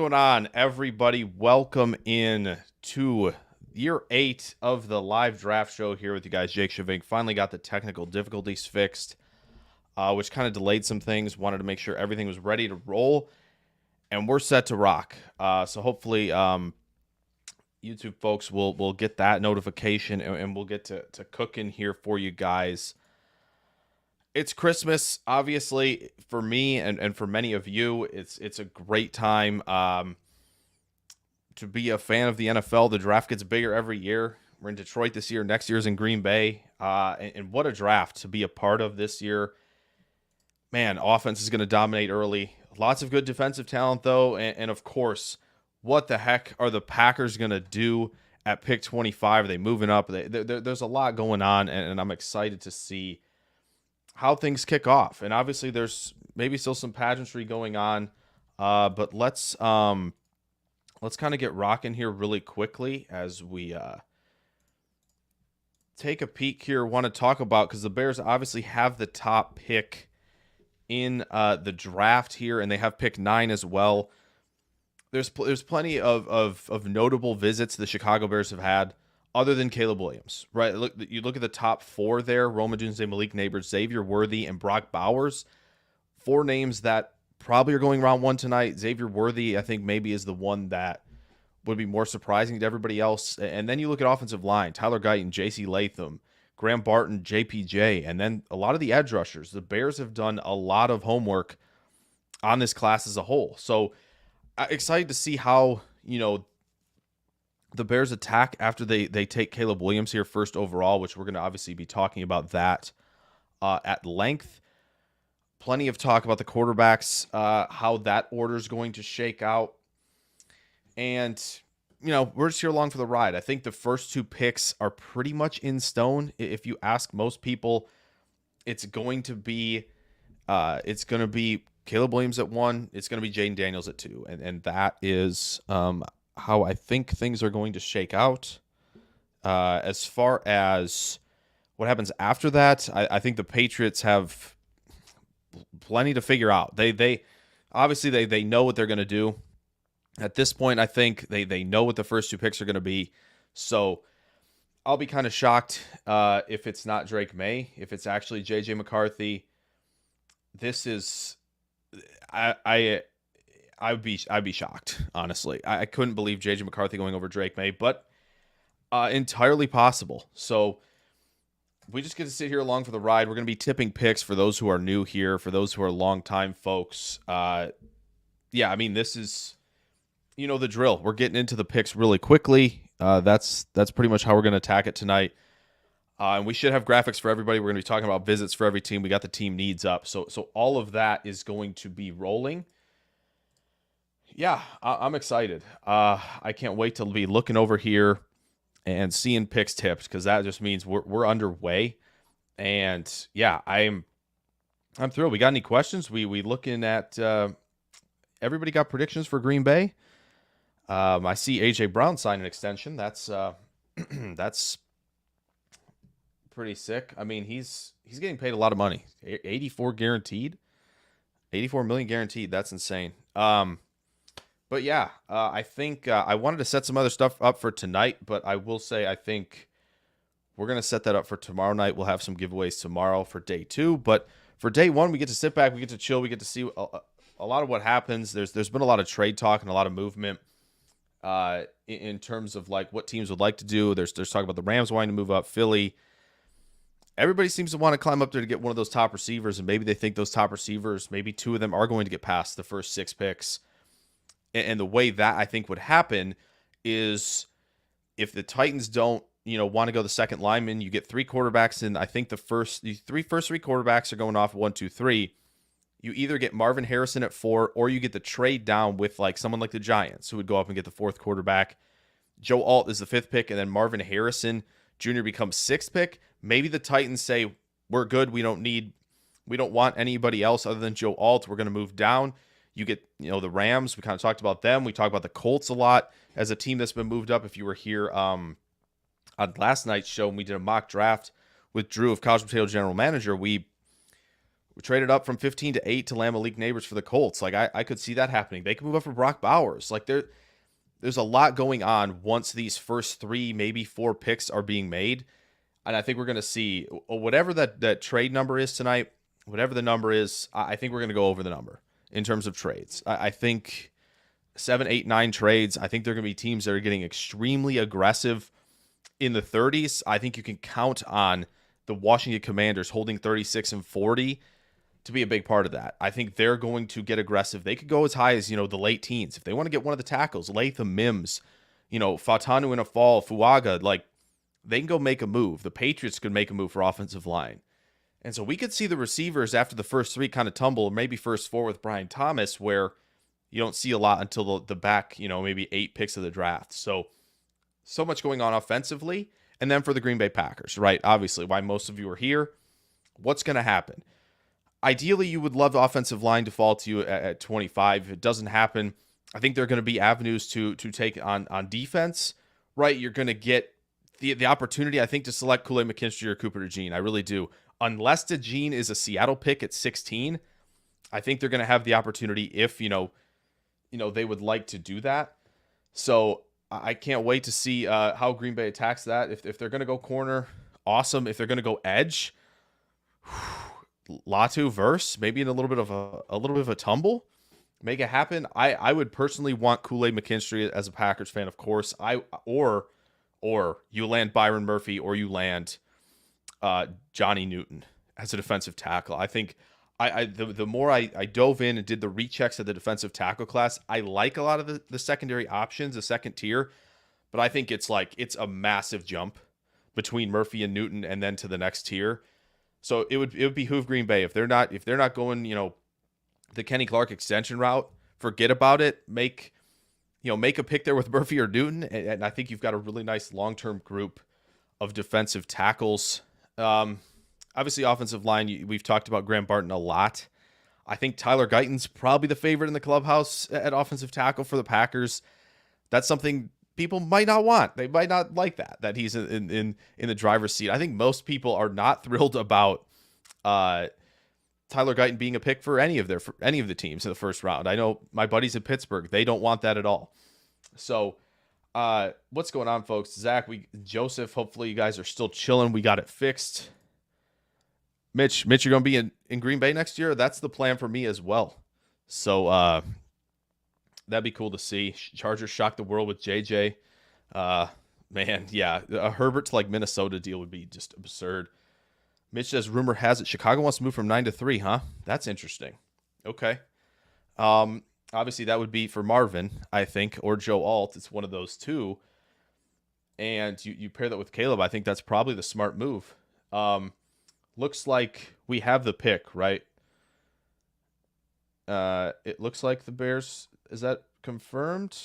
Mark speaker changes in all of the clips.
Speaker 1: going on, everybody? Welcome in to year 8 of the live draft show here with you guys. Jake Schyvinck finally got the technical difficulties fixed, which kind of delayed some things. Wanted to make sure everything was ready to roll, and we're set to rock. So hopefully, YouTube folks will get that notification, and we'll get to cooking here for you guys. It's Christmas, obviously, for me and for many of you. It's a great time to be a fan of the NFL. The draft gets bigger every year. We're in Detroit this year. Next year's in Green Bay. And what a draft to be a part of this year. Man, offense is going to dominate early. Lots of good defensive talent, though. And of course, what the heck are the Packers going to do at pick 25? Are they moving up? There's a lot going on, and I'm excited to see how things kick off. And obviously there's maybe still some pageantry going on, but let's kind of get rocking here really quickly as we take a peek here. Want to talk about, because the Bears obviously have the top pick in the draft here, and they have pick 9 as well. There's plenty of notable visits the Chicago Bears have had, other than Caleb Williams, right? You look at the top 4 there: Rome Odunze, Malik Neighbors, Xavier Worthy, and Brock Bowers. 4 names that probably are going round 1 tonight. Xavier Worthy, I think, maybe is the one that would be more surprising to everybody else. And then you look at offensive line: Tyler Guyton, J.C. Latham, Graham Barton, JPJ, and then a lot of the edge rushers. The Bears have done a lot of homework on this class as a whole. So excited to see how, the Bears attack after they take Caleb Williams here first overall, which we're going to obviously be talking about that at length. Plenty of talk about the quarterbacks, how that order is going to shake out. And, we're just here along for the ride. I think the first 2 picks are pretty much in stone. If you ask most people, it's going to be Caleb Williams at 1. It's going to be Jaden Daniels at 2. And that is how I think things are going to shake out. As far as what happens after that, I think the Patriots have plenty to figure out. They obviously they know what they're going to do. At this point, I think they know what the first 2 picks are going to be. So I'll be kind of shocked if it's not Drake May, if it's actually J.J. McCarthy. This is I'd be shocked, honestly. I couldn't believe J.J. McCarthy going over Drake May, but entirely possible. So we just get to sit here along for the ride. We're going to be tipping picks for those who are new here, for those who are longtime folks. This is, the drill. We're getting into the picks really quickly. That's pretty much how we're going to attack it tonight. And we should have graphics for everybody. We're going to be talking about visits for every team. We got the team needs up. So all of that is going to be rolling. Yeah, I'm excited. I can't wait to be looking over here and seeing picks tipped, because that just means we're underway. And yeah, I'm thrilled. We got any questions? We looking at everybody got predictions for Green Bay. I see AJ Brown sign an extension. That's that's pretty sick. I mean, he's getting paid a lot of money. 84 guaranteed. 84 million guaranteed. That's insane. But yeah, I think I wanted to set some other stuff up for tonight, but I will say I think we're going to set that up for tomorrow night. We'll have some giveaways tomorrow for day 2. But for day 1, we get to sit back, we get to chill, we get to see a lot of what happens. There's been a lot of trade talk and a lot of movement in terms of like what teams would like to do. There's talk about the Rams wanting to move up, Philly. Everybody seems to want to climb up there to get one of those top receivers, and maybe they think those top receivers, maybe 2 of them are going to get past the first 6 picks. And the way that I think would happen is if the Titans don't, want to go the second lineman, you get 3 quarterbacks, and I think the first 3 quarterbacks are going off 1, 2, 3. You either get Marvin Harrison at 4, or you get the trade down with like someone like the Giants, who would go up and get the 4th quarterback. Joe Alt is the 5th pick, and then Marvin Harrison Jr. becomes 6th pick. Maybe the Titans say, we're good. We don't want anybody else other than Joe Alt. We're going to move down. You get, the Rams. We kind of talked about them. We talked about the Colts a lot as a team that's been moved up. If you were here on last night's show, and we did a mock draft with Drew of College Potato General Manager, we We traded up from 15 to 8 to land Malik Neighbors for the Colts. Like, I could see that happening. They could move up for Brock Bowers. Like, there's a lot going on once these first 3, maybe 4 picks are being made. And I think we're going to see whatever that trade number is tonight, whatever the number is, I think we're going to go over the number in terms of trades. I think 7, 8, 9 trades. I think there are going to be teams that are getting extremely aggressive in the 30s. I think you can count on the Washington Commanders holding 36 and 40 to be a big part of that. I think they're going to get aggressive. They could go as high as, the late teens. If they want to get one of the tackles, Latham, Mims, Fatanu in a fall, Fuaga, like, they can go make a move. The Patriots could make a move for offensive line. And so we could see the receivers after the first 3 kind of tumble, or maybe first 4 with Brian Thomas, where you don't see a lot until the back, maybe 8 picks of the draft. So much going on offensively. And then for the Green Bay Packers, right? Obviously, why most of you are here. What's going to happen? Ideally, you would love the offensive line to fall to you at 25. If it doesn't happen, I think there are going to be avenues to take on defense, right? You're going to get the opportunity, I think, to select Kool-Aid McKinstry or Cooper DeJean. I really do. Unless DeJean is a Seattle pick at 16, I think they're going to have the opportunity if, they would like to do that. So I can't wait to see how Green Bay attacks that. If they're going to go corner, awesome. If they're going to go edge, Latu verse, maybe in a little bit of a tumble, make it happen. I would personally want Kool-Aid McKinstry as a Packers fan, of course. Or you land Byron Murphy, or you land Johnny Newton as a defensive tackle. I think the more I dove in and did the rechecks of the defensive tackle class, I like a lot of the secondary options, the second tier, but I think it's a massive jump between Murphy and Newton and then to the next tier. So it would behoove Green Bay if they're not going, the Kenny Clark extension route, forget about it. Make a pick there with Murphy or Newton, and I think you've got a really nice long-term group of defensive tackles. Obviously, offensive line, we've talked about Graham Barton a lot. I think Tyler Guyton's probably the favorite in the clubhouse at offensive tackle for the Packers. That's something people might not want. They might not like that he's in the driver's seat. I think most people are not thrilled about Tyler Guyton being a pick for any of the teams in the first round. I know my buddies in Pittsburgh, they don't want that at all. So what's going on, folks? Zach, Joseph, hopefully you guys are still chilling. We got it fixed. Mitch, you're going to be in Green Bay next year? That's the plan for me as well. So that'd be cool to see. Chargers shocked the world with JJ. Man, yeah, a Herbert to Minnesota deal would be just absurd. Mitch says, rumor has it Chicago wants to move from 9 to 3, huh? That's interesting. Okay. Obviously, that would be for Marvin, I think, or Joe Alt. It's one of those two. And you pair that with Caleb. I think that's probably the smart move. Looks like we have the pick, right? It looks like the Bears. Is that confirmed?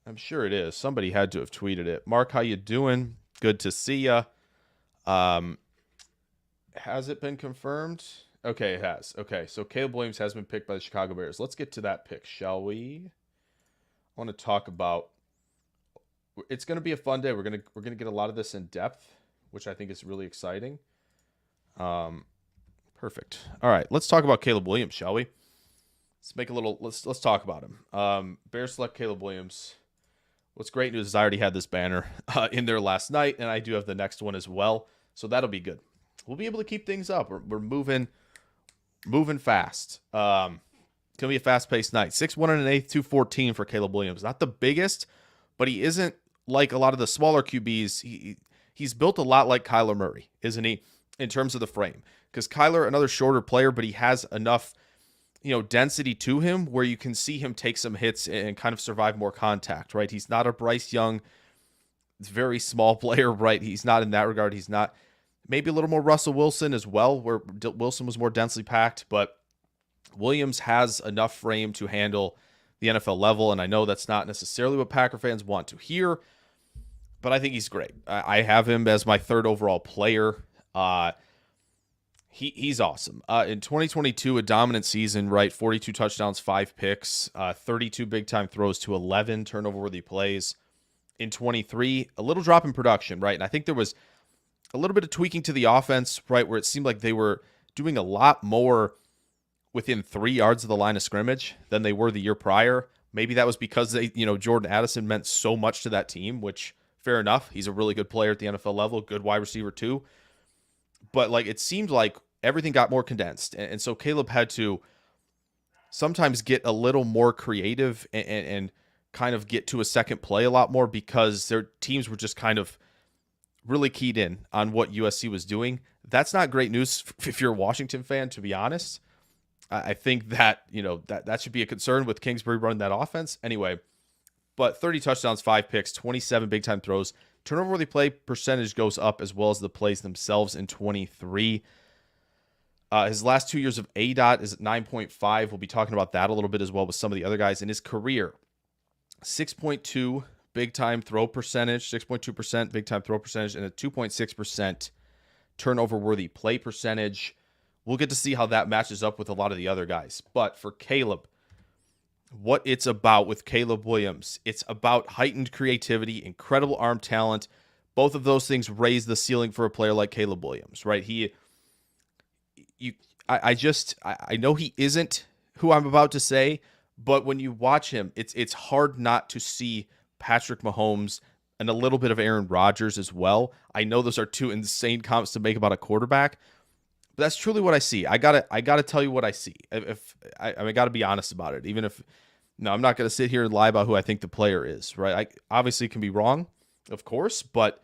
Speaker 1: I'm sure it is. Somebody had to have tweeted it. Mark, how you doing? Good to see ya. Has it been confirmed? Okay, it has. Okay, so Caleb Williams has been picked by the Chicago Bears. Let's get to that pick, shall we? I want to talk about. It's going to be a fun day. We're gonna get a lot of this in depth, which I think is really exciting. Perfect. All right, let's talk about Caleb Williams, shall we? Let's talk about him. Bears select Caleb Williams. What's great news is I already had this banner in there last night, and I do have the next one as well. So that'll be good. We'll be able to keep things up. We're moving fast. Gonna be a fast-paced night. 6'1 1/8, 214 for Caleb Williams. Not the biggest, but he isn't like a lot of the smaller QBs. He's built a lot like Kyler Murray, isn't he, in terms of the frame? Because Kyler, another shorter player, but he has enough density to him where you can see him take some hits and kind of survive more contact, right? He's not a Bryce Young, very small player, right? He's not in that regard. He's not, maybe a little more Russell Wilson as well, where Wilson was more densely packed, but Williams has enough frame to handle the NFL level, and I know that's not necessarily what Packer fans want to hear, but I think he's great. I have him as my third overall player. He's awesome. In 2022, a dominant season, right? 42 touchdowns, 5 picks, 32 big-time throws to 11 turnover-worthy plays. In 23, a little drop in production, right? And I think there was a little bit of tweaking to the offense, right, where it seemed like they were doing a lot more within 3 yards of the line of scrimmage than they were the year prior. Maybe that was because Jordan Addison meant so much to that team, which fair enough. He's a really good player at the NFL level, good wide receiver too. But like it seemed like everything got more condensed. And so Caleb had to sometimes get a little more creative and kind of get to a second play a lot more because their teams were just kind of really keyed in on what USC was doing. That's not great news if you're a Washington fan, to be honest. I think that, that should be a concern with Kingsbury running that offense. Anyway, but 30 touchdowns, 5 picks, 27 big-time throws. Turnover-worthy play percentage goes up as well as the plays themselves in 23. His last 2 years of ADOT is at 9.5. We'll be talking about that a little bit as well with some of the other guys. In his career, 6.2 big-time throw percentage, 6.2% big-time throw percentage, and a 2.6% turnover-worthy play percentage. We'll get to see how that matches up with a lot of the other guys. But for Caleb, what it's about with Caleb Williams, it's about heightened creativity, incredible arm talent. Both of those things raise the ceiling for a player like Caleb Williams, right? I know he isn't who I'm about to say, but when you watch him, it's hard not to see Patrick Mahomes and a little bit of Aaron Rodgers as well. I know those are two insane comps to make about a quarterback, but that's truly what I see. I gotta tell you what I see. I gotta be honest about it. Even if I'm not gonna sit here and lie about who I think the player is. Right? I obviously can be wrong, of course, but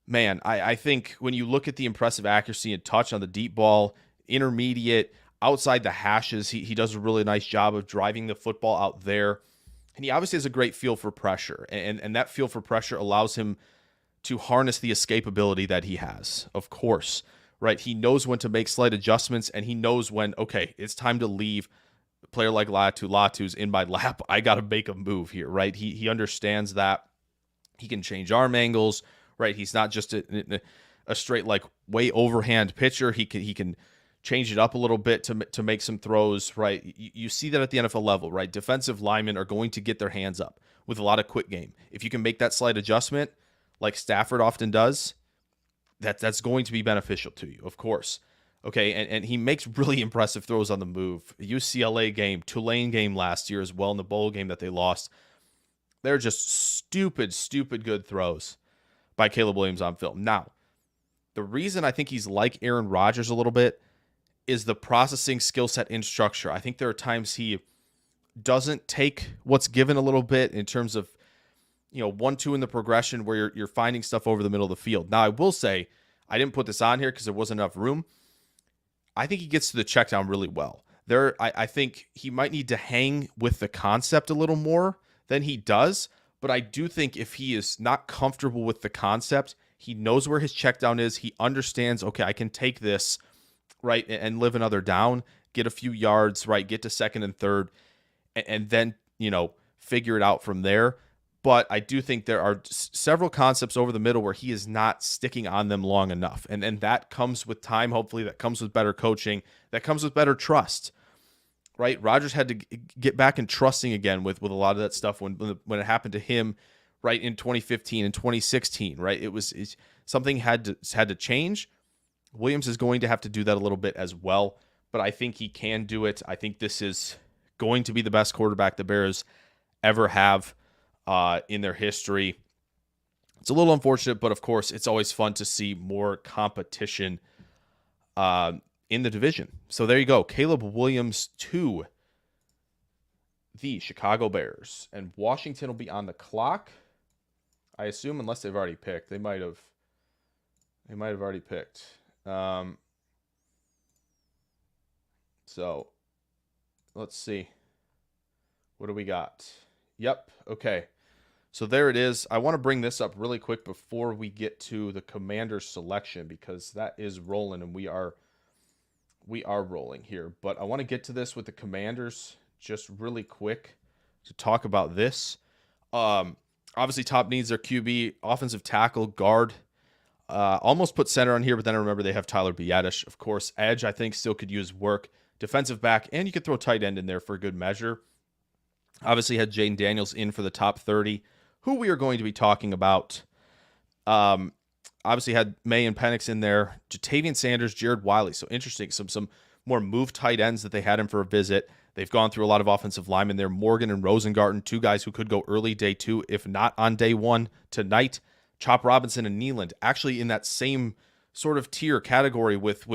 Speaker 1: man, I think when you look at the impressive accuracy and touch on the deep ball, intermediate, outside the hashes, he does a really nice job of driving the football out there. And he obviously has a great feel for pressure. And that feel for pressure allows him to harness the escapability that he has, of course. Right? He knows when to make slight adjustments, and he knows when, okay, it's time to leave. A player like Latu's in my lap. I got to make a move here, right? He understands that. He can change arm angles, right? He's not just a straight, like, way overhand pitcher. He can change it up a little bit to make some throws, right? You see that at the NFL level, right? Defensive linemen are going to get their hands up with a lot of quick game. If you can make that slight adjustment, like Stafford often does, that's going to be beneficial to you, of course. Okay, and he makes really impressive throws on the move. UCLA game, Tulane game last year as well in the bowl game that they lost. They're just stupid good throws by Caleb Williams on film. Now, the reason I think he's like Aaron Rodgers a little bit is the processing skill set in structure. I think there are times he doesn't take what's given a little bit in terms of 1-2 in the progression where you're finding stuff over the middle of the field. Now, I will say, I didn't put this on here because there wasn't enough room. I think he gets to the check down really well. I think he might need to hang with the concept a little more than he does, but I do think if he is not comfortable with the concept, he knows where his check down is. He understands, okay, I can take this, right, and live another down, get a few yards, right, get to second and third, and then, figure it out from there. But I do think there are several concepts over the middle where he is not sticking on them long enough. And that comes with time, hopefully. That comes with better coaching. That comes with better trust, right? Rodgers had to get back and trusting again with a lot of that stuff when it happened to him, right, in 2015 and 2016, right? It's something had to change. Williams is going to have to do that a little bit as well, but I think he can do it. I think this is going to be the best quarterback the Bears ever have in their history. It's a little unfortunate, but of course, it's always fun to see more competition in the division. So there you go. Caleb Williams to the Chicago Bears. And Washington will be on the clock, I assume, unless they've already picked. They might have already picked. So let's see. What do we got? Yep. Okay. So there it is. I want to bring this up really quick before we get to the Commander's selection because that is rolling and we are rolling here. But I want to get to this with the Commanders just really quick to talk about this. Obviously, top needs their QB, offensive tackle, guard. Almost put center on here, but then I remember they have Tyler Biadasz. Of course, edge I think still could use work. Defensive back, and you could throw tight end in there for a good measure. Obviously had Jaden Daniels in for the top 30, who we are going to be talking about. obviously had May and Penix in there. Jatavian Sanders, Jared Wiley. So interesting. Some more move tight ends that they had in for a visit. They've gone through a lot of offensive linemen there. Morgan and Rosengarten, two guys who could go early day 2, if not on day 1 tonight. Chop Robinson and Nealand actually in that same sort of tier category with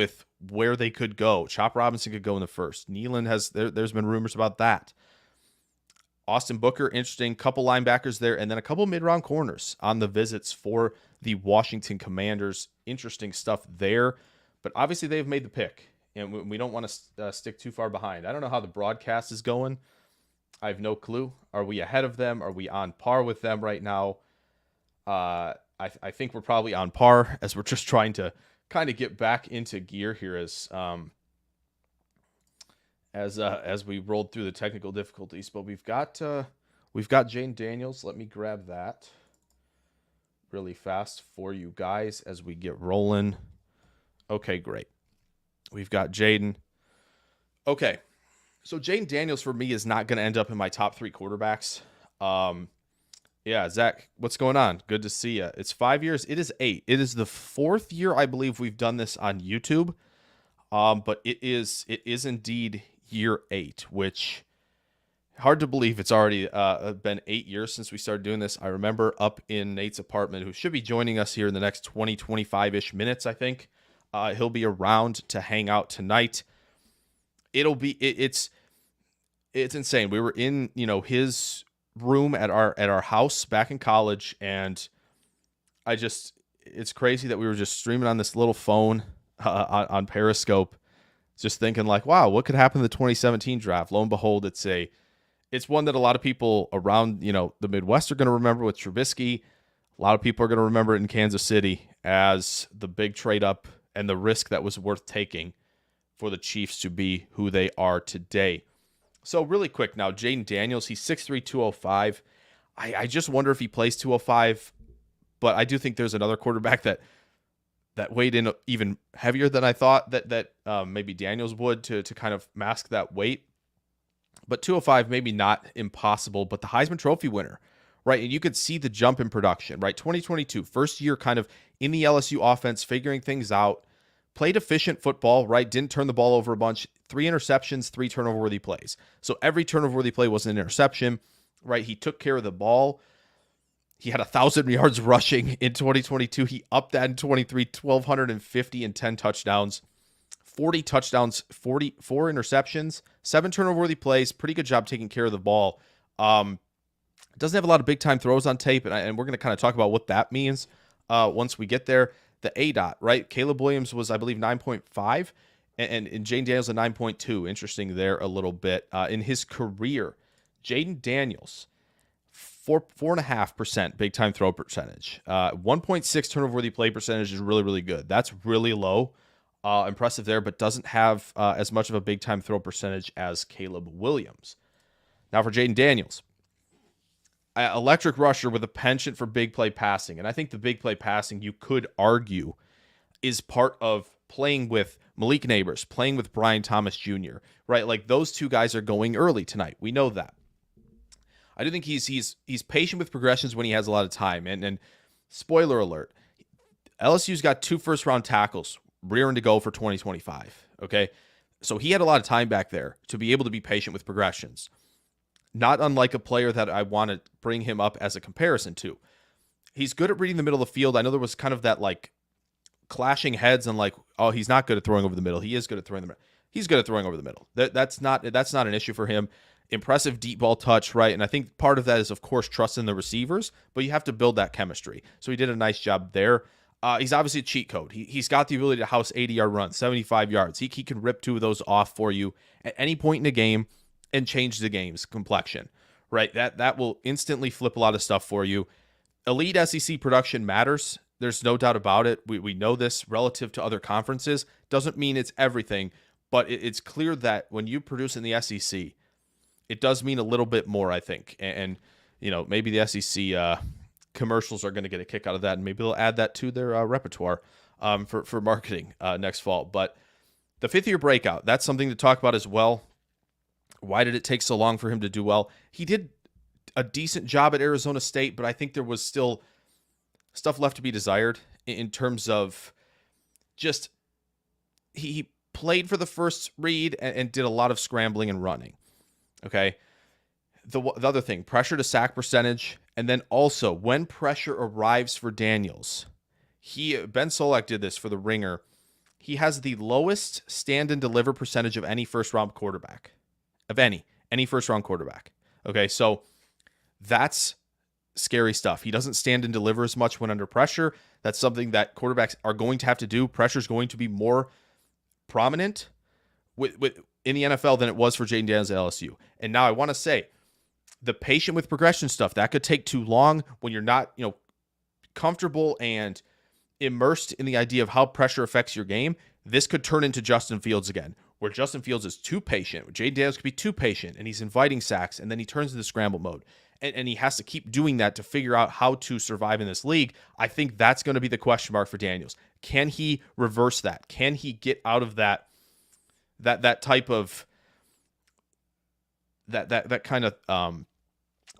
Speaker 1: where they could go. Chop Robinson could go in the first. Nealand there's been rumors about that. Austin Booker, interesting. Couple linebackers there, and then a couple mid-round corners on the visits for the Washington Commanders. Interesting stuff there. But obviously they've made the pick, and we don't want to stick too far behind. I don't know how the broadcast is going. I have no clue. Are we ahead of them? Are we on par with them right now? I think we're probably on par, as we're just trying to kind of get back into gear here as we rolled through the technical difficulties. But we've got Jane Daniels. Let me grab that really fast for you guys as we get rolling. Okay, great. We've got Jaden. Okay, so Jaden Daniels for me is not going to end up in my top 3 quarterbacks. Yeah, Zach, what's going on? Good to see you. It's 5 years. It is 8. It is the 4th year I believe we've done this on YouTube. But it is indeed year 8, which hard to believe it's already been 8 years since we started doing this. I remember up in Nate's apartment, who should be joining us here in the next 20, 25-ish minutes, I think. He'll be around to hang out tonight. It's insane. We were in, his room at our house back in college, and it's crazy that we were just streaming on this little phone on Periscope, just thinking like, wow, what could happen in the 2017 draft? Lo and behold, it's one that a lot of people around, the Midwest are going to remember with Trubisky. A lot of people are going to remember it in Kansas City as the big trade up and the risk that was worth taking for the Chiefs to be who they are today. So really quick now, Jaden Daniels, he's 6'3", 205. I just wonder if he plays 205, but I do think there's another quarterback that weighed in even heavier than I thought that maybe Daniels would to kind of mask that weight. But 205, maybe not impossible, but the Heisman Trophy winner, right? And you could see the jump in production, right? 2022, first year kind of in the LSU offense, figuring things out, played efficient football, right? Didn't turn the ball over a bunch, 3 interceptions, 3 turnover-worthy plays. So every turnover-worthy play was an interception, right? He took care of the ball. He had 1,000 yards rushing in 2022. He upped that in 23, 1,250 and 10 touchdowns, 40 touchdowns, 44 interceptions, 7 turnover-worthy plays. Pretty good job taking care of the ball. Doesn't have a lot of big-time throws on tape, and we're going to kind of talk about what that means once we get there. The ADOT, right? Caleb Williams was, I believe, 9.5, and Jaden Daniels a 9.2. Interesting there a little bit. In his career, Jaden Daniels, 4.5% big time throw percentage. 1.6 turnover worthy play percentage is really, really good. That's really low. Impressive there, but doesn't have as much of a big time throw percentage as Caleb Williams. Now for Jaden Daniels, electric rusher with a penchant for big play passing. And I think the big play passing, you could argue, is part of playing with Malik Neighbors, playing with Brian Thomas Jr., right? Like those two guys are going early tonight. We know that. I do think he's patient with progressions when he has a lot of time. And spoiler alert, LSU's got 2 first-round tackles rearing to go for 2025, okay? So he had a lot of time back there to be able to be patient with progressions. Not unlike a player that I want to bring him up as a comparison to. He's good at reading the middle of the field. I know there was kind of that like clashing heads and like, oh, he's not good at throwing over the middle. He is good at throwing the middle. He's good at throwing over the middle. That's not an issue for him. Impressive deep ball touch, right? And I think part of that is, of course, trusting the receivers, but you have to build that chemistry. So he did a nice job there. He's obviously a cheat code. He's got the ability to house 80-yard runs, 75 yards. He can rip 2 of those off for you at any point in the game and change the game's complexion, right? That will instantly flip a lot of stuff for you. Elite SEC production matters. There's no doubt about it. We know this relative to other conferences. Doesn't mean it's everything, but it's clear that when you produce in the SEC, it does mean a little bit more, I think. And maybe the SEC commercials are going to get a kick out of that, and maybe they'll add that to their repertoire for marketing next fall. But the 5th-year breakout, that's something to talk about as well. Why did it take so long for him to do well? He did a decent job at Arizona State, but I think there was still stuff left to be desired. in terms of just he played for the first read and did a lot of scrambling and running. Okay. The other thing, pressure to sack percentage, and then also when pressure arrives for Daniels, Ben Solak did this for the Ringer. He has the lowest stand and deliver percentage of any first round quarterback, of any first round quarterback. Okay, so that's scary stuff. He doesn't stand and deliver as much when under pressure. That's something that quarterbacks are going to have to do. Pressure is going to be more prominent with in the NFL than it was for Jayden Daniels at LSU. And now I want to say, the patient with progression stuff, that could take too long when you're not, comfortable and immersed in the idea of how pressure affects your game. This could turn into Justin Fields again, where Justin Fields is too patient. Jayden Daniels could be too patient, and he's inviting sacks, and then he turns into scramble mode. And he has to keep doing that to figure out how to survive in this league. I think that's going to be the question mark for Daniels. Can he reverse that? Can he get out of that type of that kind of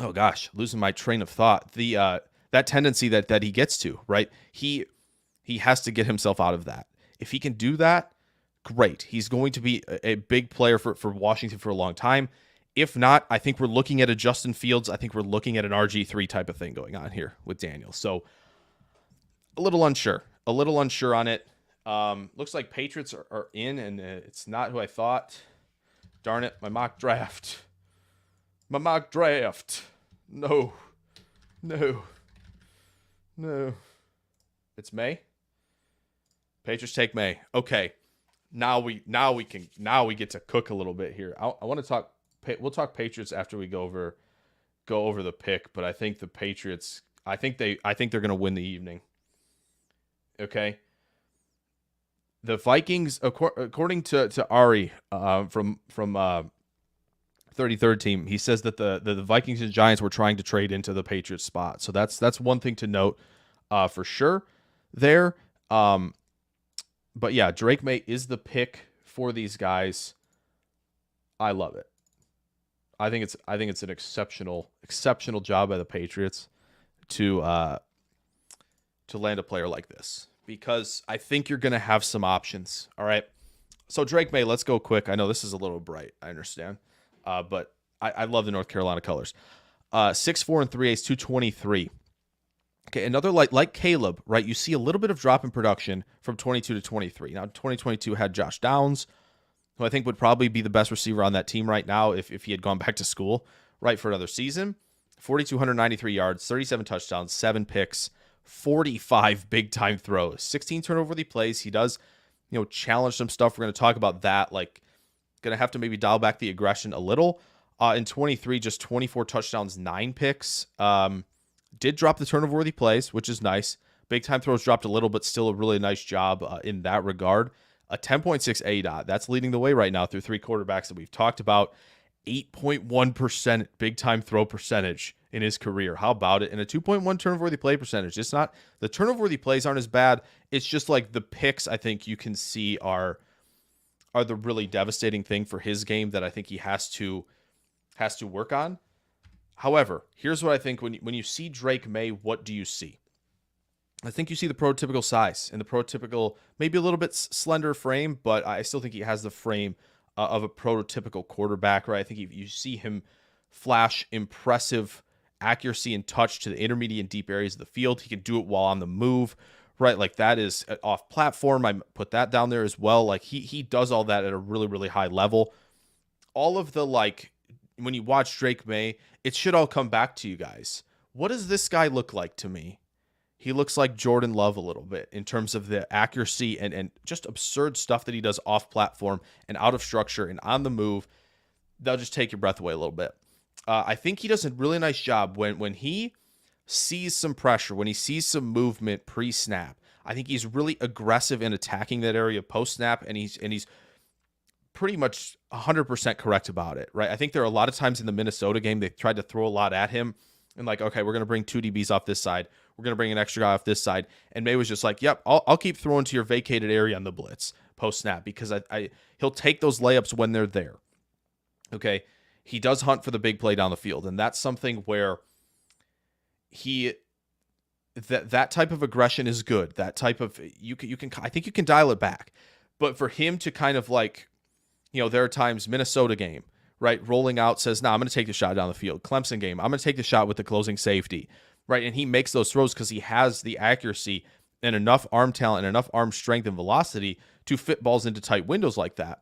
Speaker 1: oh gosh, losing my train of thought. That tendency that he gets to, right? He has to get himself out of that. If he can do that, great. He's going to be a big player for Washington for a long time. If not, I think we're looking at a Justin Fields. I think we're looking at an RG3 type of thing going on here with Daniels. So a little unsure on it. Looks like Patriots are in, and it's not who I thought. Darn it, my mock draft. No. It's May. Patriots take May. Okay. Now we get to cook a little bit here. I want to talk. We'll talk Patriots after we go over the pick, but I think the Patriots. I think they're going to win the evening. Okay. The Vikings, according to Ari from 33rd Team, he says that the Vikings and Giants were trying to trade into the Patriots spot. So that's one thing to note for sure there. But yeah, Drake May is the pick for these guys. I love it. I think it's an exceptional job by the Patriots to land a player like this, because I think you're going to have some options. All right. So Drake May, let's go quick. I know this is a little bright. I understand. But I love the North Carolina colors. 6'4" and 3/8, 223. Okay, another like Caleb, right? You see a little bit of drop in production from 22 to 23. Now, 2022 had Josh Downs, who I think would probably be the best receiver on that team right now if he had gone back to school, right, for another season. 4,293 yards, 37 touchdowns, 7 picks, 45 big-time throws, 16 turnover-worthy plays. He does, challenge some stuff. We're going to talk about that, like, going to have to maybe dial back the aggression a little. In 23, just 24 touchdowns, 9 picks. Did drop the turnover-worthy plays, which is nice. Big-time throws dropped a little, but still a really nice job in that regard. A 10.6 ADOT. That's leading the way right now through 3 quarterbacks that we've talked about. 8.1% big-time throw percentage in his career. How about it? And a 2.1 turnover-worthy play percentage. It's not, the turnover-worthy plays aren't as bad. It's just like the picks, I think you can see are the really devastating thing for his game that I think he has to work on. However, here's what I think. When you see Drake May, what do you see? I think you see the prototypical size and the prototypical, maybe a little bit slender frame, but I still think he has the frame of a prototypical quarterback, right? I think you see him flash impressive accuracy and touch to the intermediate and deep areas of the field. He can do it while on the move, right? Like that is off platform. I put that down there as well. Like he does all that at a really, really high level. All of the, like, when you watch Drake May, it should all come back to you guys. What does this guy look like to me? He looks like Jordan Love a little bit in terms of the accuracy and just absurd stuff that he does off platform and out of structure and on the move. They'll just take your breath away a little bit. I think he does a really nice job when he sees some pressure, when he sees some movement pre-snap. I think he's really aggressive in attacking that area post-snap, and he's pretty much 100% correct about it, right? I think there are a lot of times in the Minnesota game they tried to throw a lot at him and like, okay, we're going to bring 2 DBs off this side. We're going to bring an extra guy off this side. And May was just like, yep, I'll keep throwing to your vacated area on the blitz post-snap because he'll take those layups when they're there. Okay, he does hunt for the big play down the field, and that's something where that type of aggression is good. That type of you can I think you can dial it back. But for him to kind of like, there are times Minnesota game, right? Rolling out says, "No, I'm going to take the shot down the field." Clemson game, I'm going to take the shot with the closing safety, right? And he makes those throws because he has the accuracy and enough arm talent and enough arm strength and velocity to fit balls into tight windows like that.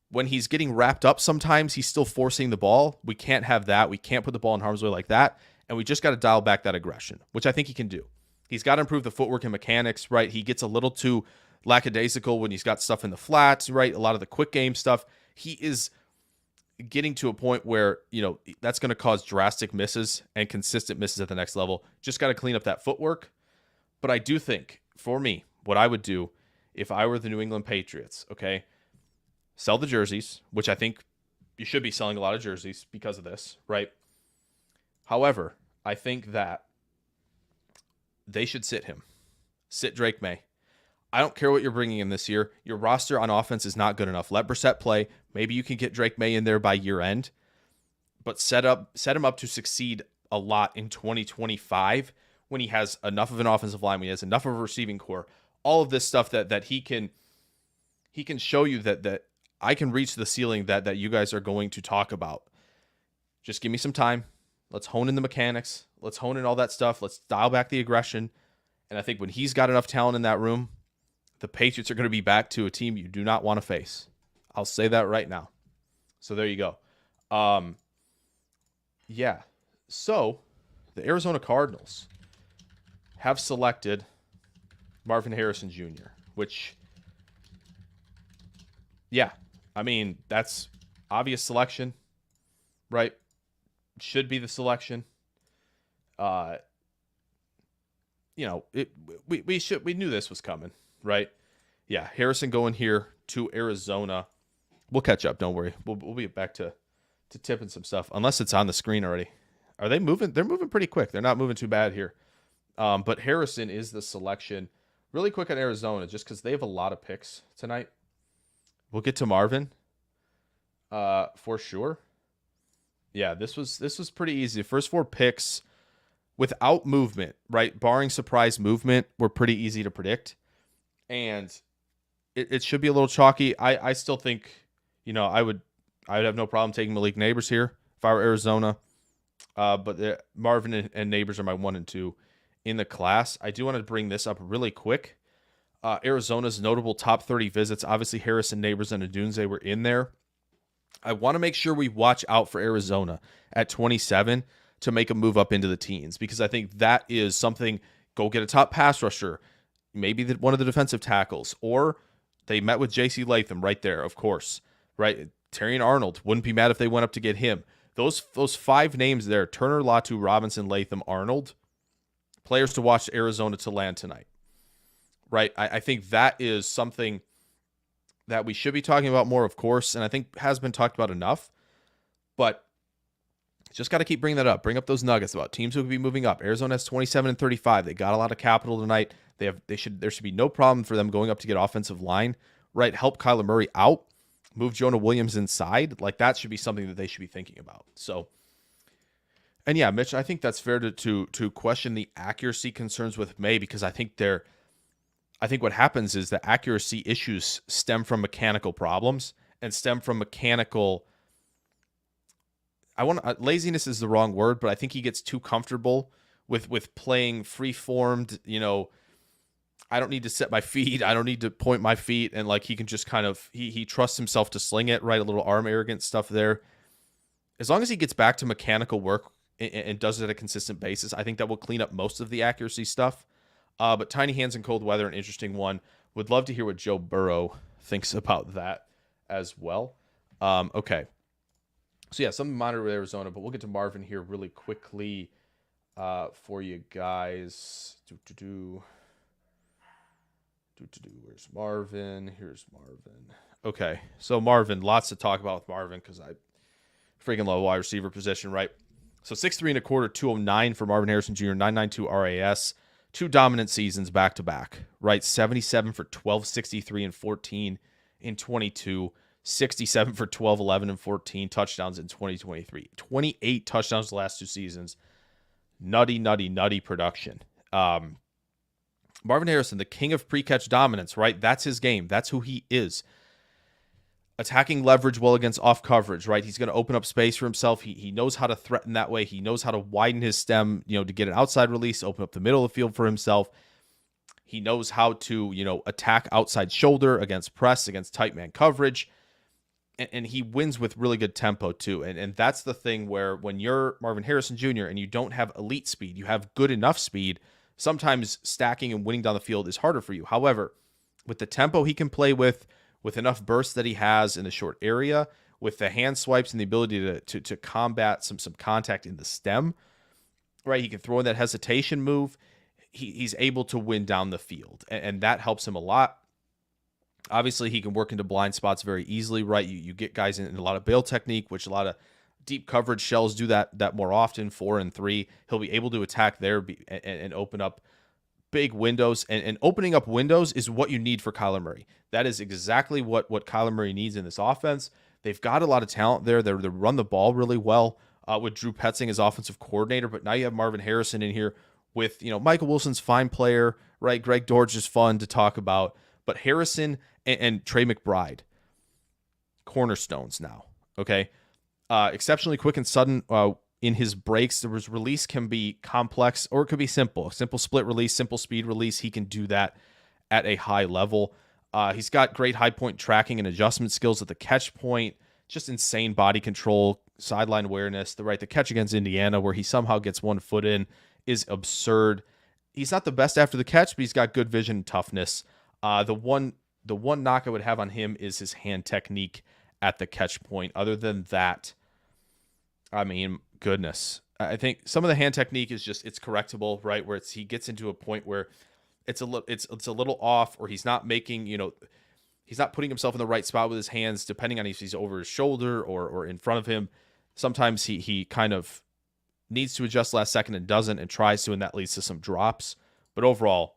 Speaker 1: When he's getting wrapped up, sometimes he's still forcing the ball. We can't have that. We can't put the ball in harm's way like that. And we just got to dial back that aggression, which I think he can do. He's got to improve the footwork and mechanics, right? He gets a little too lackadaisical when he's got stuff in the flats, right? A lot of the quick game stuff. He is getting to a point where, that's going to cause drastic misses and consistent misses at the next level. Just got to clean up that footwork. But I do think, for me, what I would do if I were the New England Patriots, okay, sell the jerseys, which I think you should be selling a lot of jerseys because of this, right? However, I think that they should sit him. Sit Drake May. I don't care what you're bringing in this year. Your roster on offense is not good enough. Let Brissett play. Maybe you can get Drake May in there by year end, but set him up to succeed a lot in 2025 when he has enough of an offensive line, when he has enough of a receiving core, all of this stuff that he can show you that I can reach the ceiling that you guys are going to talk about. Just give me some time. Let's hone in the mechanics. Let's hone in all that stuff. Let's dial back the aggression. And I think when he's got enough talent in that room, the Patriots are going to be back to a team you do not want to face. I'll say that right now. So there you go. Yeah. So the Arizona Cardinals have selected Marvin Harrison Jr., which, yeah, I mean, that's obvious selection, right? Should be the selection. We knew this was coming, right? Yeah, Harrison going here to Arizona. We'll catch up. Don't worry. We'll be back to tipping some stuff, unless it's on the screen already. Are they moving? They're moving pretty quick. They're not moving too bad here. But Harrison is the selection. Really quick on Arizona, just because they have a lot of picks tonight. We'll get to Marvin for sure. Yeah, this was pretty easy. The first 4 picks without movement, right? Barring surprise movement, were pretty easy to predict. And it should be a little chalky. I still think, I would have no problem taking Malik Neighbors here if I were Arizona. But Marvin and Neighbors are my 1 and 2 in the class. I do want to bring this up really quick. Arizona's notable top 30 visits. Obviously, Harrison, Neighbors, and Odunze were in there. I want to make sure we watch out for Arizona at 27 to make a move up into the teens, because I think that is something. Go get a top pass rusher, maybe one of the defensive tackles, or they met with J.C. Latham right there, of course, right? Terrion Arnold, wouldn't be mad if they went up to get him. Those 5 names there, Turner, Latu, Robinson, Latham, Arnold, players to watch Arizona to land tonight, right? I think that is something that we should be talking about more, of course, and I think has been talked about enough, but just got to keep bringing that up. Bring up those nuggets about teams who could be moving up. Arizona has 27 and 35. They got a lot of capital tonight. There should be no problem for them going up to get offensive line, right? Help Kyler Murray out, move Jonah Williams inside. Like, that should be something that they should be thinking about. So, and yeah, Mitch, I think that's fair to question the accuracy concerns with May, because I think what happens is the accuracy issues stem from mechanical problems and stem from mechanical. Laziness is the wrong word, but I think he gets too comfortable with playing free-formed. I don't need to set my feet. I don't need to point my feet, and like he can just kind of he trusts himself to sling it, right? A little arm arrogant stuff there. As long as he gets back to mechanical work and does it at a consistent basis, I think that will clean up most of the accuracy stuff. But tiny hands in cold weather, an interesting one. Would love to hear what Joe Burrow thinks about that as well. Okay. So yeah, something to monitor with Arizona, but we'll get to Marvin here really quickly for you guys. Where's Marvin? Here's Marvin. Okay, so Marvin, lots to talk about with Marvin because I freaking love wide receiver position, right? So 6'3 and a quarter, 209 for Marvin Harrison Jr., 992 RAS. 2 dominant seasons back to back, right? 77 for 1263 and 14 in 22, 67 for 1211 and 14 touchdowns in 2023. 28 touchdowns the last 2 seasons. nutty production. Marvin Harrison, the king of pre-catch dominance, right? That's his game. That's who he is. Attacking leverage well against off coverage, right? He's going to open up space for himself. He knows how to threaten that way. He knows how to widen his stem, to get an outside release, open up the middle of the field for himself. He knows how to, attack outside shoulder against press, against tight man coverage. And he wins with really good tempo too. And that's the thing where when you're Marvin Harrison Jr. and you don't have elite speed, you have good enough speed, sometimes stacking and winning down the field is harder for you. However, with the tempo he can play with enough burst that he has in the short area, with the hand swipes and the ability to combat some contact in the stem, right? He can throw in that hesitation move. He's able to win down the field, and that helps him a lot. Obviously, he can work into blind spots very easily, right? You get guys in a lot of bail technique, which a lot of deep coverage shells do that more often, 4 and 3. He'll be able to attack there and open up big windows. And opening up windows is what you need for Kyler Murray. That is exactly what Kyler Murray needs in this offense. They've got a lot of talent there. They run the ball really well with Drew Petzing as offensive coordinator, but now you have Marvin Harrison in here with, Michael Wilson's fine player, right? Greg Dortch is fun to talk about, but Harrison and Trey McBride, cornerstones now, okay? Exceptionally quick and sudden in his breaks. His release can be complex or it could be simple. Simple split release, simple speed release. He can do that at a high level. He's got great high point tracking and adjustment skills at the catch point, just insane body control, sideline awareness. The catch against Indiana where he somehow gets 1 foot in is absurd. He's not the best after the catch, but he's got good vision and toughness. The one knock I would have on him is his hand technique at the catch point. Other than that, I mean, goodness. I think some of the hand technique is just, it's correctable, right? Where he gets into a point where it's a little off, or he's not making, he's not putting himself in the right spot with his hands, depending on if he's over his shoulder or in front of him. Sometimes he kind of needs to adjust last second and doesn't, and tries to, and that leads to some drops. But overall,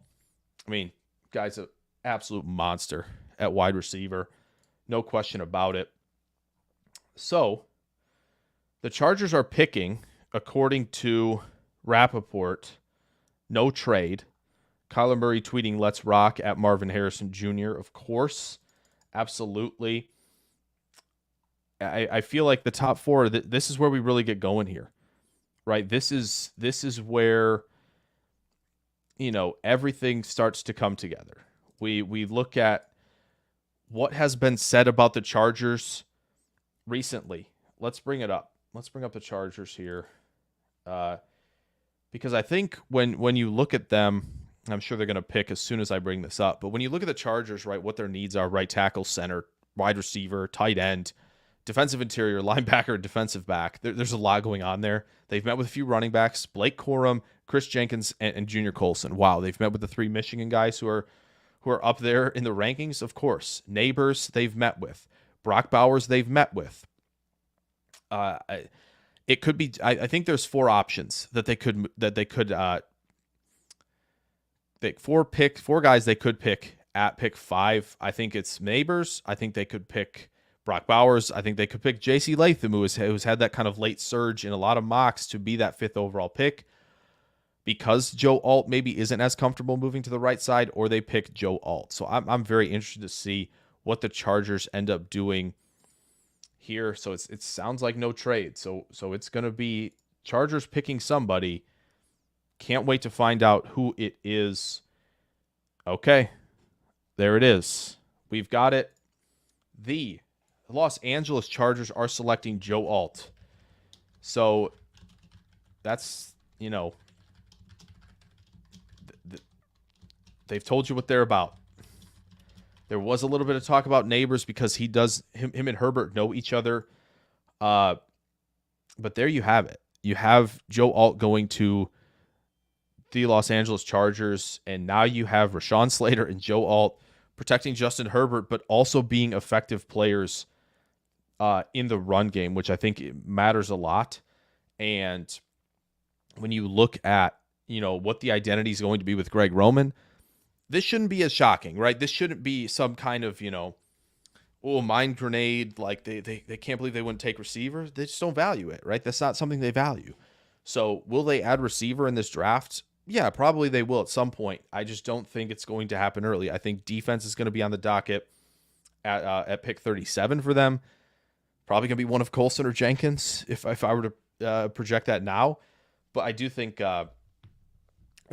Speaker 1: I mean, guy's an absolute monster at wide receiver. No question about it. So, the Chargers are picking, according to Rappaport, no trade. Kyler Murray tweeting, "Let's rock" at Marvin Harrison Jr., of course. Absolutely. I feel like the top 4, this is where we really get going here, right? This is where, everything starts to come together. We look at what has been said about the Chargers recently. Let's bring it up. Let's bring up the Chargers here. Because I think when you look at them, I'm sure they're going to pick as soon as I bring this up, but when you look at the Chargers, right, what their needs are: right tackle, center, wide receiver, tight end, defensive interior, linebacker, defensive back. There's a lot going on there. They've met with a few running backs: Blake Corum, Chris Jenkins, and Junior Colson. Wow, they've met with the 3 Michigan guys who are up there in the rankings, of course. Neighbors they've met with. Brock Bowers they've met with. It could be. I think there's 4 options that they could. Four guys they could pick at pick 5. I think it's Neighbors. I think they could pick Brock Bowers. I think they could pick J.C. Latham, who's had that kind of late surge in a lot of mocks to be that 5th overall pick, because Joe Alt maybe isn't as comfortable moving to the right side, or they pick Joe Alt. So I'm very interested to see what the Chargers end up doing here. So it sounds like no trade. So it's going to be Chargers picking somebody. Can't wait to find out who it is. Okay, there it is. We've got it. The Los Angeles Chargers are selecting Joe Alt. So that's, they've told you what they're about. There was a little bit of talk about Neighbors because him and Herbert know each other. But there you have it. You have Joe Alt going to the Los Angeles Chargers, and now you have Rashawn Slater and Joe Alt protecting Justin Herbert, but also being effective players in the run game, which I think matters a lot. And when you look at, what the identity is going to be with Greg Roman, this shouldn't be as shocking, right? This shouldn't be some kind of, mind grenade, like they can't believe they wouldn't take receivers. They just don't value it, right? That's not something they value. So will they add receiver in this draft? Yeah, probably they will at some point. I just don't think it's going to happen early. I think defense is going to be on the docket at pick 37 for them. Probably going to be one of Colson or Jenkins if I were to project that now. But I do think it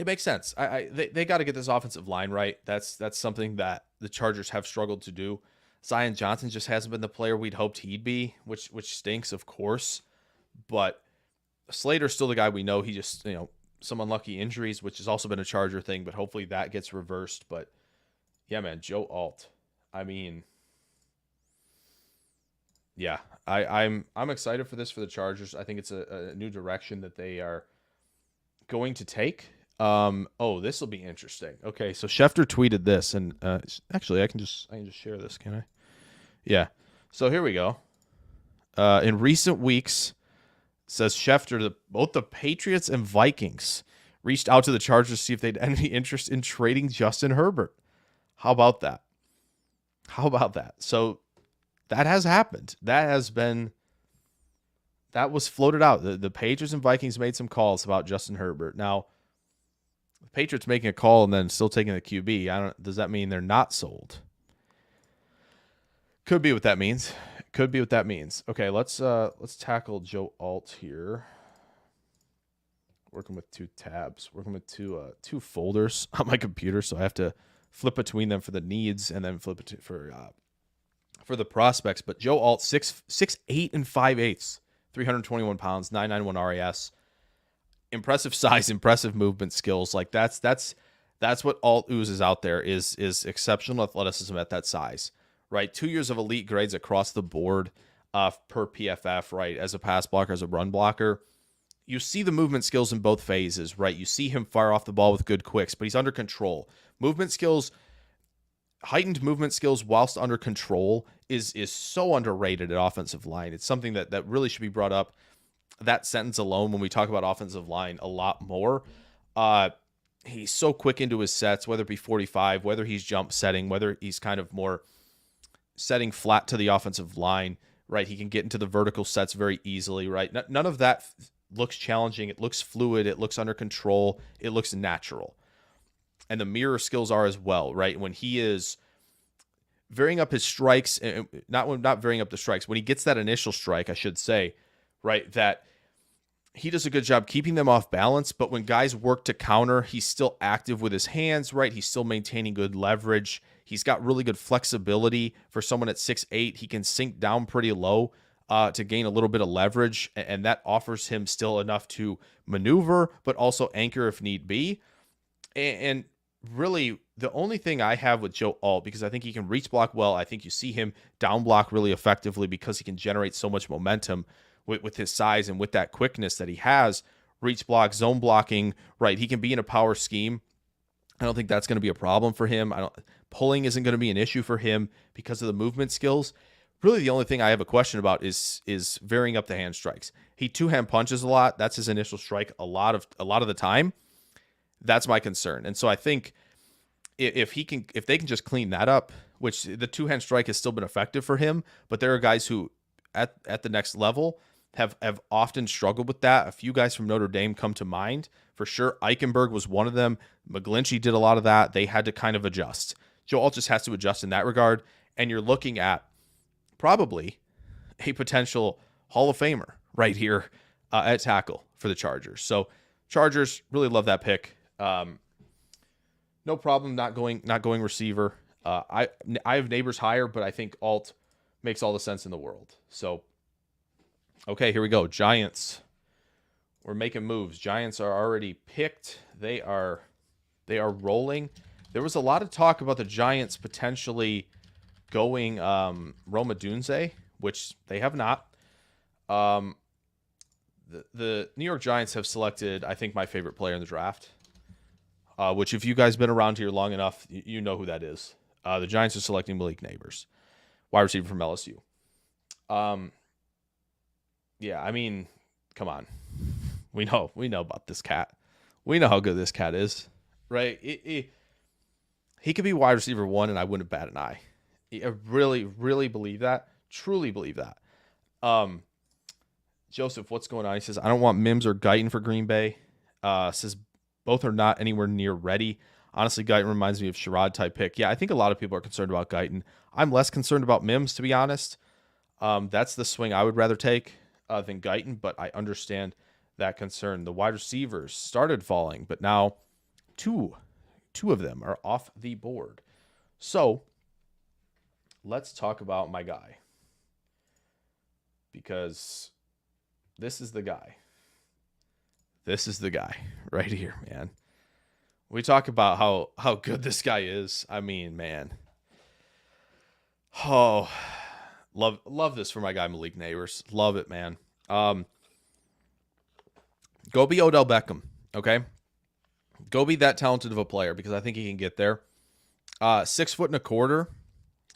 Speaker 1: makes sense. They got to get this offensive line right. That's something that the Chargers have struggled to do. Zion Johnson just hasn't been the player we'd hoped he'd be, which stinks, of course. But Slater's still the guy we know. He just, some unlucky injuries, which has also been a Charger thing, but hopefully that gets reversed. But yeah, man, Joe Alt. I mean, yeah, I'm excited for this for the Chargers. I think it's a new direction that they are going to take. This will be interesting. Okay, so Schefter tweeted this, and actually, I can just share this, can I? Yeah. So here we go. In recent weeks, says Schefter, both the Patriots and Vikings reached out to the Chargers to see if they'd any interest in trading Justin Herbert. How about that? So that has happened. That was floated out. The Patriots and Vikings made some calls about Justin Herbert. Now, the Patriots making a call and then still taking the QB. Does that mean they're not sold? Could be what that means. Okay, let's tackle Joe Alt here. Working with two tabs. Working with two folders on my computer, so I have to flip between them for the needs and then flip it for the prospects. But Joe Alt, 6'8" and 5/8, 321 pounds, 991 RAS. Impressive size, impressive movement skills. Like that's what Alt oozes out there is exceptional athleticism at that size, right? 2 years of elite grades across the board per PFF, right? As a pass blocker, as a run blocker. You see the movement skills in both phases, right? You see him fire off the ball with good quicks, but he's under control. Movement skills, heightened movement skills whilst under control is so underrated at offensive line. It's something that really should be brought up. That sentence alone, when we talk about offensive line a lot more, he's so quick into his sets, whether it be 45, whether he's jump setting, whether he's kind of more setting flat to the offensive line, right? He can get into the vertical sets very easily, right? None of that looks challenging. It looks fluid. It looks under control. It looks natural. And the mirror skills are as well, right? When he is varying up his strikes, not varying up the strikes, when he gets that initial strike, I should say, right, that he does a good job keeping them off balance, but when guys work to counter, he's still active with his hands, right? He's still maintaining good leverage. He's got really good flexibility for someone at 6'8". He can sink down pretty low to gain a little bit of leverage, and that offers him still enough to maneuver, but also anchor if need be. And really, the only thing I have with Joe Alt, because I think he can reach block well, I think you see him down block really effectively because he can generate so much momentum with his size and with that quickness that he has. Reach block, zone blocking, right? He can be in a power scheme. I don't think that's going to be a problem for him. Pulling isn't going to be an issue for him because of the movement skills. Really, the only thing I have a question about is varying up the hand strikes. He two-hand punches a lot. That's his initial strike a lot of the time. That's my concern. And so I think if they can just clean that up, which the two-hand strike has still been effective for him, but there are guys who at the next level have often struggled with that. A few guys from Notre Dame come to mind. For sure, Eichenberg was one of them. McGlinchey did a lot of that. They had to kind of adjust. Joe Alt just has to adjust in that regard. And you're looking at probably a potential Hall of Famer right here at tackle for the Chargers. So Chargers really love that pick. No problem not going receiver. I have Neighbors higher, but I think Alt makes all the sense in the world. So, okay, here we go. Giants. We're making moves. Giants are already picked. They are rolling. There was a lot of talk about the Giants potentially going Roma Dunze, which they have not. The New York Giants have selected, I think, my favorite player in the draft, which if you guys been around here long enough, you know who that is. The Giants are selecting Malik Neighbors, wide receiver from LSU. Yeah, I mean, come on. We know about this cat. We know how good this cat is, right? He could be wide receiver 1, and I wouldn't bat an eye. I really, really believe that. Truly believe that. Joseph, what's going on? He says, I don't want Mims or Guyton for Green Bay. Says both are not anywhere near ready. Honestly, Guyton reminds me of Sherrod type pick. Yeah, I think a lot of people are concerned about Guyton. I'm less concerned about Mims, to be honest. That's the swing I would rather take than Guyton, but I understand that concern. The wide receivers started falling, but now two of them are off the board. So let's talk about my guy, because this is the guy. This is the guy right here, man. We talk about how good this guy is. I mean, man. Oh, love this for my guy Malik Neighbors. Love it, man. Go be Odell Beckham, okay? Go be that talented of a player, because I think he can get there. 6 foot and a quarter,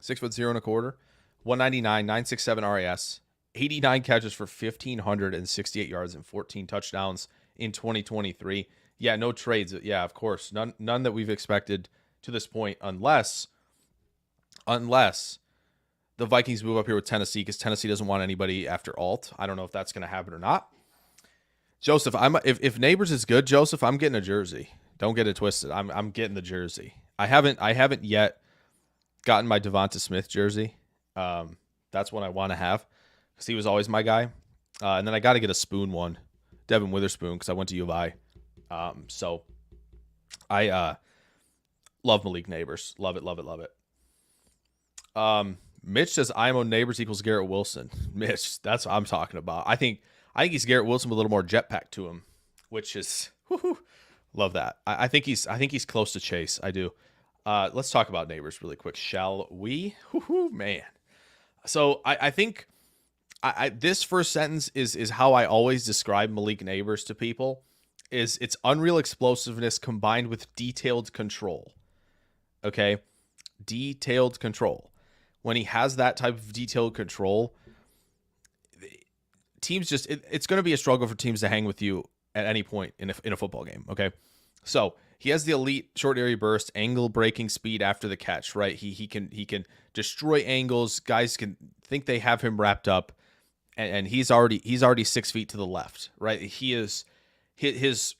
Speaker 1: 6'0" and a quarter, 199, 967 RAS, 89 catches for 1,568 yards and 14 touchdowns in 2023. Yeah, no trades. Yeah, of course. None that we've expected to this point, unless the Vikings move up here with Tennessee, because Tennessee doesn't want anybody after Alt. I don't know if that's going to happen or not. Joseph, if Neighbors is good, Joseph, I'm getting a jersey. Don't get it twisted. I'm getting the jersey. I haven't yet gotten my Devonta Smith jersey. That's one I want to have, because he was always my guy. And then I got to get a Spoon one, Devin Witherspoon, because I went to U of I. So I love Malik Neighbors. Love it, love it, love it. Mitch says IMO Neighbors equals Garrett Wilson. Mitch, that's what I'm talking about. I think he's Garrett Wilson with a little more jetpack to him, which is love that. I think he's close to Chase. I do. Let's talk about Neighbors really quick, shall we? Man. So I think this first sentence is how I always describe Malik Neighbors to people. Is it's unreal explosiveness combined with detailed control. Okay? Detailed control. When he has that type of detailed control, teams just it's going to be a struggle for teams to hang with you at any point in a football game, okay? So, he has the elite short area burst, angle breaking speed after the catch, right? He can destroy angles. Guys can think they have him wrapped up, and he's already 6 feet to the left, right? He is his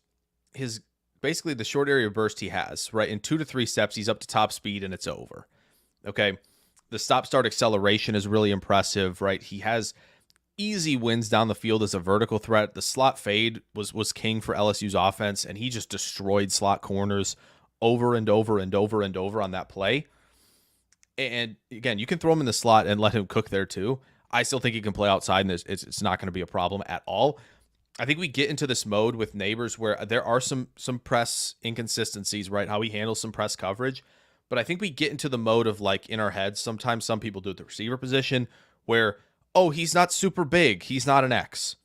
Speaker 1: basically the short area burst he has, right? In 2 to 3 steps, he's up to top speed and it's over. Okay. The stop-start acceleration is really impressive, right? He has easy wins down the field as a vertical threat. The slot fade was king for LSU's offense, and he just destroyed slot corners over and over and over and over on that play. And again, you can throw him in the slot and let him cook there too. I still think he can play outside, and it's not going to be a problem at all. I think we get into this mode with Neighbors where there are some press inconsistencies, right? How he handles some press coverage. But I think we get into the mode of, like, in our heads, sometimes some people do at the receiver position where, oh, he's not super big, he's not an X.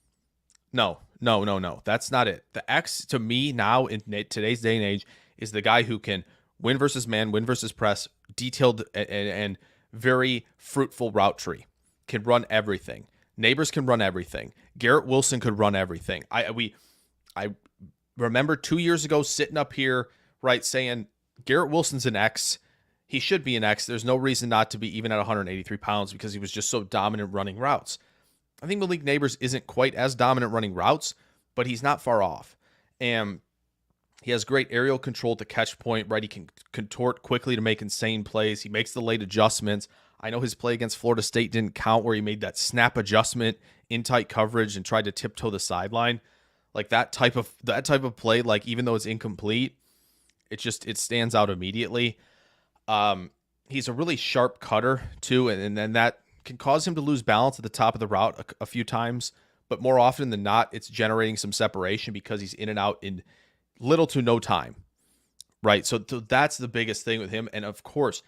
Speaker 1: No. That's not it. The X, to me now in today's day and age, is the guy who can win versus man, win versus press, detailed and very fruitful route tree, can run everything. Neighbors can run everything. Garrett Wilson could run everything. I remember 2 years ago sitting up here, right, saying Garrett Wilson's an X. He should be an X. There's no reason not to be, even at 183 pounds, because he was just so dominant running routes. I think Malik Neighbors isn't quite as dominant running routes, but he's not far off. And he has great aerial control to catch point, right? He can contort quickly to make insane plays. He makes the late adjustments. I know his play against Florida State didn't count, where he made that snap adjustment in tight coverage and tried to tiptoe the sideline. Like that type of play, like, even though it's incomplete, it stands out immediately. He's a really sharp cutter too, and then that can cause him to lose balance at the top of the route a few times, but more often than not, it's generating some separation because he's in and out in little to no time, right? So that's the biggest thing with him. And of course,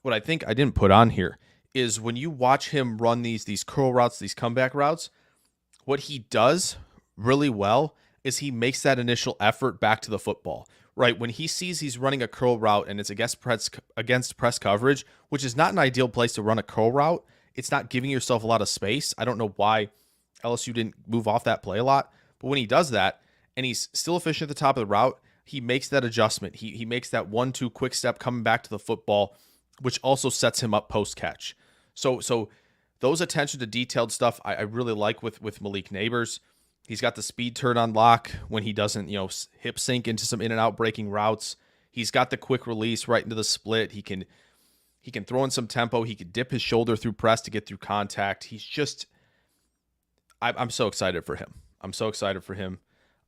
Speaker 1: what I think I didn't put on here is when you watch him run these curl routes, these comeback routes, what he does really well is he makes that initial effort back to the football, right? When he sees he's running a curl route and it's against press coverage, which is not an ideal place to run a curl route. It's not giving yourself a lot of space. I don't know why LSU didn't move off that play a lot, but when he does that and he's still efficient at the top of the route, he makes that adjustment. He makes that 1-2 quick step coming back to the football, which also sets him up post catch. So those attention to detailed stuff I really like with Malik Neighbors. He's got the speed turn on lock when he doesn't, hip sync into some in and out breaking routes. He's got the quick release right into the split. He can throw in some tempo. He can dip his shoulder through press to get through contact. He's just, I'm so excited for him. I'm so excited for him.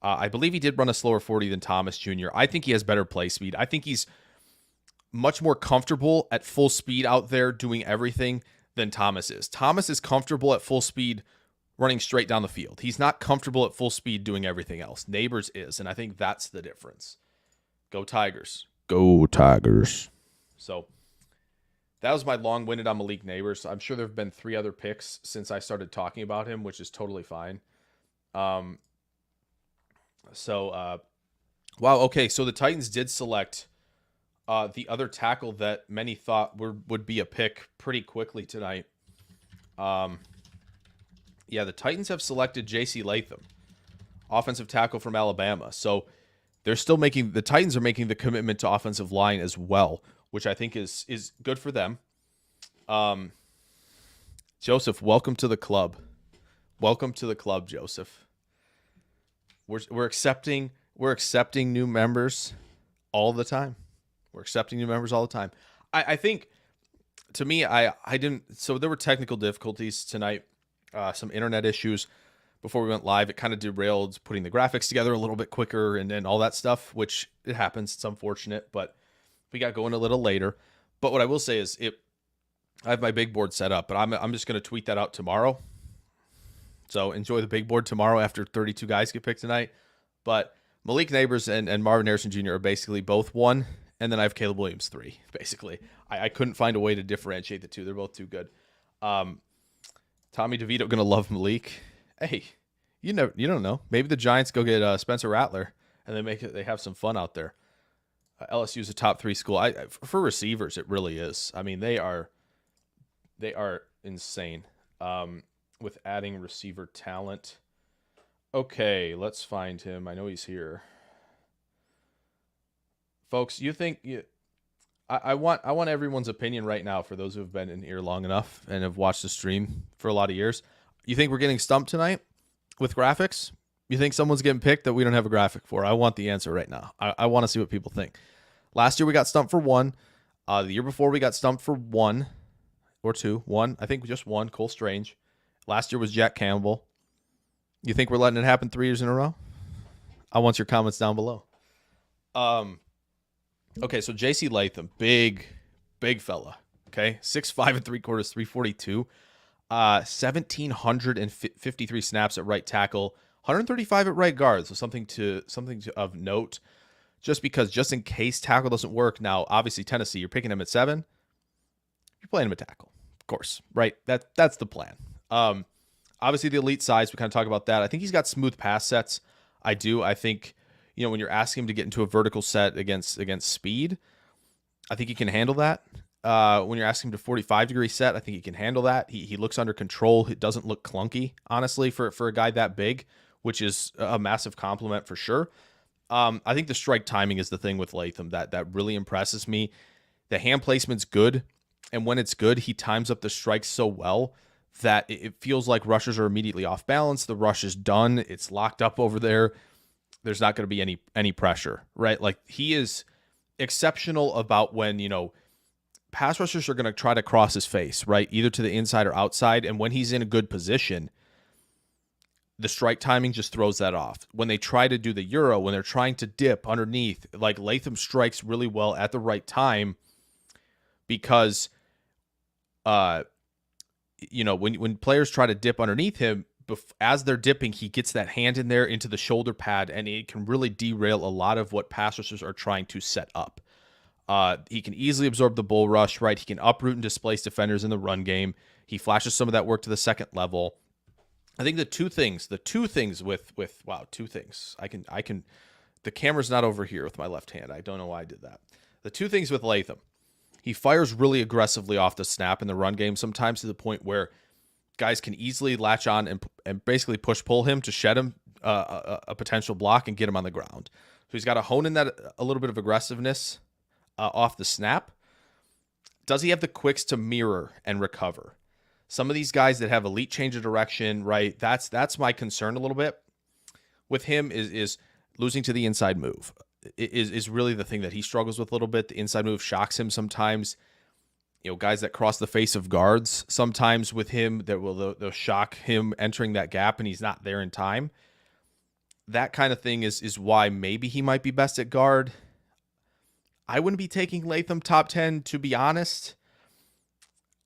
Speaker 1: I believe he did run a slower 40 than Thomas Jr. I think he has better play speed. I think he's much more comfortable at full speed out there doing everything than Thomas is. Thomas is comfortable at full speed running straight down the field. He's not comfortable at full speed doing everything else. Neighbors is, and I think that's the difference. Go Tigers. Go Tigers. So that was my long-winded on Malik Neighbors. I'm sure there have been 3 other picks since I started talking about him, which is totally fine. Wow, okay, so the Titans did select the other tackle that many thought would be a pick pretty quickly tonight. Yeah, the Titans have selected J.C. Latham, offensive tackle from Alabama. So they're still the Titans are making the commitment to offensive line as well, which I think is good for them. Joseph, welcome to the club. Welcome to the club, Joseph. We're accepting new members all the time. We're accepting new members all the time. I think, to me, I didn't. So there were technical difficulties tonight. Some internet issues before we went live. It kind of derailed putting the graphics together a little bit quicker and all that stuff, which it happens. It's unfortunate, but we got going a little later. But what I will say is I have my big board set up, but I'm just going to tweet that out tomorrow. So enjoy the big board tomorrow after 32 guys get picked tonight. But Malik Neighbors and Marvin Harrison Jr. are basically both 1, and then I have Caleb Williams 3, basically. I couldn't find a way to differentiate the two. They're both too good. Tommy DeVito going to love Malik. Hey, you don't know. Maybe the Giants go get Spencer Rattler, and they have some fun out there. LSU is a top 3 school. For receivers, it really is. I mean, they are insane with adding receiver talent. Okay, let's find him. I know he's here. Folks, I want everyone's opinion right now for those who have been in here long enough and have watched the stream for a lot of years. You think we're getting stumped tonight with graphics? You think someone's getting picked that we don't have a graphic for? I want the answer right now. I want to see what people think. Last year we got stumped for 1. The year before we got stumped for 1 or 2. 1, I think just 1, Cole Strange. Last year was Jack Campbell. You think we're letting it happen 3 years in a row? I want your comments down below. Okay, so J.C. Latham, big fella. Okay, 6'5" 3/4, 342. 1,753 snaps at right tackle, 135 at right guard. So something of note. Just in case tackle doesn't work. Now, obviously Tennessee, you're picking him at 7. You're playing him at tackle, of course, right? That's the plan. Obviously the elite size. We kind of talk about that. I think he's got smooth pass sets. I think. When you're asking him to get into a vertical set against speed, I think he can handle that. When you're asking him to 45-degree set, I think he can handle that. He looks under control. It doesn't look clunky, honestly, for a guy that big, which is a massive compliment for sure. I think the strike timing is the thing with Latham that really impresses me. The hand placement's good, and when it's good, he times up the strikes so well that it feels like rushers are immediately off balance. The rush is done. It's locked up over there. There's not going to be any pressure, right? Like, he is exceptional about when, pass rushers are going to try to cross his face, right? Either to the inside or outside. And when he's in a good position, the strike timing just throws that off. When they try to do the Euro, when they're trying to dip underneath, like, Latham strikes really well at the right time because, when players try to dip underneath him, as they're dipping, he gets that hand in there into the shoulder pad, and it can really derail a lot of what pass rushers are trying to set up. He can easily absorb the bull rush, right? He can uproot and displace defenders in the run game. He flashes some of that work to the second level. I think the two things with two things. I can. The camera's not over here with my left hand. I don't know why I did that. The two things with Latham, he fires really aggressively off the snap in the run game, sometimes to the point where guys can easily latch on and basically push-pull him to shed him a potential block and get him on the ground. So he's got to hone in that a little bit of aggressiveness off the snap. Does he have the quicks to mirror and recover? Some of these guys that have elite change of direction, right? That's my concern a little bit with him is losing to the inside move is really the thing that he struggles with a little bit. The inside move shocks him sometimes. You know, guys that cross the face of guards sometimes with him that they'll shock him entering that gap and he's not there in time. That kind of thing is why maybe he might be best at guard. I wouldn't be taking Latham top 10, to be honest.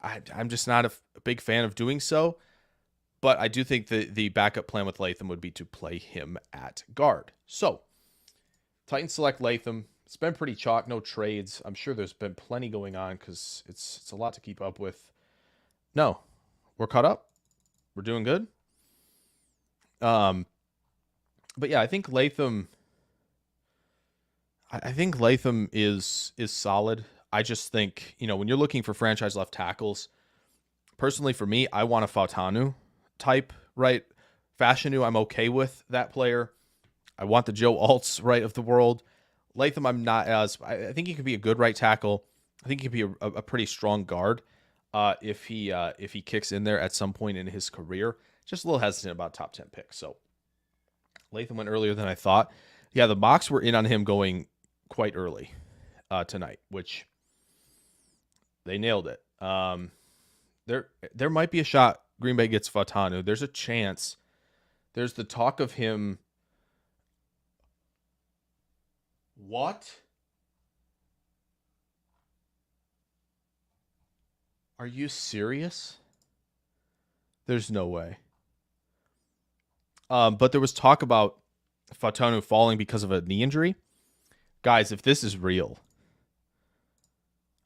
Speaker 1: I'm just not a big fan of doing so. But I do think the backup plan with Latham would be to play him at guard. So, Titans select Latham. It's been pretty chalk, no trades. I'm sure there's been plenty going on because it's a lot to keep up with. No, we're caught up. We're doing good. But yeah, I think Latham. I think Latham is solid. I just think, you know, when you're looking for franchise left tackles, personally for me, I want a Fautanu type, right? Fashanu, I'm okay with that player. I want the Joe Alts, right, of the world. Latham, I'm not as. I think he could be a good right tackle. I think he could be a pretty strong guard if he kicks in there at some point in his career. Just a little hesitant about top 10 picks. So Latham went earlier than I thought. Yeah, the mocks were in on him going quite early tonight, which they nailed it. There might be a shot Green Bay gets Fautanu. There's a chance. There's the talk of him. What? Are you serious? There's no way. But there was talk about Fautanu falling because of a knee injury. Guys, if this is real,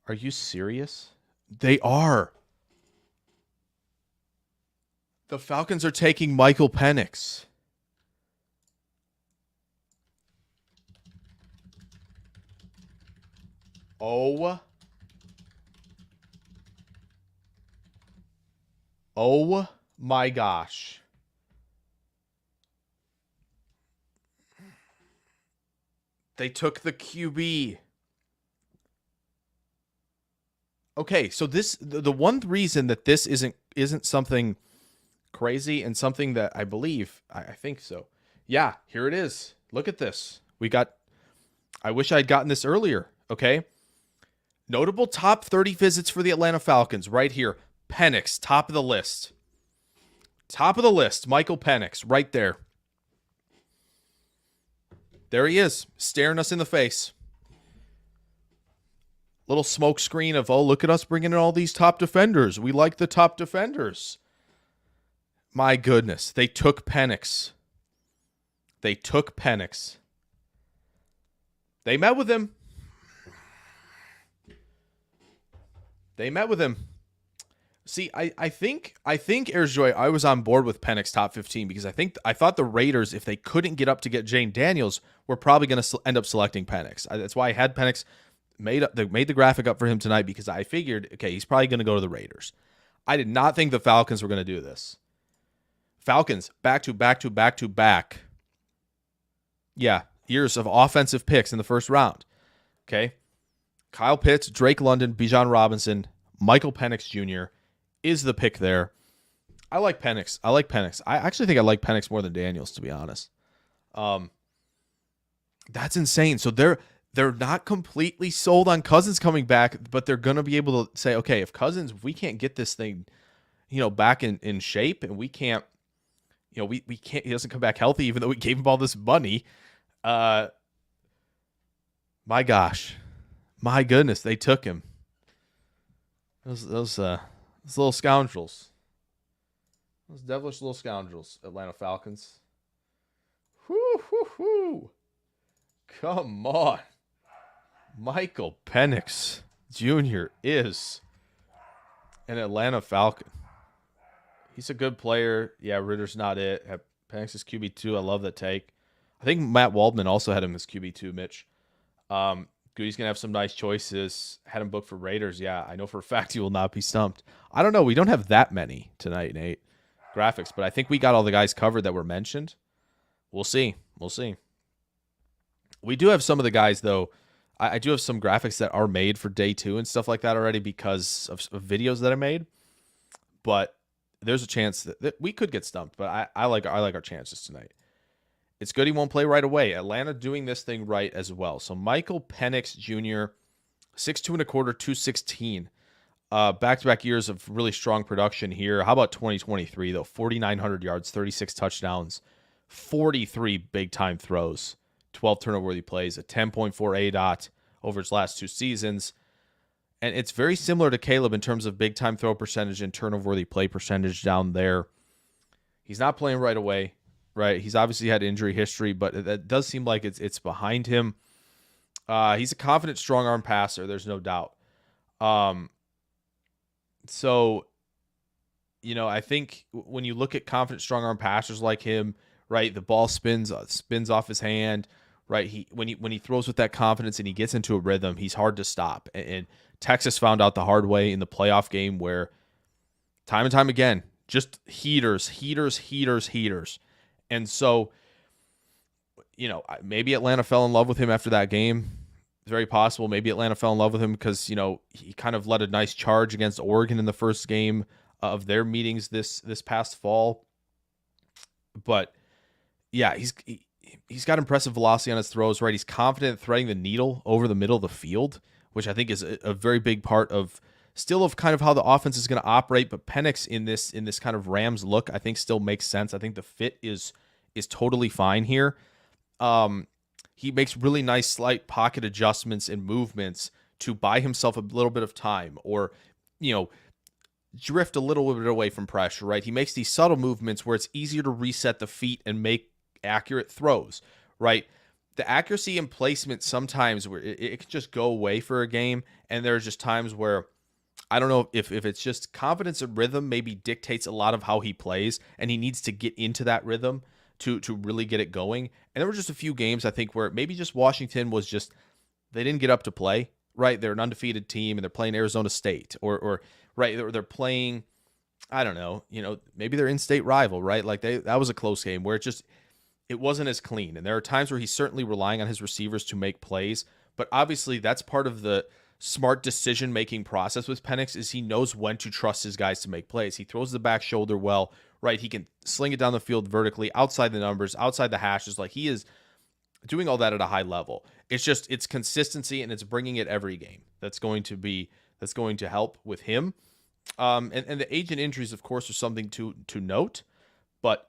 Speaker 1: are you serious? They are. The Falcons are taking Michael Penix. Oh my gosh. They took the QB. Okay, so the one reason that this isn't something crazy and something that I believe, I think so. Yeah, here it is. Look at this. I wish I'd gotten this earlier, okay? Notable top 30 visits for the Atlanta Falcons right here. Penix, top of the list. Top of the list, Michael Penix, right there. There he is, staring us in the face. Little smoke screen of, oh, look at us bringing in all these top defenders. We like the top defenders. My goodness, they took Penix. They took Penix. They met with him. They met with him. See, I think Airjoy, I was on board with Penix top 15 because I thought the Raiders, if they couldn't get up to get Jane Daniels, were probably going to end up selecting Penix. That's why I had Penix made the graphic up for him tonight because I figured, okay, he's probably going to go to the Raiders. I did not think the Falcons were going to do this. Falcons back to back. Yeah, years of offensive picks in the first round. Okay. Kyle Pitts, Drake London, Bijan Robinson, Michael Penix Jr. is the pick there. I like Penix. I actually think I like Penix more than Daniels, to be honest. That's insane. So they're not completely sold on Cousins coming back, but they're going to be able to say, okay, if we can't get this thing, back in shape and we can't, we can't, he doesn't come back healthy, even though we gave him all this money. My gosh. My goodness, they took him. Those little scoundrels. Those devilish little scoundrels, Atlanta Falcons. Whoo. Come on. Michael Penix Jr. is an Atlanta Falcon. He's a good player. Yeah, Ritter's not it. Penix is QB2. I love that take. I think Matt Waldman also had him as QB2, Mitch. Goody's going to have some nice choices. Had him booked for Raiders. Yeah, I know for a fact he will not be stumped. I don't know. We don't have that many tonight, Nate, graphics, but I think we got all the guys covered that were mentioned. We'll see. We do have some of the guys, though. I do have some graphics that are made for day 2 and stuff like that already because of videos that I made. but there's a chance that we could get stumped. But I like our chances tonight. It's good he won't play right away. Atlanta doing this thing right as well. So Michael Penix Jr., 6'2 and a quarter, 216. Back-to-back years of really strong production here. How about 2023, though? 4,900 yards, 36 touchdowns, 43 big-time throws, 12 turnover-worthy plays, a 10.4 ADOT over his last 2 seasons. And it's very similar to Caleb in terms of big-time throw percentage and turnover-worthy play percentage down there. He's not playing right away, right? He's obviously had injury history, but it does seem like it's behind him. He's a confident, strong-arm passer. There's no doubt. So, I think when you look at confident, strong-arm passers like him, right, the ball spins off his hand, right? When he throws with that confidence and he gets into a rhythm, he's hard to stop. And Texas found out the hard way in the playoff game where time and time again, just heaters. And so, maybe Atlanta fell in love with him after that game. Very possible. Maybe Atlanta fell in love with him because, he kind of led a nice charge against Oregon in the first game of their meetings this past fall. But yeah, he's got impressive velocity on his throws, right? He's confident threading the needle over the middle of the field, which I think is a very big part of kind of how the offense is going to operate. But Penix in this kind of Rams look, I think still makes sense. I think the fit is totally fine here. He makes really nice slight pocket adjustments and movements to buy himself a little bit of time or, drift a little bit away from pressure, right? He makes these subtle movements where it's easier to reset the feet and make accurate throws, right? The accuracy and placement sometimes where it can just go away for a game. And there's just times where I don't know if it's just confidence and rhythm maybe dictates a lot of how he plays and he needs to get into that rhythm to really get it going. And there were just a few games, I think, where maybe just Washington was just, they didn't get up to play, right? They're an undefeated team and they're playing Arizona State or right, they're playing, I don't know, maybe their in-state rival, right? Like that was a close game where it wasn't as clean. And there are times where he's certainly relying on his receivers to make plays, but obviously that's part of the smart decision-making process with Penix is he knows when to trust his guys to make plays. He throws the back shoulder well, right? He can sling it down the field vertically, outside the numbers, outside the hashes. Like he is doing all that at a high level. It's consistency and it's bringing it every game. That's going to help with him. And the agent injuries, of course, are something to note. But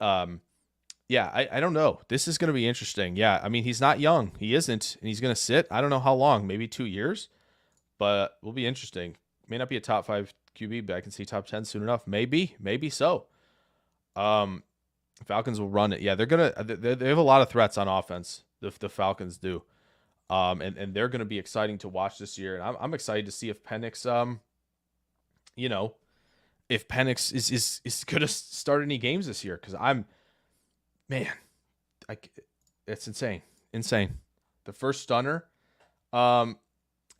Speaker 1: yeah, I don't know. This is going to be interesting. Yeah, I mean, he's not young. He isn't, and he's going to sit. I don't know how long, maybe 2 years, but will be interesting. May not be a top 5 QB, but I can see top 10 soon enough. Maybe so. Falcons will run it. Yeah, they have a lot of threats on offense. The Falcons do. And they're going to be exciting to watch this year. And I'm excited to see if Penix, if Penix is going to start any games this year. Because it's insane. The first stunner.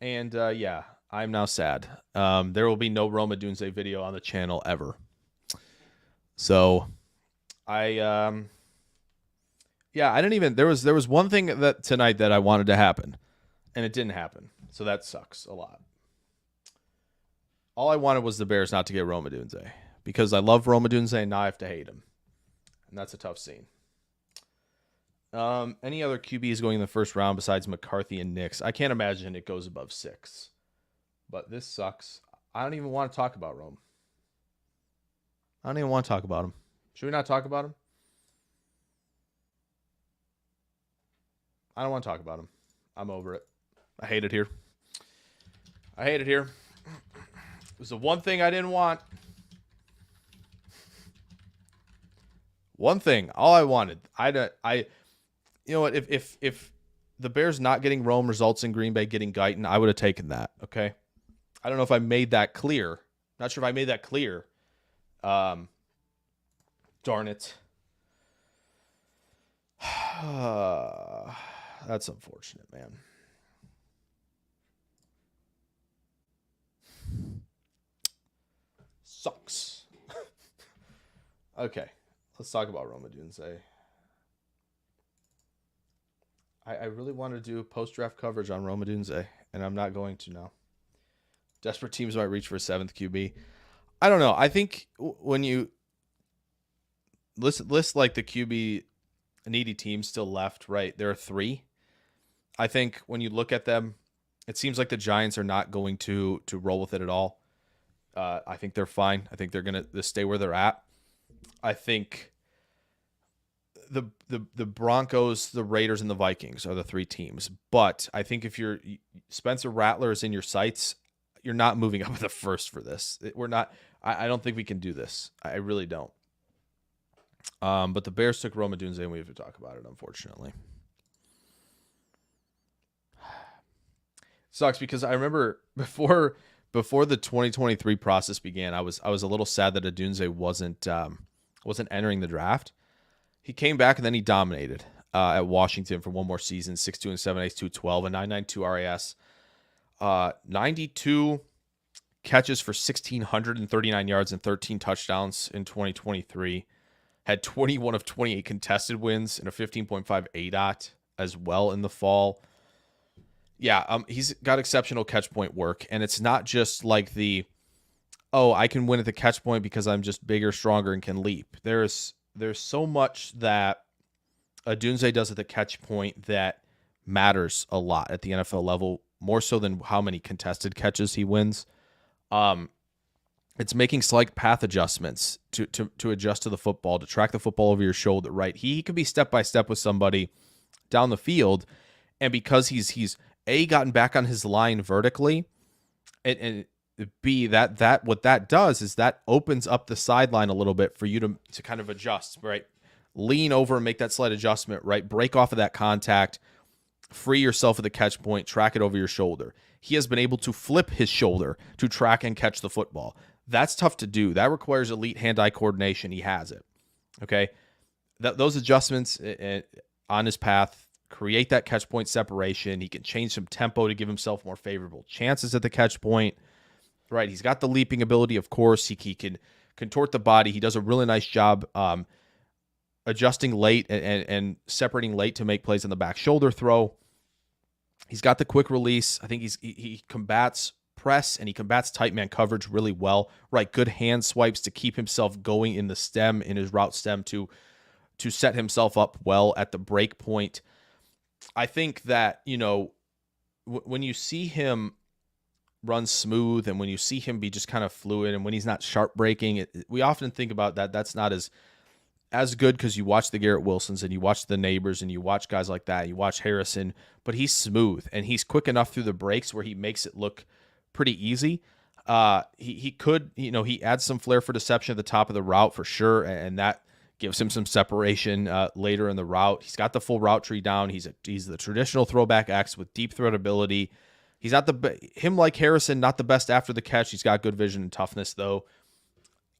Speaker 1: Yeah, I'm now sad. There will be no Roma Dunze video on the channel ever. So I didn't even, there was one thing that tonight that I wanted to happen and it didn't happen. So that sucks a lot. All I wanted was the Bears not to get Roma Dunze because I love Roma Dunze and now I have to hate him. And that's a tough scene. Any other QBs going in the first round besides McCarthy and Nix? I can't imagine it goes above 6. But this sucks. I don't even want to talk about Rome. I don't even want to talk about him. Should we not talk about him? I don't want to talk about him. I'm over it. I hate it here. It was the one thing I didn't want. One thing. All I wanted. You know what? If the Bears not getting Rome results in Green Bay getting Guyton, I would have taken that. Okay. I don't know if I made that clear. Not sure if I made that clear. Darn it. That's unfortunate, man. Sucks. Okay. Let's talk about Roma Dunze. I really want to do post-draft coverage on Roma Dunze, and I'm not going to now. Desperate teams might reach for a 7th QB. I don't know. I think when you list like the QB needy teams still left, right? There are 3. I think when you look at them, it seems like the Giants are not going to roll with it at all. I think they're fine. I think they're going to stay where they're at. I think the Broncos, the Raiders, and the Vikings are the 3 teams. But I think if you're Spencer Rattler is in your sights, you're not moving up at the first for this. We're not. I don't think we can do this. I really don't. But the Bears took Rome Odunze, and we have to talk about it, unfortunately. Sucks because I remember before the 2023 process began, I was a little sad that Odunze wasn't entering the draft. He came back and then he dominated at Washington for one more season, 6.2 and 7 8 212 and 9.92 RAS, 92 catches for 1,639 yards and 13 touchdowns in 2023. Had 21 of 28 contested wins and a 15.5 ADOT as well in the fall. Yeah, he's got exceptional catch point work, and it's not just like I can win at the catch point because I'm just bigger, stronger, and can leap. There's so much that Odunze does at the catch point that matters a lot at the NFL level, more so than how many contested catches he wins. It's making slight path adjustments to adjust to the football, to track the football over your shoulder, right? He could be step by step with somebody down the field, and because he's A, gotten back on his line vertically, and B, that what that does is that opens up the sideline a little bit for you to kind of adjust, right? Lean over and make that slight adjustment, right? Break off of that contact, free yourself of the catch point, track it over your shoulder. He has been able to flip his shoulder to track and catch the football. That's tough to do. That requires elite hand-eye coordination. He has it. Okay? Those adjustments on his path create that catch point separation. He can change some tempo to give himself more favorable chances at the catch point. Right? He's got the leaping ability, of course. He can contort the body. He does a really nice job adjusting late and separating late to make plays on the back shoulder throw. He's got the quick release. I think he combats press and he combats tight man coverage really well. Right, good hand swipes to keep himself going in the stem, in his route stem to set himself up well at the break point. I think that, when you see him run smooth and when you see him be just kind of fluid and when he's not sharp breaking, we often think about that. That's not as good because you watch the Garrett Wilsons and you watch the Neighbors and you watch guys like that. You watch Harrison, but he's smooth and he's quick enough through the breaks where he makes it look pretty easy. He could, he adds some flair for deception at the top of the route for sure, and that gives him some separation later in the route. He's got the full route tree down. He's the traditional throwback X with deep threat ability. He's not him like Harrison, not the best after the catch. He's got good vision and toughness, though.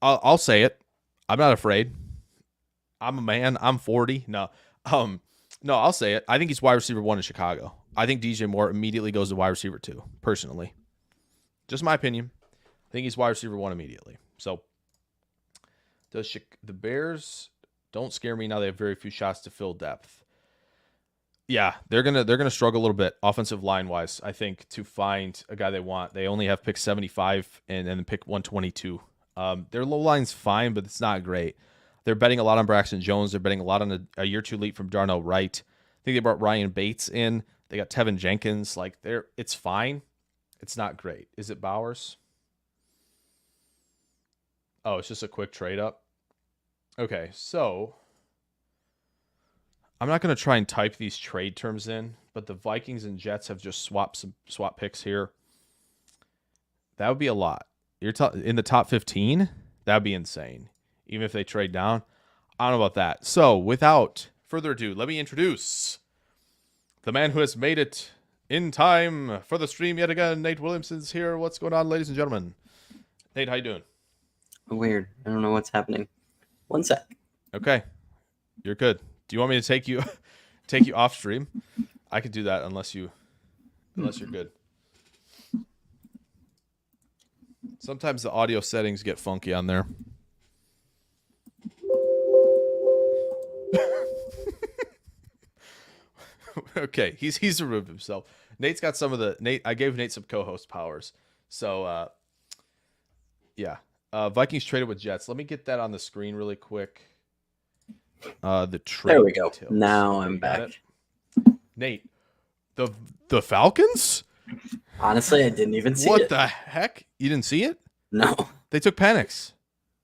Speaker 1: I'll say it. I'm not afraid. I'm a man. I'm 40. No, I'll say it. I think he's wide receiver 1 in Chicago. I think DJ Moore immediately goes to wide receiver 2, personally. Just my opinion. I think he's wide receiver 1 immediately. So the Bears don't scare me now. They have very few shots to fill depth. Yeah, they're gonna struggle a little bit offensive line wise. I think to find a guy they want. They only have pick 75 and then pick 122. Their low line's fine, but it's not great. They're betting a lot on Braxton Jones. They're betting a lot on a year 2 leap from Darnell Wright. I think they brought Ryan Bates in. They got Tevin Jenkins. It's fine. It's not great. Is it Bowers? Oh, it's just a quick trade up. Okay, so I'm not going to try and type these trade terms in, but the Vikings and Jets have just swap picks here. That would be a lot. You're in the top 15? That'd be insane. Even if they trade down. I don't know about that. So, without further ado, let me introduce the man who has made it in time for the stream yet again. Nate Williamson's here. What's going on, ladies and gentlemen? Nate, how you doing?
Speaker 2: Weird. I don't know what's happening. One sec.
Speaker 1: Okay. You're good. Do you want me to take you off stream? I could do that unless you're good. Sometimes the audio settings get funky on there. Okay, he's removed himself. Nate's got I gave Nate some co-host powers. So yeah. Vikings traded with Jets. Let me get that on the screen really quick. The trade.
Speaker 2: There we go.
Speaker 1: Details.
Speaker 2: Now
Speaker 1: Okay,
Speaker 2: I'm back.
Speaker 1: Nate, the Falcons?
Speaker 2: Honestly, I didn't even see
Speaker 1: What
Speaker 2: it.
Speaker 1: the heck? You didn't see it?
Speaker 2: No.
Speaker 1: They took Penix.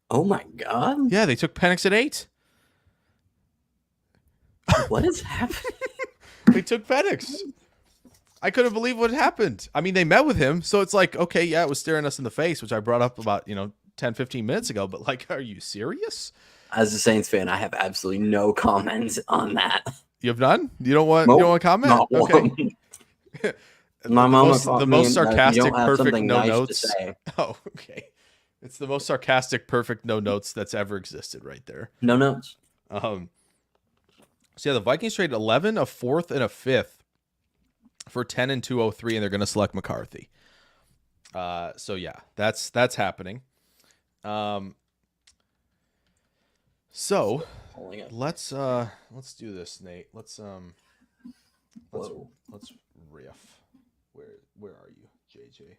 Speaker 2: Oh my god.
Speaker 1: Yeah, they took Penix at 8.
Speaker 2: What is happening?
Speaker 1: They took Penix. I couldn't believe what happened. I mean, they met with him, so it's like, okay, yeah, it was staring us in the face, which I brought up about, 10, 15 minutes ago, but like, are you serious?
Speaker 2: As a Saints fan, I have absolutely no comments on that.
Speaker 1: You have none? You don't want to comment?
Speaker 2: Not
Speaker 1: Okay.
Speaker 2: one. My mama taught
Speaker 1: the
Speaker 2: me
Speaker 1: most
Speaker 2: that if you
Speaker 1: sarcastic,
Speaker 2: don't have
Speaker 1: perfect
Speaker 2: something
Speaker 1: no
Speaker 2: nice to
Speaker 1: notes.
Speaker 2: say.
Speaker 1: Oh, okay. It's the most sarcastic, perfect no notes that's ever existed right there.
Speaker 2: No notes.
Speaker 1: So yeah, the Vikings traded 11, a 4th, and a 5th for 10 and 203, and they're going to select McCarthy. So yeah, that's happening. So let's do this, Nate. Let's riff. Where are you, JJ?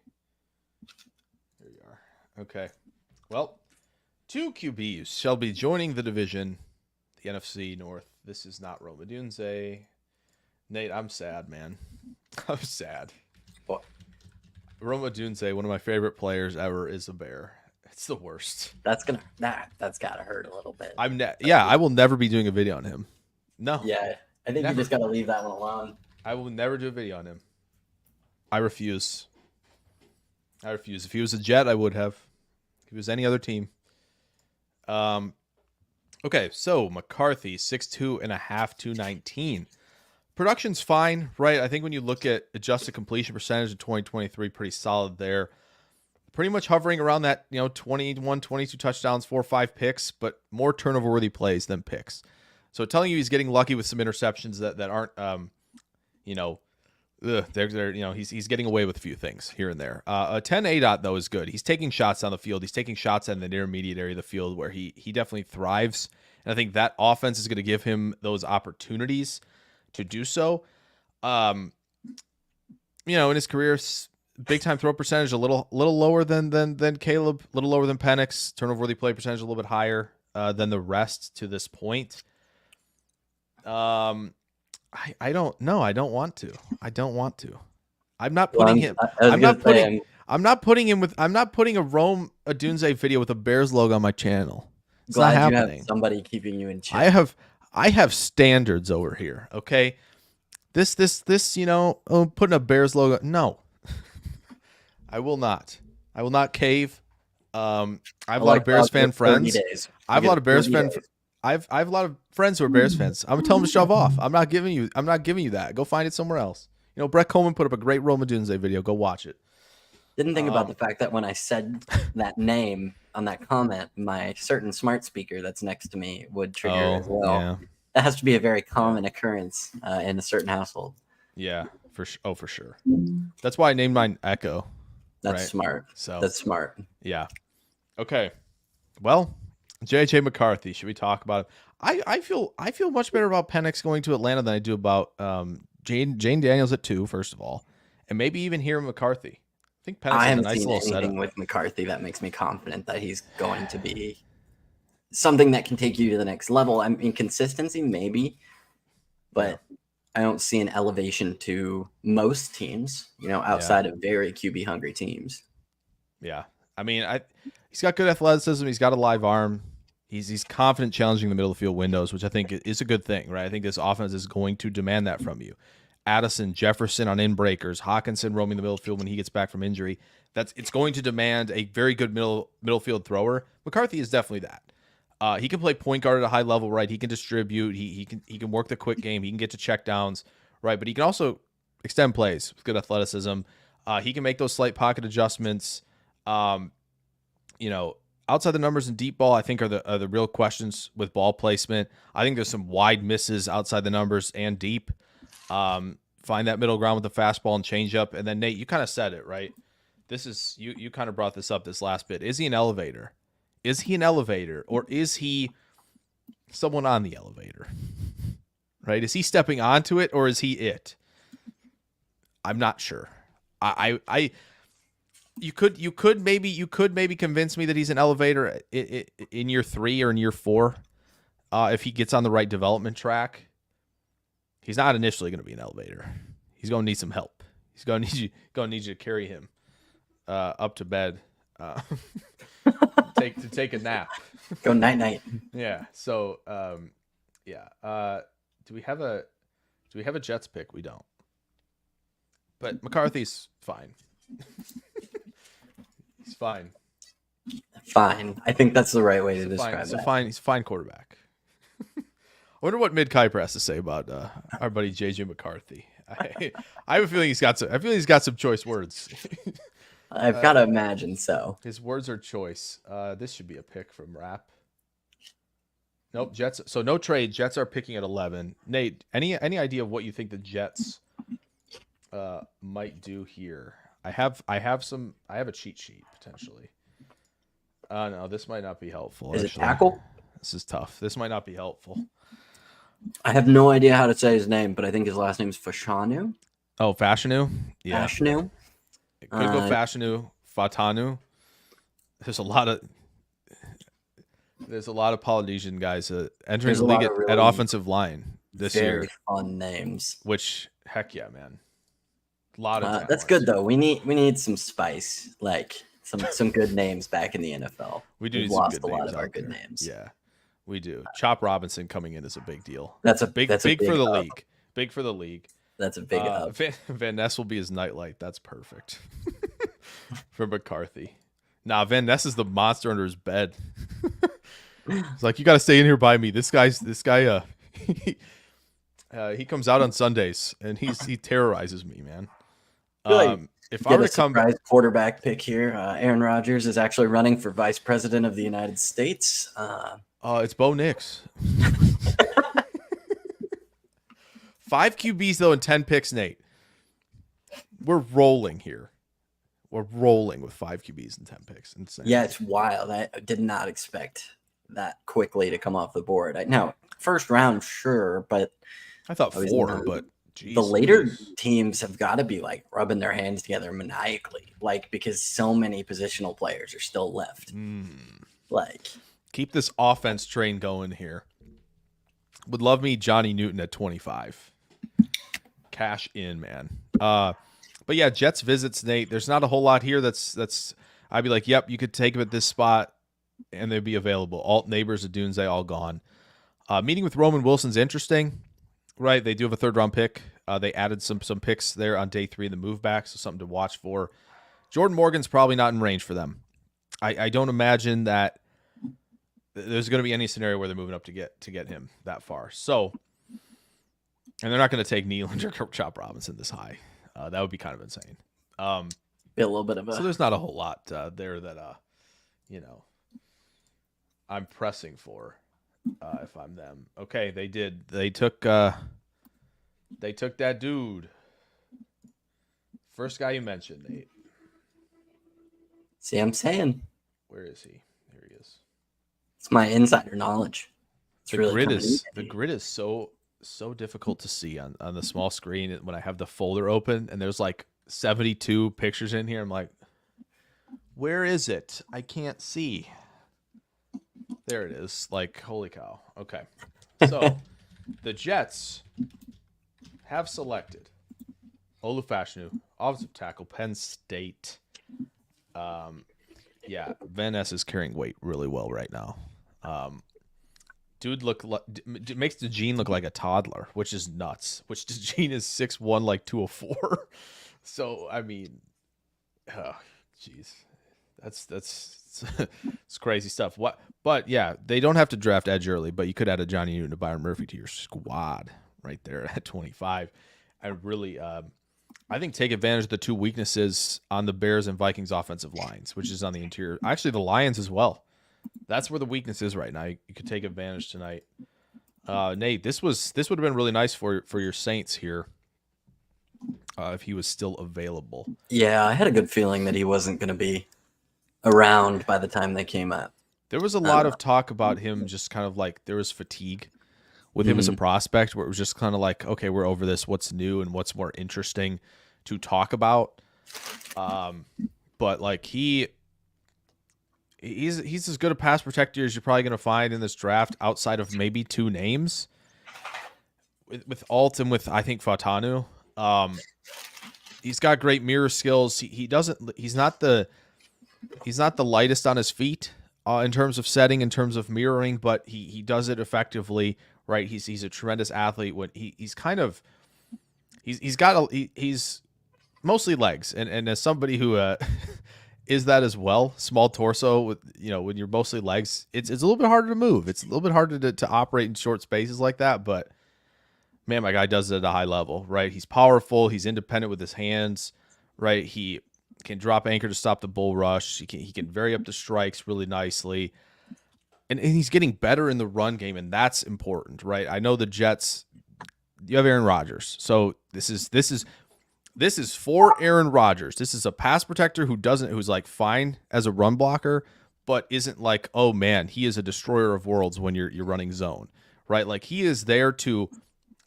Speaker 1: There you are. Okay. Well, 2 QBs shall be joining the division, the NFC North. This is not Roma Odunze. Nate, I'm sad, man. I'm sad.
Speaker 2: What?
Speaker 1: Roma Odunze, one of my favorite players ever, is a Bear. It's the worst.
Speaker 2: That's gotta hurt a little bit.
Speaker 1: I will never be doing a video on him. No.
Speaker 2: Yeah, I think
Speaker 1: Never.
Speaker 2: you just gotta leave that one alone.
Speaker 1: I will never do a video on him. I refuse. If he was a Jet, I would have. If he was any other team. Okay, so McCarthy, 6'2 and a half, 219. Production's fine, right? I think when you look at adjusted completion percentage in 2023, pretty solid there. Pretty much hovering around that, 21, 22 touchdowns, 4 or 5 picks, but more turnover-worthy plays than picks. So telling you he's getting lucky with some interceptions that aren't, he's getting away with a few things here and there. A 10 ADOT, though, is good. He's taking shots down the field. He's taking shots in the intermediate area of the field where he definitely thrives. And I think that offense is going to give him those opportunities to do so. In his career, big time throw percentage a little lower than Caleb, a little lower than Penix. Turnover worthy play percentage a little bit higher than the rest to this point. I don't know. I don't want to. I'm not putting him. I'm not putting a Rome Odunze video with a Bears logo on my channel. It's
Speaker 2: Glad
Speaker 1: not
Speaker 2: you
Speaker 1: happening.
Speaker 2: have somebody keeping you in check.
Speaker 1: I have standards over here. Okay, this putting a Bears logo. No, I will not. I will not cave. I have a lot of Bears fan friends. I have a lot of Bears fans. I have a lot of friends who are Bears fans. I'm gonna tell them to shove off. I'm not giving you that. Go find it somewhere else. Brett Coleman put up a great Rome Odunze video. Go watch it.
Speaker 2: Didn't think about the fact that when I said that name on that comment, my certain smart speaker that's next to me would trigger as well.
Speaker 1: Yeah.
Speaker 2: That has to be a very common occurrence in a certain household.
Speaker 1: Yeah, for sure. That's why I named mine Echo.
Speaker 2: That's
Speaker 1: right?
Speaker 2: smart.
Speaker 1: So
Speaker 2: That's smart.
Speaker 1: yeah. Okay. Well, JJ McCarthy. Should we talk about him? I feel much better about Penix going to Atlanta than I do about Jane Daniels at 2, first of all, and maybe even here McCarthy. I think Penix has a nice little setup.
Speaker 2: Anything with McCarthy that makes me confident that he's going to be something that can take you to the next level. I mean, consistency maybe, but I don't see an elevation to most teams, outside of very QB hungry teams.
Speaker 1: Yeah. I mean, he's got good athleticism. He's got a live arm. He's confident challenging the middle of the field windows, which I think is a good thing, right? I think this offense is going to demand that from you. Addison, Jefferson on in breakers, Hawkinson roaming the middle of the field when he gets back from injury. It's going to demand a very good middle field thrower. McCarthy is definitely that. He can play point guard at a high level, right? He can distribute. He can work the quick game. He can get to check downs, right? But he can also extend plays with good athleticism. He can make those slight pocket adjustments. Outside the numbers and deep ball, I think are the real questions with ball placement. I think there's some wide misses outside the numbers and deep. Find that middle ground with the fastball and changeup. And then Nate, you kind of said it, right? This is you kind of brought this up this last bit. Is he an elevator? Is he an elevator, or is he someone on the elevator? Right? Is he stepping onto it, or is he it? I'm not sure. I You could maybe convince me that he's an elevator in year 3 or in year 4, if he gets on the right development track. He's not initially going to be an elevator. He's going to need some help. He's going to need you to carry him up to bed, take a nap.
Speaker 2: Go night night.
Speaker 1: Yeah. So yeah. Do we have a Jets pick? We don't. But McCarthy's fine. He's fine.
Speaker 2: Fine. I think that's the right way to describe that.
Speaker 1: He's a fine quarterback. I wonder what Mid-Kuiper has to say about our buddy JJ McCarthy. I have a feeling he's got some choice words.
Speaker 2: I've got to imagine so.
Speaker 1: His words are choice. This should be a pick from Rap. Nope, Jets. So no trade. Jets are picking at 11. Nate, any idea of what you think the Jets might do here? I have a cheat sheet potentially. No, this might not be helpful.
Speaker 2: Is it tackle?
Speaker 1: This is tough. This might not be helpful.
Speaker 2: I have no idea how to say his name, but I think his last name is Fashanu.
Speaker 1: Oh, Fashanu? Yeah.
Speaker 2: Fashanu?
Speaker 1: It could go Fashanu, Fatanu. There's a lot of Polynesian guys entering the league at offensive line this year.
Speaker 2: Very fun names.
Speaker 1: Which, heck yeah, man. A lot of
Speaker 2: that's good though. We need some spice, like some good names back in the NFL.
Speaker 1: We've
Speaker 2: lost a lot of our good names.
Speaker 1: Yeah, we do. Chop Robinson coming in is a big deal.
Speaker 2: That's a
Speaker 1: big for the league. Big for the league.
Speaker 2: That's a big up.
Speaker 1: Van Ness will be his nightlight. That's perfect for McCarthy. Nah, Van Ness is the monster under his bed. It's like, you got to stay in here by me. This guy. He comes out on Sundays and he terrorizes me, man. If I were to come
Speaker 2: surprise quarterback pick here, Aaron Rodgers is actually running for vice president of the United States.
Speaker 1: It's Bo Nix. 5 QBs though and 10 picks, Nate. We're rolling here. We're rolling with 5 QBs and 10 picks. Insane.
Speaker 2: Yeah, it's wild. I did not expect that quickly to come off the board. Now, first round, sure, but
Speaker 1: I thought 4, but geez,
Speaker 2: the later teams have got to be like rubbing their hands together maniacally, like, because so many positional players are still left. Like,
Speaker 1: keep this offense train going here. Would love me Johnny Newton at 25. Cash in, man. But yeah, Jets visits, Nate. There's not a whole lot here that's I'd be like, yep, you could take him at this spot and they'd be available. Alt Neighbors of Dunze all gone. Meeting with Roman Wilson's interesting, right? They do have a 3rd-round pick. They added some picks there on day 3 in the move back, so something to watch for. Jordan Morgan's probably not in range for them. I don't imagine that there's going to be any scenario where they're moving up to get him that far. So, and they're not going to take Nylander or Chop Robinson this high. That would be kind of insane.
Speaker 2: Be a little bit of a.
Speaker 1: So there's not a whole lot there that I'm pressing for. If I'm them. Okay, they did. They took that dude. First guy you mentioned, Nate.
Speaker 2: See, I'm saying.
Speaker 1: Where is he? Here he is.
Speaker 2: It's my insider knowledge. It's
Speaker 1: the
Speaker 2: really
Speaker 1: grid is so difficult to see on the small screen when I have the folder open and there's like 72 pictures in here. I'm like, where is it? I can't see. There it is. Like, holy cow. Okay. So the Jets have selected Olu Fashanu, offensive tackle, Penn State. Yeah, Van Ness is carrying weight really well right now. Dude makes DeJean look like a toddler, which is nuts. Which DeJean is 6'1", like 204. So I mean, jeez, that's it's crazy stuff. But yeah, they don't have to draft edge early, but you could add a Johnny Newton to Byron Murphy to your squad right there at 25. I really, I think take advantage of the 2 weaknesses on the Bears and Vikings offensive lines, which is on the interior. Actually, the Lions as well. That's where the weakness is right now. You could take advantage tonight. Nate, this would have been really nice for your Saints here if he was still available.
Speaker 2: Yeah, I had a good feeling that he wasn't going to be around by the time they came up.
Speaker 1: There was a lot of talk about him, just kind of like there was fatigue with him as a prospect, where it was just kind of like, okay, we're over this. What's new and what's more interesting to talk about? but like he's as good a pass protector as you're probably going to find in this draft outside of maybe two names with Alt and with I think Fatanu. He's got great mirror skills. He's not the lightest on his feet in terms of setting, in terms of mirroring, but he does it effectively. Right? He's a tremendous athlete. When he's mostly legs, and as somebody who is that as well, small torso with when you're mostly legs, it's a little bit harder to move. It's a little bit harder to operate in short spaces like that. But man, my guy does it at a high level. Right? He's powerful. He's independent with his hands. Right? He can drop anchor to stop the bull rush. He can vary up the strikes really nicely. And he's getting better in the run game, and that's important, right? I know the Jets, you have Aaron Rodgers. So this is for Aaron Rodgers. This is a pass protector who's like fine as a run blocker, but isn't like, oh man, he is a destroyer of worlds when you're running zone, right? Like he is there to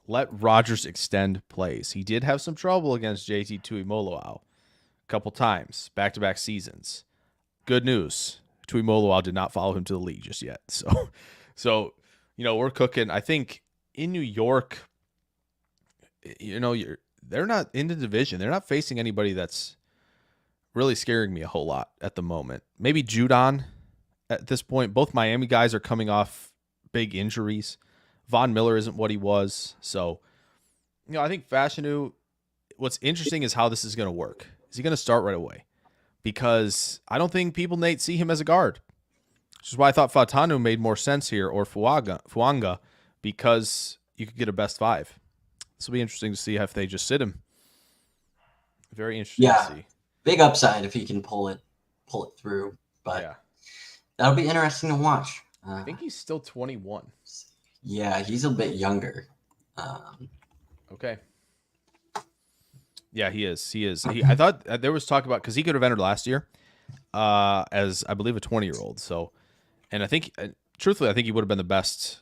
Speaker 1: let Rodgers extend plays. He did have some trouble against JT Tuimoloau a couple times, back-to-back seasons. Good news. Tuimoloau did not follow him to the league just yet. So we're cooking. I think in New York, they're not in the division. They're not facing anybody that's really scaring me a whole lot at the moment. Maybe Judon at this point. Both Miami guys are coming off big injuries. Von Miller isn't what he was. So, I think Fashanu, what's interesting is how this is going to work. Is he going to start right away? Because I don't think people, Nate, see him as a guard. Which is why I thought Fatanu made more sense here, or Fuanga, because you could get a best five. This will be interesting to see if they just sit him. Very interesting to see.
Speaker 2: Big upside if he can pull it through. But that'll be interesting to watch.
Speaker 1: I think he's still 21.
Speaker 2: Yeah, he's a bit younger.
Speaker 1: Okay. Yeah, he is. I thought there was talk about, because he could have entered last year as, I believe, a 20-year-old. So, and I think, truthfully, I think he would have been the best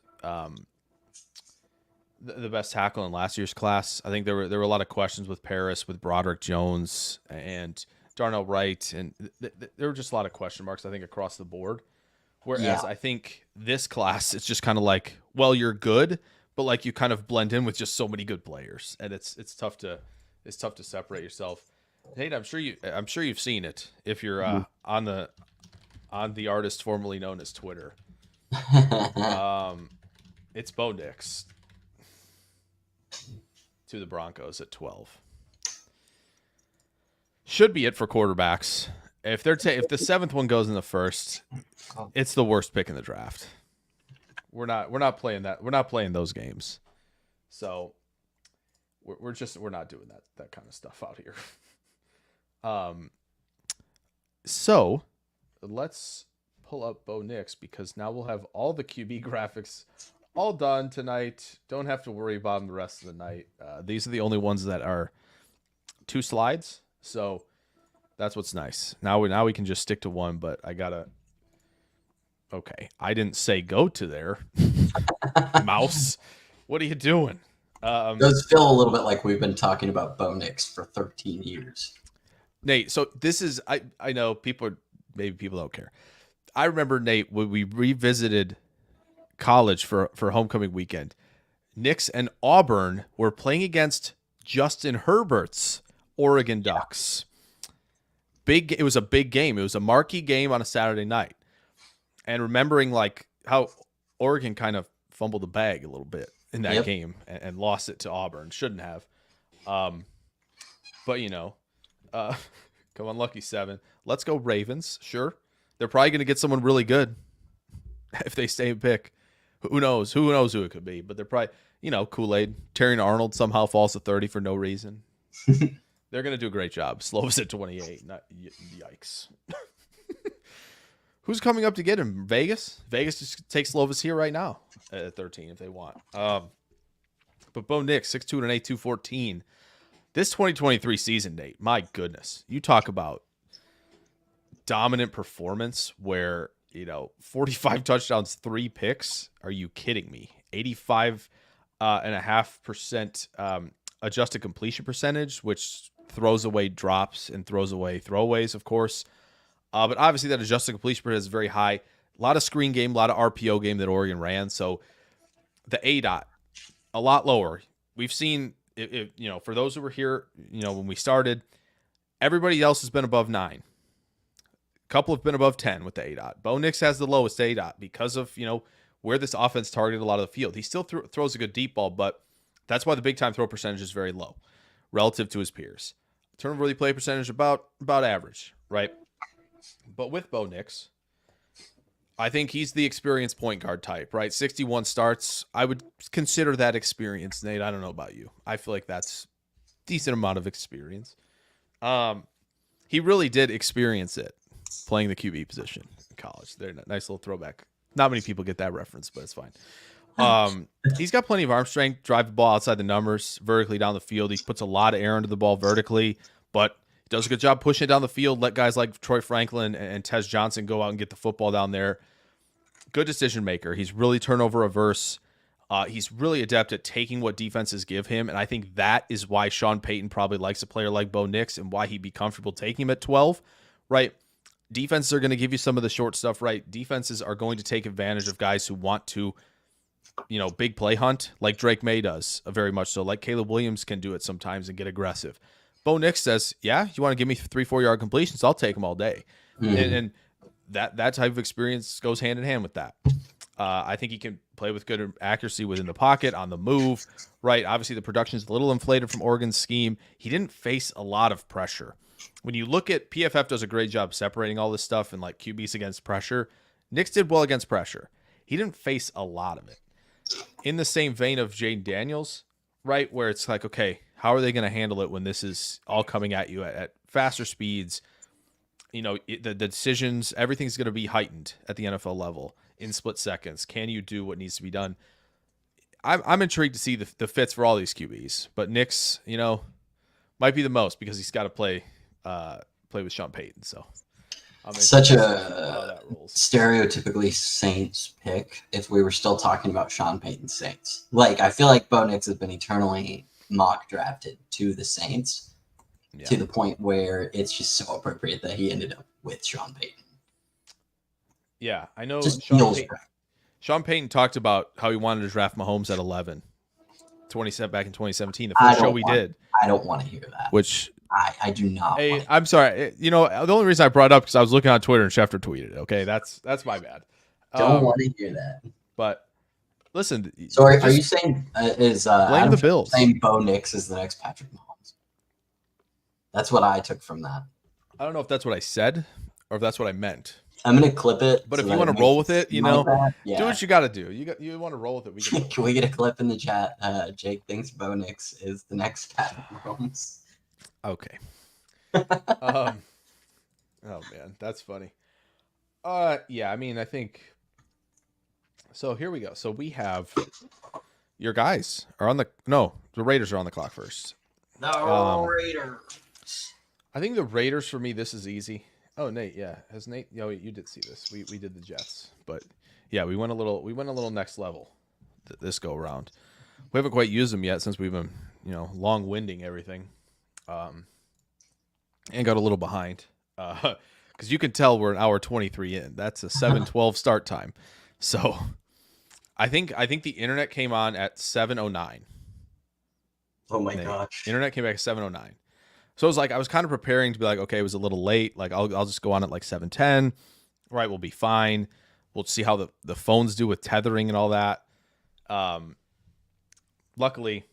Speaker 1: tackle in last year's class. I think there were a lot of questions with Paris, with Broderick Jones, and Darnell Wright, and there were just a lot of question marks, I think, across the board. Whereas I think this class, it's just kind of like, well, you're good, but like you kind of blend in with just so many good players, and it's tough to separate yourself. Nate, I'm sure you've seen it if you're on the artist formerly known as Twitter. It's Bo Nix to the Broncos at 12. Should be it for quarterbacks. If the seventh one goes in the first, it's the worst pick in the draft. We're not playing that. We're not playing those games. So we're not doing that kind of stuff out here. So let's pull up Bo Nix, because now we'll have all the QB graphics all done tonight. Don't have to worry about them the rest of the night. These are the only ones that are 2 slides. So that's what's nice. Now we can just stick to one, but I gotta. Okay, I didn't say go to there. Mouse, what are you doing?
Speaker 2: It does feel a little bit like we've been talking about Bo Nix for 13 years.
Speaker 1: Nate, so this is I know people don't care. I remember, Nate, when we revisited college for homecoming weekend, Nix and Auburn were playing against Justin Herbert's Oregon Ducks. It was a big game. It was a marquee game on a Saturday night. And remembering like how Oregon kind of fumbled the bag a little bit in that game and lost it to Auburn. Shouldn't have. But come on, Lucky 7. Let's go Ravens. Sure. They're probably going to get someone really good if they stay in pick. Who knows? Who knows who it could be? But they're probably, Kool-Aid. Terrion Arnold somehow falls to 30 for no reason. They're going to do a great job. Slovis at 28. Yikes. Who's coming up to get him? Vegas? Vegas just takes Slovis here right now at 13 if they want. But Bo Nix, 6'2", and 8'2", 214. This 2023 season, Nate, my goodness. You talk about dominant performance where, 45 touchdowns, 3 picks. Are you kidding me? 85.5% adjusted completion percentage, which throws away drops and throws away throwaways, of course. But obviously that adjusted completion percentage is very high. A lot of screen game, a lot of RPO game that Oregon ran. So the ADOT, a lot lower. We've seen, for those who were here, when we started, everybody else has been above 9. A couple have been above 10 with the ADOT. Bo Nix has the lowest ADOT because of, where this offense targeted a lot of the field. He still throws a good deep ball, but that's why the big time throw percentage is very low relative to his peers. Turnover worthy play percentage about average, right? But with Bo Nix, I think he's the experienced point guard type, right? 61 starts. I would consider that experience, Nate. I don't know about you. I feel like that's a decent amount of experience. He really did experience it playing the QB position in college. They're a nice little throwback. Not many people get that reference, but it's fine. He's got plenty of arm strength, drive the ball outside the numbers, vertically down the field. He puts a lot of air into the ball vertically, but he does a good job pushing it down the field. Let guys like Troy Franklin and Tez Johnson go out and get the football down there. Good decision maker. He's really turnover averse. He's really adept at taking what defenses give him, and I think that is why Sean Payton probably likes a player like Bo Nix and why he'd be comfortable taking him at 12, right? Defenses are going to give you some of the short stuff, right? Defenses are going to take advantage of guys who want to, big play hunt, like Drake May does, very much so, like Caleb Williams can do it sometimes and get aggressive. Bo Nix says, yeah, you want to give me 3-4 yard completions, I'll take them all day. Mm-hmm. And that type of experience goes hand in hand with that. I think he can play with good accuracy within the pocket, on the move, right? Obviously, the production is a little inflated from Oregon's scheme. He didn't face a lot of pressure. When you look at PFF does a great job separating all this stuff and like QBs against pressure. Nix did well against pressure. He didn't face a lot of it. In the same vein of Jaden Daniels, right, where it's like, okay, how are they going to handle it when this is all coming at you at faster speeds? The decisions, everything's going to be heightened at the NFL level in split seconds. Can you do what needs to be done? I'm intrigued to see the fits for all these QBs, but Nix, might be the most because he's got to play with Sean Payton. So
Speaker 2: such a stereotypically Saints pick if we were still talking about Sean Payton's Saints. Like, I feel like Bo Nix has been eternally mock drafted to the Saints to the point where it's just so appropriate that he ended up with Sean Payton.
Speaker 1: Yeah, I know
Speaker 2: Sean
Speaker 1: Payton talked about how he wanted to draft Mahomes at 11. Back in 2017, the first show we did.
Speaker 2: I don't want to hear that.
Speaker 1: Which
Speaker 2: I do not.
Speaker 1: Hey, I'm sorry. The only reason I brought it up because I was looking on Twitter and Schefter tweeted it. Okay, that's my bad.
Speaker 2: Don't want to hear that.
Speaker 1: But listen.
Speaker 2: So are you saying
Speaker 1: blame the Bills?
Speaker 2: Saying Bo Nix is the next Patrick Mahomes? That's what I took from that.
Speaker 1: I don't know if that's what I said or if that's what I meant.
Speaker 2: I'm gonna clip it.
Speaker 1: But if you want to roll with it, do what you got to do. You want to roll with it.
Speaker 2: Can we get a clip in the chat? Jake thinks Bo Nix is the next Patrick Mahomes.
Speaker 1: Okay. Oh man, that's funny. Yeah, I mean, I think. So here we go. So we have your guys are on the Raiders are on the clock first.
Speaker 2: Raiders.
Speaker 1: I think the Raiders for me. This is easy. Oh, Nate, yeah. Has Nate? You did see this. We did the Jets, but yeah, we went a little next level this go around. We haven't quite used them yet since we've been long winding everything, and got a little behind because you can tell we're an hour 23 in. That's a 7:12 start time, so I think the internet came on at 7:09.
Speaker 2: Oh my gosh!
Speaker 1: Internet came back at 7:09. So it was like I was kind of preparing to be like, okay, it was a little late. Like I'll just go on at like 7:10. Right, we'll be fine. We'll see how the phones do with tethering and all that. Luckily,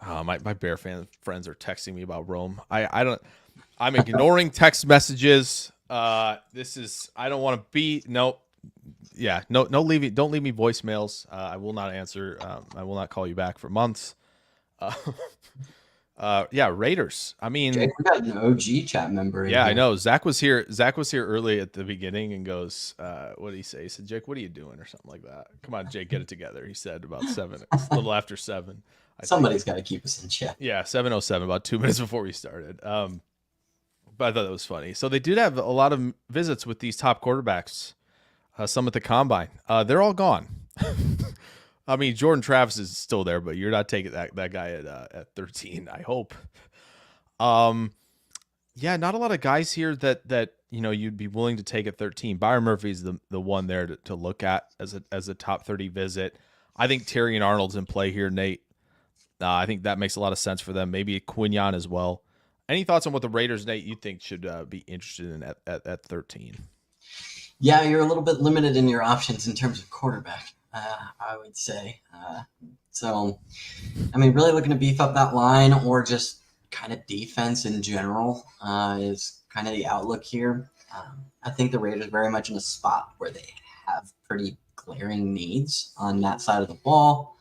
Speaker 1: my Bear friends are texting me about Rome. I'm ignoring text messages. I don't want to be don't leave me voicemails. I will not answer. I will not call you back for months. Raiders. I mean,
Speaker 2: Jake, we got an OG chat member.
Speaker 1: Yeah, I know. Zach was here early at the beginning and goes, what did he say? He said, Jake, what are you doing? Or something like that. Come on, Jake, get it together. He said about 7, a little after 7.
Speaker 2: Somebody's got to keep us in check.
Speaker 1: Yeah, 7:07, about 2 minutes before we started. But I thought that was funny. So they did have a lot of visits with these top quarterbacks, some at the combine. They're all gone. I mean, Jordan Travis is still there, but you're not taking that guy at 13. I hope. Um, yeah, not a lot of guys here that you'd be willing to take at 13. Byron Murphy's the one there to look at as a top 30 visit. I think Terry and Arnold's in play here, Nate. I think that makes a lot of sense for them. Maybe Quinyon as well. Any thoughts on what the Raiders, Nate, you think should be interested in at 13?
Speaker 2: Yeah, you're a little bit limited in your options in terms of quarterback, I would say. So, I mean, really looking to beef up that line or just kind of defense in general is kind of the outlook here. I think the Raiders are very much in a spot where they have pretty glaring needs on that side of the ball.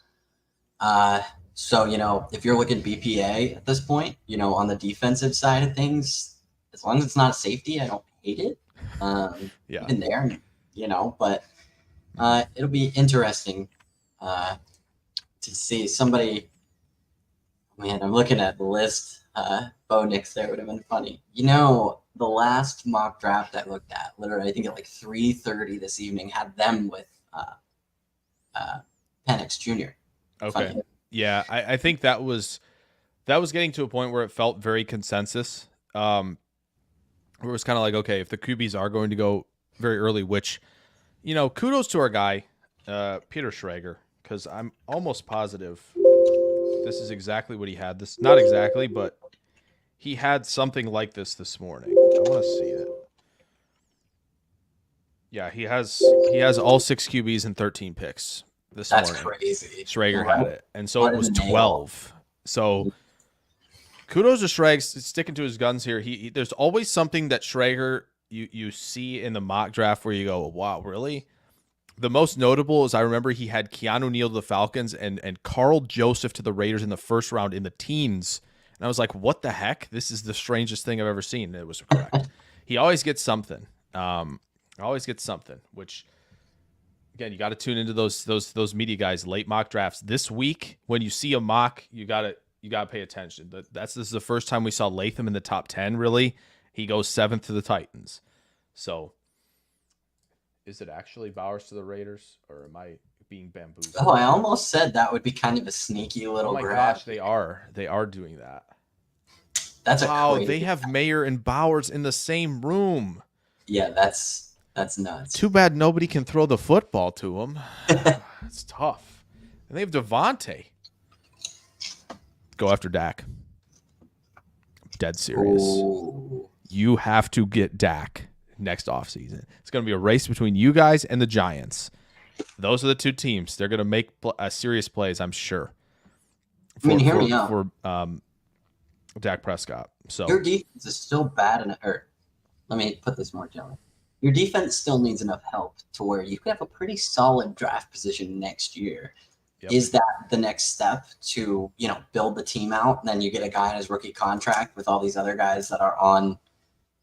Speaker 2: So, if you're looking BPA at this point, on the defensive side of things, as long as it's not a safety, I don't hate it.
Speaker 1: Yeah.
Speaker 2: In there, but it'll be interesting to see somebody. Man, I'm looking at the list. Bo Nix there would have been funny. The last mock draft I looked at, literally, I think at like 3:30 this evening, had them with Penix Jr.
Speaker 1: Okay.
Speaker 2: Funny.
Speaker 1: Yeah, I think that was getting to a point where it felt very consensus. Where it was kind of like, okay, if the QBs are going to go very early, which, kudos to our guy, Peter Schrager, because I'm almost positive this is exactly what he had. This, not exactly, but he had something like this morning. I want to see it. Yeah, he has all 6 QBs and 13 picks this morning.
Speaker 2: That's crazy.
Speaker 1: Schrager had it, and so it was 12. So kudos to Schrager sticking to his guns here. He there's always something that Schrager you see in the mock draft where you go, wow, really? The most notable is I remember he had Keanu Neal to the Falcons and Carl Joseph to the Raiders in the first round in the teens. And I was like, what the heck? This is the strangest thing I've ever seen. And it was correct. He always gets something. Which, again, you got to tune into those media guys, late mock drafts. This week, when you see a mock, you got to pay attention. This is the first time we saw Latham in the top 10, really. He goes 7th to the Titans. So, is it actually Bowers to the Raiders, or am I being bamboozled?
Speaker 2: Oh, I almost said that would be kind of a sneaky little grab.
Speaker 1: Gosh, they are doing that.
Speaker 2: That's
Speaker 1: wow. They have Mayer and Bowers in the same room.
Speaker 2: Yeah, that's nuts.
Speaker 1: Too bad nobody can throw the football to them. It's tough. And they have Devontae. Go after Dak. I'm dead serious.
Speaker 2: Ooh.
Speaker 1: You have to get Dak next offseason. It's going to be a race between you guys and the Giants. Those are the two teams. They're going to make serious plays, I'm sure.
Speaker 2: Hear me out.
Speaker 1: For Dak Prescott. So
Speaker 2: your defense is still bad, let me put this more gently. Your defense still needs enough help to where you could have a pretty solid draft position next year. Yep. Is that the next step to, build the team out? And then you get a guy on his rookie contract with all these other guys that are on,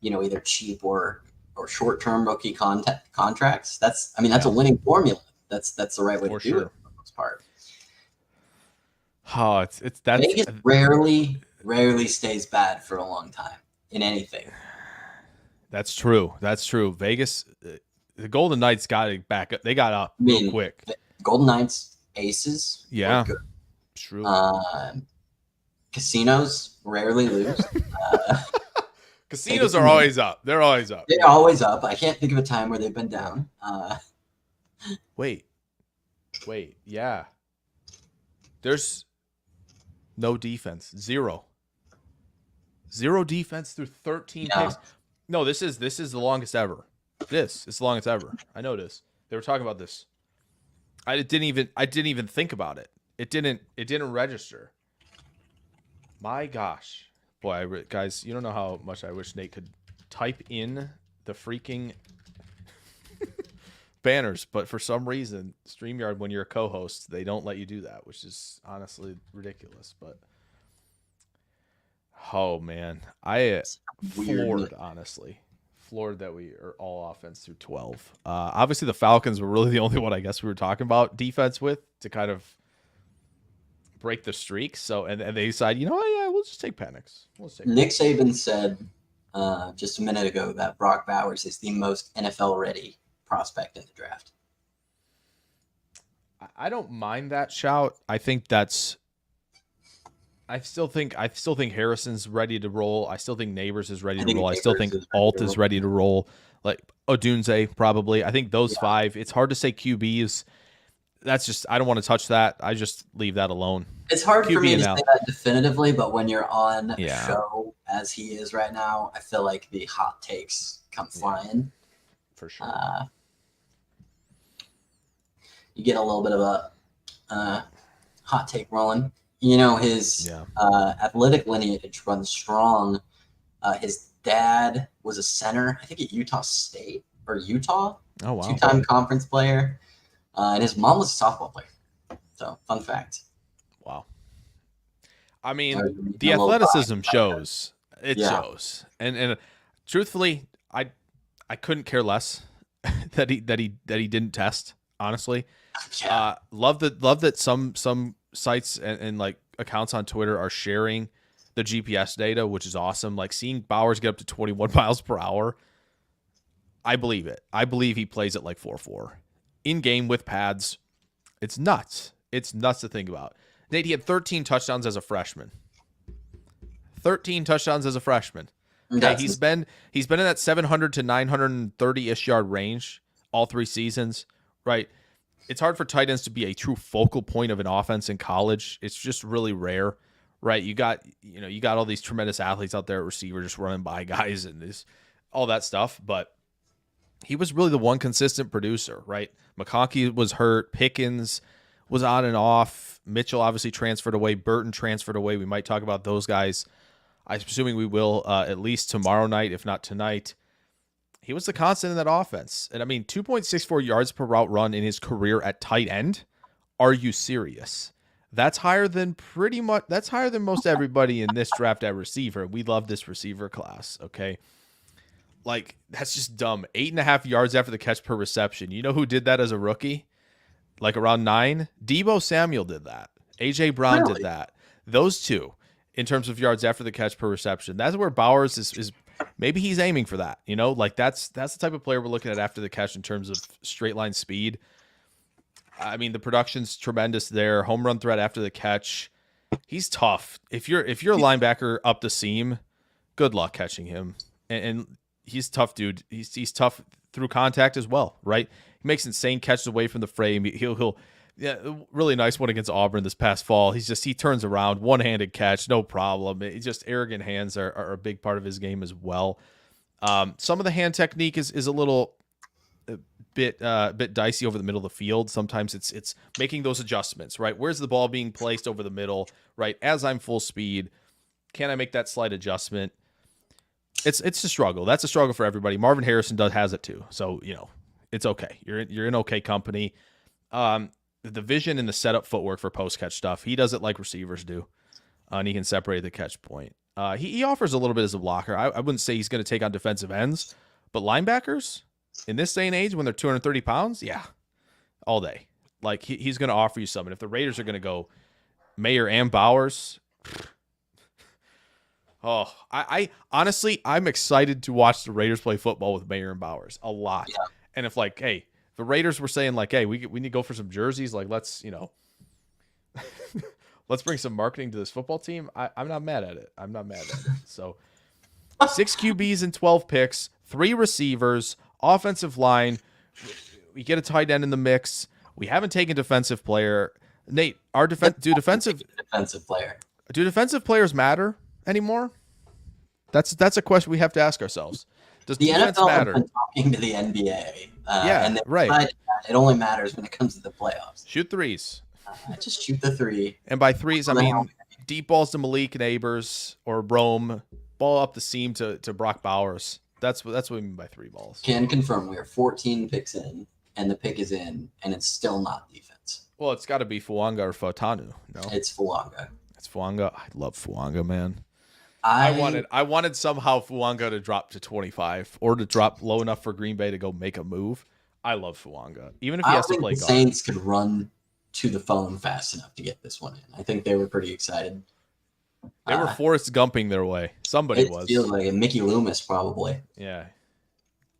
Speaker 2: either cheap or short-term rookie contracts. That's a winning formula. That's the right way to do it for the most part.
Speaker 1: Oh, it's that
Speaker 2: Vegas rarely stays bad for a long time in anything.
Speaker 1: That's true. Vegas, the Golden Knights got it back up. They got up real quick.
Speaker 2: Golden Knights, Aces.
Speaker 1: Yeah. True.
Speaker 2: Casinos rarely lose.
Speaker 1: Casinos are always up. They're always up.
Speaker 2: They're always up. I can't think of a time where they've been down.
Speaker 1: Wait. Yeah. There's no defense. Zero defense through 13 picks. No, this is the longest ever. This is the longest ever. I know this. They were talking about this. I didn't even think about it. It didn't register. My gosh. Boy, guys, you don't know how much I wish Nate could type in the freaking banners, but for some reason, StreamYard, when you're a co-host, they don't let you do that, which is honestly ridiculous. But oh man, I floored that we are all offense through 12. Obviously, the Falcons were really the only one I guess we were talking about defense with to kind of break the streak. So and they decide, we'll just take Penix.
Speaker 2: Nick Saban said just a minute ago that Brock Bowers is the most NFL ready prospect in the draft.
Speaker 1: I don't mind that shout. I think that's. I still think Harrison's ready to roll. I still think Neighbors is ready
Speaker 2: I
Speaker 1: to
Speaker 2: think
Speaker 1: roll. I still
Speaker 2: Neighbors
Speaker 1: think
Speaker 2: is ready
Speaker 1: Alt
Speaker 2: to
Speaker 1: is
Speaker 2: roll.
Speaker 1: ready to roll. Like Odunze probably. I think those
Speaker 2: Yeah.
Speaker 1: 5. It's hard to say QBs. That's just I don't want to touch that. I just leave that alone.
Speaker 2: It's hard for
Speaker 1: QB
Speaker 2: me to
Speaker 1: now.
Speaker 2: say that definitively, but when you're on a
Speaker 1: Yeah.
Speaker 2: show as he is right now, I feel like the hot takes come flying.
Speaker 1: For sure.
Speaker 2: You get a little bit of a hot take rolling. You know, his athletic lineage runs strong. His dad was a center, I think at Utah State or Utah.
Speaker 1: Oh wow.
Speaker 2: 2-time conference player. And his mom was a softball player. So, fun fact.
Speaker 1: Wow. I mean,
Speaker 2: A
Speaker 1: the
Speaker 2: little
Speaker 1: athleticism
Speaker 2: vibe.
Speaker 1: shows. It
Speaker 2: Yeah.
Speaker 1: shows. And truthfully, I couldn't care less that he didn't test, honestly.
Speaker 2: Yeah.
Speaker 1: Love that some sites and like accounts on Twitter are sharing the GPS data, which is awesome. Like seeing Bowers get up to 21 miles per hour. I believe it. I believe he plays at like 4.4 in game with pads. It's nuts. It's nuts to think about. Nate, he had 13 touchdowns as a freshman. 13 touchdowns as a freshman. Okay, he's been in that 700 to 930-ish yard range all 3 seasons, right? It's hard for tight ends to be a true focal point of an offense in college. It's just really rare, right? You got all these tremendous athletes out there at receiver just running by guys and this all that stuff, but he was really the one consistent producer, right? McConkey was hurt, Pickens was on and off, Mitchell obviously transferred away, Burton transferred away. We might talk about those guys. I'm assuming we will at least tomorrow night, if not tonight. He was the constant in that offense. And I mean, 2.64 yards per route run in his career at tight end. Are you serious? That's higher than most everybody in this draft at receiver. We love this receiver class, okay? Like, that's just dumb. 8.5 yards after the catch per reception. You know who did that as a rookie? Like around 9? Deebo Samuel did that. A.J. Brown did that. Those two, in terms of yards after the catch per reception. That's where Bowers is maybe he's aiming for that, you know? Like that's the type of player we're looking at after the catch in terms of straight line speed. I mean, the production's tremendous there. Home run threat after the catch. He's tough. If you're a linebacker up the seam, good luck catching him. And he's tough, dude. He's tough through contact as well, right? He makes insane catches away from the frame. He'll really nice one against Auburn this past fall. He turns around, one-handed catch, no problem. It's just arrogant hands are a big part of his game as well. Some of the hand technique is a bit dicey over the middle of the field. Sometimes it's making those adjustments, right? Where's the ball being placed over the middle, right? As I'm full speed, can I make that slight adjustment? It's a struggle. That's a struggle for everybody. Marvin Harrison has it too. So, it's okay. You're in okay company. The vision and the setup footwork for post-catch stuff, he does it like receivers do, and he can separate the catch point. He offers a little bit as a blocker. I wouldn't say he's going to take on defensive ends, but linebackers in this day and age when they're 230 pounds, yeah, all day. Like he's going to offer you something. If the Raiders are going to go Mayer and Bowers, oh, I honestly, I'm excited to watch the Raiders play football with Mayer and Bowers a lot. Yeah. And if the Raiders were saying hey, we need to go for some jerseys, let's let's bring some marketing to this football team. I'm not mad at it. So 6 QBs and 12 picks, 3 receivers, offensive line. We get a tight end in the mix. We haven't taken defensive player. Nate, do defensive players matter anymore? That's a question we have to ask ourselves. Does
Speaker 2: the
Speaker 1: defense
Speaker 2: NFL
Speaker 1: matter?
Speaker 2: has been talking to the NBA.
Speaker 1: And right.
Speaker 2: It only matters when it comes to the playoffs.
Speaker 1: Shoot threes.
Speaker 2: Just shoot the 3.
Speaker 1: And by threes, I mean deep balls to Malik Neighbors or Rome, ball up the seam to Brock Bowers. That's what we mean by 3 balls.
Speaker 2: Can confirm we are 14 picks in, and the pick is in, and it's still not defense.
Speaker 1: Well, it's got to be Fuanga or Fatanu. No,
Speaker 2: it's Fuanga.
Speaker 1: It's Fuanga. I love Fuanga, man. I wanted somehow Fuanga to drop to 25 or to drop low enough for Green Bay to go make a move. I love Fuanga, even if he has to play
Speaker 2: the
Speaker 1: guard.
Speaker 2: Saints could run to the phone fast enough to get this one in. I think they were pretty excited.
Speaker 1: They were Forrest Gumping their way. Somebody was.
Speaker 2: It feels like it. Mickey Loomis probably.
Speaker 1: Yeah.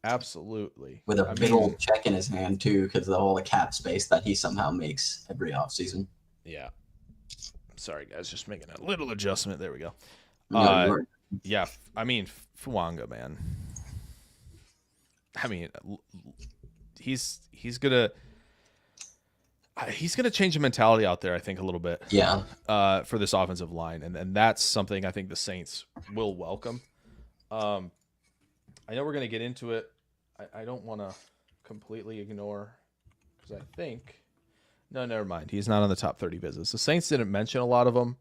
Speaker 1: Absolutely.
Speaker 2: with a
Speaker 1: I
Speaker 2: big old
Speaker 1: mean,
Speaker 2: check in his hand too, because of all the cap space that he somehow makes every offseason.
Speaker 1: yeah. Sorry, guys, just making a little adjustment. There we go.
Speaker 2: No, you're
Speaker 1: Yeah. I mean, Fuanga, man. I mean, he's gonna change the mentality out there. I think a little bit.
Speaker 2: yeah.
Speaker 1: For this offensive line, and that's something I think the Saints will welcome. I know we're gonna get into it. I don't want to completely ignore because I think no, never mind. He's not on the top 30 visits. The Saints didn't mention a lot of them.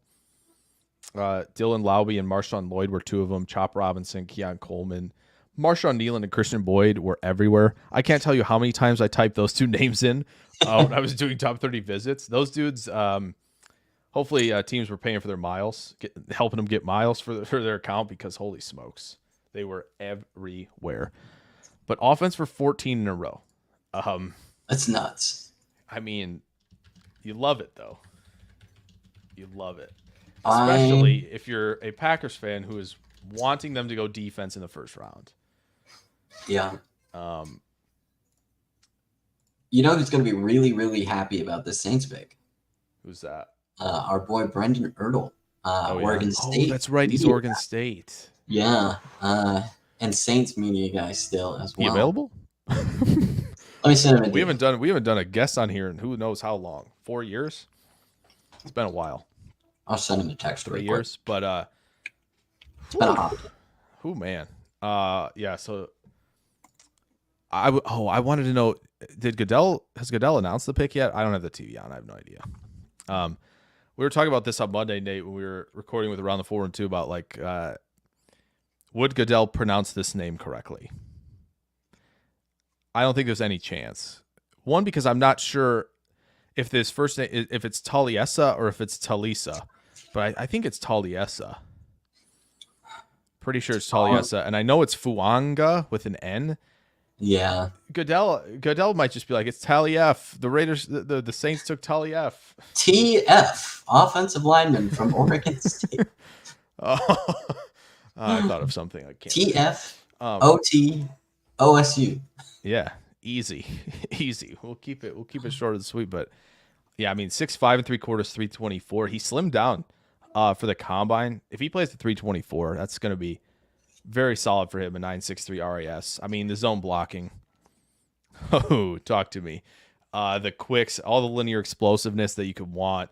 Speaker 1: Dylan Lowby and Marshawn Lloyd were two of them. Chop Robinson, Keon Coleman, Marshawn Nealon, and Christian Boyd were everywhere. I can't tell you how many times I typed those two names in when I was doing top 30 visits. Those dudes, hopefully teams were paying for their miles, helping them get miles for their account because holy smokes, they were everywhere. But offense for 14 in a row.
Speaker 2: That's nuts.
Speaker 1: I mean, you love it though. You love it. Especially if you're a Packers fan who is wanting them to go defense in the first round.
Speaker 2: Yeah. You know who's going to be really, really happy about this Saints pick?
Speaker 1: Who's that?
Speaker 2: Our boy Brendan Ertl, Oregon State.
Speaker 1: Oh, that's right. He's Oregon State.
Speaker 2: Yeah. And Saints media guy still as well.
Speaker 1: He available?
Speaker 2: Let me send him.
Speaker 1: We haven't done a guest on here in who knows how long. 4 years. It's been a while.
Speaker 2: I'll send him a text.
Speaker 1: 3 years, but
Speaker 2: it's been a hot.
Speaker 1: Who man? Yeah. So I wanted to know, has Goodell announced the pick yet? I don't have the TV on. I have no idea. We were talking about this on Monday, Nate, when we were recording with Around the 4 and 2 about like, would Goodell pronounce this name correctly? I don't think there's any chance. One, because I'm not sure if this first name, if it's Taliesin or if it's Talisa, but I think it's Taliesin. Pretty sure it's Taliesin, and I know it's Fuanga with an N.
Speaker 2: Yeah.
Speaker 1: Goodell might just be like, it's Talief. The Raiders, the Saints took Talief.
Speaker 2: TF, offensive lineman from Oregon State.
Speaker 1: I thought of something. I can't.
Speaker 2: TF, OT, OSU.
Speaker 1: Yeah, easy. We'll keep it short and sweet. But yeah, I mean, 6'5" and 3/4, 324. He slimmed down for the combine. If he plays the 324, that's going to be very solid for him. A 9.63 RAS. I mean, the zone blocking. Oh, talk to me. The quicks, all the linear explosiveness that you could want.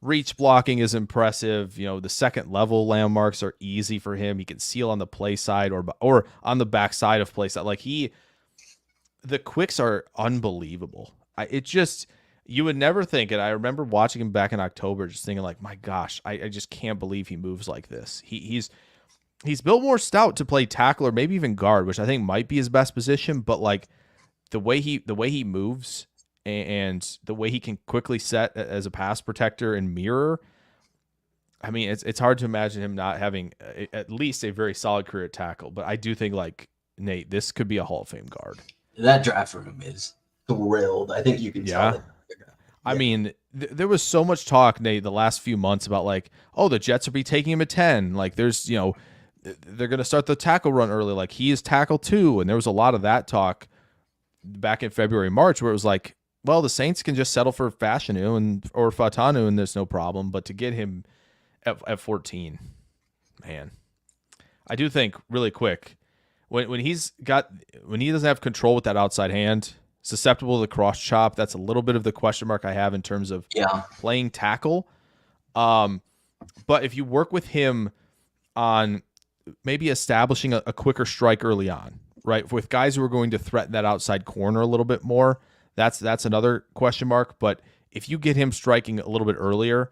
Speaker 1: Reach blocking is impressive. You know, the second level landmarks are easy for him. He can seal on the play side or on the back side of play side. Like the quicks are unbelievable. You would never think it. I remember watching him back in October, just thinking like, my gosh, I just can't believe he moves like this. He's built more stout to play tackle or maybe even guard, which I think might be his best position. But like the way he moves and the way he can quickly set as a pass protector and mirror, I mean, it's hard to imagine him not having at least a very solid career at tackle. But I do think, like, Nate, this could be a Hall of Fame guard.
Speaker 2: That draft room is thrilled. I think you can tell it.
Speaker 1: I mean, there was so much talk, Nate, the last few months about like, oh, the Jets will be taking him at 10. Like, there's, they're going to start the tackle run early. Like, he is tackle 2. And there was a lot of that talk back in February, March, where it was like, well, the Saints can just settle for Fashanu or Fatanu, and there's no problem. But to get him at 14, man, I do think really quick when he doesn't have control with that outside hand, susceptible to the cross chop. That's a little bit of the question mark I have in terms of playing tackle. But if you work with him on maybe establishing a quicker strike early on, right, with guys who are going to threaten that outside corner a little bit more. That's another question mark. But if you get him striking a little bit earlier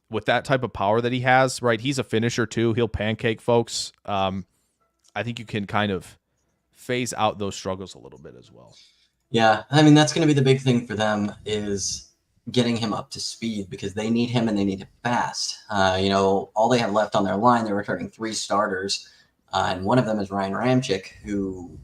Speaker 1: with that type of power that he has, right, he's a finisher too. He'll pancake folks. I think you can kind of phase out those struggles a little bit as well.
Speaker 2: Yeah, I mean, that's going to be the big thing for them is getting him up to speed because they need him and they need it fast. All they have left on their line, they're returning 3 starters, and one of them is Ryan Ramczyk, who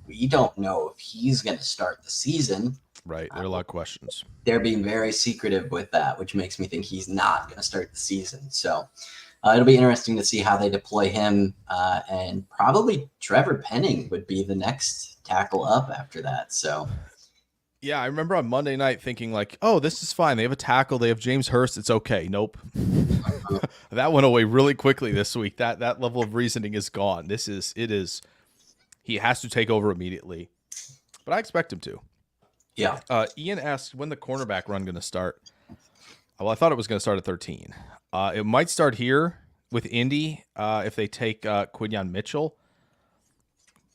Speaker 2: we don't know if he's going to start the season.
Speaker 1: Right. There are a lot of questions.
Speaker 2: They're being very secretive with that, which makes me think he's not going to start the season. So It'll be interesting to see how they deploy him, and probably Trevor Penning would be the next tackle up after that. So,
Speaker 1: Yeah, I remember on Monday night thinking like, oh, this is fine. They have a tackle. They have James Hurst. It's okay. Nope. That went away really quickly this week. That level of reasoning is gone. He has to take over immediately. But I expect him to.
Speaker 2: yeah.
Speaker 1: Ian asked, when the cornerback run going to start? Well, I thought it was going to start at 13. It might start here with Indy if they take Quinyon Mitchell.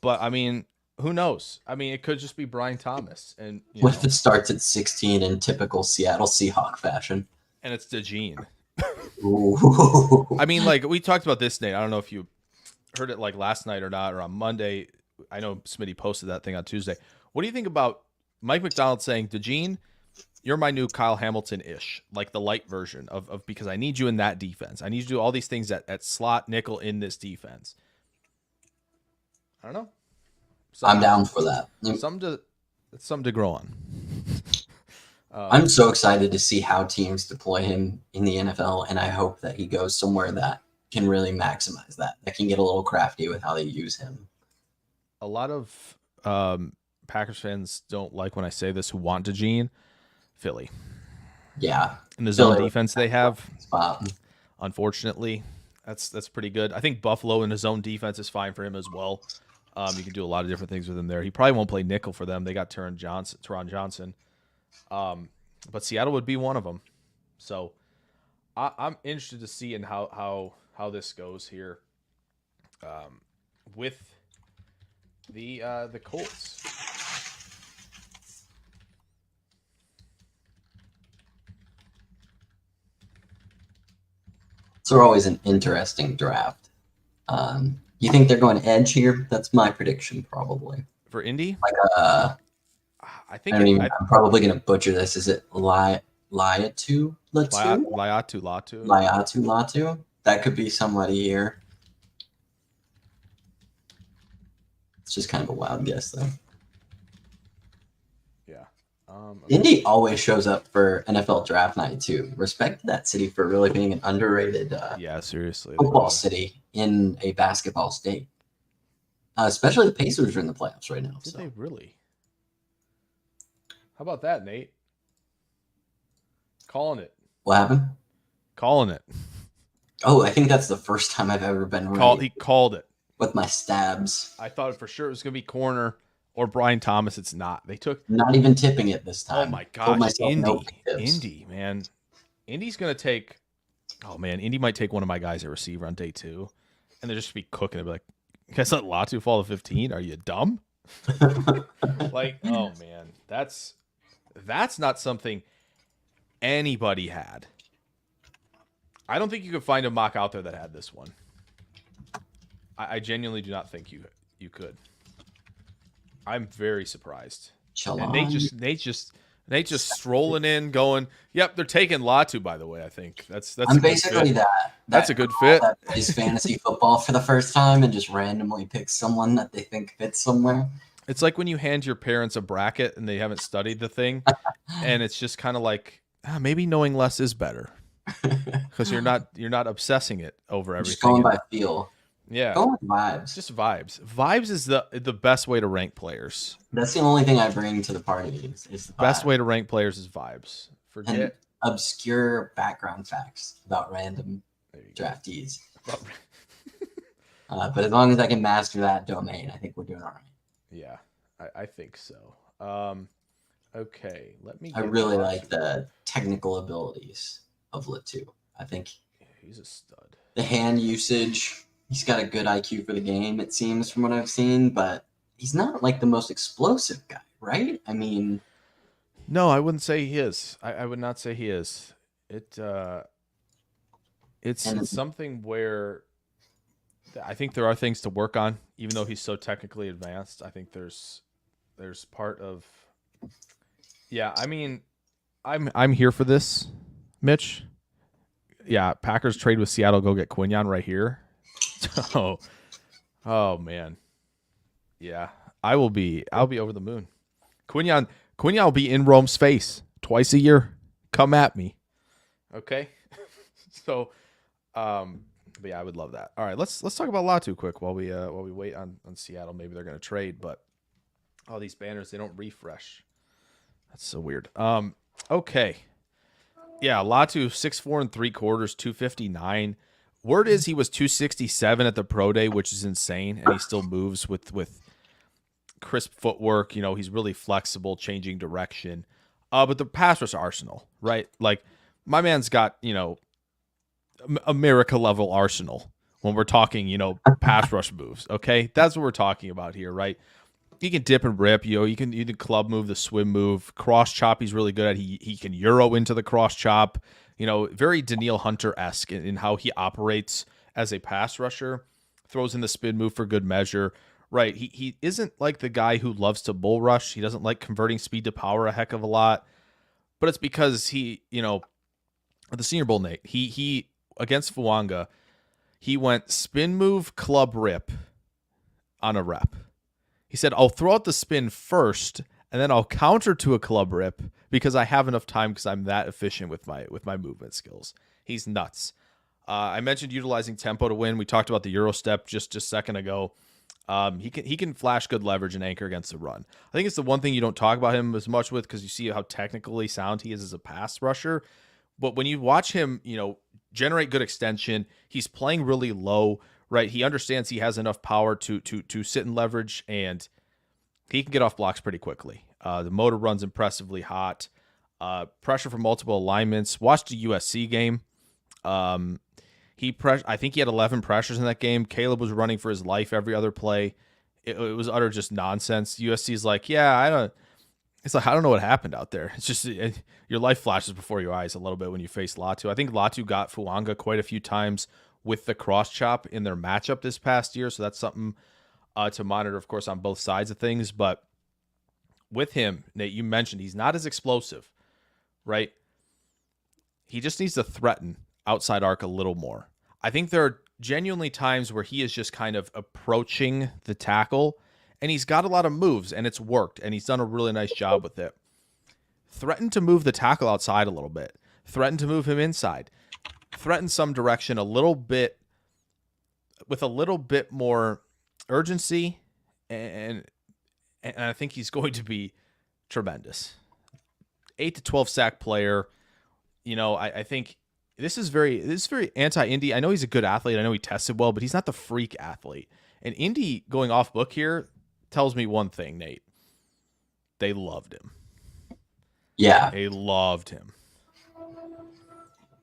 Speaker 1: But, I mean, who knows? I mean, it could just be Brian Thomas. And
Speaker 2: What if it starts at 16 in typical Seattle Seahawk fashion?
Speaker 1: And it's DeGene.
Speaker 2: Ooh.
Speaker 1: I mean, like, we talked about this, Nate. I don't know if you heard it like last night or not, or on Monday. I know Smitty posted that thing on Tuesday. What do you think about Mike McDonald saying, DeGene, you're my new Kyle Hamilton-ish, like the light version of because I need you in that defense. I need you to do all these things at slot nickel in this defense. I don't know.
Speaker 2: I'm down for that.
Speaker 1: Something to grow on.
Speaker 2: I'm so excited to see how teams deploy him in the NFL, and I hope that he goes somewhere that can really maximize that can get a little crafty with how they use him.
Speaker 1: A lot of Packers fans don't like when I say this who want DeGene. Philly.
Speaker 2: Yeah.
Speaker 1: In the zone defense they have,
Speaker 2: spot.
Speaker 1: Unfortunately, that's pretty good. I think Buffalo in his zone defense is fine for him as well. You can do a lot of different things with him there. He probably won't play nickel for them. They got Teron Johnson. But Seattle would be one of them. So I'm interested to see in how this goes here with the Colts.
Speaker 2: It's always an interesting draft. You think they're going edge here? That's my prediction, probably.
Speaker 1: For Indy?
Speaker 2: Like
Speaker 1: I think
Speaker 2: I'm probably going to butcher this. Is it Laiatu? Latu? That could be somebody here. It's just kind of a wild guess, though.
Speaker 1: Yeah.
Speaker 2: Indy always shows up for NFL draft night, too. Respect to that city for really being an underrated
Speaker 1: seriously,
Speaker 2: football city in a basketball state. Especially the Pacers are in the playoffs right now.
Speaker 1: Did they really? How about that, Nate? Calling it.
Speaker 2: What happened?
Speaker 1: Calling it.
Speaker 2: Oh, I think that's the first time I've ever been right.
Speaker 1: He called it.
Speaker 2: With my stabs.
Speaker 1: I thought for sure it was going to be corner or Brian Thomas. It's not. They took...
Speaker 2: Not even tipping it this time.
Speaker 1: Oh, my gosh. Indy, man. Indy's going to take... Oh, man. Indy might take one of my guys at receiver on day 2. And they'll just be cooking it. Be like, you guys let Latu fall to 15? Are you dumb? Like, oh, man. That's not something anybody had. I don't think you could find a mock out there that had this one. I genuinely do not think you could. I'm very surprised. And Nate just strolling in, going, "Yep, they're taking Latu." By the way, I think that's.
Speaker 2: I'm basically that.
Speaker 1: That's a good fit.
Speaker 2: That plays fantasy football for the first time and just randomly picks someone that they think fits somewhere.
Speaker 1: It's like when you hand your parents a bracket and they haven't studied the thing, and it's just kind of like maybe knowing less is better because you're not obsessing it over everything.
Speaker 2: Just going by feel.
Speaker 1: Yeah.
Speaker 2: Go with vibes.
Speaker 1: Just vibes. Vibes is the best way to rank players.
Speaker 2: That's the only thing I bring to the party is the
Speaker 1: best way to rank players is vibes. Forget
Speaker 2: and obscure background facts about random draftees. But as long as I can master that domain, I think we're doing all right.
Speaker 1: Yeah, I think so. Okay, let me.
Speaker 2: I really like the technical abilities of Latu. I think
Speaker 1: he's a stud.
Speaker 2: The hand usage. He's got a good IQ for the game, it seems, from what I've seen, but he's not like the most explosive guy, right? I mean,
Speaker 1: no, I wouldn't say he is. I would not say he is. It's something where I think there are things to work on, even though he's so technically advanced. I think there's part of, yeah. I mean, I'm here for this, Mitch. Yeah, Packers trade with Seattle, go get Quinyon right here. Oh man. Yeah. I'll be over the moon. Quinyon will be in Rome's face twice a year. Come at me. Okay? So But yeah, I would love that. All right, let's talk about Latu quick while we wait on Seattle. Maybe they're gonna trade, but all these banners, they don't refresh. That's so weird. Okay. Yeah, Latu 6'4" and 3/4, 259. Word is he was 267 at the pro day, which is insane, and he still moves with crisp footwork. You know, he's really flexible, changing direction. But the pass rush arsenal, right? Like my man's got, you know, America level arsenal when we're talking, you know, pass rush moves. Okay, that's what we're talking about here, right? He can dip and rip. You know, you can club move, the swim move, cross chop. He's really good at. He can euro into the cross chop. You know, very Daniil Hunter-esque in how he operates as a pass rusher. Throws in the spin move for good measure. Right. He isn't like the guy who loves to bull rush. He doesn't like converting speed to power a heck of a lot. But it's because he, you know, at the Senior Bowl, Nate, he against Fuanga, he went spin move, club rip on a rep. He said, I'll throw out the spin first, and then I'll counter to a club rip because I have enough time because I'm that efficient with my movement skills. He's nuts. I mentioned utilizing tempo to win. We talked about the Euro step just a second ago. He can flash good leverage and anchor against the run. I think it's the one thing you don't talk about him as much with because you see how technically sound he is as a pass rusher. But when you watch him, you know, generate good extension, he's playing really low. Right, he understands he has enough power to sit and leverage, and he can get off blocks pretty quickly. The motor runs impressively hot. Pressure from multiple alignments. Watched the USC game. I think he had 11 pressures in that game. Caleb was running for his life every other play. It was utter just nonsense. USC's like, yeah, It's like, I don't know what happened out there. It's just your life flashes before your eyes a little bit when you face Latu. I think Latu got Fuanga quite a few times with the cross chop in their matchup this past year. So that's something to monitor, of course, on both sides of things. But with him, Nate, you mentioned he's not as explosive, right? He just needs to threaten outside arc a little more. I think there are genuinely times where he is just kind of approaching the tackle, and he's got a lot of moves, and it's worked, and he's done a really nice job with it. Threaten to move the tackle outside a little bit. Threaten to move him inside. Threaten some direction a little bit with a little bit more urgency, and I think he's going to be tremendous. 8 to 12 sack player. You know, I think this is very anti-Indy. I know he's a good athlete. I know he tested well, but he's not the freak athlete. And Indy going off book here tells me one thing, Nate. They loved him.
Speaker 2: Yeah.
Speaker 1: They loved him.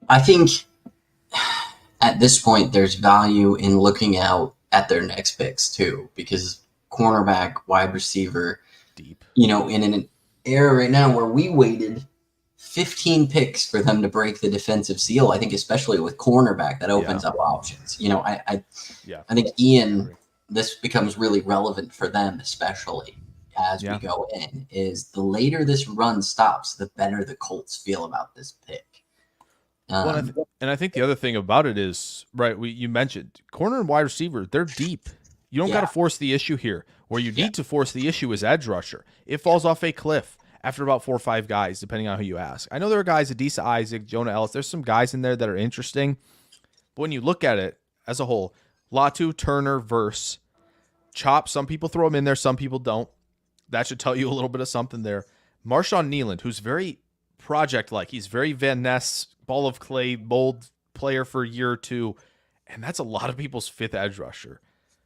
Speaker 2: I think at this point there's value in looking out at their next picks too, because cornerback, wide receiver,
Speaker 1: deep.
Speaker 2: You know, in an era right now where we waited 15 picks for them to break the defensive seal, I think especially with cornerback that opens up options. You know, I think Ian, this becomes really relevant for them, especially as we go in, is the later this run stops, the better the Colts feel about this pick.
Speaker 1: And I think the other thing about it is, right, you mentioned corner and wide receiver, they're deep. You don't got to force the issue here. Where you need to force the issue is edge rusher. It falls off a cliff after about 4 or 5 guys, depending on who you ask. I know there are guys, Adisa Isaac, Jonah Ellis. There's some guys in there that are interesting. But when you look at it as a whole, Latu, Turner, Verse, Chop, some people throw him in there, some people don't. That should tell you a little bit of something there. Marshawn Nealand, who's very project-like. He's very Van Ness, ball of clay, mold player for a year or two. And that's a lot of people's 5th edge rusher.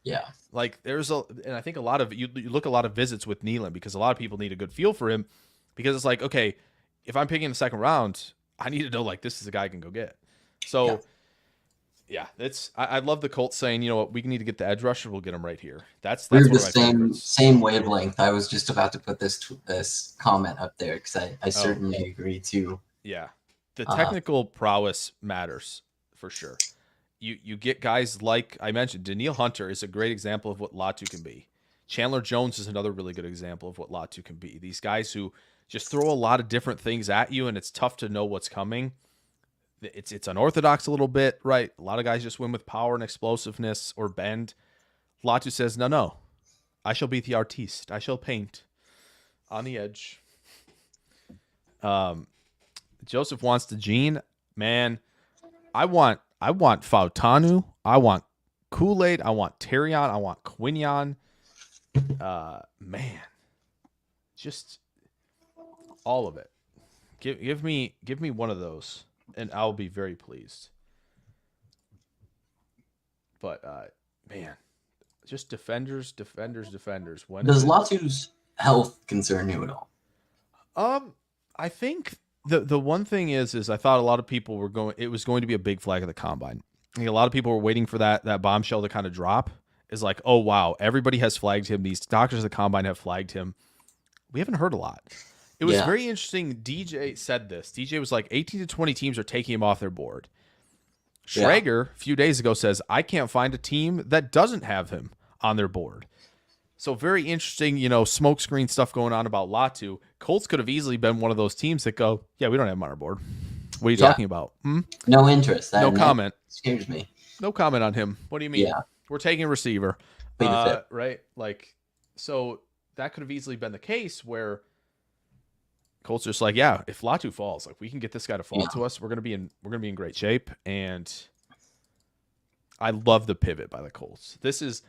Speaker 2: Yeah.
Speaker 1: Like and I think a lot of you look a lot of visits with Nealand because a lot of people need a good feel for him because it's like, okay, if I'm picking in the 2nd round, I need to know like this is a guy I can go get. So I love the Colts saying, you know what, we need to get the edge rusher, we'll get him right here. That's
Speaker 2: we're the same wavelength. I was just about to put this comment up there because I certainly agree too.
Speaker 1: Yeah. The technical prowess matters for sure. You get guys like I mentioned, Daniil Hunter is a great example of what Latu can be. Chandler Jones is another really good example of what Latu can be. These guys who just throw a lot of different things at you, and it's tough to know what's coming. It's unorthodox a little bit, right? A lot of guys just win with power and explosiveness or bend. Latu says, no, I shall be the artiste. I shall paint on the edge. Joseph wants the Gene. Man, I want Fautanu I want Kool-Aid. I want Terrion. I want Quinion. Man, just all of it. Give me one of those, and I'll be very pleased. But man, just defenders. When
Speaker 2: Does
Speaker 1: is it?
Speaker 2: Latu's health concern you at all?
Speaker 1: I think the one thing is I thought a lot of people were going. It was going to be a big flag at the combine. I think a lot of people were waiting for that bombshell to kind of drop. Is like, oh wow, everybody has flagged him. These doctors at the combine have flagged him. We haven't heard a lot. It was very interesting. DJ said this. DJ was like, 18 to 20 teams are taking him off their board. Schrager, a few days ago, says, I can't find a team that doesn't have him on their board. So very interesting, smokescreen stuff going on about Latu. Colts could have easily been one of those teams that go, yeah, we don't have him on our board. What are you talking about?
Speaker 2: No interest.
Speaker 1: No comment.
Speaker 2: Excuse me.
Speaker 1: No comment on him. What do you mean?
Speaker 2: Yeah.
Speaker 1: We're taking a receiver. Right? Like, so that could have easily been the case where Colts just like, yeah, if Latu falls, like we can get this guy to fall to us. We're gonna be in great shape. And I love the pivot by the Colts. This is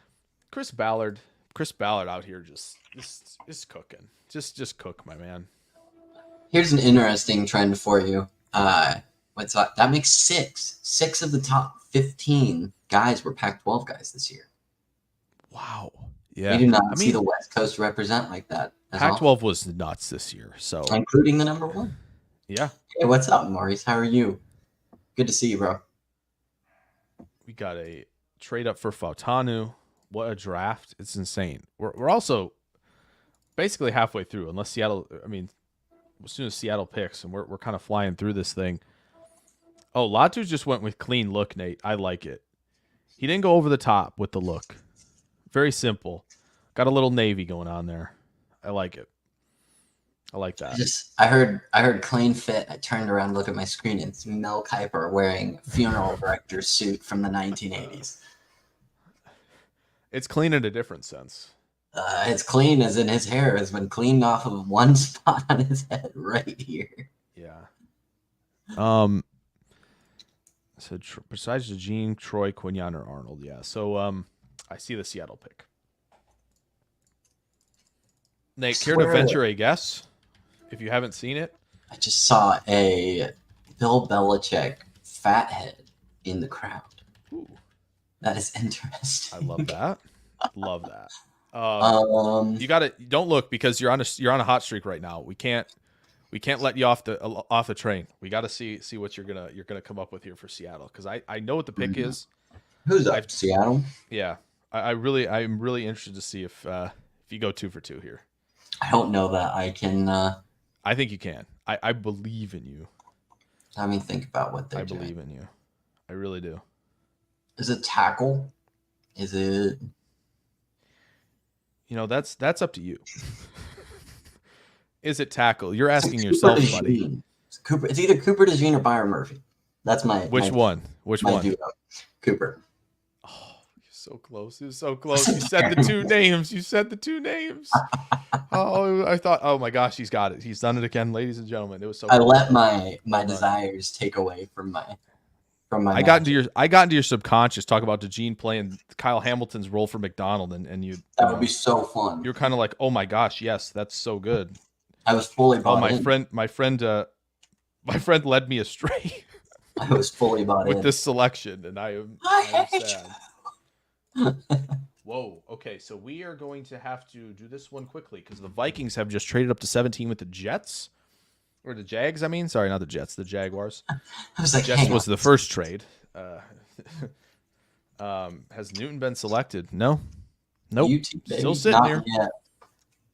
Speaker 1: Chris Ballard out here just cooking. Just cook, my man.
Speaker 2: Here's an interesting trend for you. What's that? That makes six. 6 of the top 15 guys were Pac-12 guys this year.
Speaker 1: Wow. Yeah.
Speaker 2: You do not see the West Coast represent like that.
Speaker 1: Pac-12 was nuts this year. So
Speaker 2: including the number 1.
Speaker 1: Yeah.
Speaker 2: Hey, what's up, Maurice? How are you? Good to see you, bro.
Speaker 1: We got a trade up for Fautanu. What a draft. It's insane. We're also basically halfway through, unless Seattle, as soon as Seattle picks, and we're kind of flying through this thing. Oh, Latu just went with clean look, Nate. I like it. He didn't go over the top with the look. Very simple. Got a little navy going on there. I like it. I like that.
Speaker 2: I heard clean fit. I turned around, look at my screen, and it's Mel Kiper wearing a funeral director's suit from the 1980s.
Speaker 1: It's clean in a different sense.
Speaker 2: It's clean as in his hair has been cleaned off of one spot on his head right here.
Speaker 1: Yeah. So besides Eugene, Troy, Quinion, or Arnold, yeah. So I see the Seattle pick. Nate, care to venture a guess if you haven't seen it?
Speaker 2: I just saw a Bill Belichick fathead in the crowd.
Speaker 1: Ooh.
Speaker 2: That is interesting.
Speaker 1: I love that. Love that. You got it. Don't look because you're on a hot streak right now. We can't let you off the train. We got to see what you're gonna come up with here for Seattle because I know what the pick is.
Speaker 2: Who's up? Seattle.
Speaker 1: Yeah, I'm really interested to see if you go 2 for 2 here.
Speaker 2: I don't know that I can.
Speaker 1: I think you can. I believe in you.
Speaker 2: Let me think about what they're
Speaker 1: doing. I believe in you. I really do.
Speaker 2: Is it tackle? Is it?
Speaker 1: That's up to you. Is it tackle? You're asking yourself, buddy.
Speaker 2: It's either Cooper DeJean or Byron Murphy. That's my.
Speaker 1: Which one?
Speaker 2: Duo. Cooper.
Speaker 1: Oh, you're so close. You're so close. You said the 2 names. Oh, I thought. Oh my gosh, he's got it. He's done it again, ladies and gentlemen. It was so.
Speaker 2: I let my desires take away from my.
Speaker 1: I got into your subconscious talk about DeJean playing Kyle Hamilton's role for McDonald, and you.
Speaker 2: That would be so fun.
Speaker 1: You're kind of like, oh my gosh, yes, that's so good.
Speaker 2: I was fully bought in.
Speaker 1: My friend led me astray.
Speaker 2: I was fully bought
Speaker 1: with
Speaker 2: in
Speaker 1: this selection, and I am sad. Whoa. Okay, so we are going to have to do this one quickly because the Vikings have just traded up to 17 with the Jets. Or the Jags, Sorry, not the Jets, the Jaguars.
Speaker 2: I was like,
Speaker 1: Jets was the first trade. Has Newton been selected? No. Nope.
Speaker 2: UT,
Speaker 1: still sitting here.
Speaker 2: Yet.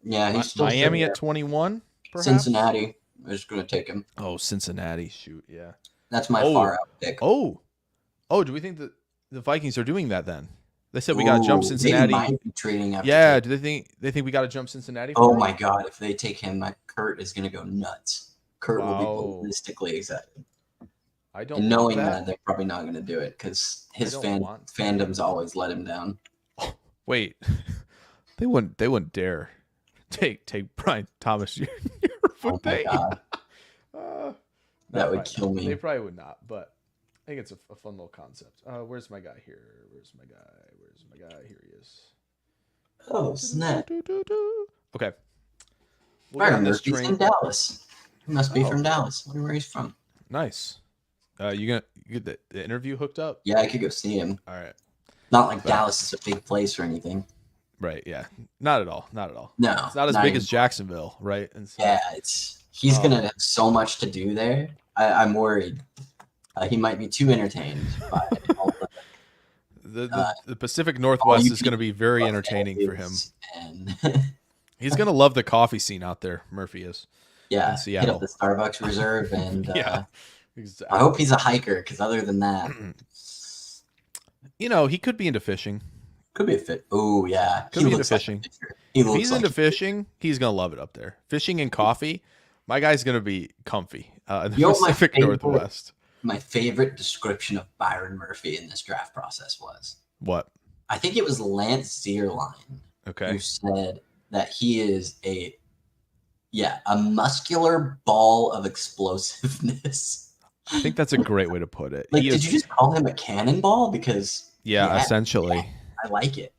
Speaker 2: Yeah, he's still
Speaker 1: Miami at 21, perhaps?
Speaker 2: Cincinnati is going to take him.
Speaker 1: Oh, Cincinnati. Shoot, yeah.
Speaker 2: That's my far out pick.
Speaker 1: Oh, do we think that the Vikings are doing that then? They said we got to jump Cincinnati.
Speaker 2: They might be trading after.
Speaker 1: Yeah, do they think we got to jump Cincinnati?
Speaker 2: Oh my God! If they take him, Kurt is going to go nuts. Kurt will be ballistically excited.
Speaker 1: I don't.
Speaker 2: And knowing that they're probably not going to do it because his fandoms always let him down.
Speaker 1: Oh, wait, they wouldn't dare take Brian Thomas Jr.
Speaker 2: Oh my God. That would kill me.
Speaker 1: They probably would not, but think it's a fun little concept. Where's my guy here? Where's my guy? Where's my guy? Here he is.
Speaker 3: Oh, snap.
Speaker 1: Okay. We'll get
Speaker 3: Byron
Speaker 1: on this
Speaker 3: Murphy's
Speaker 1: train.
Speaker 3: in Dallas. He must be
Speaker 1: Oh.
Speaker 3: from Dallas. I wonder where he's from.
Speaker 1: Nice. You get the interview hooked up?
Speaker 3: Yeah, I could go see him.
Speaker 1: All right.
Speaker 3: Not like Dallas is a big place or anything.
Speaker 1: Right. Yeah. Not at all. Not at all.
Speaker 3: No.
Speaker 1: It's not as big as Jacksonville, right? And so,
Speaker 3: Yeah, he's gonna have so much to do there. I'm worried. He might be too entertained by all
Speaker 1: the Pacific Northwest
Speaker 3: you
Speaker 1: is going to be very
Speaker 3: people
Speaker 1: entertaining for him.
Speaker 3: And
Speaker 1: He's going to love the coffee scene out there. Murphy is.
Speaker 3: yeah,
Speaker 1: In
Speaker 3: hit
Speaker 1: Seattle.
Speaker 3: up the Starbucks Reserve, and
Speaker 1: Yeah.
Speaker 3: I
Speaker 1: Exactly.
Speaker 3: hope he's a hiker, because other than that,
Speaker 1: He could be into fishing.
Speaker 3: could be a fit. Oh yeah,
Speaker 1: Could be into fishing.
Speaker 3: He
Speaker 1: If
Speaker 3: looks
Speaker 1: he's
Speaker 3: like
Speaker 1: into fishing, he's going to love it up there. Fishing and coffee, my guy's going to be comfy in the
Speaker 3: You know what my
Speaker 1: Pacific
Speaker 3: favorite-
Speaker 1: Northwest.
Speaker 3: my favorite description of Byron Murphy in this draft process was.
Speaker 1: What?
Speaker 3: I think it was Lance Zierlein
Speaker 1: Okay.
Speaker 3: who said that he is a muscular ball of explosiveness.
Speaker 1: I think that's a great way to put it.
Speaker 3: Like,
Speaker 1: He
Speaker 3: did
Speaker 1: is-
Speaker 3: you just call him a cannonball? Because
Speaker 1: yeah, essentially.
Speaker 3: I like it.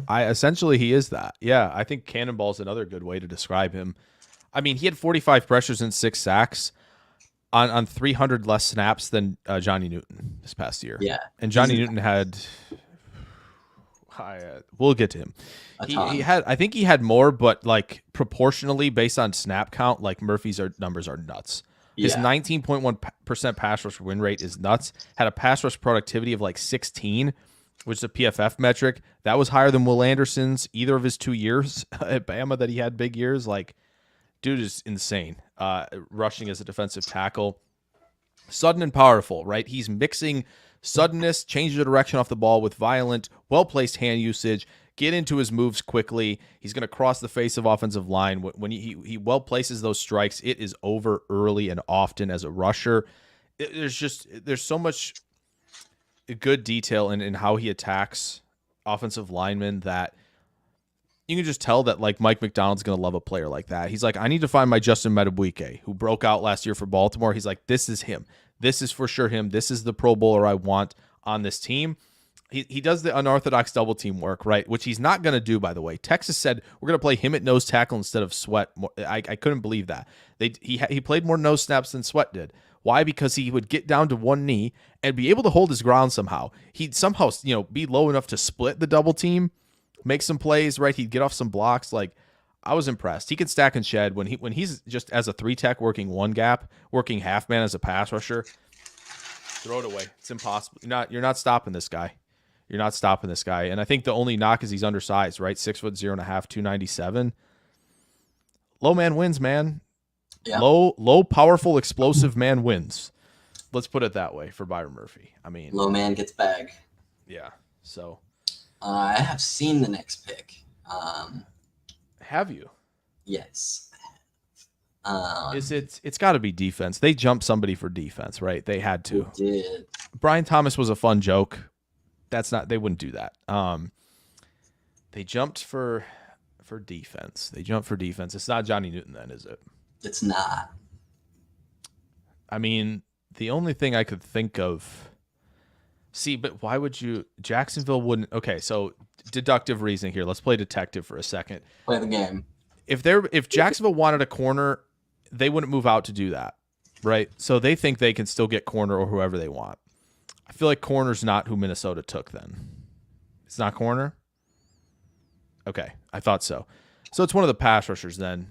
Speaker 1: Essentially he is that. Yeah, I think cannonball is another good way to describe him. I mean, he had 45 pressures and 6 sacks on 300 less snaps than Johnny Newton this past year.
Speaker 3: Yeah,
Speaker 1: And Johnny
Speaker 3: He's-
Speaker 1: Newton had we'll get to him.
Speaker 3: a
Speaker 1: He
Speaker 3: ton.
Speaker 1: had I think he had more, but like proportionally based on snap count, like Murphy's numbers are nuts. His
Speaker 3: Yeah.
Speaker 1: 19.1% pass rush win rate is nuts. Had a pass rush productivity of like 16, which is a PFF metric. That was higher than Will Anderson's either of his 2 years at Bama that he had big years. Like, dude is insane. Rushing as a defensive tackle. Sudden and powerful, right? He's mixing suddenness, change the direction off the ball with violent, well-placed hand usage, get into his moves quickly. He's going to cross the face of offensive line. When he well places those strikes, it is over early and often as a rusher. There's so much good detail in how he attacks offensive linemen that you can just tell that like Mike McDonald's going to love a player like that. He's like, I need to find my Justin Metabuike, who broke out last year for Baltimore. He's like, this is him. This is for sure him. This is the Pro Bowler I want on this team. He does the unorthodox double team work, right? Which he's not going to do, by the way. Texas said we're going to play him at nose tackle instead of Sweat. I couldn't believe that. He played more nose snaps than Sweat did. Why? Because he would get down to one knee and be able to hold his ground somehow. He'd somehow, be low enough to split the double team, make some plays, right? He'd get off some blocks. Like, I was impressed. He can stack and shed when he's just as a 3-tech working one gap, working half man as a pass rusher. Throw it away. It's impossible. You're not stopping this guy. You're not stopping this guy. And I think the only knock is he's undersized, right? 6'0.5", 297. Low man wins, man.
Speaker 3: Yeah.
Speaker 1: Low, powerful, explosive man wins. Let's put it that way for Byron Murphy. I mean,
Speaker 3: Low man gets bag.
Speaker 1: yeah. So
Speaker 3: I have seen the next pick.
Speaker 1: have you?
Speaker 3: Yes.
Speaker 1: It's got to be defense. They jumped somebody for defense, right? They had to.
Speaker 3: Did
Speaker 1: Brian Thomas was a fun joke. They wouldn't do that. They jumped for defense. They jumped for defense. It's not Johnny Newton then, is it?
Speaker 3: it's not.
Speaker 1: I mean, the only thing I could think of. See, but why would you? Jacksonville wouldn't. Okay, so deductive reasoning here. Let's play detective for a second.
Speaker 3: Play the game.
Speaker 1: If Jacksonville wanted a corner, they wouldn't move out to do that, right? So they think they can still get corner or whoever they want. I feel like corner's not who Minnesota took then. It's not corner? Okay, I thought so. So it's one of the pass rushers then.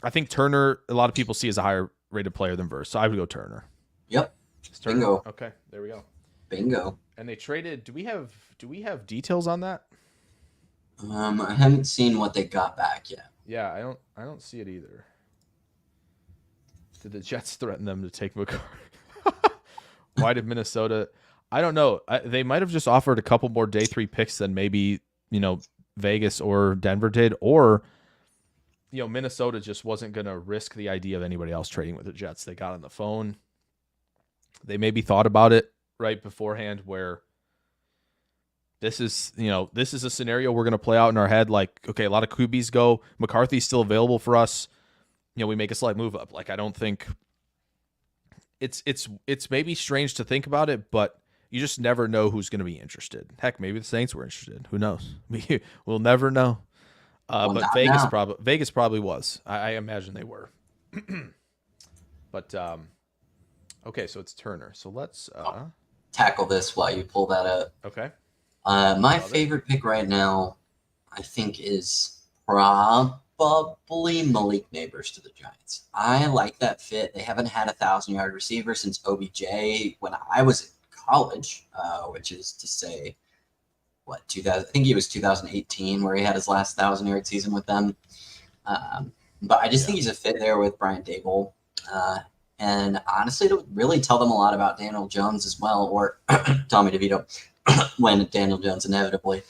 Speaker 1: I think Turner, a lot of people see as a higher rated player than Verse, so I would go Turner.
Speaker 3: Yep.
Speaker 1: It's Turner.
Speaker 3: Bingo.
Speaker 1: Okay, there we go.
Speaker 3: Bingo.
Speaker 1: And they traded. Do we have details on that?
Speaker 3: I haven't seen what they got back yet.
Speaker 1: Yeah, I don't see it either. Did the Jets threaten them to take McCarthy? Why did Minnesota? I don't know. They might have just offered a couple more day 3 picks than maybe Vegas or Denver did, or Minnesota just wasn't going to risk the idea of anybody else trading with the Jets. They got on the phone. They maybe thought about it right beforehand, where this is a scenario we're going to play out in our head. Like, okay, a lot of QBs go. McCarthy's still available for us. We make a slight move up. Like, I don't think it's maybe strange to think about it, but you just never know who's going to be interested. Heck, maybe the Saints were interested. Who knows? We'll never know.
Speaker 3: Well,
Speaker 1: But
Speaker 3: not
Speaker 1: Vegas
Speaker 3: now.
Speaker 1: probably was. I imagine they were. But okay, so it's Turner. So let's
Speaker 3: Tackle this while you pull that up.
Speaker 1: okay.
Speaker 3: My
Speaker 1: Love it.
Speaker 3: favorite pick right now, I think, is probably Malik Neighbors to the Giants. I like that fit. They haven't had a 1,000-yard receiver since OBJ when I was in college, which is to say, what, 2000? I think it was 2018 where he had his last 1,000-yard season with them. But I just think he's a fit there with Brian Dable. And honestly, it'll really tell them a lot about Daniel Jones as well, or Tommy DeVito, when Daniel Jones inevitably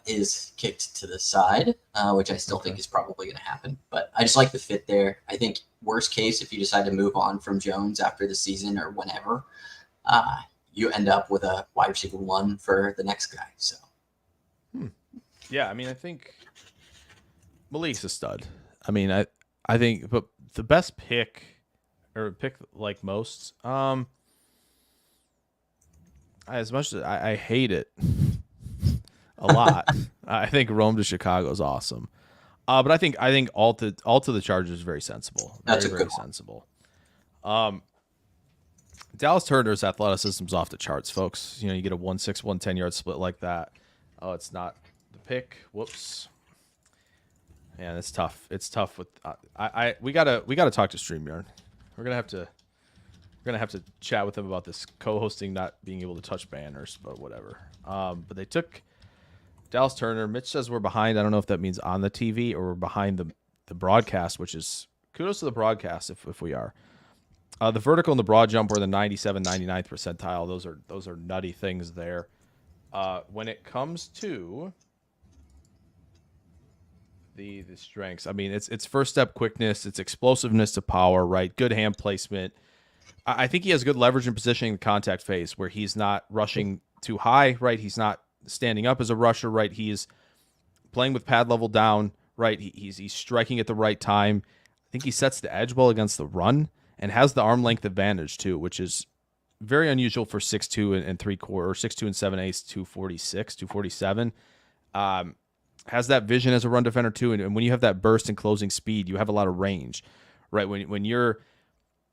Speaker 3: is kicked to the side, which I still think is probably going to happen. But I just like the fit there. I think worst case, if you decide to move on from Jones after the season or whenever, you end up with a wide receiver 1 for the next guy. So,
Speaker 1: Yeah, I mean, I think Malik's a stud. I mean, I think, but the best pick or pick like most, as much as I hate it a lot, I think Rome to Chicago is awesome. But I think all to the Chargers is very sensible.
Speaker 3: That's
Speaker 1: Very,
Speaker 3: a
Speaker 1: very
Speaker 3: good one.
Speaker 1: sensible. Dallas Turner's athleticism's off the charts, folks. You know, you get a 1-6, 110-yard split like that. Oh, it's not the pick. Whoops. Man, it's tough. It's tough with we gotta talk to StreamYard. We're gonna have to chat with them about this co-hosting not being able to touch banners, but whatever. But they took Dallas Turner. Mitch says we're behind. I don't know if that means on the TV or we're behind the broadcast, which is kudos to the broadcast if we are. The vertical and the broad jump were the 97, 99th percentile. Those are nutty things there. When it comes to the strengths, I mean, it's first step quickness, it's explosiveness to power, right? Good hand placement. I think he has good leverage in positioning the contact phase where he's not rushing too high, right? He's not standing up as a rusher, right? He's playing with pad level down, right? He's striking at the right time. I think he sets the edge well against the run and has the arm length advantage too, which is very unusual for 6'2 and 3/4 or 6'2 and 7/8, 246, 247. Has that vision as a run defender too, and when you have that burst and closing speed, you have a lot of range, right? When you're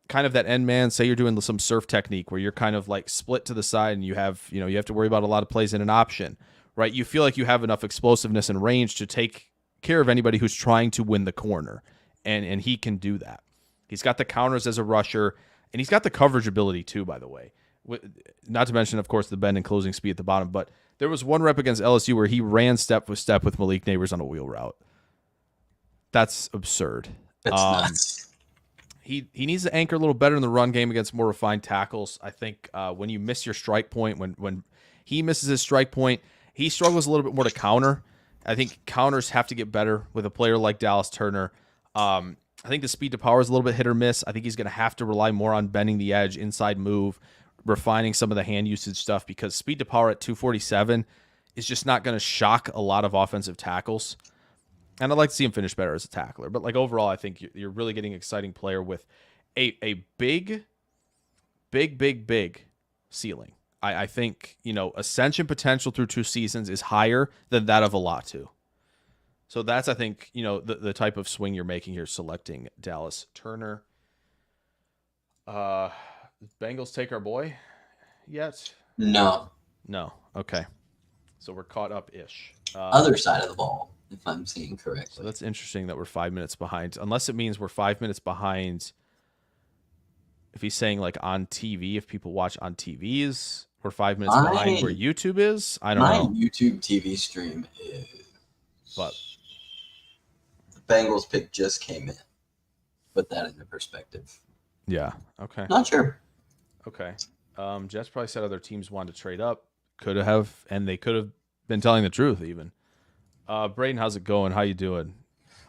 Speaker 1: kind of that end man, say you're doing some surf technique where you're kind of like split to the side and you have to worry about a lot of plays in an option, right? You feel like you have enough explosiveness and range to take care of anybody who's trying to win the corner, and he can do that. He's got the counters as a rusher, and he's got the coverage ability too, by the way. Not to mention, of course, the bend and closing speed at the bottom, but there was one rep against LSU where he ran step with Malik Neighbors on a wheel route. That's absurd.
Speaker 3: That's nuts.
Speaker 1: He needs to anchor a little better in the run game against more refined tackles. I think when you miss your strike point, when he misses his strike point, he struggles a little bit more to counter. I think counters have to get better with a player like Dallas Turner. I think the speed to power is a little bit hit or miss. I think he's going to have to rely more on bending the edge, inside move, refining some of the hand usage stuff, because speed to power at 247 is just not going to shock a lot of offensive tackles. And I'd like to see him finish better as a tackler. But like overall, I think you're really getting an exciting player with a big ceiling. I think, ascension potential through 2 seasons is higher than that of Alatu. So that's, I think, the type of swing you're making here, selecting Dallas Turner. Bengals take our boy yet?
Speaker 3: No.
Speaker 1: Okay. So we're caught up-ish.
Speaker 3: Other side of the ball, if I'm seeing correctly.
Speaker 1: So that's interesting that we're 5 minutes behind, unless it means we're 5 minutes behind. If he's saying like on TV, if people watch on TVs, we're 5 minutes behind where YouTube is. I don't know.
Speaker 3: My YouTube TV stream is.
Speaker 1: But
Speaker 3: the Bengals pick just came in. Put that into perspective.
Speaker 1: yeah, okay.
Speaker 3: Not sure.
Speaker 1: Okay. Jets probably said other teams wanted to trade up. Could have, and they could have been telling the truth even. Braden, how's it going? How you doing?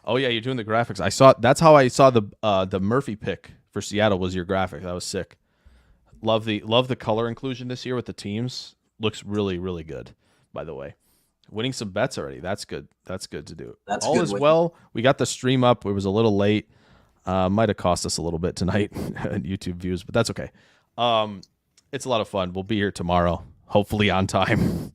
Speaker 1: Oh yeah, you're doing the graphics. That's how I saw the Murphy pick for Seattle was your graphic. That was sick. Love the color inclusion this year with the teams. Looks really, really good, by the way. Winning some bets already. That's good. That's good to do.
Speaker 3: That's
Speaker 1: all
Speaker 3: good
Speaker 1: is
Speaker 3: with
Speaker 1: well. We got the stream up. It was a little late. Might have cost us a little bit tonight in YouTube views, but that's okay. It's a lot of fun. We'll be here tomorrow, hopefully on time,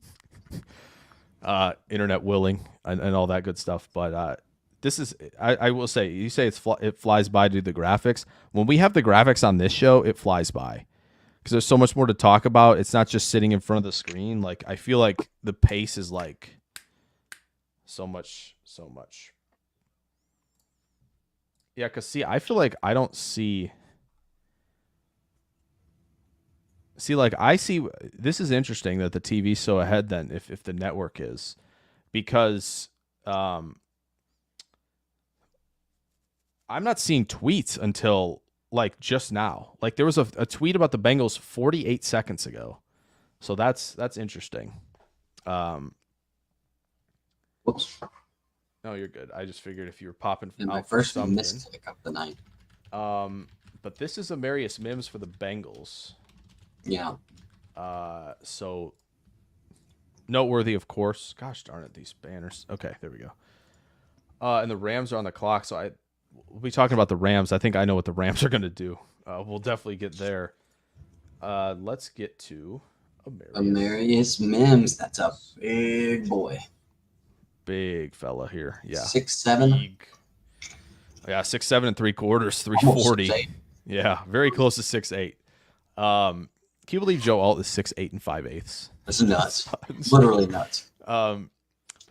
Speaker 1: internet willing, and all that good stuff. But this is, I will say, you say it flies by due to the graphics. When we have the graphics on this show, it flies by because there's so much more to talk about. It's not just sitting in front of the screen. Like, I feel like the pace is like so much. Yeah, because see, I feel like I don't see. See, like I see. This is interesting that the TV's so ahead. Then, if the network is, because I'm not seeing tweets until like just now. Like there was a tweet about the Bengals 48 seconds ago, so that's interesting.
Speaker 3: Whoops.
Speaker 1: No, you're good. I just figured if you were popping
Speaker 3: And my
Speaker 1: out for
Speaker 3: first
Speaker 1: something.
Speaker 3: missed kick of the night.
Speaker 1: But this is Amarius Mims for the Bengals.
Speaker 3: Yeah.
Speaker 1: So noteworthy, of course. Gosh darn it, these banners. Okay, there we go. And the Rams are on the clock, so we'll be talking about the Rams. I think I know what the Rams are going to do. We'll definitely get there. Let's get to
Speaker 3: Amarius Mims. That's a big boy.
Speaker 1: Big fella here. Yeah.
Speaker 3: 6'7".
Speaker 1: Big. Yeah, 6'7" and 3/4, 340.
Speaker 3: 6'8".
Speaker 1: Yeah, very close to 6'8". Can you believe Joe Alt is 6'8" and 5/8"?
Speaker 3: That's nuts. Literally nuts.
Speaker 1: But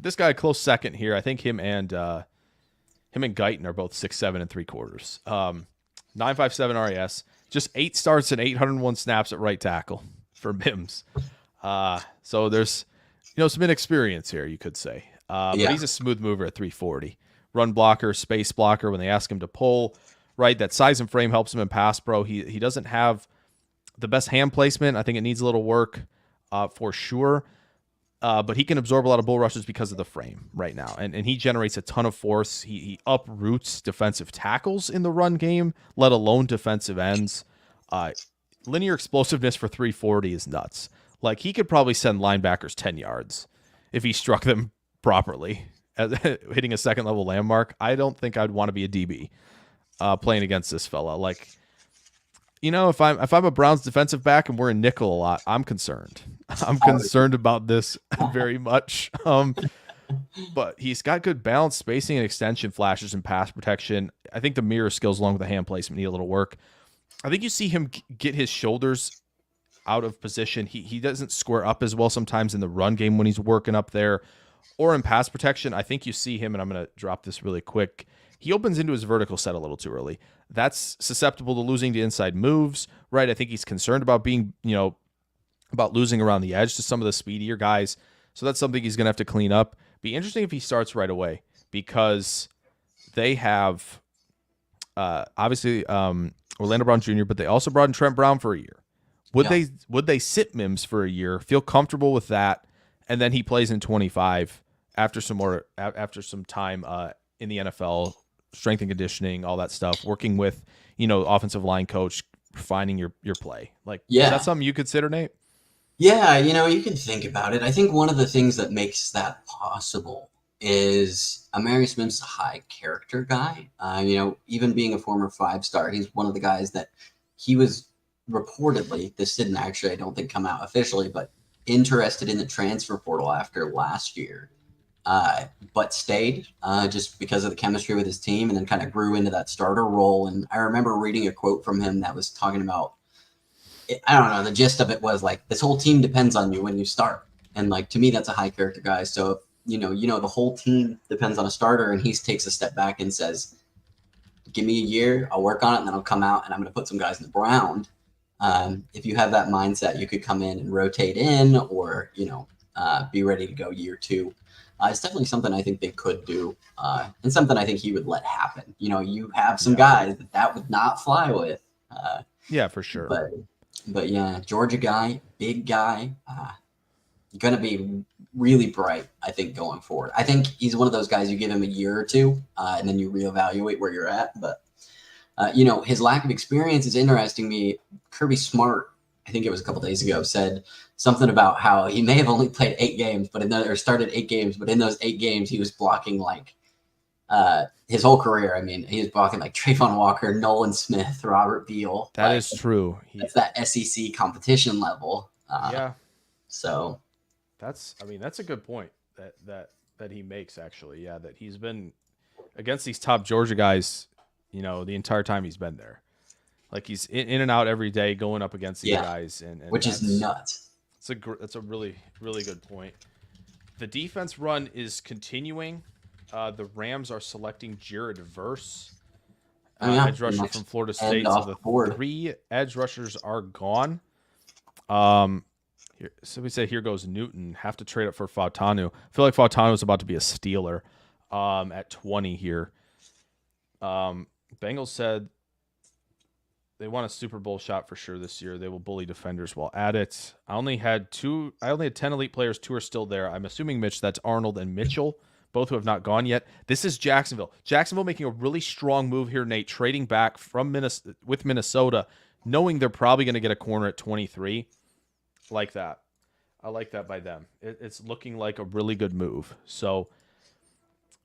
Speaker 1: this guy close second here. I think him and Guyton are both 6'7" and 3/4. 957 RAS. Just 8 starts and 801 snaps at right tackle for Mims. So there's some inexperience here, you could say. But he's a smooth mover at 340. Run blocker, space blocker when they ask him to pull. Right, that size and frame helps him in pass pro. He doesn't have the best hand placement. I think it needs a little work for sure. But he can absorb a lot of bull rushes because of the frame right now. And he generates a ton of force. He uproots defensive tackles in the run game, let alone defensive ends. Linear explosiveness for 340 is nuts. Like, he could probably send linebackers 10 yards if he struck them properly, hitting a second-level landmark. I don't think I'd want to be a DB playing against this fella. Like, if I'm a Browns defensive back and we're in nickel a lot, I'm concerned. I'm concerned about this very much. But he's got good balance, spacing, and extension flashes and pass protection. I think the mirror skills along with the hand placement need a little work. I think you see him get his shoulders out of position. He doesn't square up as well sometimes in the run game when he's working up there, or in pass protection. I think you see him, and I'm going to drop this really quick. He opens into his vertical set a little too early. That's susceptible to losing to inside moves, right? I think he's concerned about being, about losing around the edge to some of the speedier guys. So that's something he's going to have to clean up. Be interesting if he starts right away, because they have obviously Orlando Brown Jr., but they also brought in Trent Brown for a year. Would they sit Mims for a year, feel comfortable with that, and then he plays in 25 after some time in the NFL, strength and conditioning, all that stuff, working with offensive line coach, refining your play. Like, is that something you consider, Nate?
Speaker 3: Yeah, you could think about it. I think one of the things that makes that possible is Amarius Mims is a high character guy. Even being a former 5-star, he's one of the guys that he was reportedly, this didn't actually, I don't think, come out officially, but interested in the transfer portal after last year, but stayed just because of the chemistry with his team, and then kind of grew into that starter role. And I remember reading a quote from him that was talking about, I don't know, the gist of it was like, this whole team depends on you when you start. And like, to me, that's a high character guy. So, the whole team depends on a starter, and he takes a step back and says, give me a year, I'll work on it, and then I'll come out and I'm going to put some guys in the ground. If you have that mindset, you could come in and rotate in, or, be ready to go year 2. It's definitely something I think they could do, and something I think he would let happen. You have some guys that would not fly with.
Speaker 1: Yeah, for sure.
Speaker 3: But yeah, Georgia guy, big guy, going to be really bright, I think, going forward. I think he's one of those guys, you give him a year or 2, and then you reevaluate where you're at. But, his lack of experience is interesting me. Kirby Smart, I think it was a couple days ago, said something about how he may have only played 8 games, started 8 games, but in those 8 games, he was blocking like his whole career. I mean, he was blocking like Trayvon Walker, Nolan Smith, Robert Beal.
Speaker 1: That is true.
Speaker 3: It's that SEC competition level.
Speaker 1: Yeah.
Speaker 3: So
Speaker 1: That's a good point that he makes, actually. Yeah, that he's been against these top Georgia guys, the entire time he's been there. Like he's in and out every day going up against these guys, and
Speaker 3: which is nuts.
Speaker 1: That's a really, really good point. The defense run is continuing. The Rams are selecting Jared Verse, edge rusher from Florida State. So the 3 edge rushers are gone. So we say here goes Newton. Have to trade up for Fautanu. I feel like Fautanu is about to be a stealer at 20 here. Bengals said they want a Super Bowl shot for sure this year. They will bully defenders while at it. I only had 10 elite players. 2 are still there. I'm assuming, Mitch, that's Arnold and Mitchell, both who have not gone yet. This is Jacksonville. Jacksonville making a really strong move here, Nate, trading back from with Minnesota, knowing they're probably going to get a corner at 23. Like that. I like that by them. It's looking like a really good move. So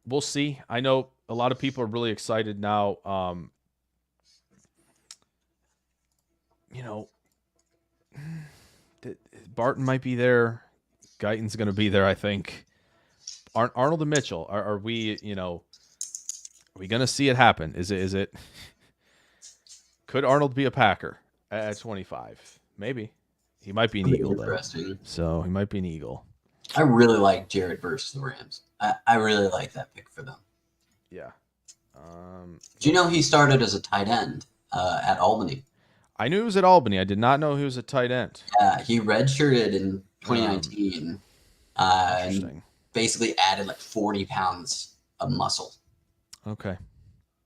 Speaker 1: we'll see. I know a lot of people are really excited now. Barton might be there. Guyton's going to be there, I think. Arnold and Mitchell, are we going to see it happen? Is it? Could Arnold be a Packer at 25? Maybe. He might be an Eagle,
Speaker 3: interesting.
Speaker 1: Though. So he might be an Eagle.
Speaker 3: I really like Jared versus the Rams. I really like that pick for them.
Speaker 1: Yeah.
Speaker 3: Do you know he started as a tight end at Albany?
Speaker 1: I knew he was at Albany. I did not know he was a tight end.
Speaker 3: Yeah, he redshirted in 2019.
Speaker 1: Interesting.
Speaker 3: Basically added like 40 pounds of muscle.
Speaker 1: Okay.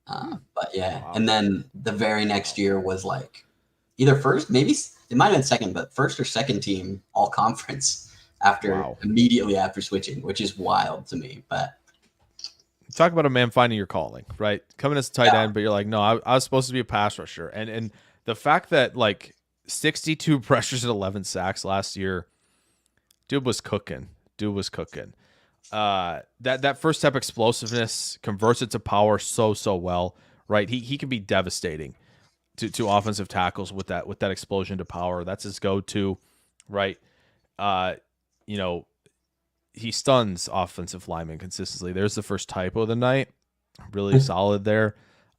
Speaker 3: But yeah,
Speaker 1: Wow.
Speaker 3: And then the very next year was like either first, maybe it might have been second, but first or second team all conference immediately after switching, which is wild to me. But
Speaker 1: talk about a man finding your calling, right? Coming as a tight end, but you're like, no, I was supposed to be a pass rusher. And the fact that like 62 pressures and 11 sacks last year, dude was cooking. That first step explosiveness converts it to power so well, right? He can be devastating to offensive tackles with that explosion to power. That's his go-to, right? He stuns offensive linemen consistently. There's the first typo of the night. Really solid there.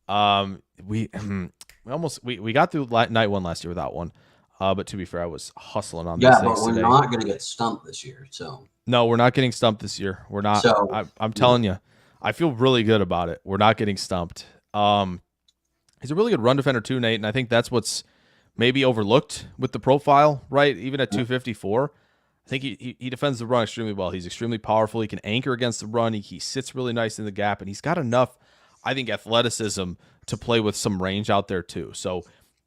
Speaker 1: We got through night 1 last year without one. But to be fair, I was hustling on these things today.
Speaker 3: We're not going to get stumped this year. So
Speaker 1: no, we're not getting stumped this year. We're not. So, I'm telling you, I feel really good about it. We're not getting stumped. He's a really good run defender too, Nate, and I think that's what's maybe overlooked with the profile, right? Even at 254, I think he defends the run extremely well. He's extremely powerful. He can anchor against the run. He sits really nice in the gap, and he's got enough, I think, athleticism to play with some range out there too. So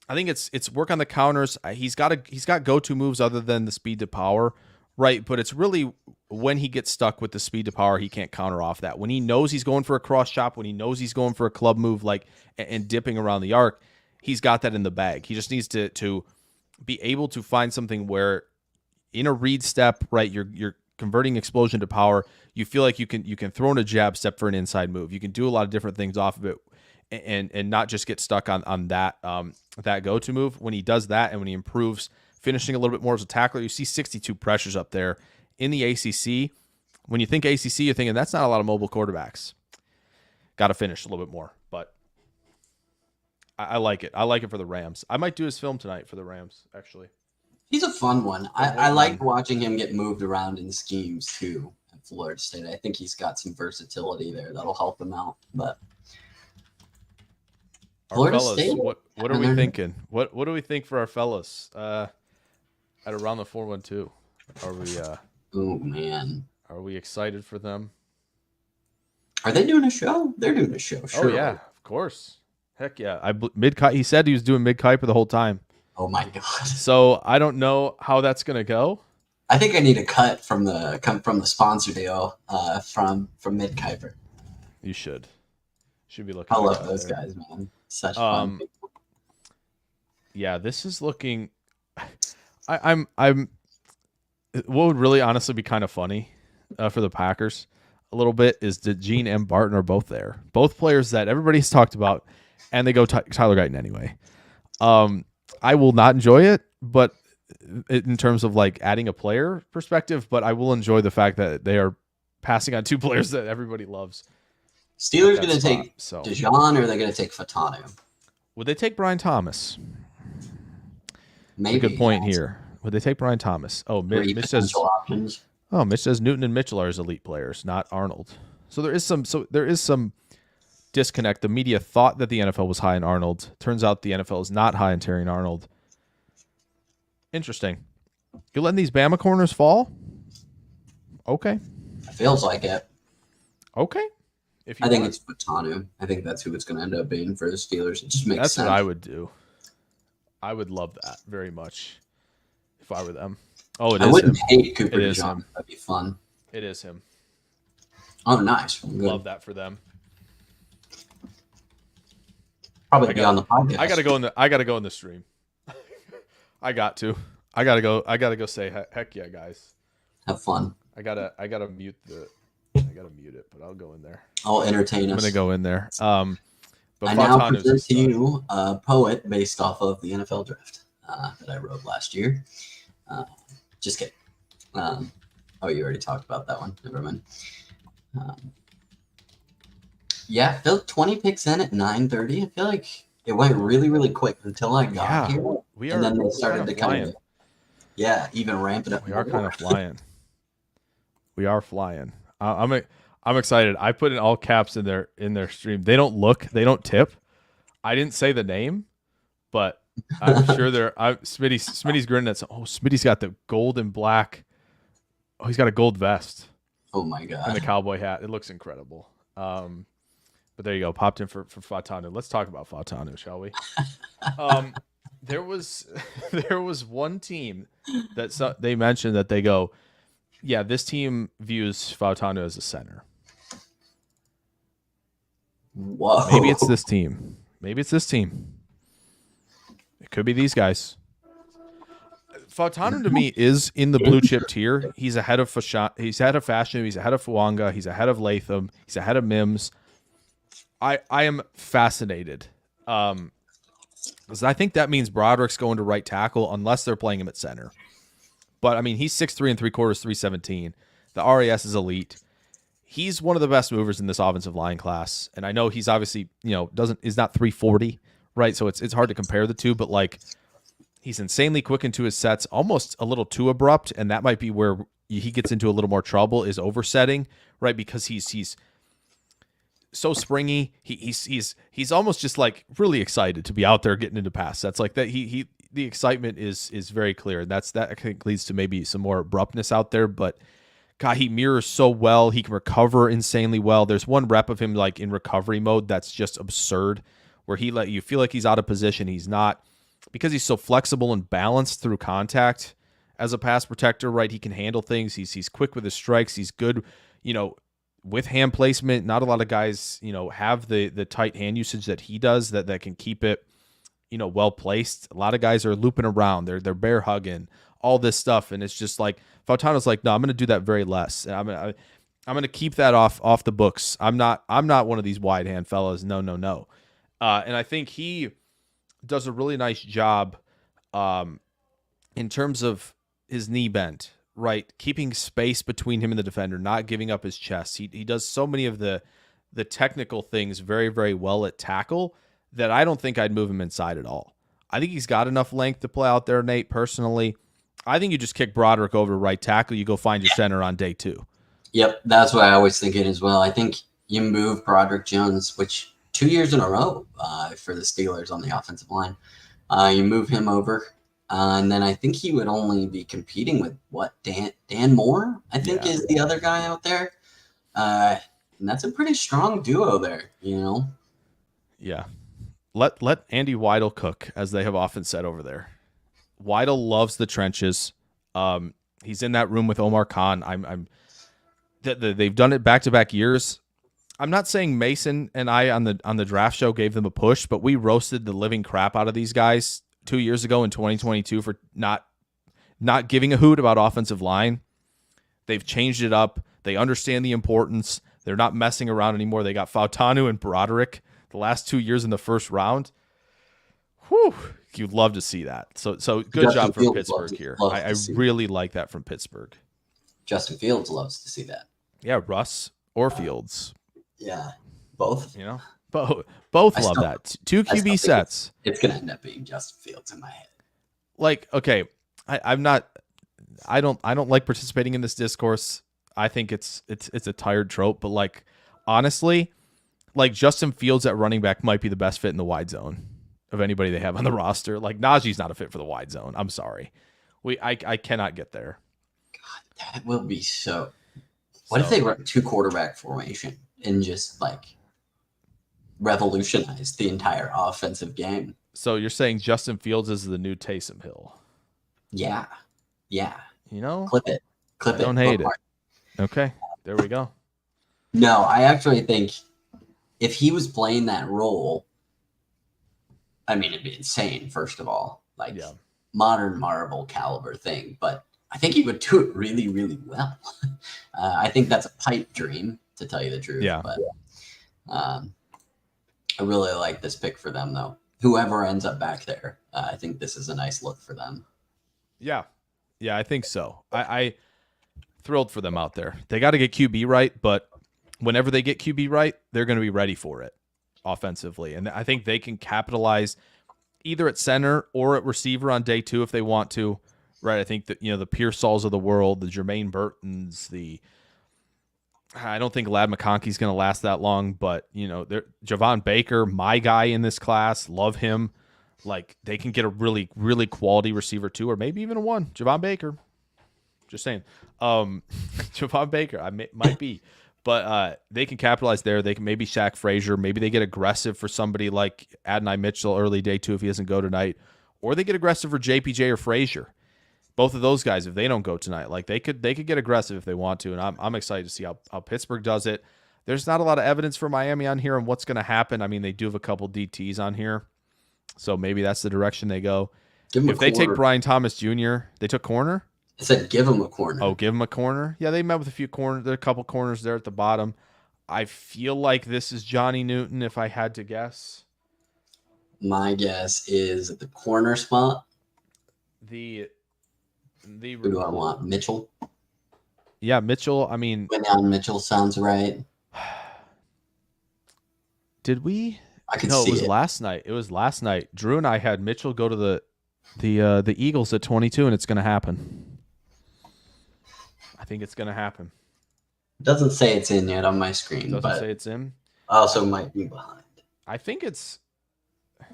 Speaker 1: I think it's work on the counters. He's got go-to moves other than the speed to power, right? But it's really when he gets stuck with the speed to power, he can't counter off that. When he knows he's going for a cross chop, when he knows he's going for a club move, like and dipping around the arc, he's got that in the bag. He just needs to be able to find something where in a read step, right, you're converting explosion to power. You feel like you can throw in a jab step for an inside move. You can do a lot of different things off of it, and not just get stuck on that go-to move. When he does that, and when he improves finishing a little bit more as a tackler, you see 62 pressures up there in the ACC. When you think ACC, you're thinking that's not a lot of mobile quarterbacks. Got to finish a little bit more, but I like it. I like it for the Rams. I might do his film tonight for the Rams, actually.
Speaker 3: He's a fun one. I like watching him get moved around in schemes too at Florida State. I think he's got some versatility there that'll help him out. But
Speaker 1: Florida State, what are we thinking? What do we think for our fellas at around the 412? Are we?
Speaker 3: Oh man,
Speaker 1: are we excited for them?
Speaker 3: Are they doing a show? They're doing a show. Sure.
Speaker 1: Oh yeah, of course. Heck yeah. He said he was doing mid Kuiper the whole time.
Speaker 3: Oh my god.
Speaker 1: So I don't know how that's gonna go.
Speaker 3: I think I need a cut from the sponsor deal from Mid Kuiper.
Speaker 1: You should be looking.
Speaker 3: I love those guys, man. Such fun people.
Speaker 1: Yeah, this is looking. I'm. What would really honestly be kind of funny for the Packers, a little bit is that Gene and Barton are both there. Both players that everybody's talked about, and they go Tyler Guyton anyway. I will not enjoy it, but in terms of like adding a player perspective, but I will enjoy the fact that they are passing on two players that everybody loves.
Speaker 3: Steelers going to take
Speaker 1: so.
Speaker 3: Dijon, or are they going to take Fatanu?
Speaker 1: Would they take Brian Thomas?
Speaker 3: Maybe.
Speaker 1: That's a good point here. Would they take Brian Thomas? Oh, Mitch says.
Speaker 3: Options.
Speaker 1: Oh, Mitch says Newton and Mitchell are his elite players, not Arnold. So there is some disconnect. The media thought that the NFL was high in Arnold. Turns out the NFL is not high in Terrion Arnold. Interesting. You letting these Bama corners fall? Okay.
Speaker 3: It feels like it.
Speaker 1: Okay.
Speaker 3: I think it's Fatanu. I think that's who it's going to end up being for the Steelers. It just makes sense.
Speaker 1: That's what I would do. I would love that very much if I were them. Oh, it is him. I wouldn't
Speaker 3: hate Cooper DeJean. That'd be fun.
Speaker 1: It is him.
Speaker 3: Oh, nice.
Speaker 1: Love that for them.
Speaker 3: Probably be on the podcast.
Speaker 1: I gotta go in the stream. I got to go say heck yeah, guys.
Speaker 3: Have fun.
Speaker 1: I gotta mute it, but I'll go in there.
Speaker 3: I'll entertain us.
Speaker 1: I'm gonna go in there. But
Speaker 3: I now present to you a poet based off of the NFL draft that I wrote last year. Just kidding. Oh, you already talked about that one. Never mind. Yeah, Phil, 20 picks in at 9:30. I feel like it went really, really quick until I got here. And then they started to kind of, even ramp it up.
Speaker 1: We are kind of flying. We are flying. I'm excited. I put in all caps in their stream. They don't tip. I didn't say the name, but I'm sure Smitty's grinning at. Oh, Smitty's got the gold and black. Oh, he's got a gold vest.
Speaker 3: Oh my god!
Speaker 1: And the cowboy hat. It looks incredible. But there you go. Popped in for Fatanu. Let's talk about Fatanu, shall we? There was one team that they mentioned that they go, yeah, this team views Fatanu as a center.
Speaker 3: Whoa.
Speaker 1: Maybe it's this team. It could be these guys. Fatanu to me is in the blue chip tier. He's ahead of Fashan. He's ahead of Fashion. He's ahead of Fuanga. He's ahead of Latham. He's ahead of Mims. I am fascinated. Because I think that means Broderick's going to right tackle unless they're playing him at center. But I mean, he's 6'3" 3/4, 317. The RAS is elite. He's one of the best movers in this offensive line class. And I know he's obviously, is not 340, right? So it's hard to compare the two, but like he's insanely quick into his sets, almost a little too abrupt, and that might be where he gets into a little more trouble is oversetting, right? Because he's so springy. He's almost just like really excited to be out there getting into pass. That's like that. The excitement is very clear, and that I think leads to maybe some more abruptness out there. But God, he mirrors so well. He can recover insanely well. There's one rep of him like in recovery mode that's just absurd, where he let you feel like he's out of position. He's not, because he's so flexible and balanced through contact as a pass protector. Right, he can handle things. He's quick with his strikes. He's good, with hand placement. Not a lot of guys, have the tight hand usage that he does that can keep it, well placed. A lot of guys are looping around. They're bear hugging, all this stuff, and it's just like Fautano's like, no, I'm going to do that very less. And I'm going to keep that off the books. I'm not one of these wide hand fellas. No. And I think he does a really nice job in terms of his knee bend. Right, keeping space between him and the defender, not giving up his chest. He does so many of the technical things very, very well at tackle that I don't think I'd move him inside at all. I think he's got enough length to play out there, Nate, personally. I think you just kick Broderick over to right tackle. You go find your center on day 2.
Speaker 3: Yep, that's what I always think it as well. I think you move Broderick Jones, which 2 years in a row for the Steelers on the offensive line. You move him over. And then I think he would only be competing with Dan Moore, I think is the other guy out there. And that's a pretty strong duo there,
Speaker 1: Yeah. Let Andy Weidel cook, as they have often said over there. Weidel loves the trenches. He's in that room with Omar Khan. They've done it back-to-back years. I'm not saying Mason and I on the draft show gave them a push, but we roasted the living crap out of these guys 2 years ago in 2022 for not giving a hoot about offensive line. They've changed it up. They understand the importance. They're not messing around anymore. They got Fautanu and Broderick the last 2 years in the first round. Whew. You'd love to see that. So good
Speaker 3: Justin
Speaker 1: job from
Speaker 3: Fields
Speaker 1: Pittsburgh
Speaker 3: loves-
Speaker 1: here.
Speaker 3: loves
Speaker 1: I
Speaker 3: to see
Speaker 1: really like that from Pittsburgh.
Speaker 3: Justin Fields loves to see that.
Speaker 1: Yeah, Russ or Fields.
Speaker 3: Yeah, both.
Speaker 1: You know, both
Speaker 3: I
Speaker 1: love
Speaker 3: still-
Speaker 1: that. Two
Speaker 3: I still
Speaker 1: QB
Speaker 3: think
Speaker 1: sets.
Speaker 3: It's gonna end up being Justin Fields in my head.
Speaker 1: Like, okay, I don't like participating in this discourse. I think it's a tired trope, but like honestly, like Justin Fields at running back might be the best fit in the wide zone of anybody they have on the roster. Like Najee's not a fit for the wide zone. I'm sorry. I cannot get there.
Speaker 3: That will be so. What if they run 2 quarterback formation and just like revolutionize the entire offensive game?
Speaker 1: So you're saying Justin Fields is the new Taysom Hill?
Speaker 3: Yeah.
Speaker 1: You know?
Speaker 3: Clip it.
Speaker 1: Don't hate it.
Speaker 3: Bookmark.
Speaker 1: Okay, there we go.
Speaker 3: No, I actually think if he was playing that role, I mean, it'd be insane, first of all. Like,
Speaker 1: Yeah.
Speaker 3: modern Marvel caliber thing. But I think he would do it really, really well. I think that's a pipe dream, to tell you the truth.
Speaker 1: Yeah.
Speaker 3: But I really like this pick for them, though. Whoever ends up back there, I think this is a nice look for them.
Speaker 1: Yeah, I think so. I thrilled for them out there. They got to get QB right, but whenever they get QB right, they're going to be ready for it offensively. And I think they can capitalize either at center or at receiver on day 2 if they want to. Right? I think that the Pearsalls of the world, the Jermaine Burtons, I don't think Ladd McConkey's going to last that long, but Javon Baker, my guy in this class, love him. Like they can get a really, really quality receiver too, or maybe even a 1. Javon Baker. Just saying. Javon Baker, might be. But they can capitalize there. They can maybe Shaq Frazier. Maybe they get aggressive for somebody like Adonai Mitchell early day 2 if he doesn't go tonight. Or they get aggressive for JPJ or Frazier. Both of those guys, if they don't go tonight, like they could get aggressive if they want to. And I'm excited to see how Pittsburgh does it. There's not a lot of evidence for Miami on here on what's going to happen. I mean, they do have a couple DTs on here. So maybe that's the direction they go. If they take Brian Thomas Jr., they took corner?
Speaker 3: I said give him a corner.
Speaker 1: Oh, give him a corner? Yeah, they met with a few corners. There are a couple corners there at the bottom. I feel like this is Johnny Newton if I had to guess.
Speaker 3: My guess is the corner spot.
Speaker 1: Who
Speaker 3: do I want? Mitchell?
Speaker 1: Yeah, Mitchell. I mean,
Speaker 3: Quinyon Mitchell sounds right.
Speaker 1: Did we?
Speaker 3: I could
Speaker 1: No,
Speaker 3: see
Speaker 1: it was last night. It was last night. Drew and I had Mitchell go to the Eagles at 22, and it's going to happen. I think it's going to happen.
Speaker 3: It doesn't say it's in yet on my screen,
Speaker 1: Doesn't
Speaker 3: but
Speaker 1: say it's in.
Speaker 3: also might be behind.
Speaker 1: I think it's.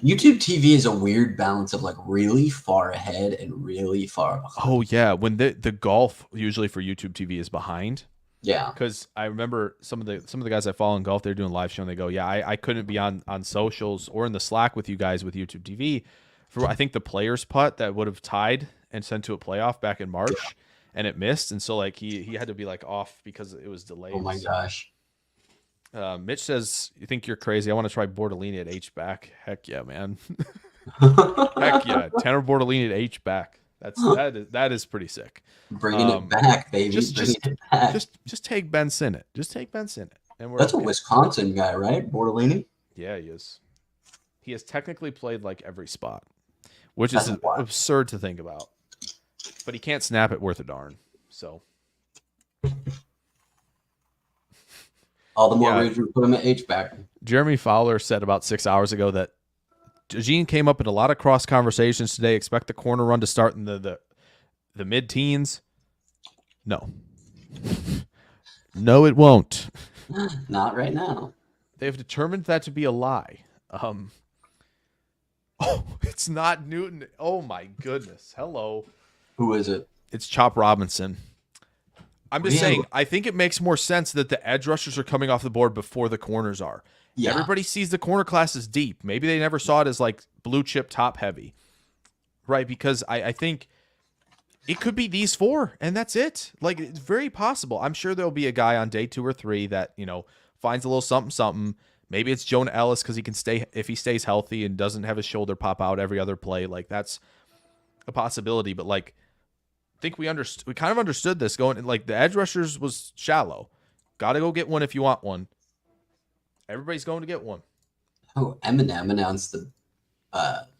Speaker 3: YouTube TV is a weird balance of like really far ahead and really far behind.
Speaker 1: Oh yeah, when the golf usually for YouTube TV is behind.
Speaker 3: Yeah.
Speaker 1: Because I remember some of the guys I follow in golf, they're doing live show and they go, yeah, I couldn't be on socials or in the Slack with you guys with YouTube TV for I think the players putt that would have tied and sent to a playoff back in March and it missed. And so like he had to be like off because it was delayed.
Speaker 3: Oh my gosh.
Speaker 1: Mitch says, you think you're crazy. I want to try Bordolini at H-back. Heck yeah, man. Heck yeah. Tanner Bordolini at H-back. That is pretty sick.
Speaker 3: Bringing it back, baby.
Speaker 1: Just take Ben Sinnott. Just take Ben Sinnott. And
Speaker 3: That's a Wisconsin guy, right? Bordolini?
Speaker 1: Yeah, he is. He has technically played like every spot, which is absurd to think about. But he can't snap it worth a darn. So
Speaker 3: all the more reason to put him at H-back.
Speaker 1: Jeremy Fowler said about 6 hours ago that Gene came up in a lot of cross conversations today. Expect the corner run to start in the mid-teens. No. No, it won't.
Speaker 3: Not right now.
Speaker 1: They've determined that to be a lie. Oh, it's not Newton. Oh, my goodness. Hello.
Speaker 3: Who is it?
Speaker 1: It's Chop Robinson. I'm just saying, I think it makes more sense that the edge rushers are coming off the board before the corners are. Yeah. Everybody sees the corner class as deep. Maybe they never saw it as like blue chip top heavy. Right? Because I think it could be these 4 and that's it. Like it's very possible. I'm sure there'll be a guy on day 2 or 3 that, finds a little something. Maybe it's Jonah Ellis because he can stay if he stays healthy and doesn't have his shoulder pop out every other play. Like that's a possibility. But like think we kind of understood this going, like, the edge rushers was shallow. Got to go get one if you want one. Everybody's going to get one.
Speaker 3: Oh, Eminem announced the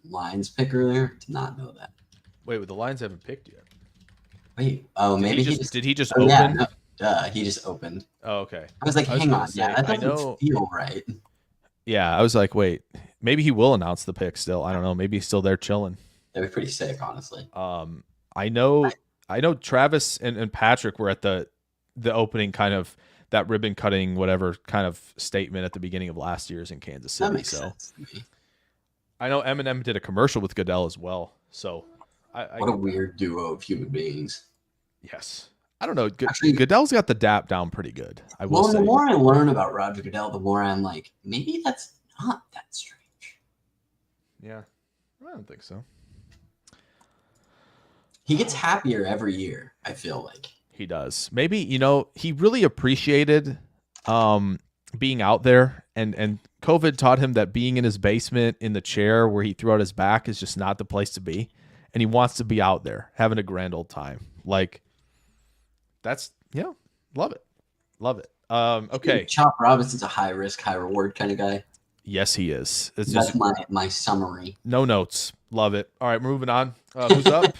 Speaker 3: Lions pick earlier. Did not know that.
Speaker 1: Wait, the Lions haven't picked yet.
Speaker 3: Wait, oh, maybe
Speaker 1: did he just
Speaker 3: oh,
Speaker 1: open?
Speaker 3: Yeah, no, he just opened.
Speaker 1: Oh, okay.
Speaker 3: I was like, hang on,
Speaker 1: say,
Speaker 3: yeah, that doesn't feel right.
Speaker 1: Yeah, I was like, wait, maybe he will announce the pick still. I don't know. Maybe he's still there chilling.
Speaker 3: That'd be pretty sick, honestly.
Speaker 1: I know Travis and Patrick were at the opening, kind of that ribbon cutting, whatever kind of statement at the beginning of last year's in Kansas City.
Speaker 3: That makes sense to me.
Speaker 1: I know Eminem did a commercial with Goodell as well. So
Speaker 3: what a weird duo of human beings.
Speaker 1: Yes. I don't know.
Speaker 3: Actually,
Speaker 1: Goodell's got the dap down pretty good. I will say.
Speaker 3: The more I learn about Roger Goodell, the more I'm like, maybe that's not that strange.
Speaker 1: Yeah. I don't think so.
Speaker 3: He gets happier every year, I feel like.
Speaker 1: He does. Maybe, he really appreciated being out there, and COVID taught him that being in his basement in the chair where he threw out his back is just not the place to be. And he wants to be out there having a grand old time. Like, that's, love it. Love it. Okay.
Speaker 3: Chop Robinson's a high risk, high reward kind of guy.
Speaker 1: Yes, he is.
Speaker 3: That's
Speaker 1: just
Speaker 3: my summary.
Speaker 1: No notes. Love it. All right, we're moving on. Who's up?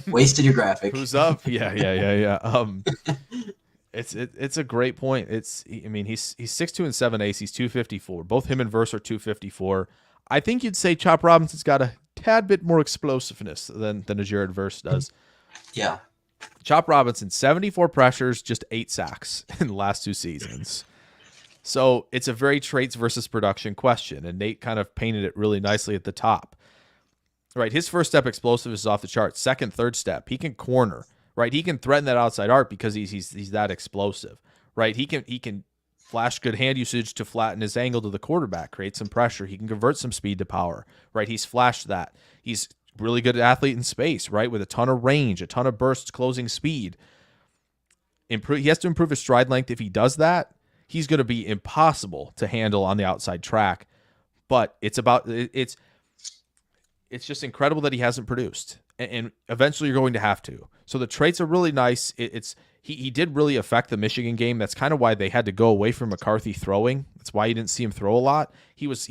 Speaker 3: Wasted your graphic.
Speaker 1: Who's up? Yeah. It's a great point. He's 6'2" and 7/8. He's 254. Both him and Verse are 254. I think you'd say Chop Robinson's got a tad bit more explosiveness than a Jared Verse does.
Speaker 3: Yeah.
Speaker 1: Chop Robinson, 74 pressures, just 8 sacks in the last 2 seasons. So it's a very traits versus production question, and Nate kind of painted it really nicely at the top. Right, his first step explosiveness is off the charts. Second, third step, he can corner. Right, he can threaten that outside arc because he's that explosive. Right, he can flash good hand usage to flatten his angle to the quarterback, create some pressure. He can convert some speed to power. Right, he's flashed that. He's really good athlete in space. Right, with a ton of range, a ton of bursts, closing speed. He has to improve his stride length. If he does that, he's going to be impossible to handle on the outside track. But it's just incredible that he hasn't produced, and eventually you're going to have to. So the traits are really nice. He did really affect the Michigan game. That's kind of why they had to go away from McCarthy throwing. That's why you didn't see him throw a lot. He was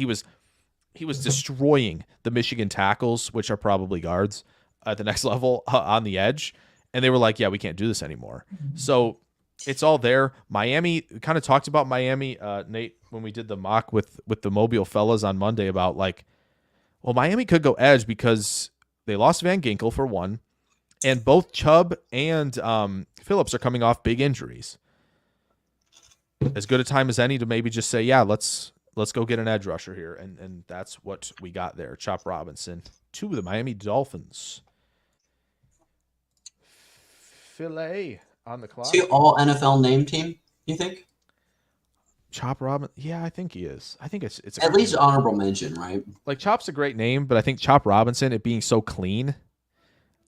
Speaker 1: destroying the Michigan tackles, which are probably guards at the next level on the edge, and they were like, yeah, we can't do this anymore. So it's all there. Miami, kind of talked about Miami, Nate, when we did the mock with the Mobile fellas on Monday about like, well, Miami could go edge because they lost Van Ginkel for one, and both Chubb and Phillips are coming off big injuries. As good a time as any to maybe just say, yeah, let's go get an edge rusher here, and that's what we got there. Chop Robinson to the Miami Dolphins. Filet on the clock.
Speaker 3: Is he all NFL name team, you think?
Speaker 1: Chop Robinson, yeah, I think he is. I think it's
Speaker 3: at least honorable mention, right?
Speaker 1: Like Chop's a great name, but I think Chop Robinson, it being so clean,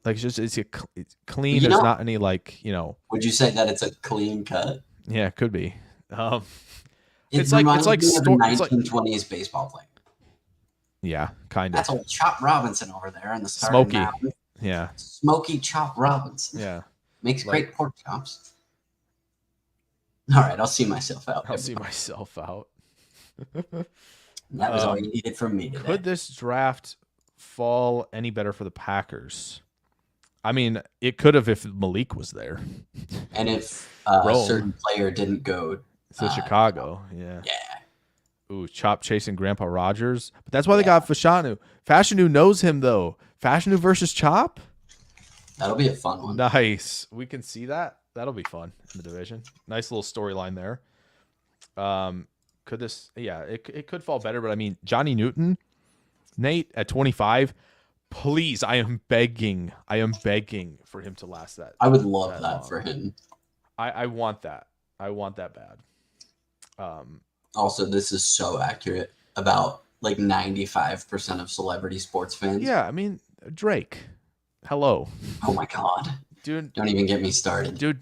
Speaker 1: like it's clean. There's not any like
Speaker 3: Would you say that it's a clean cut?
Speaker 1: Yeah, it could be.
Speaker 3: It's like 1920s baseball player.
Speaker 1: Yeah, kind of.
Speaker 3: That's old Chop Robinson over there in the starting
Speaker 1: Smokey.
Speaker 3: mound.
Speaker 1: Yeah,
Speaker 3: Smoky Chop Robinson.
Speaker 1: Yeah,
Speaker 3: makes great pork chops. All right, I'll see myself out.
Speaker 1: I'll see myself out.
Speaker 3: That was all you needed from me today.
Speaker 1: Could this draft fall any better for the Packers? I mean, it could have if Malik was there.
Speaker 3: And if a certain player didn't go
Speaker 1: to Chicago. Yeah.
Speaker 3: Yeah.
Speaker 1: Ooh, Chop chasing Grandpa Rogers. But that's why they got Fashanu. Fashanu knows him, though. Fashanu versus Chop?
Speaker 3: That'll be a fun one.
Speaker 1: Nice. We can see that. That'll be fun in the division. Nice little storyline there. Could this? Yeah, it could fall better, but I mean, Johnny Newton, Nate at 25. Please, I am begging for him to last that.
Speaker 3: I would love that for him.
Speaker 1: I want that. I want that bad.
Speaker 3: Also, this is so accurate about like 95% of celebrity sports fans.
Speaker 1: Yeah, I mean, Drake. Hello.
Speaker 3: Oh my God.
Speaker 1: Dude,
Speaker 3: don't even get me started.
Speaker 1: Dude,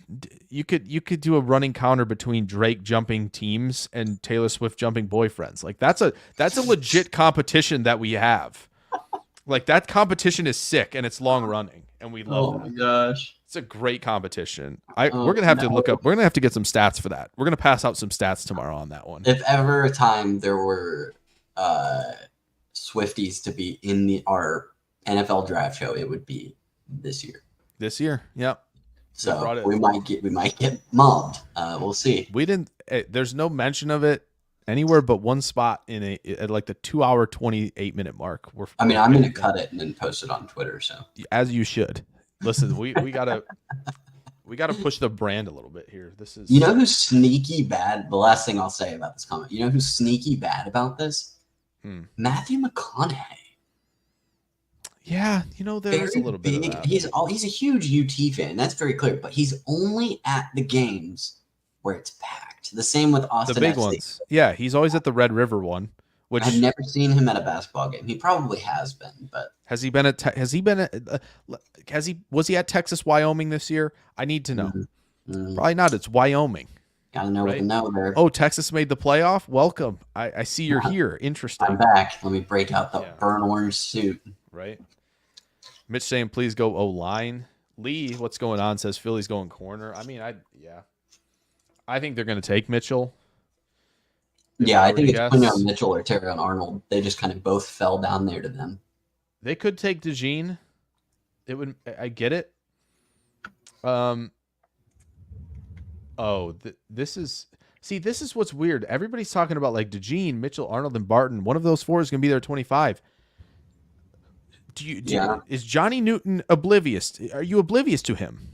Speaker 1: you could do a running counter between Drake jumping teams and Taylor Swift jumping boyfriends. Like that's a legit competition that we have. Like that competition is sick and it's long running. and we love
Speaker 3: Oh
Speaker 1: that.
Speaker 3: my gosh.
Speaker 1: It's a great competition.
Speaker 3: Oh,
Speaker 1: We're gonna have to
Speaker 3: no.
Speaker 1: look up. We're gonna have to get some stats for that. We're gonna pass out some stats tomorrow on that one.
Speaker 3: If ever a time there were Swifties to be in our NFL draft show, it would be this year.
Speaker 1: This year, yep.
Speaker 3: So we might get mobbed. We'll see.
Speaker 1: We didn't. There's no mention of it anywhere but one spot at like the 2-hour 28-minute mark.
Speaker 3: I'm gonna cut it and then post it on Twitter. So
Speaker 1: as you should. Listen, we gotta push the brand a little bit here. This is,
Speaker 3: you know who's sneaky bad. The last thing I'll say about this comment. You know who's sneaky bad about this? Matthew McConaughey.
Speaker 1: Yeah, there's a little bit of that.
Speaker 3: He's a huge UT fan. That's very clear. But he's only at the games where it's packed. The same with Austin.
Speaker 1: The big
Speaker 3: FC.
Speaker 1: ones. Yeah, he's always at the Red River one. Which
Speaker 3: I've never seen him at a basketball game. He probably has been, but
Speaker 1: was he at Texas, Wyoming this year? I need to know. Probably not. It's Wyoming.
Speaker 3: Gotta know what to know there.
Speaker 1: Oh, Texas made the playoff. Welcome. I see you're here. Interesting.
Speaker 3: I'm back. Let me break out the burn orange suit.
Speaker 1: Right. Mitch saying, please go O-line. Lee, what's going on? Says Philly's going corner. I mean, I think they're going to take Mitchell.
Speaker 3: Yeah, I think it's Quinyon Mitchell or Terrion Arnold. They just kind of both fell down there to them.
Speaker 1: They could take DeJean. It would. I get it. This is what's weird. Everybody's talking about like DeJean, Mitchell, Arnold, and Barton. One of those four is going to be there at 25. Is Johnny Newton oblivious? Are you oblivious to him?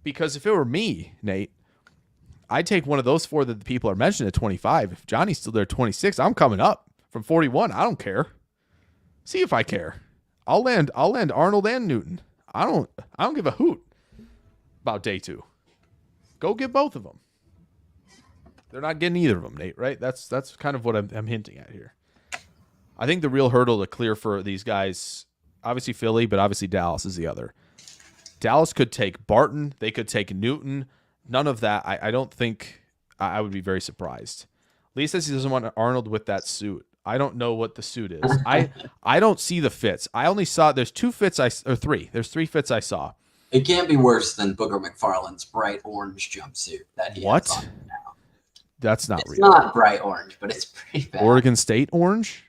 Speaker 1: Because if it were me, Nate, I'd take one of those four that the people are mentioning at 25. If Johnny's still there at 26, I'm coming up from 41. I don't care. See if I care. I'll land Arnold and Newton. I don't give a hoot about day 2. Go get both of them. They're not getting either of them, Nate, right? That's kind of what I'm hinting at here. I think the real hurdle to clear for these guys, obviously Philly, but obviously Dallas is the other. Dallas could take Barton. They could take Newton. None of that. I don't think I would be very surprised. Lee says he doesn't want Arnold with that suit. I don't know what the suit is. I don't see the fits. I only saw there's 2 fits or 3. There's 3 fits I saw.
Speaker 3: It can't be worse than Booger McFarland's bright orange jumpsuit that he has on now.
Speaker 1: That's not
Speaker 3: real. It's
Speaker 1: real.
Speaker 3: not bright orange, but it's pretty bad.
Speaker 1: Oregon State orange?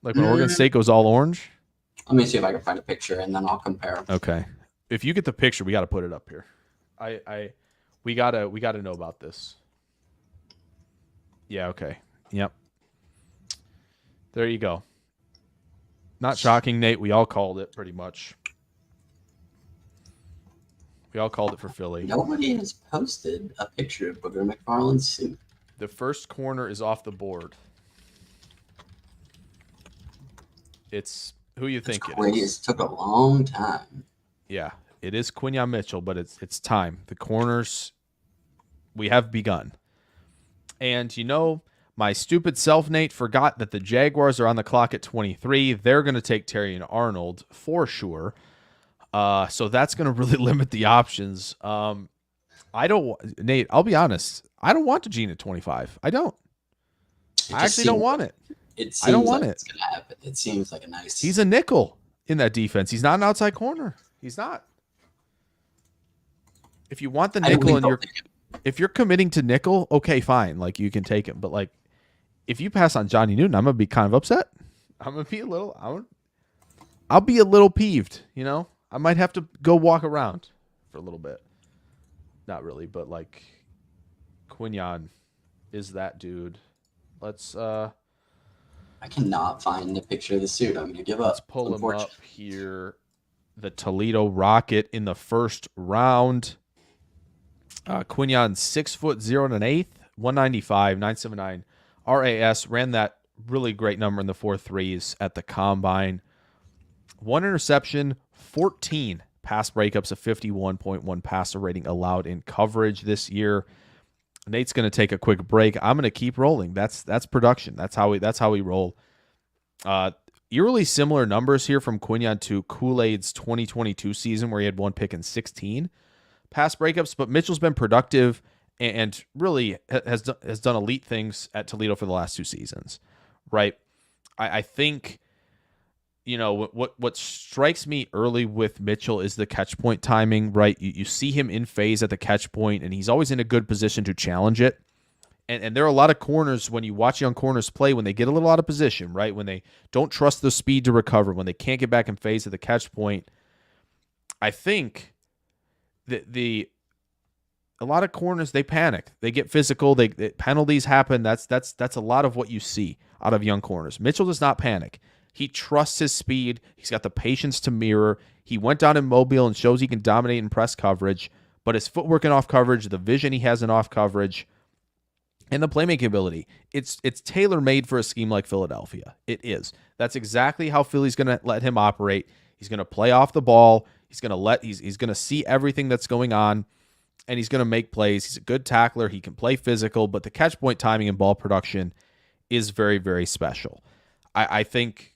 Speaker 1: Like when Oregon State goes all orange?
Speaker 3: Let me see if I can find a picture and then I'll compare them.
Speaker 1: Okay. If you get the picture, we got to put it up here. We gotta know about this. Yeah, okay. Yep. There you go. Not shocking, Nate. We all called it pretty much. We all called it for Philly.
Speaker 3: Nobody has posted a picture of Booger McFarland's suit.
Speaker 1: The first corner is off the board. It's who you think it is.
Speaker 3: It took a long time.
Speaker 1: Yeah, it is Quinyon Mitchell, but it's time. The corners, we have begun. And my stupid self, Nate, forgot that the Jaguars are on the clock at 23. They're going to take Terrion Arnold for sure. So that's going to really limit the options. Nate, I'll be honest. I don't want DeJean at 25. I don't. I actually don't want it. I don't want it.
Speaker 3: It's gonna happen. It seems like a nice.
Speaker 1: He's a nickel in that defense. He's not an outside corner. He's not. If you want the nickel and if you're committing to nickel, okay, fine. Like you can take him. But like if you pass on Johnny Newton, I'm gonna be kind of upset. I'm gonna be I'll be a little peeved, I might have to go walk around for a little bit. Not really, but like Quinyon is that dude. Let's
Speaker 3: I cannot find a picture of the suit. I'm gonna give up.
Speaker 1: Let's pull him up here. The Toledo Rocket in the first round. Quinyon 6'0", 195, 979 RAS. Ran that really great number in the 4.3s at the combine. 1 interception, 14 pass breakups, a 51.1 passer rating allowed in coverage this year. Nate's going to take a quick break. I'm going to keep rolling. That's production. That's how we roll. Eerily similar numbers here from Quinyon to Kool-Aid's 2022 season where he had 1 pick and 16 pass breakups, but Mitchell's been productive and really has done elite things at Toledo for the last 2 seasons, right? I think what strikes me early with Mitchell is the catch point timing, right? You see him in phase at the catch point, and he's always in a good position to challenge it. And there are a lot of corners when you watch young corners play when they get a little out of position, right? When they don't trust the speed to recover, when they can't get back in phase at the catch point. I think that a lot of corners, they panic. They get physical. Penalties happen. That's a lot of what you see out of young corners. Mitchell does not panic. He trusts his speed. He's got the patience to mirror. He went down in Mobile and shows he can dominate in press coverage, but his footwork in off coverage, the vision he has in off coverage, and the playmaking ability, it's tailor-made for a scheme like Philadelphia. It is. That's exactly how Philly's going to let him operate. He's going to play off the ball. He's going to see everything that's going on, and he's going to make plays. He's a good tackler. He can play physical, but the catch point timing and ball production is very, very special. I think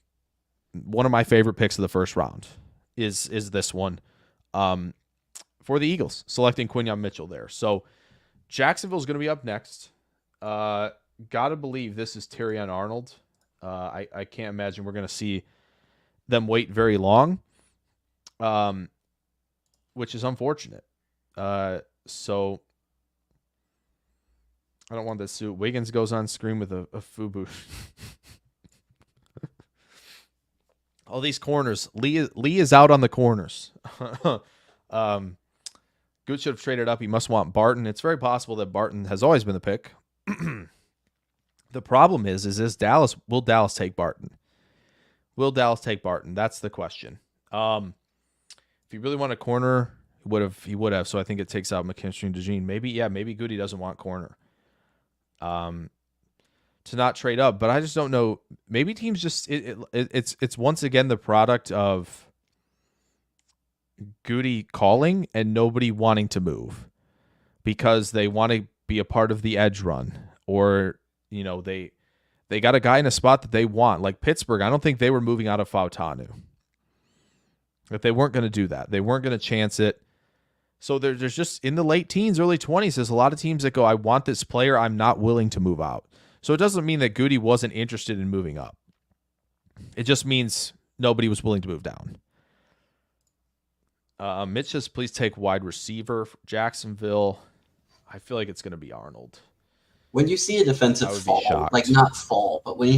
Speaker 1: one of my favorite picks of the first round is this one for the Eagles, selecting Quinyon Mitchell there. So Jacksonville's going to be up next. Gotta believe this is Terrion Arnold. I can't imagine we're going to see them wait very long, which is unfortunate. So I don't want this suit. Wiggins goes on screen with a FUBU. All these corners. Lee is out on the corners. Good should have traded up. He must want Barton. It's very possible that Barton has always been the pick. The problem is Dallas. Will Dallas take Barton? Will Dallas take Barton? That's the question. If he really wanted a corner, he would have. So I think it takes out McKinstry and DeJean. Maybe Goody doesn't want corner. To not trade up, but I just don't know. Maybe teams just it's once again the product of Goody calling and nobody wanting to move because they want to be a part of the edge run, or they got a guy in a spot that they want, like Pittsburgh. I don't think they were moving out of Fautanu. If they weren't going to do that, they weren't going to chance it. So there's just in the late teens, early 20s, there's a lot of teams that go, I want this player, I'm not willing to move out. So it doesn't mean that Goody wasn't interested in moving up. It just means nobody was willing to move down. Mitch says, please take wide receiver for Jacksonville. I feel like it's going to be Arnold.
Speaker 3: When you see a defensive fall,
Speaker 1: shocked.
Speaker 3: not fall, but when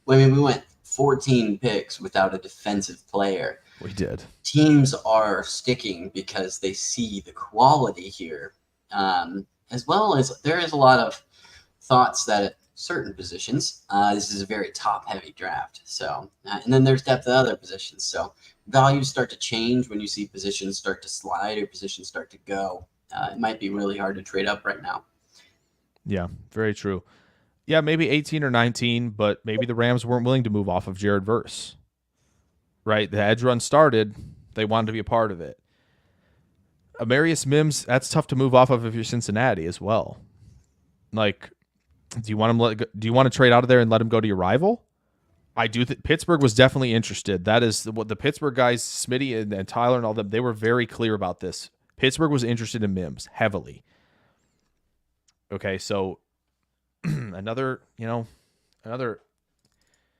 Speaker 3: we went 14 picks without a defensive player.
Speaker 1: We did.
Speaker 3: Teams are sticking because they see the quality here, as well as there is a lot of thoughts that at certain positions, this is a very top-heavy draft. So, and then there's depth at other positions. So values start to change when you see positions start to slide or positions start to go. It might be really hard to trade up right now.
Speaker 1: Yeah, very true. Yeah, maybe 18 or 19, but maybe the Rams weren't willing to move off of Jared Verse. Right? The edge run started. They wanted to be a part of it. Amarius Mims, that's tough to move off of if you're Cincinnati as well. Like, do you want to trade out of there and let him go to your rival? I do think Pittsburgh was definitely interested. That is what the Pittsburgh guys, Smitty and Tyler and all them, they were very clear about this. Pittsburgh was interested in Mims heavily. Okay, so another.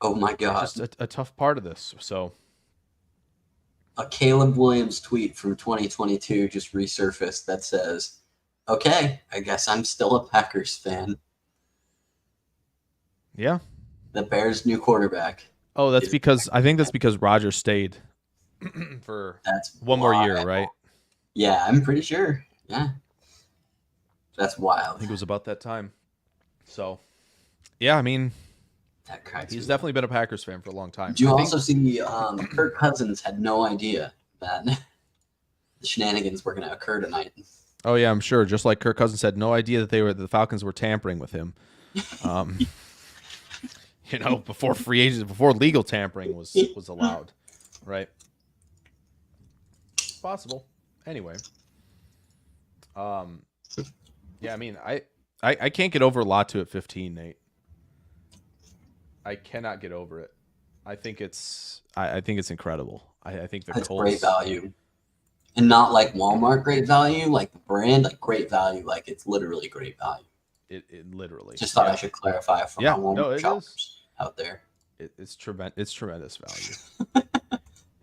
Speaker 3: Oh my God!
Speaker 1: Just a tough part of this. So,
Speaker 3: a Caleb Williams tweet from 2022 just resurfaced that says, "Okay, I guess I'm still a Packers fan."
Speaker 1: Yeah.
Speaker 3: The Bears' new quarterback.
Speaker 1: Oh, I think that's because Rodgers stayed for one more year, right?
Speaker 3: Yeah, I'm pretty sure. Yeah. That's wild.
Speaker 1: I think it was about that time. So, yeah, I mean, he's definitely been a Packers fan for a long time.
Speaker 3: Did you also see Kirk Cousins had no idea that the shenanigans were going to occur tonight?
Speaker 1: Oh, yeah, I'm sure. Just like Kirk Cousins had no idea that the Falcons were tampering with him. Before free agents, before legal tampering was allowed, right? It's possible. Anyway. Yeah, I mean, I can't get over Latu at 15, Nate. I cannot get over it. I think it's incredible. I think
Speaker 3: that's
Speaker 1: Colts,
Speaker 3: great value, and not like Walmart great value, like the brand, like great value, like it's literally great value.
Speaker 1: It literally.
Speaker 3: Just thought I should clarify for my Walmart shoppers out there.
Speaker 1: It's tremendous. It's tremendous value.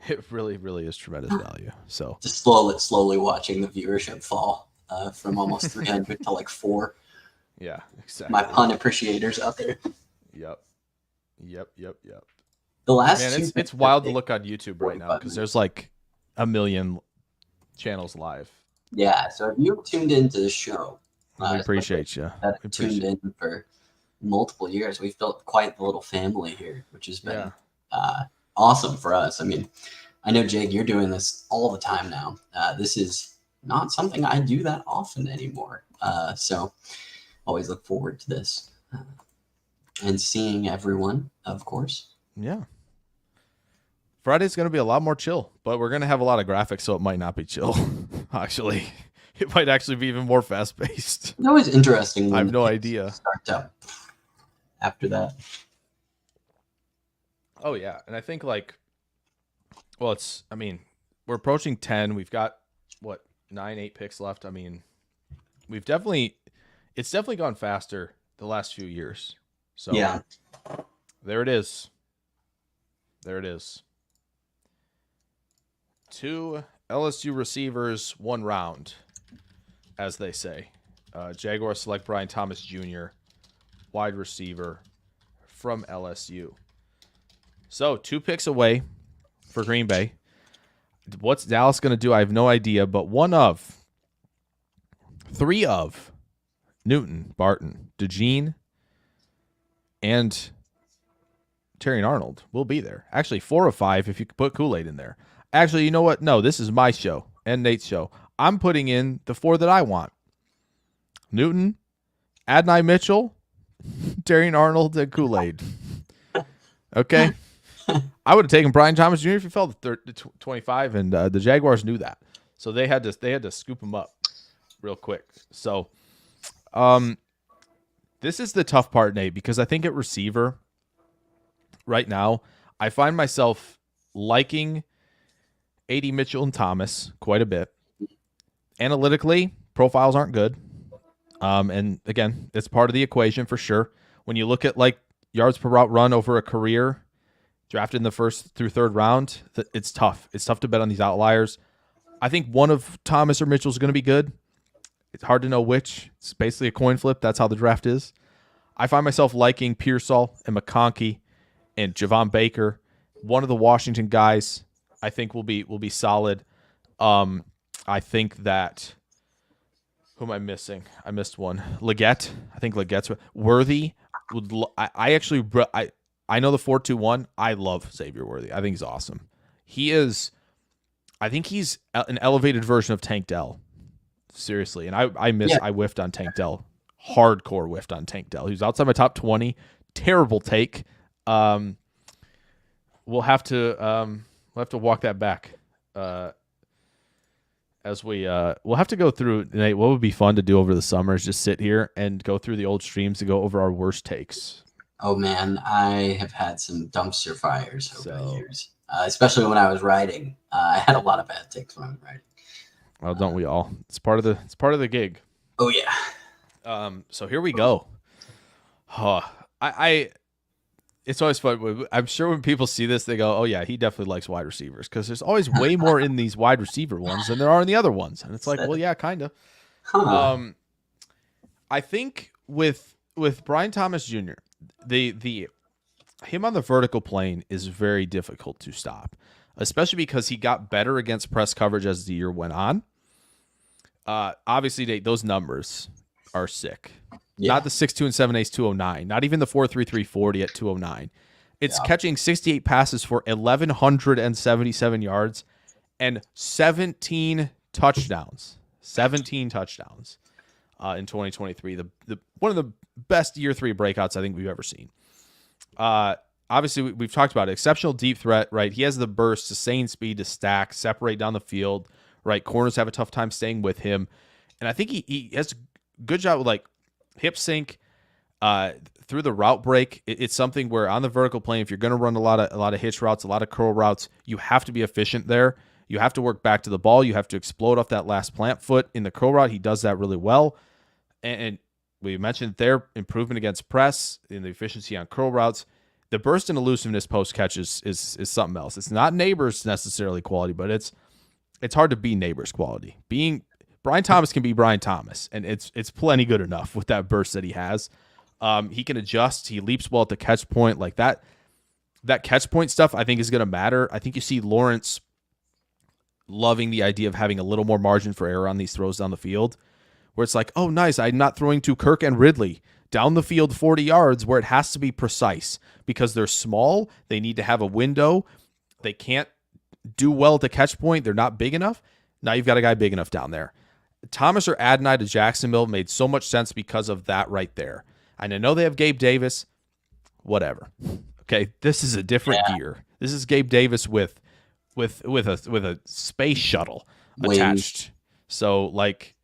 Speaker 1: It really, really is tremendous value. So
Speaker 3: Just slowly watching the viewership fall from almost 300 to like 4.
Speaker 1: yeah, exactly.
Speaker 3: My pun appreciators out there.
Speaker 1: Yep.
Speaker 3: The last
Speaker 1: Man,
Speaker 3: two
Speaker 1: it's wild to look on YouTube right now because there's like a million channels live.
Speaker 3: Yeah, so if you tuned into the show,
Speaker 1: We appreciate you.
Speaker 3: that have tuned in for multiple years, we've built quite the little family here, which has been awesome for us. I mean, I know, Jake, you're doing this all the time now. This is not something I do that often anymore. So always look forward to this and seeing everyone, of course.
Speaker 1: Yeah. Friday's going to be a lot more chill, but we're going to have a lot of graphics, so it might not be chill. Actually, it might actually be even more fast-paced.
Speaker 3: It's always interesting. When
Speaker 1: I have no idea.
Speaker 3: Start up after that.
Speaker 1: Oh, yeah. And I think, like, well, we're approaching 10. We've got, 8 picks left. I mean, it's definitely gone faster the last few years. So,
Speaker 3: yeah.
Speaker 1: There it is. 2 LSU receivers, 1 round, as they say. Jaguars select Brian Thomas Jr., wide receiver from LSU. So 2 picks away for Green Bay. What's Dallas going to do? I have no idea, but 3 of Newton, Barton, DeJean, and Terry Arnold will be there. Actually, 4 of 5 if you could put Kool-Aid in there. Actually, you know what? No, this is my show and Nate's show. I'm putting in the 4 that I want. Newton, Adonai Mitchell, Terry Arnold, and Kool-Aid. Okay? I would have taken Brian Thomas Jr. if he fell to 25, and the Jaguars knew that. So they had to scoop him up real quick. So this is the tough part, Nate, because I think at receiver right now, I find myself liking AD Mitchell and Thomas quite a bit. Analytically, profiles aren't good. And again, it's part of the equation for sure. When you look at like yards per route run over a career, drafted in the 1st through 3rd round, it's tough. It's tough to bet on these outliers. I think one of Thomas or Mitchell is going to be good. It's hard to know which. It's basically a coin flip. That's how the draft is. I find myself liking Pearsall and McConkey and Javon Baker. One of the Washington guys I think will be solid. I think that who am I missing? I missed one. Leggett. I think Leggett's Worthy. I know the 4-2-1. I love Xavier Worthy. I think he's awesome. I think he's an elevated version of Tank Dell. Seriously. And I whiffed on Tank Dell. Hardcore whiffed on Tank Dell. He was outside my top 20. Terrible take. We'll have to walk that back. As we'll have to go through, Nate, what would be fun to do over the summer is just sit here and go through the old streams to go over our worst takes.
Speaker 3: Oh man, I have had some dumpster fires over the years, especially when I was writing. I had a lot of bad takes when I was writing.
Speaker 1: Well, don't we all? It's part of the gig.
Speaker 3: Oh yeah.
Speaker 1: So here we go. It's always fun. I'm sure when people see this, they go, "Oh yeah, he definitely likes wide receivers," because there's always way more in these wide receiver ones than there are in the other ones, and it's like, well, yeah, kind of.
Speaker 3: Huh.
Speaker 1: I think with Brian Thomas Jr., him on the vertical plane is very difficult to stop, especially because he got better against press coverage as the year went on. Obviously, Nate, those numbers are sick. Yeah. Not the 6.2 and 7/8 209. Not even the 4.33 40 at 209. It's catching 68 passes for 1,177 yards and 17 touchdowns. 17 touchdowns in 2023. The one of the best year 3 breakouts I think we've ever seen. Obviously, we've talked about it. Exceptional deep threat, right? He has the burst, sustained speed to stack, separate down the field, right? Corners have a tough time staying with him. And I think he has a good job with like hip sync through the route break. It's something where on the vertical plane, if you're going to run a lot of hitch routes, a lot of curl routes, you have to be efficient there. You have to work back to the ball. You have to explode off that last plant foot in the curl route. He does that really well. And we mentioned their improvement against press in the efficiency on curl routes. The burst and elusiveness post catch is something else. It's not Neighbors necessarily quality, but it's hard to be Neighbors quality. Brian Thomas can be Brian Thomas, and it's plenty good enough with that burst that he has. He can adjust. He leaps well at the catch point. Like that catch point stuff I think is going to matter. I think you see Lawrence loving the idea of having a little more margin for error on these throws down the field, where it's like, oh, nice, I'm not throwing to Kirk and Ridley down the field 40 yards where it has to be precise because they're small. They need to have a window. They can't do well at the catch point. They're not big enough. Now you've got a guy big enough down there. Thomas or Adonai to Jacksonville made so much sense because of that right there. And I know they have Gabe Davis. Whatever. Okay, this is a different gear. This is Gabe Davis with a space shuttle attached. So like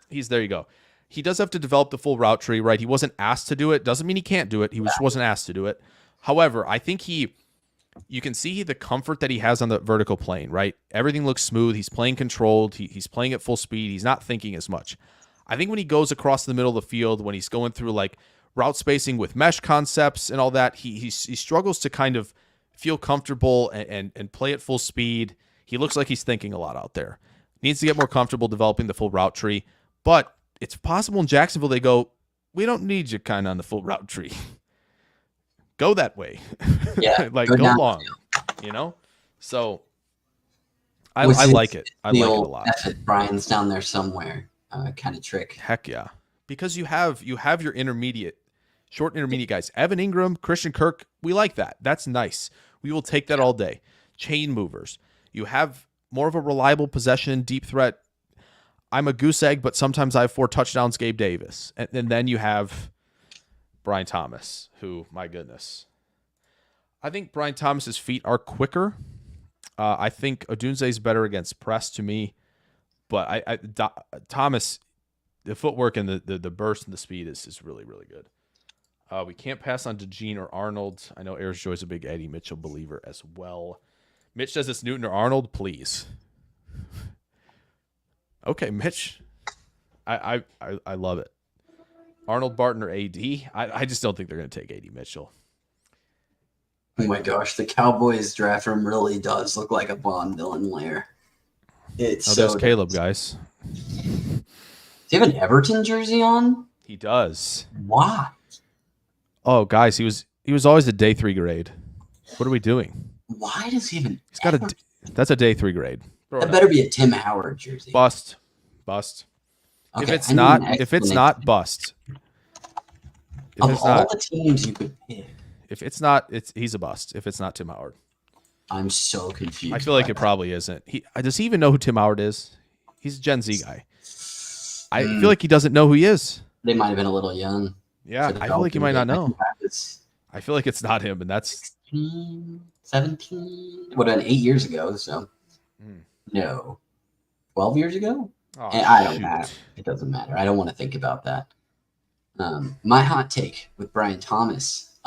Speaker 1: there you go. He does have to develop the full route tree, right? He wasn't asked to do it. Doesn't mean he can't do it. He just wasn't asked to do it. However, I think you can see the comfort that he has on the vertical plane, right? Everything looks smooth. He's playing controlled. He's playing at full speed. He's not thinking as much. I think when he goes across the middle of the field, when he's going through like route spacing with mesh concepts and all that, he struggles to kind of feel comfortable and play at full speed. He looks like he's thinking a lot out there. Needs to get more comfortable developing the full route tree. But it's possible in Jacksonville they go, we don't need you kind of on the full route tree. Go that way.
Speaker 2: Yeah.
Speaker 1: Like go long, you know? So I like it. I like it a lot.
Speaker 2: Brian's down there somewhere kind of trick.
Speaker 1: Heck yeah. Because you have your short intermediate guys. Evan Ingram, Christian Kirk, we like that. That's nice. We will take that all day. Chain movers. You have more of a reliable possession, deep threat. I'm a goose egg, but sometimes I have 4 touchdowns, Gabe Davis. And then you have Brian Thomas, who, my goodness. I think Brian Thomas's feet are quicker. I think Odunze's better against press to me. But Thomas, the footwork and the burst and the speed is really, really good. We can't pass on DeGene or Arnold. I know Ayers Joy's a big Eddie Mitchell believer as well. Mitch says it's Newton or Arnold, please. Okay, Mitch. I love it. Arnold Barton or AD. I just don't think they're going to take AD Mitchell.
Speaker 2: Oh my gosh, the Cowboys draft room really does look like a Bond villain lair. It's
Speaker 1: there's Caleb, guys.
Speaker 2: Does he have an Everton jersey on?
Speaker 1: He does.
Speaker 2: Why?
Speaker 1: Oh, guys, he was always a day 3 grade. What are we doing?
Speaker 2: Why does he even?
Speaker 1: He's got that's a day 3 grade.
Speaker 2: That better be a Tim Howard jersey.
Speaker 1: Bust.
Speaker 2: Okay,
Speaker 1: if it's not bust.
Speaker 2: Of all the teams you could pick.
Speaker 1: If it's not, he's a bust. If it's not Tim Howard.
Speaker 2: I'm so confused.
Speaker 1: I feel like it probably isn't. Does he even know who Tim Howard is? He's a Gen Z guy. I feel like he doesn't know who he is.
Speaker 2: They might have been a little young.
Speaker 1: Yeah, I feel like he might not know. I feel like it's not him, and that's
Speaker 2: 16, 17. Would have been 8 years ago, so no. 12 years ago?
Speaker 1: Oh,
Speaker 2: and I don't matter. It doesn't matter. I don't want to think about that. My hot take with Brian Thomas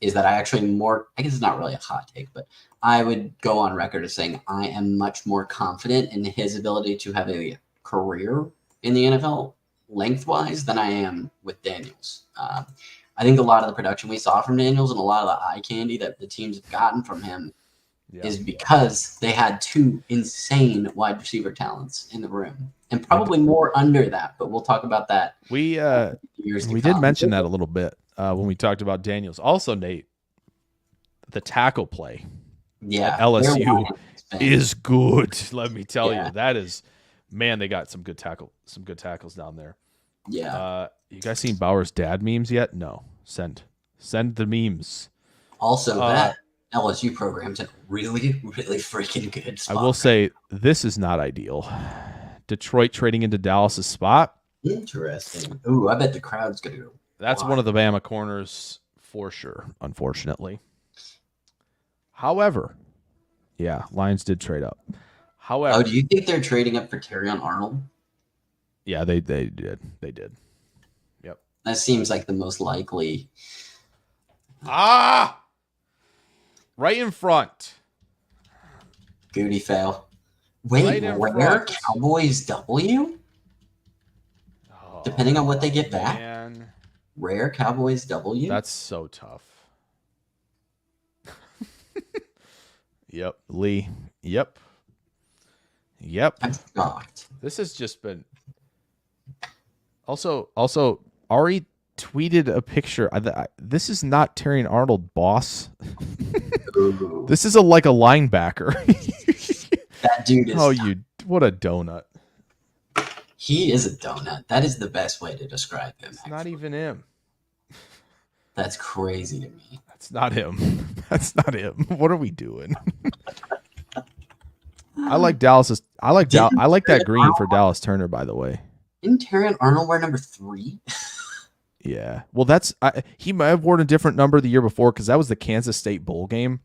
Speaker 2: is that I guess it's not really a hot take, but I would go on record as saying I am much more confident in his ability to have a career in the NFL lengthwise than I am with Daniels. I think a lot of the production we saw from Daniels and a lot of the eye candy that the teams have gotten from him is because they had 2 insane wide receiver talents in the room, and probably more under that. But we'll talk about that.
Speaker 1: We did mention that a little bit when we talked about Daniels. Also, Nate, the tackle play at LSU is good. Let me tell you, that is, man, they got some good tackles down there.
Speaker 2: Yeah.
Speaker 1: You guys seen Bauer's dad memes yet? No. Send the memes.
Speaker 2: Also, that LSU program's in a really, really freaking good spot.
Speaker 1: I will say this is not ideal. Detroit trading into Dallas's spot.
Speaker 2: Interesting. Ooh, I bet the crowd's gonna go.
Speaker 1: That's one of the Bama corners for sure, unfortunately. However, Lions did trade up. However,
Speaker 2: do you think they're trading up for Terrion Arnold?
Speaker 1: Yeah, they did. They did. Yep.
Speaker 2: That seems like the most likely.
Speaker 1: Right in front.
Speaker 2: Goody fail. Wait, where? Cowboys W? Depending on what they get back.
Speaker 1: Man.
Speaker 2: Rare Cowboys W?
Speaker 1: That's so tough. Yep. Lee. Yep. Yep.
Speaker 3: I'm shocked.
Speaker 1: This has just been. Also, Ari tweeted a picture. This is not Terrion Arnold, boss.
Speaker 3: Ooh,
Speaker 1: This is like a linebacker.
Speaker 3: that dude is.
Speaker 1: What a donut.
Speaker 3: He is a donut. That is the best way to describe him.
Speaker 1: It's not even him.
Speaker 3: That's crazy to me.
Speaker 1: That's not him. That's not him. What are we doing? I like Dallas's. I like that green for Dallas Turner, by the way.
Speaker 3: Didn't Terrion Arnold wear number 3?
Speaker 1: Yeah. Well, he might have worn a different number the year before because that was the Kansas State bowl game.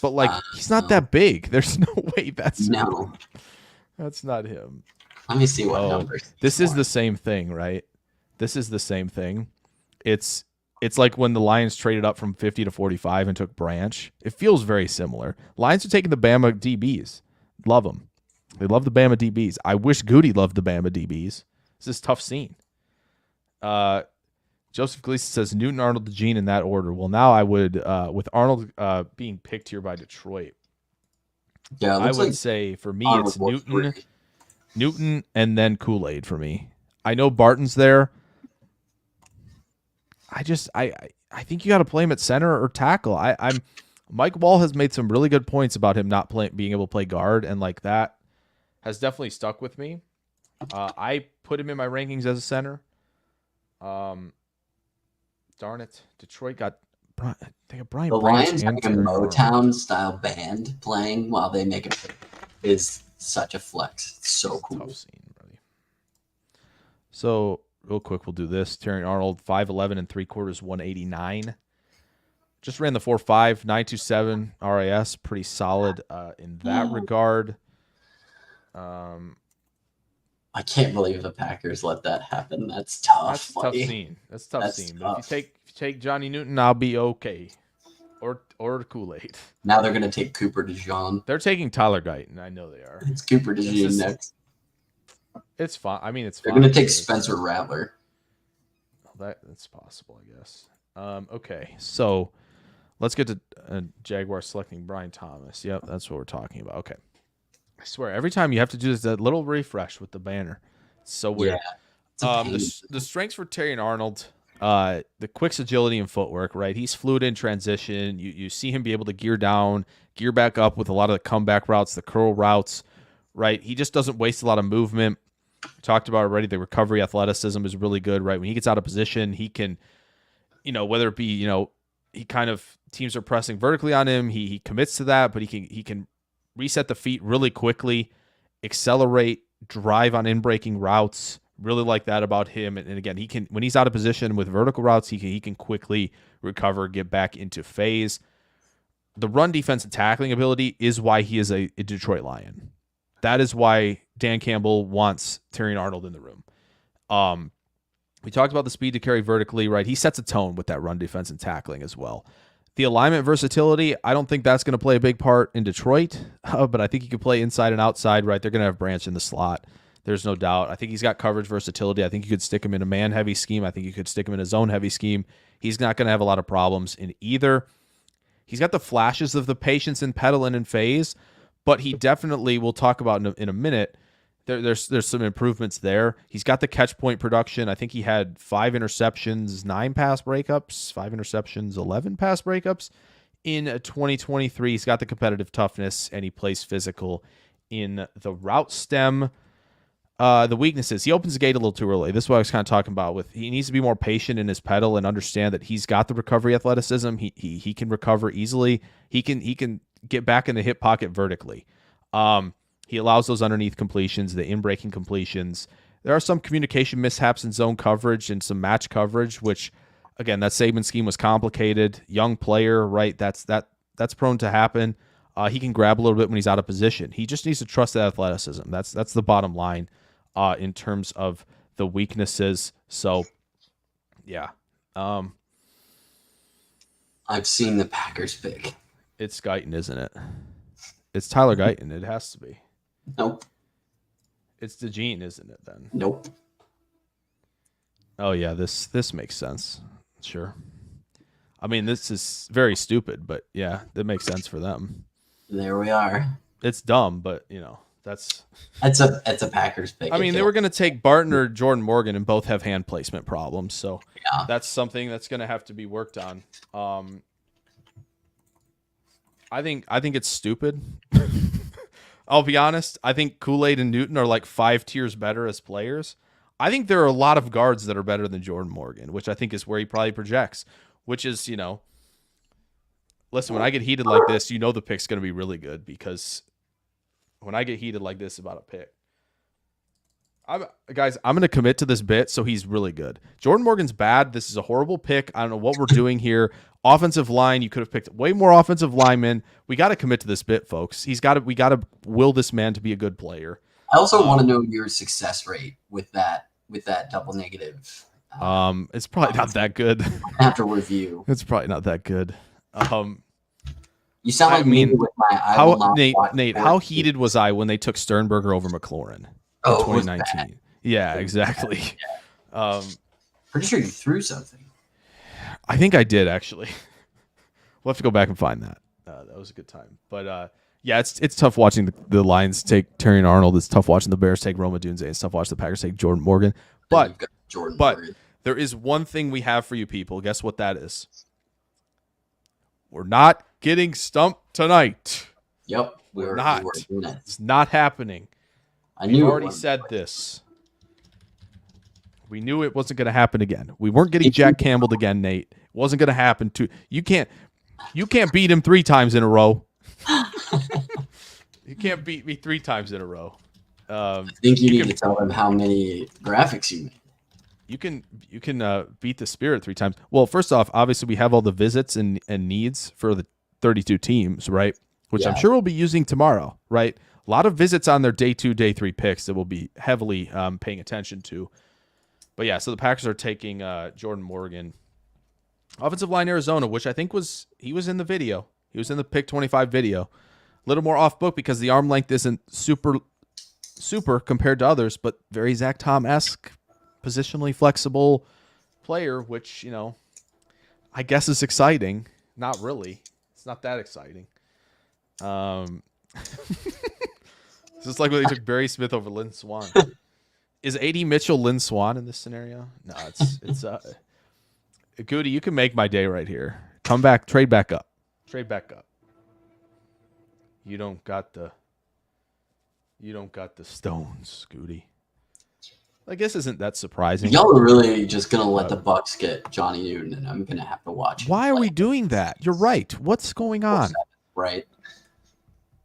Speaker 1: But like, he's not that big. There's no way that's not him.
Speaker 3: Let me see what numbers.
Speaker 1: This is the same thing, right? This is the same thing. It's like when the Lions traded up from 50 to 45 and took Branch. It feels very similar. Lions are taking the Bama DBs. Love them. They love the Bama DBs. I wish Goody loved the Bama DBs. This is a tough scene. Joseph Gleason says Newton, Arnold, DeJean in that order. Well, now I would, with Arnold being picked here by Detroit, I would say for me it's Newton, and then Kool-Aid for me. I know Barton's there. I think you got to play him at center or tackle. Mike Wall has made some really good points about him not being able to play guard, and like that has definitely stuck with me. I put him in my rankings as a center. Darn it, Detroit got. They got Brian.
Speaker 3: The
Speaker 1: Branch
Speaker 3: Lions
Speaker 1: and
Speaker 3: having a
Speaker 1: Terrion Arnold.
Speaker 3: Motown style band playing while they make it is such a flex. It's so cool.
Speaker 1: Tough scene, buddy. So real quick, we'll do this. Terrion Arnold, 5'11" and 3/4, 189. Just ran the 4.5, 927 RAS, pretty solid in that regard.
Speaker 3: I can't believe the Packers let that happen. That's tough.
Speaker 1: That's a tough
Speaker 3: buddy.
Speaker 1: scene. That's a tough
Speaker 3: That's
Speaker 1: scene.
Speaker 3: tough.
Speaker 1: But if you take Johnny Newton, I'll be okay. Or Kool-Aid.
Speaker 3: Now they're gonna take Cooper DeJean.
Speaker 1: They're taking Tyler Guyton. I know they are.
Speaker 3: It's Cooper DeJean next.
Speaker 1: It's fine. I mean, it's
Speaker 3: They're
Speaker 1: fine.
Speaker 3: gonna take Spencer Rattler.
Speaker 1: That's possible, I guess. Okay, so let's get to Jaguar selecting Brian Thomas. Yep, that's what we're talking about. Okay. I swear, every time you have to do this that little refresh with the banner. It's so weird.
Speaker 3: Yeah,
Speaker 1: the strengths for Terrion Arnold, the quick's agility and footwork, right? He's fluid in transition. You see him be able to gear down, gear back up with a lot of the comeback routes, the curl routes, right? He just doesn't waste a lot of movement. We talked about already, the recovery athleticism is really good, right? When he gets out of position, he can, whether it be, he kind of, teams are pressing vertically on him, he commits to that, but he can reset the feet really quickly, accelerate, drive on in-breaking routes. Really like that about him. And again, he can, when he's out of position with vertical routes, he can quickly recover, get back into phase. The run defense and tackling ability is why he is a Detroit Lion. That is why Dan Campbell wants Terrion Arnold in the room. We talked about the speed to carry vertically, right? He sets a tone with that run defense and tackling as well. The alignment versatility, I don't think that's going to play a big part in Detroit, but I think he can play inside and outside, right? They're going to have Branch in the slot. There's no doubt. I think he's got coverage versatility. I think you could stick him in a man-heavy scheme. I think you could stick him in a zone-heavy scheme. He's not going to have a lot of problems in either. He's got the flashes of the patience and pedaling and phase, but he definitely, we'll talk about in a minute, there's some improvements there. He's got the catch point production. I think he had 5 interceptions, 9 pass breakups, 5 interceptions, 11 pass breakups in 2023. He's got the competitive toughness, and he plays physical in the route stem. The weaknesses, he opens the gate a little too early. This is what I was kind of talking about. He needs to be more patient in his pedal and understand that he's got the recovery athleticism. He can recover easily. He can get back in the hip pocket vertically. He allows those underneath completions, the in-breaking completions. There are some communication mishaps in zone coverage and some match coverage, which, again, that Saban scheme was complicated. Young player, right? That's prone to happen. He can grab a little bit when he's out of position. He just needs to trust that athleticism. That's the bottom line in terms of the weaknesses. So, yeah.
Speaker 3: I've seen the Packers pick.
Speaker 1: It's Guyton, isn't it? It's Tyler Guyton. It has to be.
Speaker 3: Nope.
Speaker 1: It's DeJean, isn't it, then?
Speaker 3: Nope.
Speaker 1: Oh, yeah, this makes sense. Sure. I mean, this is very stupid, but yeah, that makes sense for them.
Speaker 3: There we are.
Speaker 1: It's dumb, but that's.
Speaker 3: It's a Packers pick.
Speaker 1: I mean, they were going to take Barton or Jordan Morgan and both have hand placement problems, so
Speaker 3: Yeah.
Speaker 1: that's something that's going to have to be worked on. I think it's stupid. I'll be honest. I think Kool-Aid and Newton are like 5 tiers better as players. I think there are a lot of guards that are better than Jordan Morgan, which I think is where he probably projects, which is, listen, when I get heated like this, the pick's going to be really good because when I get heated like this about a pick, I'm going to commit to this bit so he's really good. Jordan Morgan's bad. This is a horrible pick. I don't know what we're doing here. Offensive line, you could have picked way more offensive linemen. We got to commit to this bit, folks. We got to will this man to be a good player.
Speaker 3: I also want to know your success rate with that double negative.
Speaker 1: It's probably not that good.
Speaker 3: I have to review.
Speaker 1: It's probably not that good.
Speaker 3: You sound like me with my
Speaker 1: Nate, how heated was I when they took Sternberger over McLaurin in 2019? Yeah, exactly.
Speaker 3: Pretty sure you threw something.
Speaker 1: I think I did actually. We'll have to go back and find that. That was a good time. But yeah, it's tough watching the Lions take Terrion Arnold. It's tough watching the Bears take Roma Dunze. It's tough watching the Packers take Jordan Morgan. But there is one thing we have for you people. Guess what that is? We're not getting stumped tonight.
Speaker 3: Yep,
Speaker 1: we're not.
Speaker 3: We were doing it.
Speaker 1: It's not happening.
Speaker 3: We
Speaker 1: already said this. We knew it wasn't going to happen again. We weren't getting Jack Campbell again, Nate. It wasn't going to happen. You can't beat him 3 times in a row. You can't beat me 3 times in a row.
Speaker 3: I think you need to tell them how many graphics you made.
Speaker 1: You can beat the Spirit 3 times. Well, first off, obviously we have all the visits and needs for the 32 teams, right? Which I'm sure we'll be using tomorrow, right? A lot of visits on their day 2, day 3 picks that we'll be heavily paying attention to. But yeah, so the Packers are taking Jordan Morgan. Offensive line Arizona, which I think he was in the video. He was in the pick 25 video. A little more off book because the arm length isn't super compared to others, but very Zach Tom-esque, positionally flexible player, which, I guess is exciting. Not really. It's not that exciting. It's just like when they took Barry Smith over Lynn Swan. Is A.D. Mitchell Lynn Swan in this scenario? No, it's Goody, you can make my day right here. Come back, trade back up. Trade back up. You don't got the stones, Goody. I guess isn't that surprising?
Speaker 3: Y'all are really just gonna let the Bucks get Johnny Newton, and I'm gonna have to watch.
Speaker 1: Why are we doing that? You're right. What's going on?
Speaker 3: Right.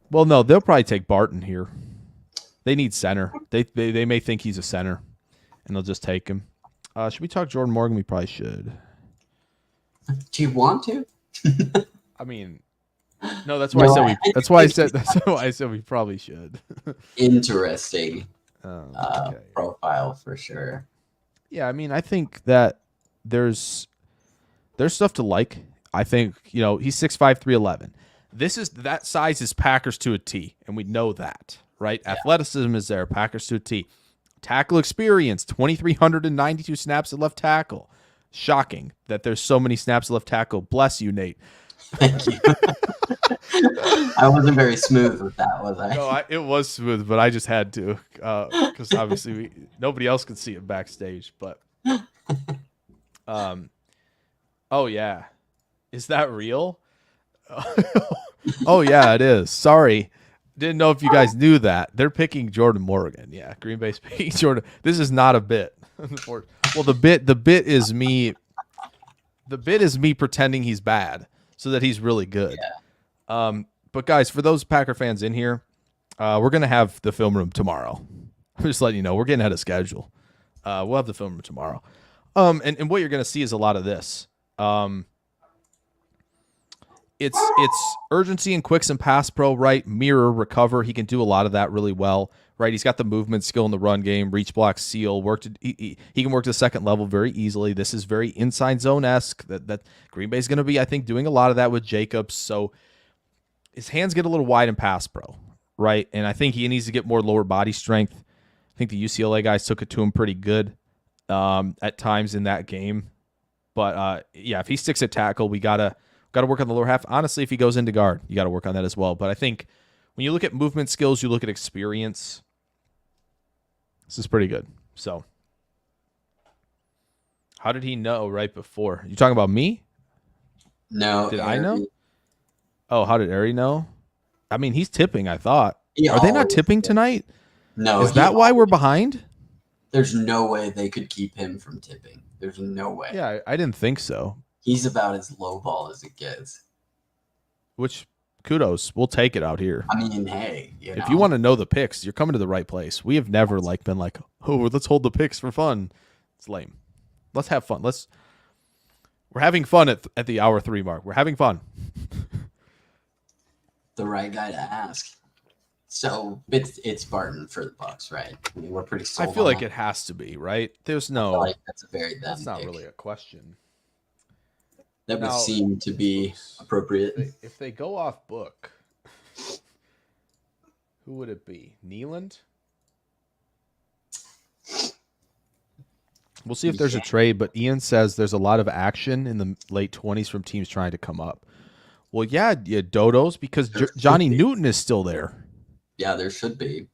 Speaker 1: Well, no, they'll probably take Barton here. They need center. They may think he's a center, and they'll just take him. Should we talk Jordan Morgan? We probably should.
Speaker 3: Do you want to?
Speaker 1: I mean, no. That's why I said we. That's why I said we probably should.
Speaker 3: Interesting
Speaker 1: Okay.
Speaker 3: profile for sure.
Speaker 1: Yeah, I mean, I think that there's stuff to like. I think he's 6'5", 311. That size is Packers to a T, and we know that, right? Yeah. Athleticism is there, Packers to a T. Tackle experience, 2,392 snaps at left tackle. Shocking that there's so many snaps at left tackle. Bless you, Nate.
Speaker 3: Thank you. I wasn't very smooth with that, was I?
Speaker 1: No, it was smooth, but I just had to because obviously nobody else could see it backstage. But, oh yeah, is that real? Oh yeah, it is. Sorry, didn't know if you guys knew that. They're picking Jordan Morgan. Yeah, Green Bay's picking Jordan. This is not a bit. Well, the bit is me. The bit is me pretending he's bad so that he's really good. Yeah. But guys, for those Packer fans in here, we're gonna have the film room tomorrow. I'm just letting you know we're getting ahead of schedule. We'll have the film room tomorrow. And what you're gonna see is a lot of this. It's urgency and quicks and pass pro, right? Mirror, recover. He can do a lot of that really well, right? He's got the movement skill in the run game, reach block, seal. He can work to the second level very easily. This is very inside zone-esque. That Green Bay's going to be, I think, doing a lot of that with Jacobs. So his hands get a little wide in pass pro, right? And I think he needs to get more lower body strength. I think the UCLA guys took it to him pretty good at times in that game. But yeah, if he sticks at tackle, we gotta Got to work on the lower half. Honestly, if he goes into guard, you got to work on that as well. But I think when you look at movement skills, you look at experience. This is pretty good. So, how did he know right before? You talking about me?
Speaker 3: No.
Speaker 1: Did I know? Oh, how did Ari know? I mean, he's tipping, I thought.
Speaker 3: He
Speaker 1: Are they not
Speaker 3: always
Speaker 1: tipping
Speaker 3: tips.
Speaker 1: tonight?
Speaker 3: No.
Speaker 1: Is that why we're behind?
Speaker 3: There's no way they could keep him from tipping. There's no way.
Speaker 1: Yeah, I didn't think so.
Speaker 3: He's about as low ball as it gets.
Speaker 1: Which, kudos. We'll take it out here.
Speaker 3: I mean, hey.
Speaker 1: If you want to know the picks, you're coming to the right place. We have never been like, oh, let's hold the picks for fun. It's lame. Let's have fun. We're having fun at the hour 3 mark. We're having fun.
Speaker 3: The right guy to ask. So it's Barton for the Bucks, right? I mean, we're pretty sold
Speaker 1: I feel
Speaker 3: on
Speaker 1: like
Speaker 3: that.
Speaker 1: it has to be, right? There's
Speaker 3: I
Speaker 1: no.
Speaker 3: feel like that's a very them
Speaker 1: That's not
Speaker 3: pick.
Speaker 1: really a question.
Speaker 3: That would
Speaker 1: Now-
Speaker 3: seem to be appropriate.
Speaker 1: If they go off book, who would it be? Nealand? We'll see if there's a
Speaker 3: Yeah.
Speaker 1: trade, but Ian says there's a lot of action in the late 20s from teams trying to come up. Well, yeah, Dodos, because
Speaker 3: There should
Speaker 1: Johnny
Speaker 3: be.
Speaker 1: Newton is still there.
Speaker 3: Yeah, there should be.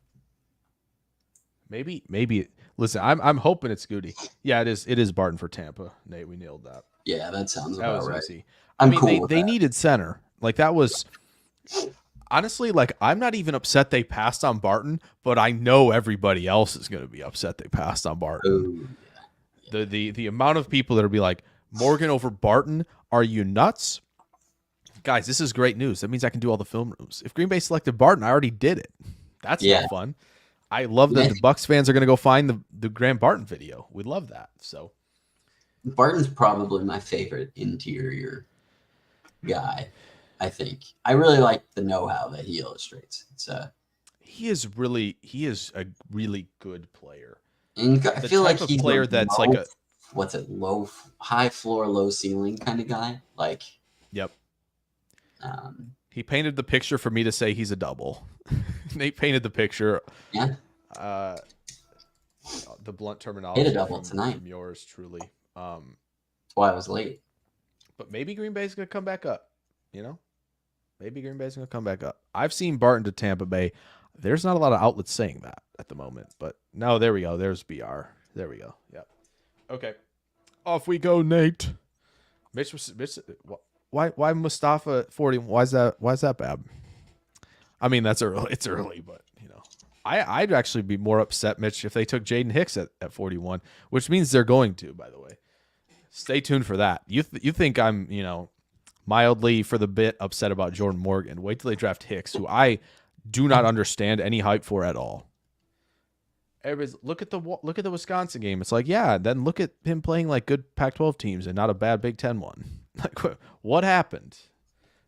Speaker 1: Maybe. Listen, I'm hoping it's Goody. Yeah, it is. It is Barton for Tampa. Nate, we nailed that.
Speaker 3: Yeah, that sounds
Speaker 1: That
Speaker 3: about
Speaker 1: was
Speaker 3: right.
Speaker 1: easy.
Speaker 3: I'm
Speaker 1: I mean,
Speaker 3: cool with
Speaker 1: they
Speaker 3: that.
Speaker 1: needed center. Like that was honestly, like I'm not even upset they passed on Barton, but I know everybody else is going to be upset they passed on Barton.
Speaker 3: Ooh,
Speaker 1: The amount of people that'll be like Morgan over Barton, are you nuts? Guys, this is great news. That means I can do all the film rooms. If Green Bay selected Barton, I already did it. That's
Speaker 3: Yeah.
Speaker 1: not fun. I love that
Speaker 3: Yeah.
Speaker 1: the Bucks fans are going to go find the Graham Barton video. We love that. So
Speaker 3: Barton's probably my favorite interior guy. I think I really like the know-how that he illustrates. It's
Speaker 1: he is a really good player.
Speaker 3: and I
Speaker 1: The
Speaker 3: feel
Speaker 1: type
Speaker 3: like
Speaker 1: of
Speaker 3: he's
Speaker 1: player
Speaker 3: a
Speaker 1: that's
Speaker 3: low-
Speaker 1: like a
Speaker 3: what's it, high floor, low ceiling kind of guy. Like,
Speaker 1: yep.
Speaker 3: um,
Speaker 1: He painted the picture for me to say he's a double. Nate painted the picture.
Speaker 3: yeah,
Speaker 1: The blunt terminology.
Speaker 3: Hit a double
Speaker 1: from,
Speaker 3: tonight.
Speaker 1: from yours truly.
Speaker 3: that's why I was late.
Speaker 1: But maybe Green Bay's gonna come back up. You know, maybe Green Bay's gonna come back up. I've seen Barton to Tampa Bay. There's not a lot of outlets saying that at the moment, but no, there we go. There's BR. There we go. Yep. Okay, off we go, Nate. Mitch, why Mustafa 40? Why is that bad? I mean, that's early. It's early, but you know, I'd actually be more upset, Mitch, if they took Jaden Hicks at 41, which means they're going to. By the way, stay tuned for that. You think I'm mildly for the bit upset about Jordan Morgan? Wait till they draft Hicks, who I do not understand any hype for at all. Everybody's look at the Wisconsin game. It's like, yeah, then look at him playing like good Pac-12 teams and not a bad Big Ten one. Like, what happened?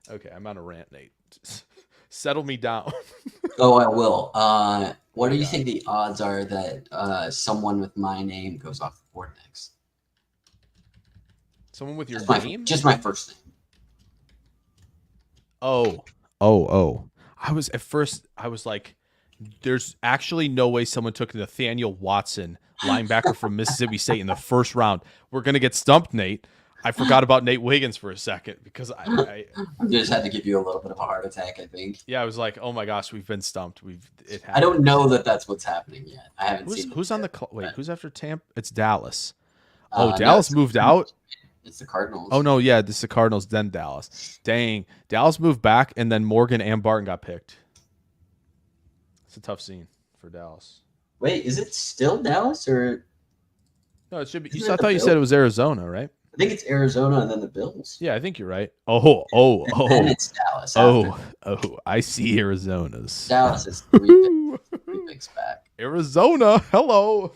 Speaker 1: Okay, I'm on a rant, Nate. Settle me down.
Speaker 3: Oh, I will. What do you think the odds are that someone with my name goes off the board next?
Speaker 1: Someone with your name?
Speaker 3: Just my first name.
Speaker 1: Oh. I was like, there's actually no way someone took Nathaniel Watson, linebacker from Mississippi State, in the first round. We're gonna get stumped, Nate. I forgot about Nate Wiggins for a second because I
Speaker 3: just had to give you a little bit of a heart attack, I think.
Speaker 1: yeah, I was like, oh my gosh, we've been stumped. It happened.
Speaker 3: I don't know that that's what's happening yet. I haven't seen.
Speaker 1: Who's on the wait? Who's after Tampa? It's Dallas.
Speaker 3: No,
Speaker 1: Dallas moved out.
Speaker 3: It's the Cardinals.
Speaker 1: Oh no, yeah, this is the Cardinals, then Dallas. Dang, Dallas moved back, and then Morgan and Barton got picked. It's a tough scene for Dallas.
Speaker 3: Wait, is it still Dallas or?
Speaker 1: No, it should be.
Speaker 3: Isn't
Speaker 1: I
Speaker 3: it the
Speaker 1: thought you said
Speaker 3: Bills?
Speaker 1: it was Arizona, right?
Speaker 3: I think it's Arizona and then the Bills.
Speaker 1: Yeah, I think you're right. Oh,
Speaker 3: And then it's Dallas.
Speaker 1: oh! I see Arizona's.
Speaker 3: Dallas is three picks back.
Speaker 1: Arizona, hello.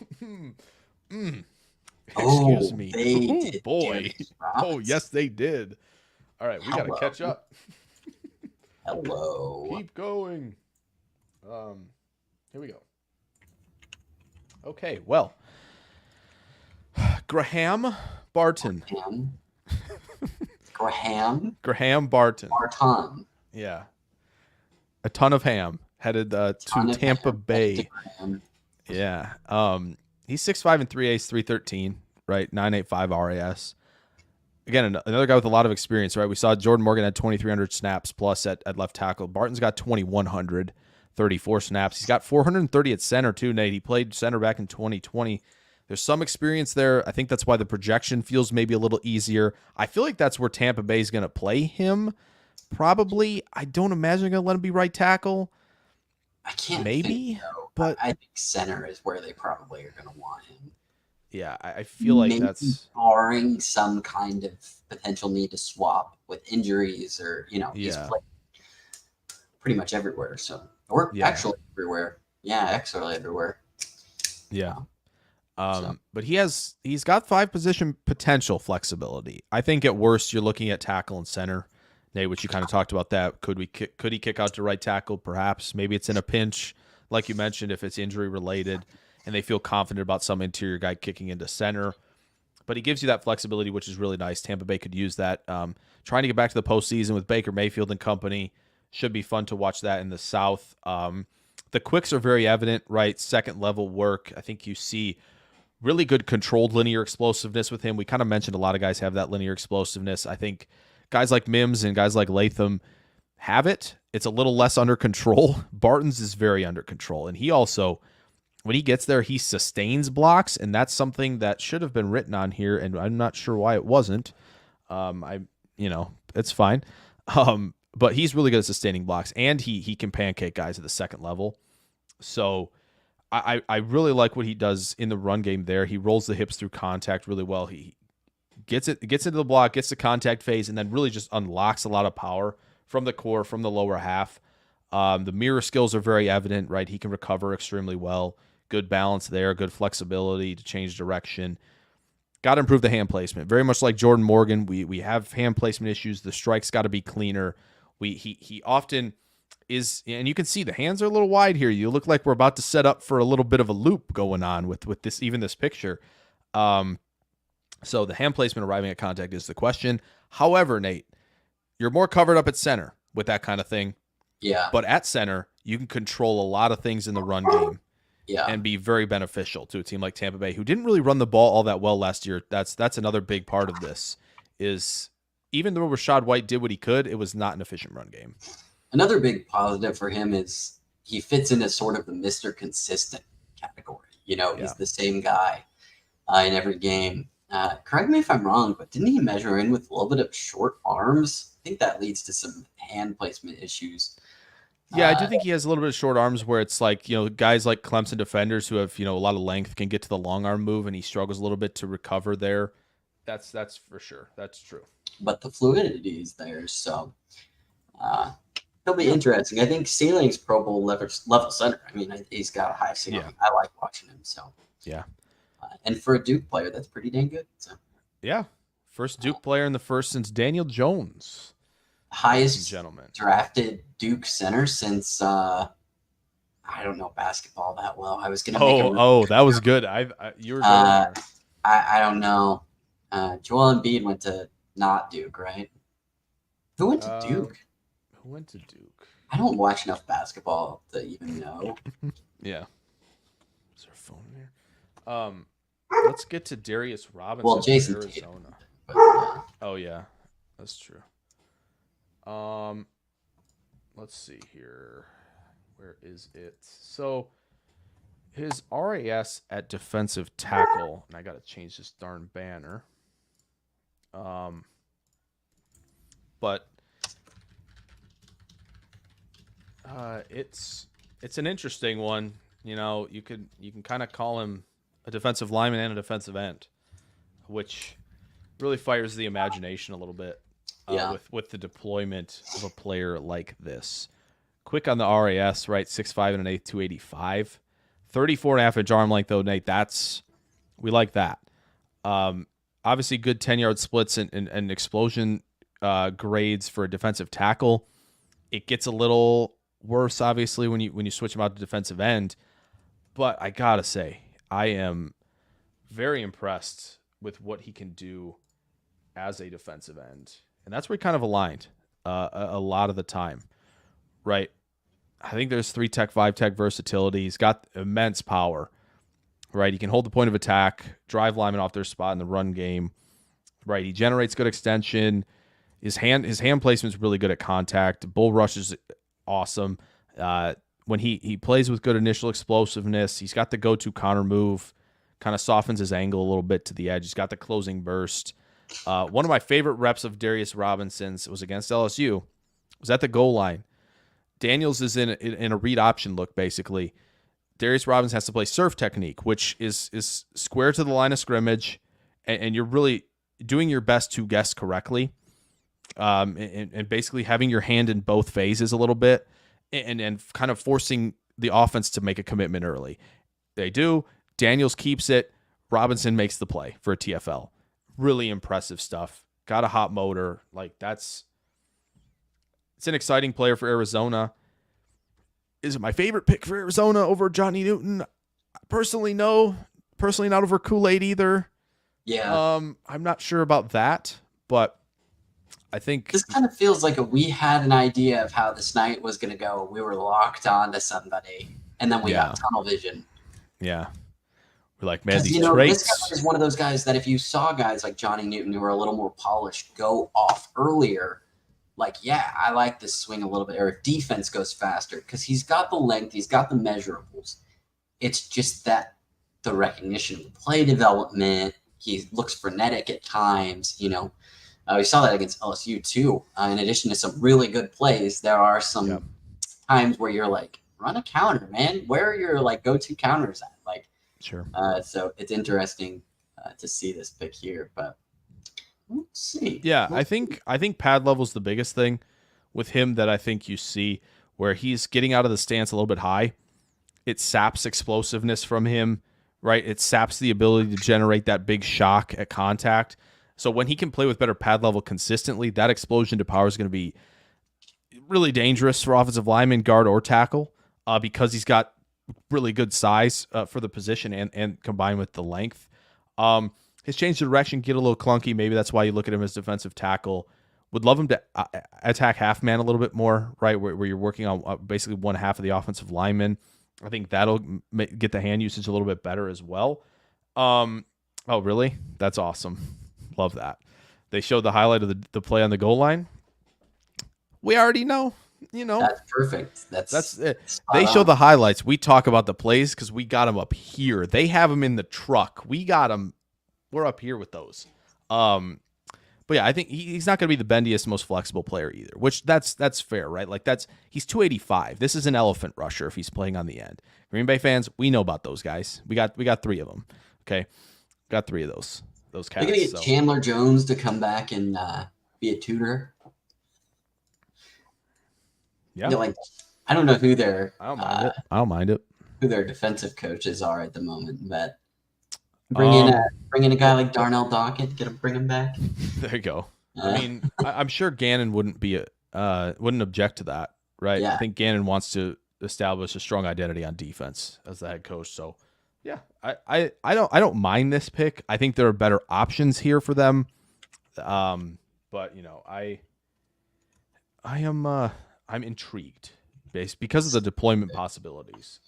Speaker 3: Oh,
Speaker 1: Excuse me.
Speaker 3: they
Speaker 1: Ooh,
Speaker 3: did
Speaker 1: boy.
Speaker 3: James
Speaker 1: Oh,
Speaker 3: Robinson.
Speaker 1: yes, they did. All right, we got to
Speaker 3: Hello.
Speaker 1: catch up.
Speaker 3: Hello.
Speaker 1: Keep going. Here we go. Okay, well, Graham Barton.
Speaker 3: Graham
Speaker 1: Barton.
Speaker 3: Barton.
Speaker 1: Yeah. A ton of ham headed to
Speaker 3: Ton of
Speaker 1: Tampa
Speaker 3: ham.
Speaker 1: Bay.
Speaker 3: Graham.
Speaker 1: Yeah. He's 6'5" and 3/8, 313, right? 985 RAS. again, another guy with a lot of experience, right? We saw Jordan Morgan had 2,300 snaps plus at left tackle. Barton's got 2,134 snaps. He's got 430 at center too, Nate. He played center back in 2020. There's some experience there. I think that's why the projection feels maybe a little easier. I feel like that's where Tampa Bay is going to play him. Probably. I don't imagine they're going to let him be right tackle.
Speaker 3: I can't
Speaker 1: maybe,
Speaker 3: think so.
Speaker 1: but
Speaker 3: I think center is where they probably are going to want him.
Speaker 1: Yeah, I feel like
Speaker 3: Maybe
Speaker 1: that's
Speaker 3: barring some kind of potential need to swap with injuries, or he's played pretty much everywhere. So, or actually everywhere. Yeah, actually everywhere.
Speaker 1: Yeah. But he's got 5 position potential flexibility. I think at worst you're looking at tackle and center. Nate, which you kind of talked about that. Could he kick out to right tackle? Perhaps. Maybe it's in a pinch, like you mentioned, if it's injury related, and they feel confident about some interior guy kicking into center. But he gives you that flexibility, which is really nice. Tampa Bay could use that. Trying to get back to the postseason with Baker Mayfield and company should be fun to watch that in the South. The quicks are very evident, right? Second level work. I think you see really good controlled linear explosiveness with him. We kind of mentioned a lot of guys have that linear explosiveness. I think guys like Mims and guys like Latham have it. It's a little less under control. Barton's is very under control. And he also, when he gets there, he sustains blocks, and that's something that should have been written on here, and I'm not sure why it wasn't. It's fine. But he's really good at sustaining blocks, and he can pancake guys at the second level. So I really like what he does in the run game there. He rolls the hips through contact really well. He gets into the block, gets the contact phase, and then really just unlocks a lot of power from the core, from the lower half. The mirror skills are very evident, right? He can recover extremely well. Good balance there, good flexibility to change direction. Got to improve the hand placement. Very much like Jordan Morgan, we have hand placement issues. The strike's got to be cleaner. He often is, and you can see the hands are a little wide here. You look like we're about to set up for a little bit of a loop going on with this picture. So the hand placement arriving at contact is the question. However, Nate, you're more covered up at center with that kind of thing.
Speaker 3: Yeah.
Speaker 1: But at center, you can control a lot of things in the run game.
Speaker 3: Yeah.
Speaker 1: And be very beneficial to a team like Tampa Bay, who didn't really run the ball all that well last year. That's another big part of this, is even though Rachaad White did what he could, it was not an efficient run game.
Speaker 3: Another big positive for him is he fits into sort of the Mr. Consistent category. He's the same guy in every game. Correct me if I'm wrong, but didn't he measure in with a little bit of short arms? I think that leads to some hand placement issues.
Speaker 1: Yeah, I do think he has a little bit of short arms where it's like, guys like Clemson defenders who have, a lot of length can get to the long arm move, and he struggles a little bit to recover there. That's for sure. That's true.
Speaker 3: But the fluidity is there, so he'll be interesting. I think ceiling's Pro Bowl level center. I mean, he's got a high ceiling. Yeah. I like watching him. So
Speaker 1: yeah,
Speaker 3: and for a Duke player, that's pretty dang good. So
Speaker 1: yeah, first Duke player in the first since Daniel Jones.
Speaker 3: Highest
Speaker 1: gentleman
Speaker 3: drafted Duke center since I don't know basketball that well. I was gonna
Speaker 1: make that was good. You were good there.
Speaker 3: I don't know. Joel Embiid went to not Duke, right? Who went to Duke?
Speaker 1: Who went to Duke?
Speaker 3: I don't watch enough basketball to even know.
Speaker 1: Yeah. Is there a phone in there? Let's get to Darius Robinson.
Speaker 3: Well, Jason
Speaker 1: Arizona.
Speaker 3: Tatum, but,
Speaker 1: Oh yeah, that's true. Let's see here. Where is it? So his RAS at defensive tackle, and I got to change this darn banner. But it's an interesting one. You can kind of call him a defensive lineman and a defensive end, which really fires the imagination a little bit. With the deployment of a player like this. Quick on the RAS, right? 6'5" and an 8', 285. 34.5 inch arm length, though, Nate. We like that. Obviously, good 10-yard splits and explosion grades for a defensive tackle. It gets a little worse, obviously, when you switch him out to defensive end. But I gotta say, I am very impressed with what he can do as a defensive end. And that's where he kind of aligned a lot of the time, right? I think there's 3-tech, 5-tech versatility. He's got immense power, right? He can hold the point of attack, drive linemen off their spot in the run game. right? He generates good extension. His hand placement is really good at contact. Bull rush is awesome. When he plays with good initial explosiveness, he's got the go-to counter move, kind of softens his angle a little bit to the edge. He's got the closing burst. One of my favorite reps of Darius Robinson's was against LSU. It was at the goal line. Daniels is in a read option look, basically. Darius Robinson has to play surf technique, which is square to the line of scrimmage, and you're really doing your best to guess correctly. And basically having your hand in both phases a little bit and kind of forcing the offense to make a commitment early. They do. Daniels keeps it. Robinson makes the play for a TFL. Really impressive stuff. Got a hot motor. It's an exciting player for Arizona. Is it my favorite pick for Arizona over Johnny Newton? Personally, no. Personally, not over Kool-Aid either.
Speaker 3: Yeah.
Speaker 1: I'm not sure about that, but I think
Speaker 3: this kind of feels like we had an idea of how this night was going to go. We were locked on to somebody, and then we got tunnel vision.
Speaker 1: Yeah. We're like, man, these
Speaker 3: traits.
Speaker 1: traits.
Speaker 3: This guy is one of those guys that if you saw guys like Johnny Newton who are a little more polished go off earlier, I like this swing a little bit, or if defense goes faster, because he's got the length, he's got the measurables. It's just that the recognition of the play development, he looks frenetic at times, we saw that against LSU too. In addition to some really good plays, there are some times where you're like, run a counter, man. Where are your go-to counters at?
Speaker 1: Sure.
Speaker 3: So it's interesting to see this pick here, but we'll see.
Speaker 1: Yeah, I think pad level's the biggest thing with him that I think you see where he's getting out of the stance a little bit high. It saps explosiveness from him, right? It saps the ability to generate that big shock at contact. So when he can play with better pad level consistently, that explosion to power is going to be really dangerous for offensive lineman, guard, or tackle because he's got really good size for the position and combined with the length. His change of direction get a little clunky. Maybe that's why you look at him as defensive tackle. Would love him to attack half man a little bit more, right? Where you're working on basically one half of the offensive lineman. I think that'll get the hand usage a little bit better as well. Oh, really? That's awesome. Love that. They showed the highlight of the play on the goal line. We already know,
Speaker 3: That's perfect. That's
Speaker 1: it. They show the highlights. We talk about the plays because we got them up here. They have them in the truck. We got them. We're up here with those. But yeah, I think he's not going to be the bendiest, most flexible player either, which that's fair, right? He's 285. This is an elephant rusher if he's playing on the end. Green Bay fans, we know about those guys. We got 3 of them. Okay. Got 3 of those cats.
Speaker 3: They're going to get Chandler Jones to come back and be a tutor.
Speaker 1: Yeah.
Speaker 3: I don't know who their
Speaker 1: I don't mind it.
Speaker 3: Who their defensive coaches are at the moment, but bring in a guy like Darnell Dockett, bring him back.
Speaker 1: There you go. I mean, I'm sure Gannon wouldn't object to that, right?
Speaker 3: Yeah.
Speaker 1: I think Gannon wants to establish a strong identity on defense as the head coach. So yeah, I don't mind this pick. I think there are better options here for them. But I'm intrigued because of the deployment possibilities.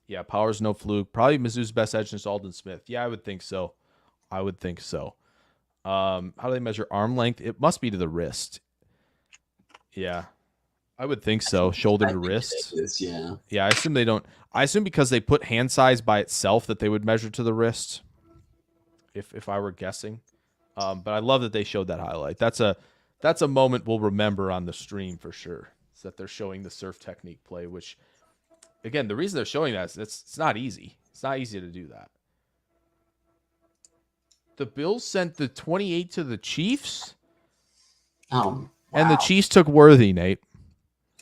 Speaker 1: Yeah, power's no fluke. Probably Mizzou's best edge is Alden Smith. Yeah, I would think so. How do they measure arm length? It must be to the wrist. Yeah, I would think so. Shoulder to wrist. Yeah, I assume they don't. I assume because they put hand size by itself that they would measure to the wrist. If I were guessing, but I love that they showed that highlight. That's a moment we'll remember on the stream for sure. Is that they're showing the surf technique play, which, again, the reason they're showing that is it's not easy. It's not easy to do that. The Bills sent the 28 to the Chiefs.
Speaker 3: Oh, wow.
Speaker 1: And the Chiefs took Worthy, Nate.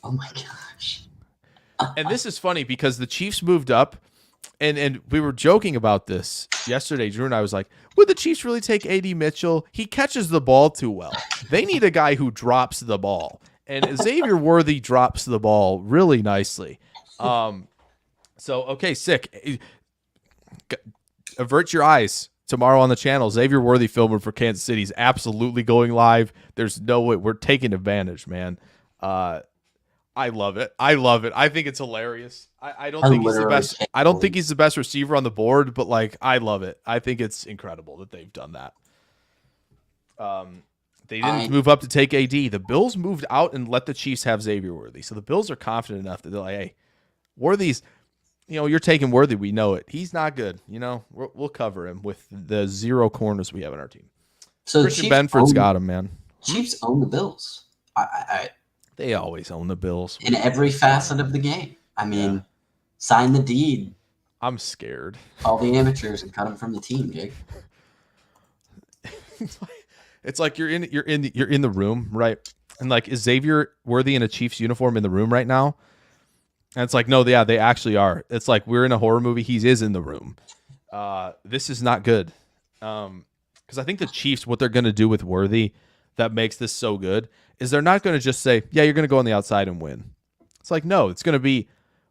Speaker 3: Oh my gosh.
Speaker 1: And this is funny because the Chiefs moved up, and we were joking about this yesterday. Drew and I was like, would the Chiefs really take A.D. Mitchell? He catches the ball too well. They need a guy who drops the ball. And Xavier Worthy drops the ball really nicely. Okay, sick. Avert your eyes. Tomorrow on the channel, Xavier Worthy filming for Kansas City is absolutely going live. There's no way. We're taking advantage, man. I love it. I think it's hilarious. I don't think he's the best. I don't think he's the best receiver on the board, but I love it. I think it's incredible that they've done that. They didn't move up to take AD. The Bills moved out and let the Chiefs have Xavier Worthy. So the Bills are confident enough that they're like, hey, Worthy's, you're taking Worthy. We know it. He's not good. We'll cover him with the 0 corners we have on our team.
Speaker 3: So
Speaker 1: Christian Benford's got him, man.
Speaker 3: Chiefs own the Bills.
Speaker 1: They always own the Bills.
Speaker 3: In every facet of the game. I mean, sign the deed.
Speaker 1: I'm scared.
Speaker 3: All the amateurs and cut them from the team, Jake.
Speaker 1: It's like you're in the room, right? And like, is Xavier Worthy in a Chiefs uniform in the room right now? And it's like, no, they actually are. It's like we're in a horror movie. He is in the room. This is not good. Because I think the Chiefs, what they're going to do with Worthy that makes this so good is they're not going to just say, yeah, you're going to go on the outside and win. It's like, no, it's going to be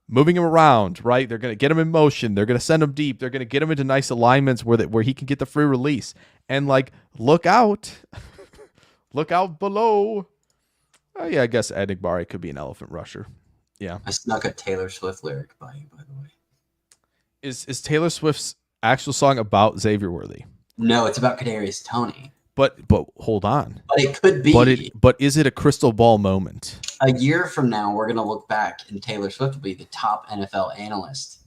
Speaker 1: moving him around, right? They're going to get him in motion. They're going to send him deep. They're going to get him into nice alignments where he can get the free release. And like, look out. Look out below. Oh, yeah, I guess Adigbari could be an elephant rusher. Yeah.
Speaker 3: I snuck a Taylor Swift lyric by you, by the way.
Speaker 1: Is Taylor Swift's actual song about Xavier Worthy?
Speaker 3: No, it's about Kadarius Toney.
Speaker 1: But hold on.
Speaker 3: But it could be.
Speaker 1: But is it a crystal ball moment?
Speaker 3: A year from now, we're going to look back, and Taylor Swift will be the top NFL analyst.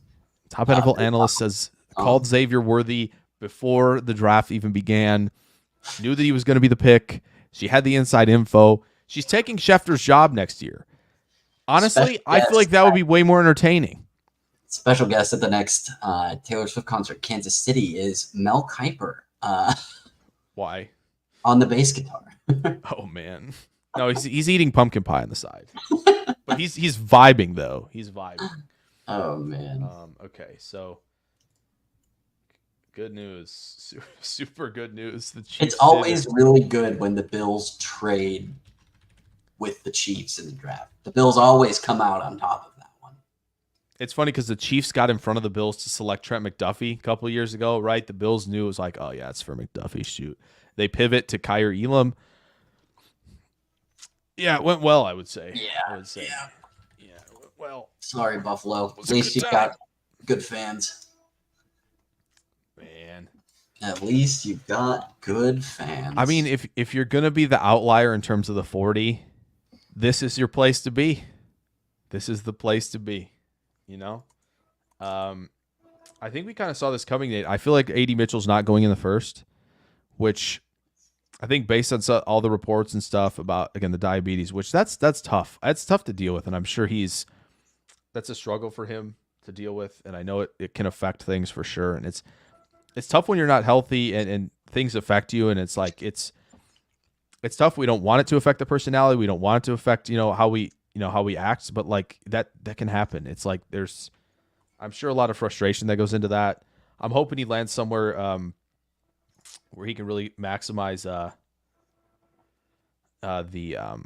Speaker 1: Top NFL analyst says called Xavier Worthy before the draft even began. Knew that he was going to be the pick. She had the inside info. She's taking Schefter's job next year. Honestly, I feel like that would be way more entertaining.
Speaker 3: Special guest at the next Taylor Swift concert, Kansas City, is Mel Kiper.
Speaker 1: Why?
Speaker 3: On the bass guitar.
Speaker 1: Oh man, no, he's eating pumpkin pie on the side, but he's vibing though. He's vibing.
Speaker 3: Oh man.
Speaker 1: Okay, so good news, super good news. The Chiefs
Speaker 3: it's always really good when the Bills trade with the Chiefs in the draft. The Bills always come out on top of that one.
Speaker 1: It's funny because the Chiefs got in front of the Bills to select Trent McDuffie a couple of years ago, right? The Bills knew it was like, oh yeah, it's for McDuffie. Shoot. They pivot to Kyer Elam. Yeah, it went well, I would say.
Speaker 3: Yeah.
Speaker 1: I would say. Yeah, it went well.
Speaker 3: Sorry, Buffalo. At least you've got good fans.
Speaker 1: Man.
Speaker 3: At least you've got good fans.
Speaker 1: I mean, if you're going to be the outlier in terms of the 40, this is your place to be. This is the place to be, I think we kind of saw this coming, Nate. I feel like A.D. Mitchell's not going in the first, which I think based on all the reports and stuff about, again, the diabetes, which that's tough. It's tough to deal with, and I'm sure that's a struggle for him to deal with, and I know it can affect things for sure, and it's tough when you're not healthy and things affect you, and it's like it's tough. We don't want it to affect the personality. We don't want it to affect how we act, but like that can happen. It's like I'm sure a lot of frustration that goes into that. I'm hoping he lands somewhere where he can really maximize the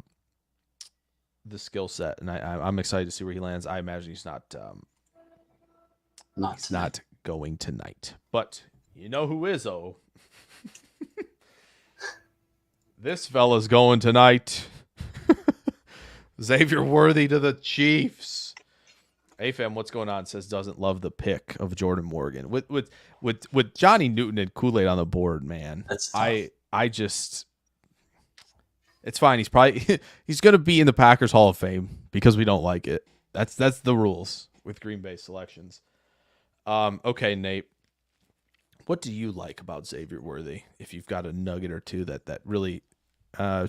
Speaker 1: skill set, and I'm excited to see where he lands. I imagine he's not going tonight, but you know who is? This fella's going tonight. Xavier Worthy to the Chiefs. AFAM, what's going on? Says doesn't love the pick of Jordan Morgan with Johnny Newton and Kool-Aid on the board, man.
Speaker 3: That's tough.
Speaker 1: I just, it's fine. He's going to be in the Packers Hall of Fame because we don't like it. That's the rules with Green Bay selections. Okay, Nate, what do you like about Xavier Worthy? If you've got a nugget or two that really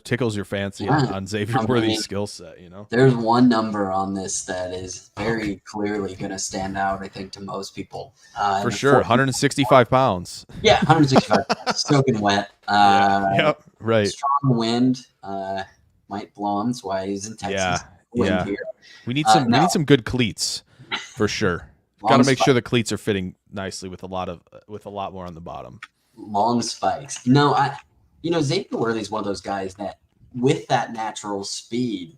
Speaker 1: tickles your fancy on Xavier Worthy's skill set,
Speaker 3: There's one number on this that is very clearly going to stand out, I think, to most people.
Speaker 1: For sure, 165 pounds.
Speaker 3: Yeah, 165 pounds. Soaking wet.
Speaker 1: Yep, right.
Speaker 3: Strong wind might blow him. That's why he's in Texas.
Speaker 1: Yeah.
Speaker 3: Here.
Speaker 1: We need some good cleats for sure. Got to make sure the cleats are fitting nicely with a lot more on the bottom.
Speaker 3: Long spikes. No, Xavier Worthy is one of those guys that, with that natural speed,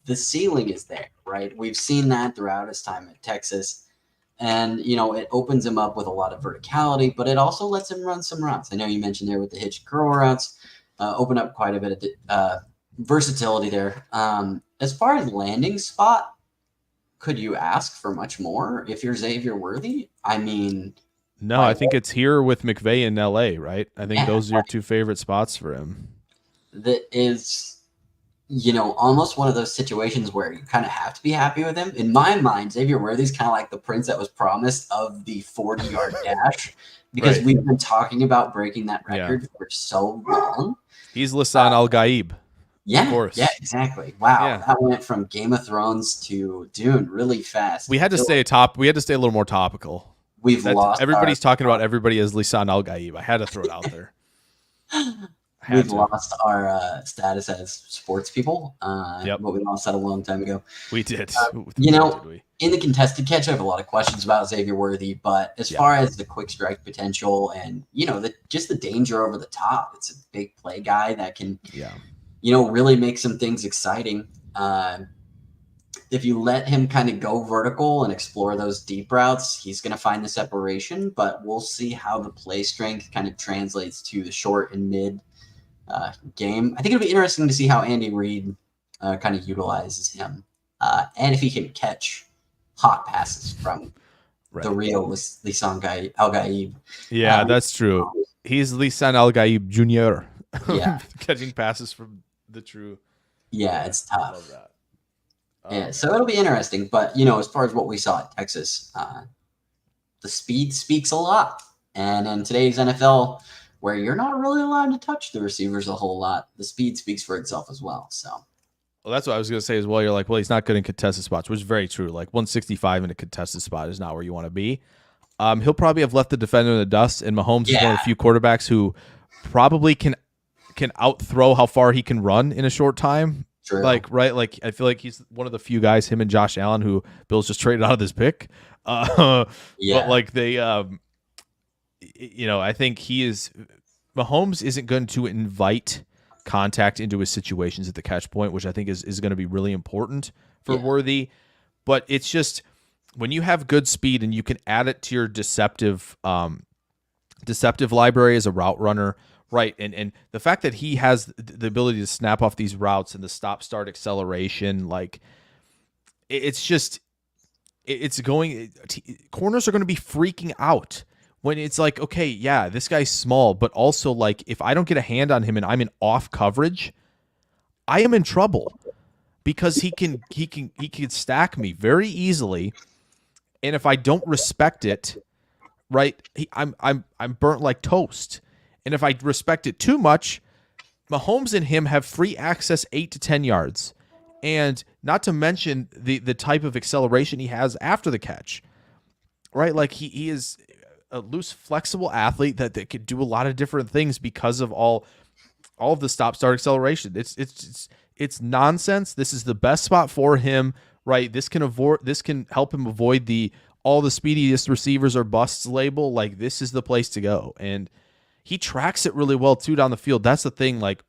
Speaker 3: the ceiling is there, right? We've seen that throughout his time at Texas. And, it opens him up with a lot of verticality, but it also lets him run some routes. I know you mentioned there with the hitch curl routes, open up quite a bit of versatility there. As far as landing spot, could you ask for much more if you're Xavier Worthy? I mean,
Speaker 1: No, I think it's here with McVay in LA, right? I think
Speaker 3: Yeah,
Speaker 1: those are your two favorite spots for him.
Speaker 3: that is, almost one of those situations where you kind of have to be happy with him. In my mind, Xavier Worthy's kind of like the prince that was promised of the 40-yard dash, because
Speaker 1: Right.
Speaker 3: we've been talking about breaking that
Speaker 1: Yeah.
Speaker 3: record for so long.
Speaker 1: He's Lisan Al-Gaib.
Speaker 3: Yeah,
Speaker 1: Of course.
Speaker 3: yeah, exactly. Wow,
Speaker 1: Yeah.
Speaker 3: that went from Game of Thrones to Dune really fast.
Speaker 1: We had to stay We had to stay a little more topical.
Speaker 3: We've lost.
Speaker 1: Everybody's talking about everybody as Lisan Al-Gaib. I had to throw it out there.
Speaker 3: We've lost our status as sports people.
Speaker 1: Yep.
Speaker 3: But we lost that a long time ago.
Speaker 1: We did.
Speaker 3: In the contested catch, I have a lot of questions about Xavier Worthy, but as far as the quick strike potential and, just the danger over the top, it's a big play guy that can, really make some things exciting. If you let him kind of go vertical and explore those deep routes, he's going to find the separation, but we'll see how the play strength kind of translates to the short and mid game. I think it'll be interesting to see how Andy Reid kind of utilizes him, and if he can catch hot passes from the real Lisan Al-Gaib.
Speaker 1: Yeah, that's true. He's Lisan Al-Gaib Jr.
Speaker 3: Yeah.
Speaker 1: Catching passes from the true.
Speaker 3: Yeah, it's tough.
Speaker 1: I love that.
Speaker 3: Yeah, so it'll be interesting. But, as far as what we saw at Texas, the speed speaks a lot. And in today's NFL, where you're not really allowed to touch the receivers a whole lot, the speed speaks for itself as well. So,
Speaker 1: well, that's what I was going to say as well. You're like, well, he's not good in contested spots, which is very true. Like 165 in a contested spot is not where you want to be. He'll probably have left the defender in the dust, and Mahomes is one of the few quarterbacks who probably can out-throw how far he can run in a short time.
Speaker 3: True.
Speaker 1: Like, right? Like, I feel like he's one of the few guys, him and Josh Allen, who Bill's just traded out of this pick. But like they, I think Mahomes isn't going to invite contact into his situations at the catch point, which I think is going to be really important for Worthy. But it's just when you have good speed and you can add it to your deceptive library as a route runner. Right, and the fact that he has the ability to snap off these routes and the stop-start acceleration, like corners are going to be freaking out when it's like, okay, yeah, this guy's small, but also like if I don't get a hand on him and I'm in off coverage, I am in trouble because he can stack me very easily, and if I don't respect it, right, I'm burnt like toast. And if I respect it too much, Mahomes and him have free access 8 to 10 yards. And not to mention the type of acceleration he has after the catch. Right? Like he is a loose, flexible athlete that could do a lot of different things because of all of the stop-start acceleration. It's nonsense. This is the best spot for him, right? This can help him avoid all the speediest receivers or busts label. Like this is the place to go. And he tracks it really well, too, down the field. That's the thing. Like,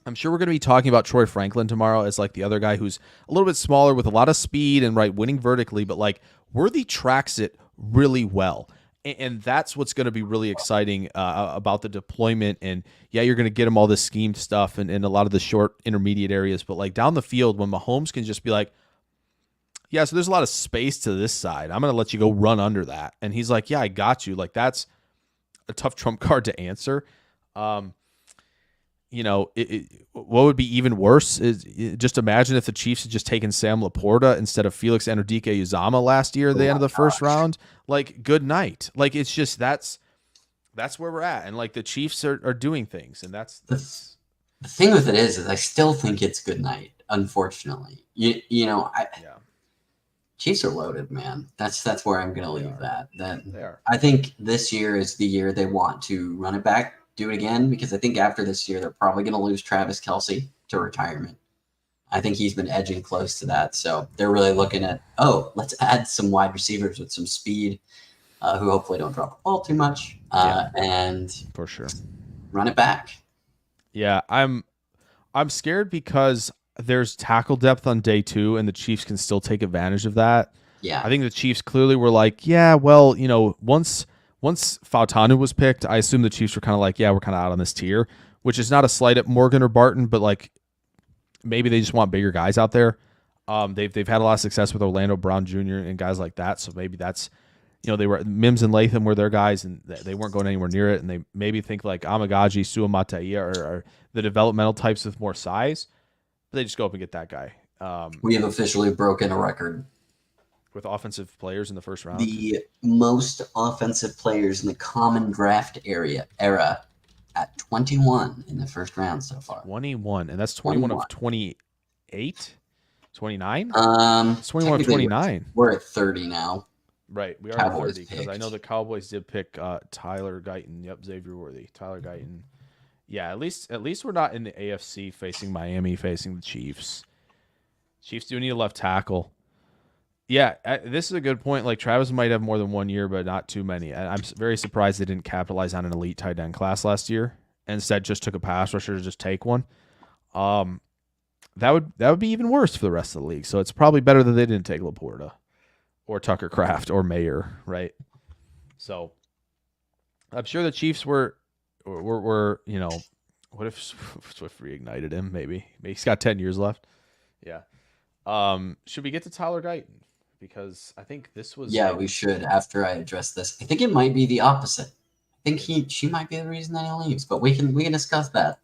Speaker 1: I'm sure we're going to be talking about Troy Franklin tomorrow as, like, the other guy who's a little bit smaller with a lot of speed and, right, winning vertically. But, like, Worthy tracks it really well. And that's what's going to be really exciting about the deployment. And, yeah, you're going to get him all this scheme stuff and a lot of the short intermediate areas. But, like, down the field, when Mahomes can just be like, yeah, so there's a lot of space to this side. I'm going to let you go run under that. And he's like, yeah, I got you. Like, that's a tough trump card to answer. What would be even worse is just imagine if the Chiefs had just taken Sam Laporta instead of Felix Anudike-Uzomah last year at the end of the first round. Like, good night. Like, it's just that's where we're at. And like the Chiefs are doing things, and that's
Speaker 3: the thing with it is I still think it's good night. Unfortunately, Chiefs are loaded, man. That's where I'm going to leave that. I think this year is the year they want to run it back, do it again, because I think after this year, they're probably going to lose Travis Kelce to retirement. I think he's been edging close to that. So they're really looking at, let's add some wide receivers with some speed who hopefully don't drop the ball too much and
Speaker 1: for sure
Speaker 3: run it back.
Speaker 1: Yeah, I'm scared because there's tackle depth on day 2, and the Chiefs can still take advantage of that.
Speaker 3: Yeah.
Speaker 1: I think the Chiefs clearly were like, yeah, well, once Fautanu was picked, I assume the Chiefs were kind of like, yeah, we're kind of out on this tier, which is not a slight at Morgan or Barton, but like maybe they just want bigger guys out there. They've had a lot of success with Orlando Brown Jr. and guys like that, so maybe that's they were Mims and Latham were their guys, and they weren't going anywhere near it. And they maybe think like Amagaji, Suamatai are the developmental types with more size, but they just go up and get that guy.
Speaker 3: We have officially broken a record.
Speaker 1: With offensive players in the first round.
Speaker 3: The most offensive players in the common draft era at 21 in the first round so far.
Speaker 1: 21, and that's 21 of 28? 29? It's 21 of
Speaker 3: technically
Speaker 1: 29.
Speaker 3: We're at 30 now.
Speaker 1: Right, we are
Speaker 3: Cowboys
Speaker 1: at 30 because I know the Cowboys did pick Tyler Guyton. Yep, Xavier Worthy. Tyler Guyton. Yeah, at least we're not in the AFC facing Miami, facing the Chiefs. Chiefs do need a left tackle. Yeah, this is a good point. Like, Travis might have more than 1 year, but not too many. I'm very surprised they didn't capitalize on an elite tight end class last year. And instead, just took a pass rusher to just take one. That would be even worse for the rest of the league. So it's probably better that they didn't take Laporta or Tucker Kraft or Mayer, right? So I'm sure the Chiefs were what if Swift reignited him? Maybe he's got 10 years left. Yeah. Should we get to Tyler Guyton? Because I think this was...
Speaker 3: Yeah, we should, after I address this. I think it might be the opposite. I think she might be the reason that he leaves, but we can discuss that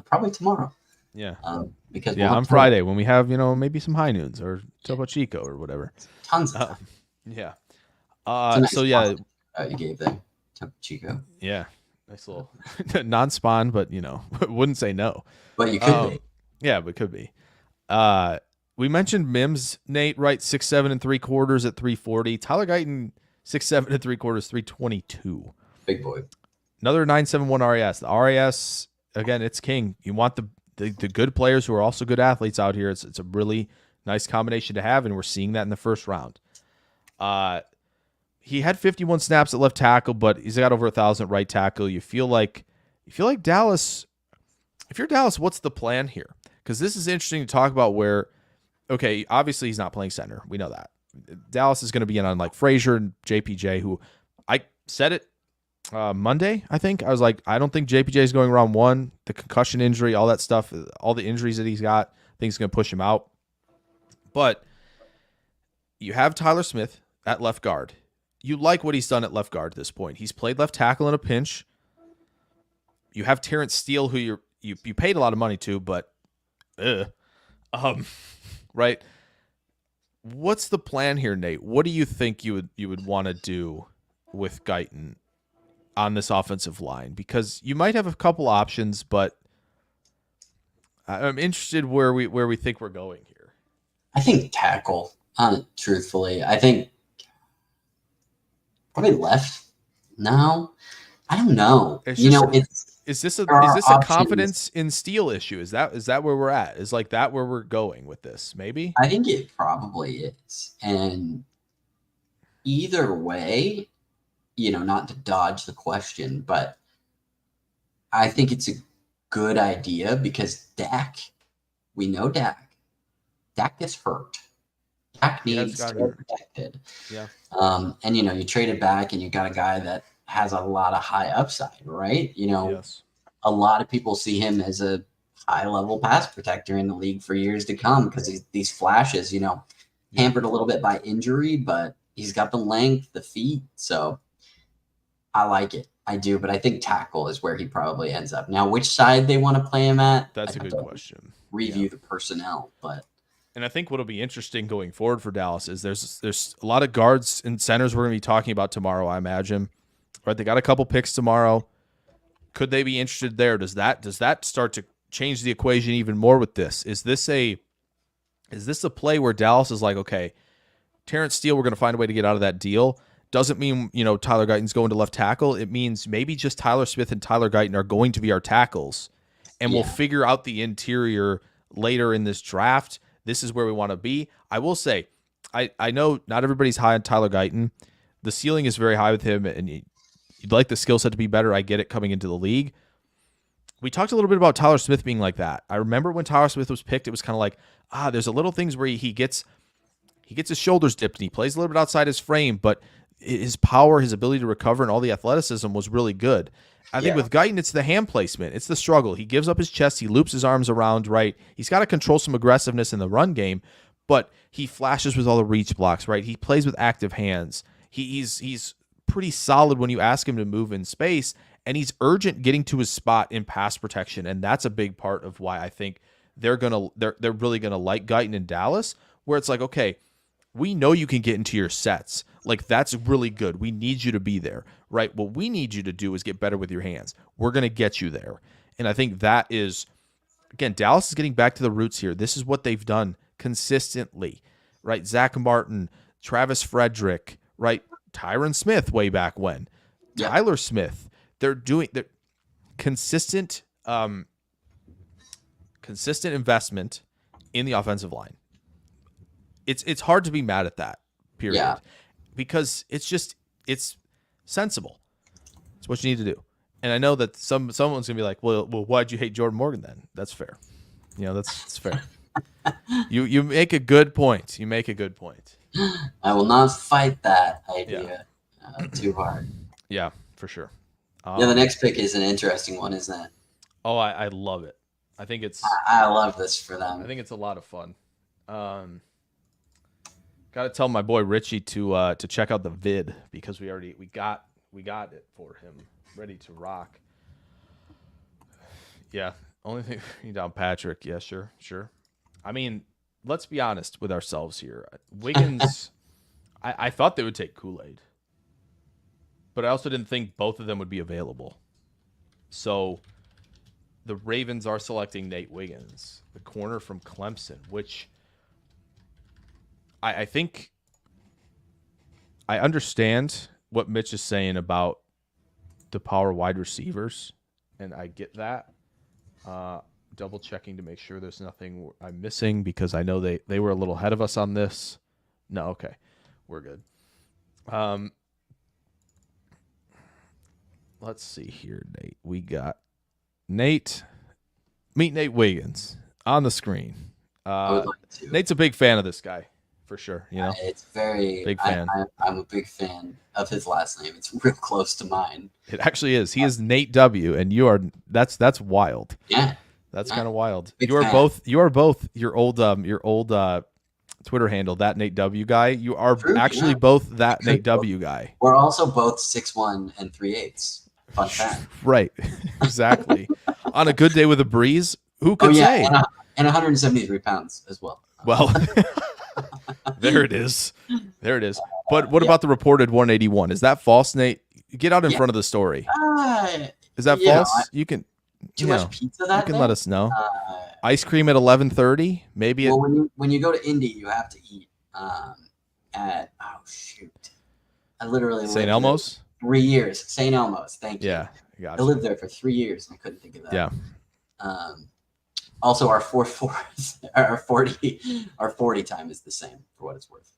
Speaker 3: probably tomorrow.
Speaker 1: Yeah.
Speaker 3: Because
Speaker 1: on Friday when we have, maybe some high noons or Topo Chico or whatever.
Speaker 3: Tons of time.
Speaker 1: Yeah.
Speaker 3: Nice
Speaker 1: so yeah,
Speaker 3: you gave them Topo Chico.
Speaker 1: Yeah. Nice little non-spawn, but wouldn't say no.
Speaker 3: But you could be.
Speaker 1: Yeah, but could be. We mentioned Mims, Nate, right? 6'7" and 3/4 at 340. Tyler Guyton, 6'7" and 3/4, 322.
Speaker 3: Big boy.
Speaker 1: Another 971 RAS. The RAS, again, it's king. You want the good players who are also good athletes out here. It's a really nice combination to have, and we're seeing that in the first round. He had 51 snaps at left tackle, but he's got over 1,000 at right tackle. You feel like Dallas. If you're Dallas, what's the plan here? Because this is interesting to talk about where, okay, obviously he's not playing center. We know that. Dallas is going to be in on like Frazier and JPJ, who I said it Monday, I think. I was like, I don't think JPJ is going round one. The concussion injury, all that stuff, all the injuries that he's got, I think is going to push him out. But you have Tyler Smith at left guard. You like what he's done at left guard at this point. He's played left tackle in a pinch. You have Terrence Steele, who you paid a lot of money to, but right. What's the plan here, Nate? What do you think you would want to do with Guyton on this offensive line? Because you might have a couple options, but I'm interested where we think we're going here.
Speaker 3: I think tackle. Truthfully, I think probably left. No, I don't know.
Speaker 1: Is this a confidence in Steele issue? Is that where we're at? Is like that where we're going with this? Maybe.
Speaker 3: I think it probably is. And either way, not to dodge the question, but I think it's a good idea because we know Dak gets hurt. Dak needs to be protected.
Speaker 1: Yeah.
Speaker 3: And you trade it back and you got a guy that has a lot of high upside, right?
Speaker 1: Yes.
Speaker 3: A lot of people see him as a high-level pass protector in the league for years to come because these flashes, hampered a little bit by injury, but he's got the length, the feet, so I like it. I do, but I think tackle is where he probably ends up. Now, which side they want to play him at?
Speaker 1: That's a good question.
Speaker 3: Review the personnel, but.
Speaker 1: And I think what'll be interesting going forward for Dallas is there's a lot of guards and centers we're going to be talking about tomorrow, I imagine. Right, they got a couple picks tomorrow. Could they be interested there? Does that start to change the equation even more with this? Is this a play where Dallas is like, okay, Terrence Steele, we're going to find a way to get out of that deal? Doesn't mean Tyler Guyton's going to left tackle. It means maybe just Tyler Smith and Tyler Guyton are going to be our tackles, and we'll figure out the interior later in this draft. This is where we want to be. I will say, I know not everybody's high on Tyler Guyton. The ceiling is very high with him, and you'd like the skill set to be better. I get it coming into the league. We talked a little bit about Tyler Smith being like that. I remember when Tyler Smith was picked, it was kind of like, there's a little things where he gets his shoulders dipped and he plays a little bit outside his frame, but his power, his ability to recover, and all the athleticism was really good. I think with Guyton, it's the hand placement. It's the struggle. He gives up his chest. He loops his arms around, right? He's got to control some aggressiveness in the run game, but he flashes with all the reach blocks, right? He plays with active hands. He's pretty solid when you ask him to move in space, and he's urgent getting to his spot in pass protection, and that's a big part of why I think they're really gonna like Guyton in Dallas, where it's like, okay, we know you can get into your sets. Like, that's really good. We need you to be there, right? What we need you to do is get better with your hands. We're going to get you there. And I think that is, again, Dallas is getting back to the roots here. This is what they've done consistently, right? Zach Martin, Travis Frederick, right? Tyron Smith way back when.
Speaker 3: Yeah.
Speaker 1: Tyler Smith. They're consistent investment in the offensive line. It's hard to be mad at that, period.
Speaker 3: Yeah.
Speaker 1: Because it's sensible. It's what you need to do. And I know that someone's gonna be like, well, why'd you hate Jordan Morgan then? That's fair. That's fair. You make a good point. You make a good point.
Speaker 3: I will not fight that idea too hard.
Speaker 1: Yeah, for sure.
Speaker 3: The next pick is an interesting one, isn't it?
Speaker 1: Oh, I love it. I think it's.
Speaker 3: I love this for them.
Speaker 1: I think it's a lot of fun. Got to tell my boy Richie to check out the vid because we got it for him ready to rock. Yeah, only thing you down Patrick. Yeah, sure. I mean, let's be honest with ourselves here. Wiggins, I thought they would take Kool-Aid, but I also didn't think both of them would be available. So the Ravens are selecting Nate Wiggins, the corner from Clemson, which I think I understand what Mitch is saying about the power wide receivers, and I get that. Double checking to make sure there's nothing I'm missing because I know they were a little ahead of us on this. No, okay. We're good. Let's see here, Nate. We got Nate. Meet Nate Wiggins on the screen.
Speaker 3: I would like to.
Speaker 1: Nate's a big fan of this guy. For sure,
Speaker 3: it's very
Speaker 1: big fan.
Speaker 3: I'm a big fan of his last name. It's real close to mine.
Speaker 1: It actually is. He is Nate W, and you are. That's wild.
Speaker 3: Yeah,
Speaker 1: that's kind of wild.
Speaker 3: Big
Speaker 1: You are
Speaker 3: fan.
Speaker 1: both. You are both your old Twitter handle, that Nate W guy. You are
Speaker 3: True,
Speaker 1: actually
Speaker 3: yeah.
Speaker 1: both that Nate W guy.
Speaker 3: We're also both 6'1" and 3/8. Fun fact.
Speaker 1: Right. Exactly. On a good day with a breeze, who could say?
Speaker 3: And 173 pounds as well.
Speaker 1: Well. There it is. But what about the reported 181? Is that false, Nate? Get out in front of the story. Is that false? You can.
Speaker 3: Too much pizza that
Speaker 1: You can
Speaker 3: day?
Speaker 1: let us know. Ice cream at 11:30. Maybe.
Speaker 3: Well, when you go to Indy, you have to eat at I literally lived
Speaker 1: St.
Speaker 3: there
Speaker 1: Elmo's.
Speaker 3: 3 years. St. Elmo's. Thank you.
Speaker 1: Yeah.
Speaker 3: I
Speaker 1: Gotcha.
Speaker 3: lived there for 3 years and I couldn't think of that.
Speaker 1: Yeah.
Speaker 3: Also, our 40 time is the same for what it's worth.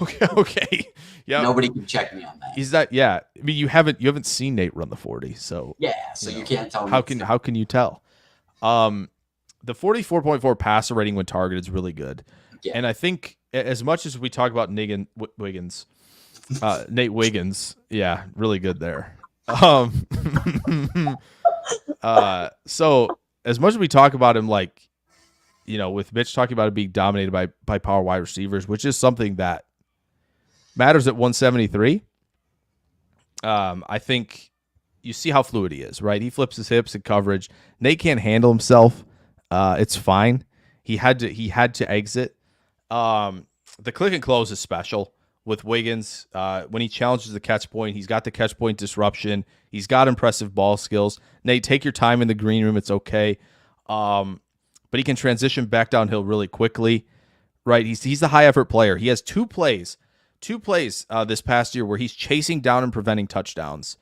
Speaker 1: Okay. Yeah.
Speaker 3: Nobody can check me on that.
Speaker 1: Is that? Yeah. I mean, you haven't seen Nate run the 40, so
Speaker 3: Yeah, so you can't tell me.
Speaker 1: how can you tell? The 44.4 passer rating when targeted is really good, and I think as much as we talk about Wiggins, Nate Wiggins, yeah, really good there. So as much as we talk about him, like, with Mitch talking about it being dominated by power wide receivers, which is something that matters at 173. I think you see how fluid he is, right? He flips his hips in coverage. Nate can't handle himself. It's fine. He had to exit. The click and close is special with Wiggins. When he challenges the catch point, he's got the catch point disruption. He's got impressive ball skills. Nate, take your time in the green room. It's okay. But he can transition back downhill really quickly, right? He's the high effort player. He has two plays this past year where he's chasing down and preventing touchdowns.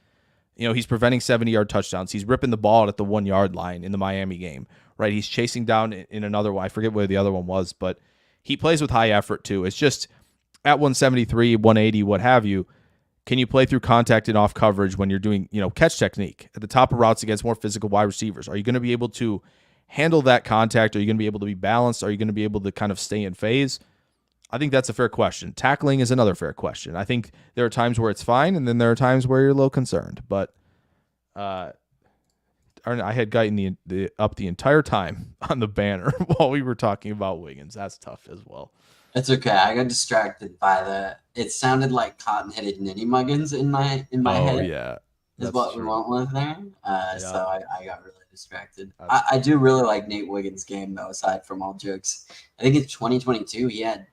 Speaker 1: He's preventing 70-yard touchdowns. He's ripping the ball out at the 1 yard line in the Miami game, right? He's chasing down in another one. I forget where the other one was, but he plays with high effort too. It's just at 173, 180, what have you. Can you play through contact and off coverage when you're doing, catch technique at the top of routes against more physical wide receivers? Are you going to be able to handle that contact? Are you going to be able to be balanced? Are you going to be able to kind of stay in phase? I think that's a fair question. Tackling is another fair question. I think there are times where it's fine, and then there are times where you're a little concerned. But I had Guyton up the entire time on the banner while we were talking about Wiggins. That's tough as well.
Speaker 3: It's okay. I got distracted by the. It sounded like cotton-headed ninny muggins in my
Speaker 1: Oh
Speaker 3: head.
Speaker 1: yeah,
Speaker 3: Is
Speaker 1: that's
Speaker 3: what we
Speaker 1: true.
Speaker 3: went with there. So
Speaker 1: Yeah,
Speaker 3: I got really distracted.
Speaker 1: that's
Speaker 3: I
Speaker 1: funny.
Speaker 3: do really like Nate Wiggins' game though. Aside from all jokes, I think in 2022 he had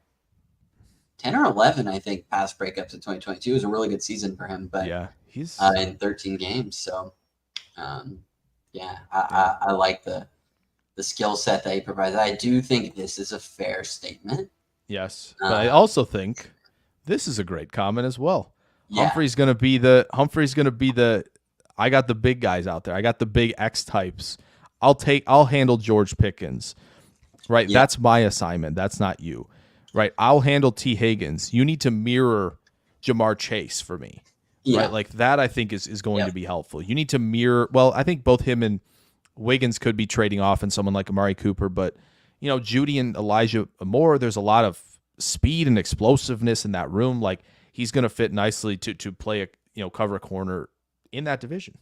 Speaker 3: 10 or 11. I think pass breakups in 2022. It was a really good season for him, but
Speaker 1: Yeah, he's
Speaker 3: in 13 games. So um, yeah,
Speaker 1: yeah.
Speaker 3: I like the skill set that he provides. I do think this is a fair statement.
Speaker 1: Yes, but I
Speaker 3: Um,
Speaker 1: also think this is a great comment as well.
Speaker 3: yeah,
Speaker 1: Humphrey's gonna be the I got the big guys out there. I got the big X types. I'll handle George Pickens. Right?
Speaker 3: yeah,
Speaker 1: That's my assignment. That's not you. Right? I'll handle T. Higgins. You need to mirror Jamar Chase for me. Right?
Speaker 3: yeah,
Speaker 1: Like that I think is going to
Speaker 3: yep,
Speaker 1: be helpful. You need to mirror I think both him and Wiggins could be trading off in someone like Amari Cooper, but Judy and Elijah Moore, there's a lot of speed and explosiveness in that room. Like he's going to fit nicely to play cover a corner in that division.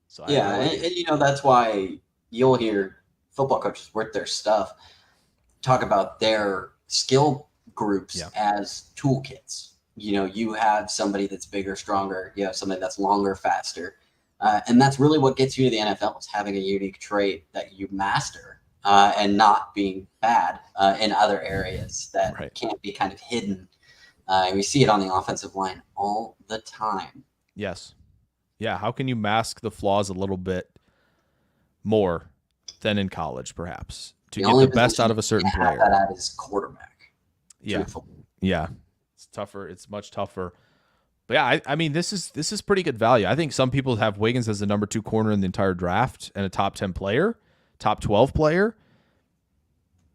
Speaker 1: So I
Speaker 3: yeah.
Speaker 1: like it.
Speaker 3: And that's why you'll hear football coaches worth their stuff talk about their skill groups
Speaker 1: Yeah.
Speaker 3: as toolkits. You have somebody that's bigger, stronger. You have somebody that's longer, faster, and that's really what gets you to the NFL is having a unique trait that you master and not being bad in other areas that
Speaker 1: Right.
Speaker 3: can't be kind of hidden. We see it on the offensive line all the time.
Speaker 1: Yes. Yeah. How can you mask the flaws a little bit more than in college, perhaps, to
Speaker 3: The
Speaker 1: get
Speaker 3: only
Speaker 1: the best
Speaker 3: position
Speaker 1: out
Speaker 3: you
Speaker 1: of a certain
Speaker 3: can't have
Speaker 1: player?
Speaker 3: that at is quarterback.
Speaker 1: Yeah.
Speaker 3: Truthfully,
Speaker 1: Yeah. It's tougher. It's much tougher. But yeah, I mean, this is pretty good value. I think some people have Wiggins as the number 2 corner in the entire draft and a top 10 player, top 12 player.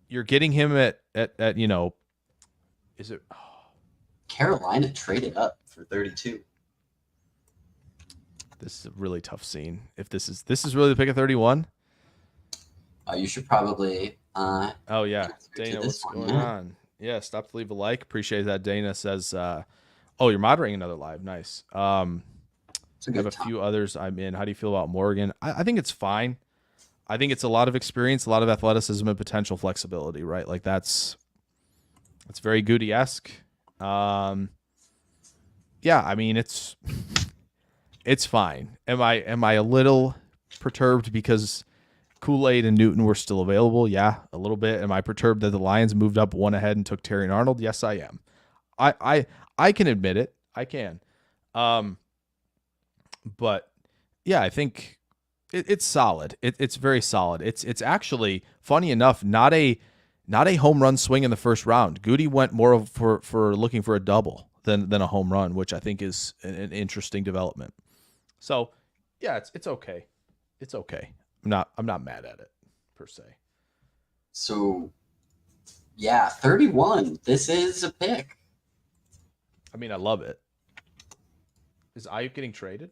Speaker 1: You're getting him at is it?
Speaker 3: Carolina traded up for 32.
Speaker 1: This is a really tough scene. If this is really the pick of 31.
Speaker 3: You should probably
Speaker 1: Oh yeah,
Speaker 3: answer to
Speaker 1: Dana,
Speaker 3: this
Speaker 1: what's
Speaker 3: one.
Speaker 1: going
Speaker 3: Yeah,
Speaker 1: on? Yeah, stop to leave a like. Appreciate that. Dana says, "Oh, you're moderating another live. Nice."
Speaker 3: it's a
Speaker 1: Have
Speaker 3: good
Speaker 1: a
Speaker 3: time.
Speaker 1: few others I'm in. How do you feel about Morgan? I think it's fine. I think it's a lot of experience, a lot of athleticism, and potential flexibility. Right, like that's very Goody-esque. Yeah, I mean it's fine. Am I a little perturbed because Kool-Aid and Newton were still available? Yeah, a little bit. Am I perturbed that the Lions moved up one ahead and took Terry and Arnold? Yes, I am. I can admit it. I can. But yeah, I think it's solid. It's very solid. It's actually funny enough not a home run swing in the first round. Goody went more of for looking for a double than a home run, which I think is an interesting development. So yeah, it's okay. It's okay. I'm not mad at it per se.
Speaker 3: So, yeah, 31. This is a pick.
Speaker 1: I mean, I love it. Is Ayuk getting traded?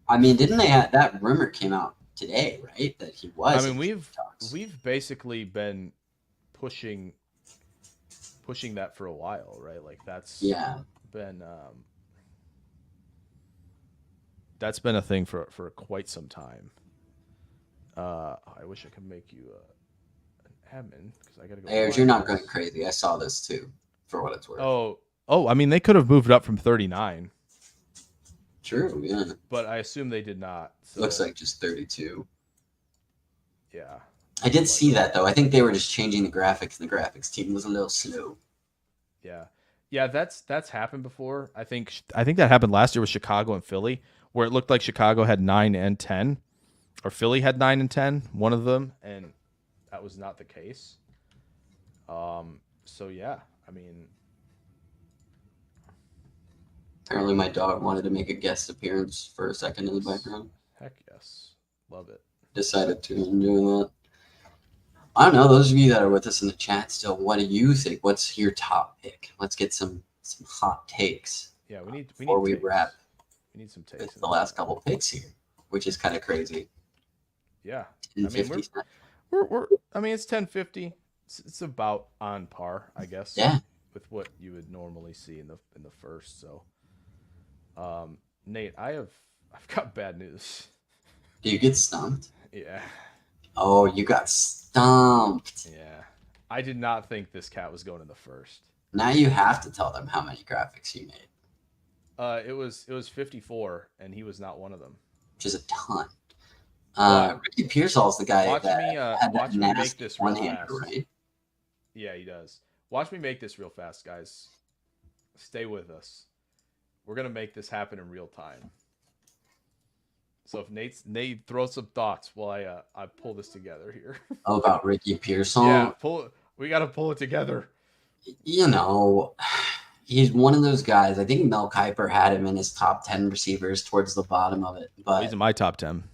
Speaker 3: I mean, didn't they have that rumor came out today, right? That he
Speaker 1: I
Speaker 3: was
Speaker 1: mean,
Speaker 3: in talks.
Speaker 1: we've basically been pushing that for a while, right? Like
Speaker 3: Yeah,
Speaker 1: been that's been a thing for quite some time. I wish I could make you an admin because I gotta go.
Speaker 3: Ayers, you're not going crazy. I saw this too, for what it's worth.
Speaker 1: Oh, I mean, they could have moved up from 39,
Speaker 3: True, yeah.
Speaker 1: but I assume they did not. So,
Speaker 3: Looks like just 32.
Speaker 1: yeah.
Speaker 3: I did see that though. I think they were just changing the graphics. The graphics team was a little slow.
Speaker 1: Yeah. Yeah, that's happened before. I think that happened last year with Chicago and Philly, where it looked like Chicago had 9 and 10, or Philly had 9 and 10, one of them, and that was not the case. So yeah, I mean,
Speaker 3: Apparently, my dog wanted to make a guest appearance for a second in the background.
Speaker 1: heck yes. Love it.
Speaker 3: Decided to enjoy that. I don't know. Those of you that are with us in the chat still, what do you think? What's your top pick? Let's get some hot takes
Speaker 1: Yeah, we
Speaker 3: before
Speaker 1: need
Speaker 3: we
Speaker 1: takes.
Speaker 3: wrap
Speaker 1: We need some takes.
Speaker 3: with the last couple picks here, which is kind of crazy.
Speaker 1: Yeah. I mean,
Speaker 3: 50
Speaker 1: we're I mean, it's 10:50. It's about on par, I guess.
Speaker 3: Yeah.
Speaker 1: With what you would normally see in the first. So, Nate, I've got bad news.
Speaker 3: Do you get stumped?
Speaker 1: Yeah.
Speaker 3: Oh, you got stumped.
Speaker 1: Yeah. I did not think this cat was going in the first.
Speaker 3: Now you have to tell them how many graphics you made,
Speaker 1: It was 54, and he was not one of them.
Speaker 3: which is a ton.
Speaker 1: But
Speaker 3: Ricky Pearsall's the guy
Speaker 1: watch
Speaker 3: that
Speaker 1: me,
Speaker 3: had that
Speaker 1: watch me make
Speaker 3: nasty
Speaker 1: this real
Speaker 3: one-hander,
Speaker 1: fast.
Speaker 3: right?
Speaker 1: Yeah, he does. Watch me make this real fast, guys. Stay with us. We're gonna make this happen in real time. So if Nate throws some thoughts while I pull this together here.
Speaker 3: Oh, about Ricky Pearsall?
Speaker 1: Yeah, we gotta pull it together.
Speaker 3: You know, he's one of those guys. I think Mel Kiper had him in his top 10 receivers towards the bottom of it. But
Speaker 1: He's in my top 10.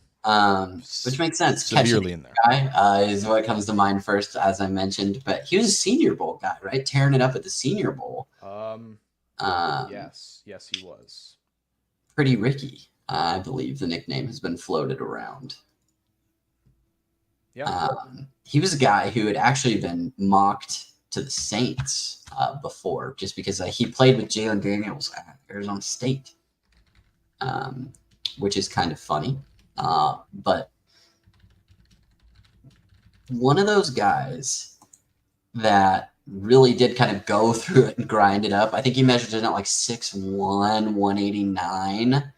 Speaker 3: which makes sense.
Speaker 1: Severely in there.
Speaker 3: Guy is what comes to mind first, as I mentioned. But he was a Senior Bowl guy, right? Tearing it up at the Senior Bowl.
Speaker 1: Yes, he was.
Speaker 3: Pretty Ricky, I believe the nickname has been floated around.
Speaker 1: Yeah.
Speaker 3: He was a guy who had actually been mocked to the Saints before, just because he played with Jalen Daniels at Arizona State, which is kind of funny. But one of those guys that really did kind of go through it and grind it up. I think he measured in at like 6'1", 189.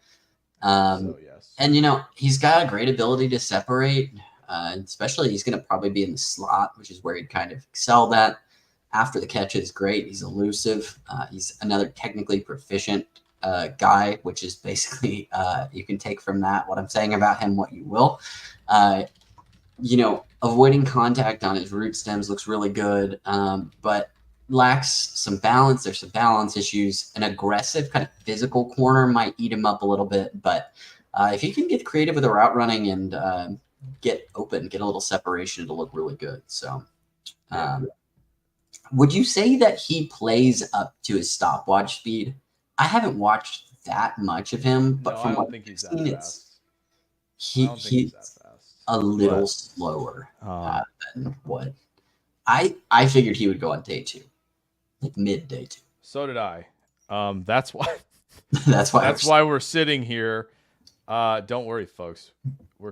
Speaker 1: Yes.
Speaker 3: And, you know, he's got a great ability to separate. Especially he's going to probably be in the slot, which is where he'd kind of excelled at. After the catch is great. He's elusive. He's another technically proficient guy, which is basically you can take from that what I'm saying about him what you will. You know, avoiding contact on his root stems looks really good, but lacks some balance. There's some balance issues. An aggressive kind of physical corner might eat him up a little bit, but if he can get creative with the route running and get open, get a little separation, it'll look really good. So would you say that he plays up to his stopwatch speed? I haven't watched that much of him, but
Speaker 1: no,
Speaker 3: from
Speaker 1: I don't
Speaker 3: what
Speaker 1: think he's
Speaker 3: I've
Speaker 1: that
Speaker 3: seen,
Speaker 1: fast.
Speaker 3: he's a little slower than what I figured he would go on day 2, like mid day 2.
Speaker 1: So did I. That's why.
Speaker 3: That's
Speaker 1: why we're sitting here. Don't worry, folks.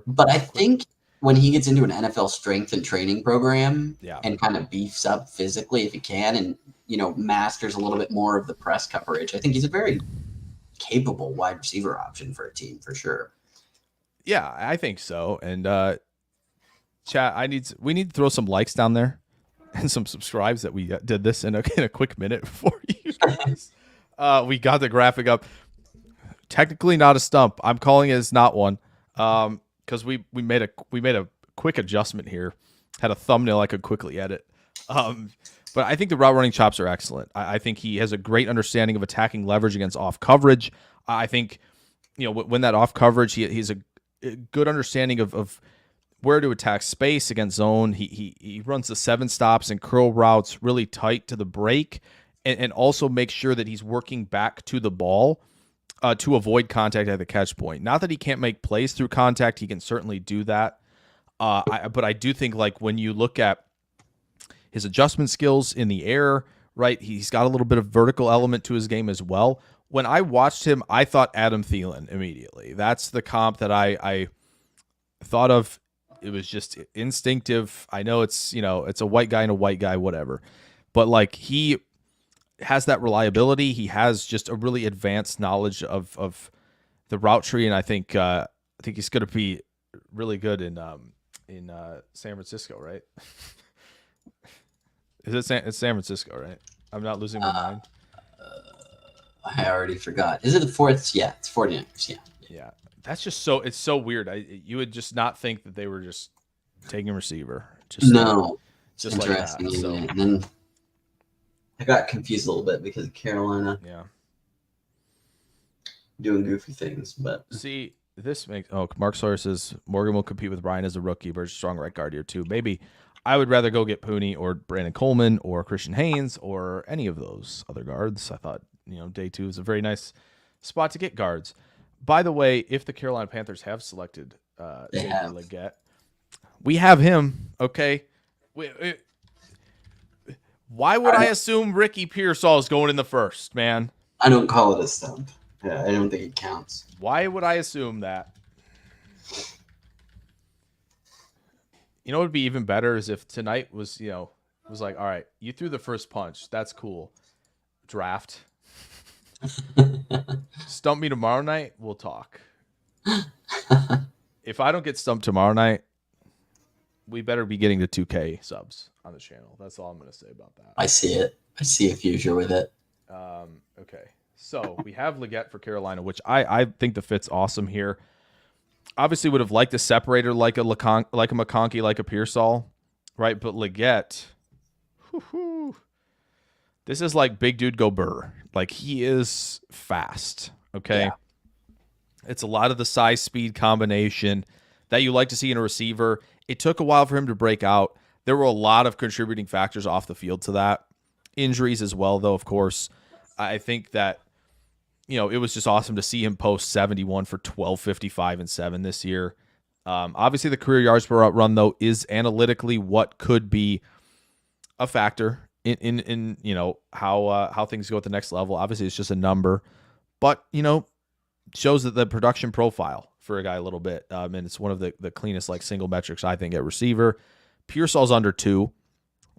Speaker 3: But I think when he gets into an NFL strength and training program,
Speaker 1: yeah,
Speaker 3: and kind of beefs up physically if he can, and you know masters a little bit more of the press coverage, I think he's a very capable wide receiver option for a team for sure.
Speaker 1: Yeah, I think so. And chat, we need to throw some likes down there and some subscribes that we did this in a quick minute for you guys. We got the graphic up. Technically not a stump. I'm calling it as not one. Because we made a quick adjustment here. Had a thumbnail I could quickly edit. But I think the route running chops are excellent. I think he has a great understanding of attacking leverage against off coverage. I think, you know, when that off coverage, he's a good understanding of where to attack space against zone. He runs the 7 stops and curl routes really tight to the break, and also make sure that he's working back to the ball to avoid contact at the catch point. Not that he can't make plays through contact. He can certainly do that. But I do think, like, when you look at his adjustment skills in the air, right, he's got a little bit of vertical element to his game as well. When I watched him, I thought Adam Thielen immediately. That's the comp that I thought of. It was just instinctive. I know it's, you know, it's a white guy and a white guy, whatever. But, like, he has that reliability. He has just a really advanced knowledge of the route tree, and I think he's going to be really good in San Francisco, right? It's San Francisco, right? I'm not losing my mind.
Speaker 3: I already forgot. Is it the 4th? Yeah, it's 49ers.
Speaker 1: Yeah. That's just so, it's so weird. You would just not think that they were just taking a receiver. Just just like that. So.
Speaker 3: And then I got confused a little bit because of Carolina.
Speaker 1: Yeah.
Speaker 3: Doing goofy things, but
Speaker 1: see, this makes Mark Sawyer says Morgan will compete with Ryan as a rookie, but a strong right guard here too. Maybe I would rather go get Pooney or Brandon Coleman or Christian Haynes or any of those other guards. I thought, you know, day 2 is a very nice spot to get guards. By the way, if the Carolina Panthers have selected Xavier Legette, we have him. Okay. Why would I assume Ricky Pearsall is going in the first, man?
Speaker 3: I don't call it a stump. Yeah, I don't think it counts.
Speaker 1: Why would I assume that? You know what would be even better is if tonight was, you know, was like, all right, you threw the first punch. That's cool. Draft. Stump me tomorrow night. We'll talk. If I don't get stumped tomorrow night, we better be getting to 2K subs on the channel. That's all I'm going to say about that.
Speaker 3: I see it. I see a future with it.
Speaker 1: Okay. So we have Leggett for Carolina, which I think the fit's awesome here. Obviously would have liked a separator like a McConkey, like a Pearsall, right? But Leggett, this is like big dude go Burr. Like, he is fast, okay?
Speaker 2: Yeah.
Speaker 1: It's a lot of the size speed combination that you like to see in a receiver. It took a while for him to break out. There were a lot of contributing factors off the field to that. Injuries as well, though, of course. I think that, it was just awesome to see him post 71 for 1255 and 7 this year. Obviously, the career yards per route run, though, is analytically what could be a factor in how things go at the next level. Obviously, it's just a number, but shows that the production profile for a guy a little bit, and it's one of the cleanest like single metrics I think at receiver. Pearsall's under 2,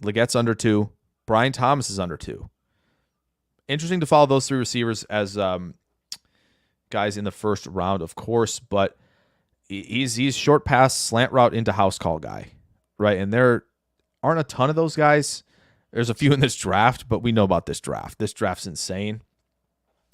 Speaker 1: Legett's under 2, Brian Thomas is under 2. Interesting to follow those 3 receivers as guys in the first round, of course, but he's short pass, slant route into house call guy, right? And there aren't a ton of those guys. There's a few in this draft, but we know about this draft. This draft's insane.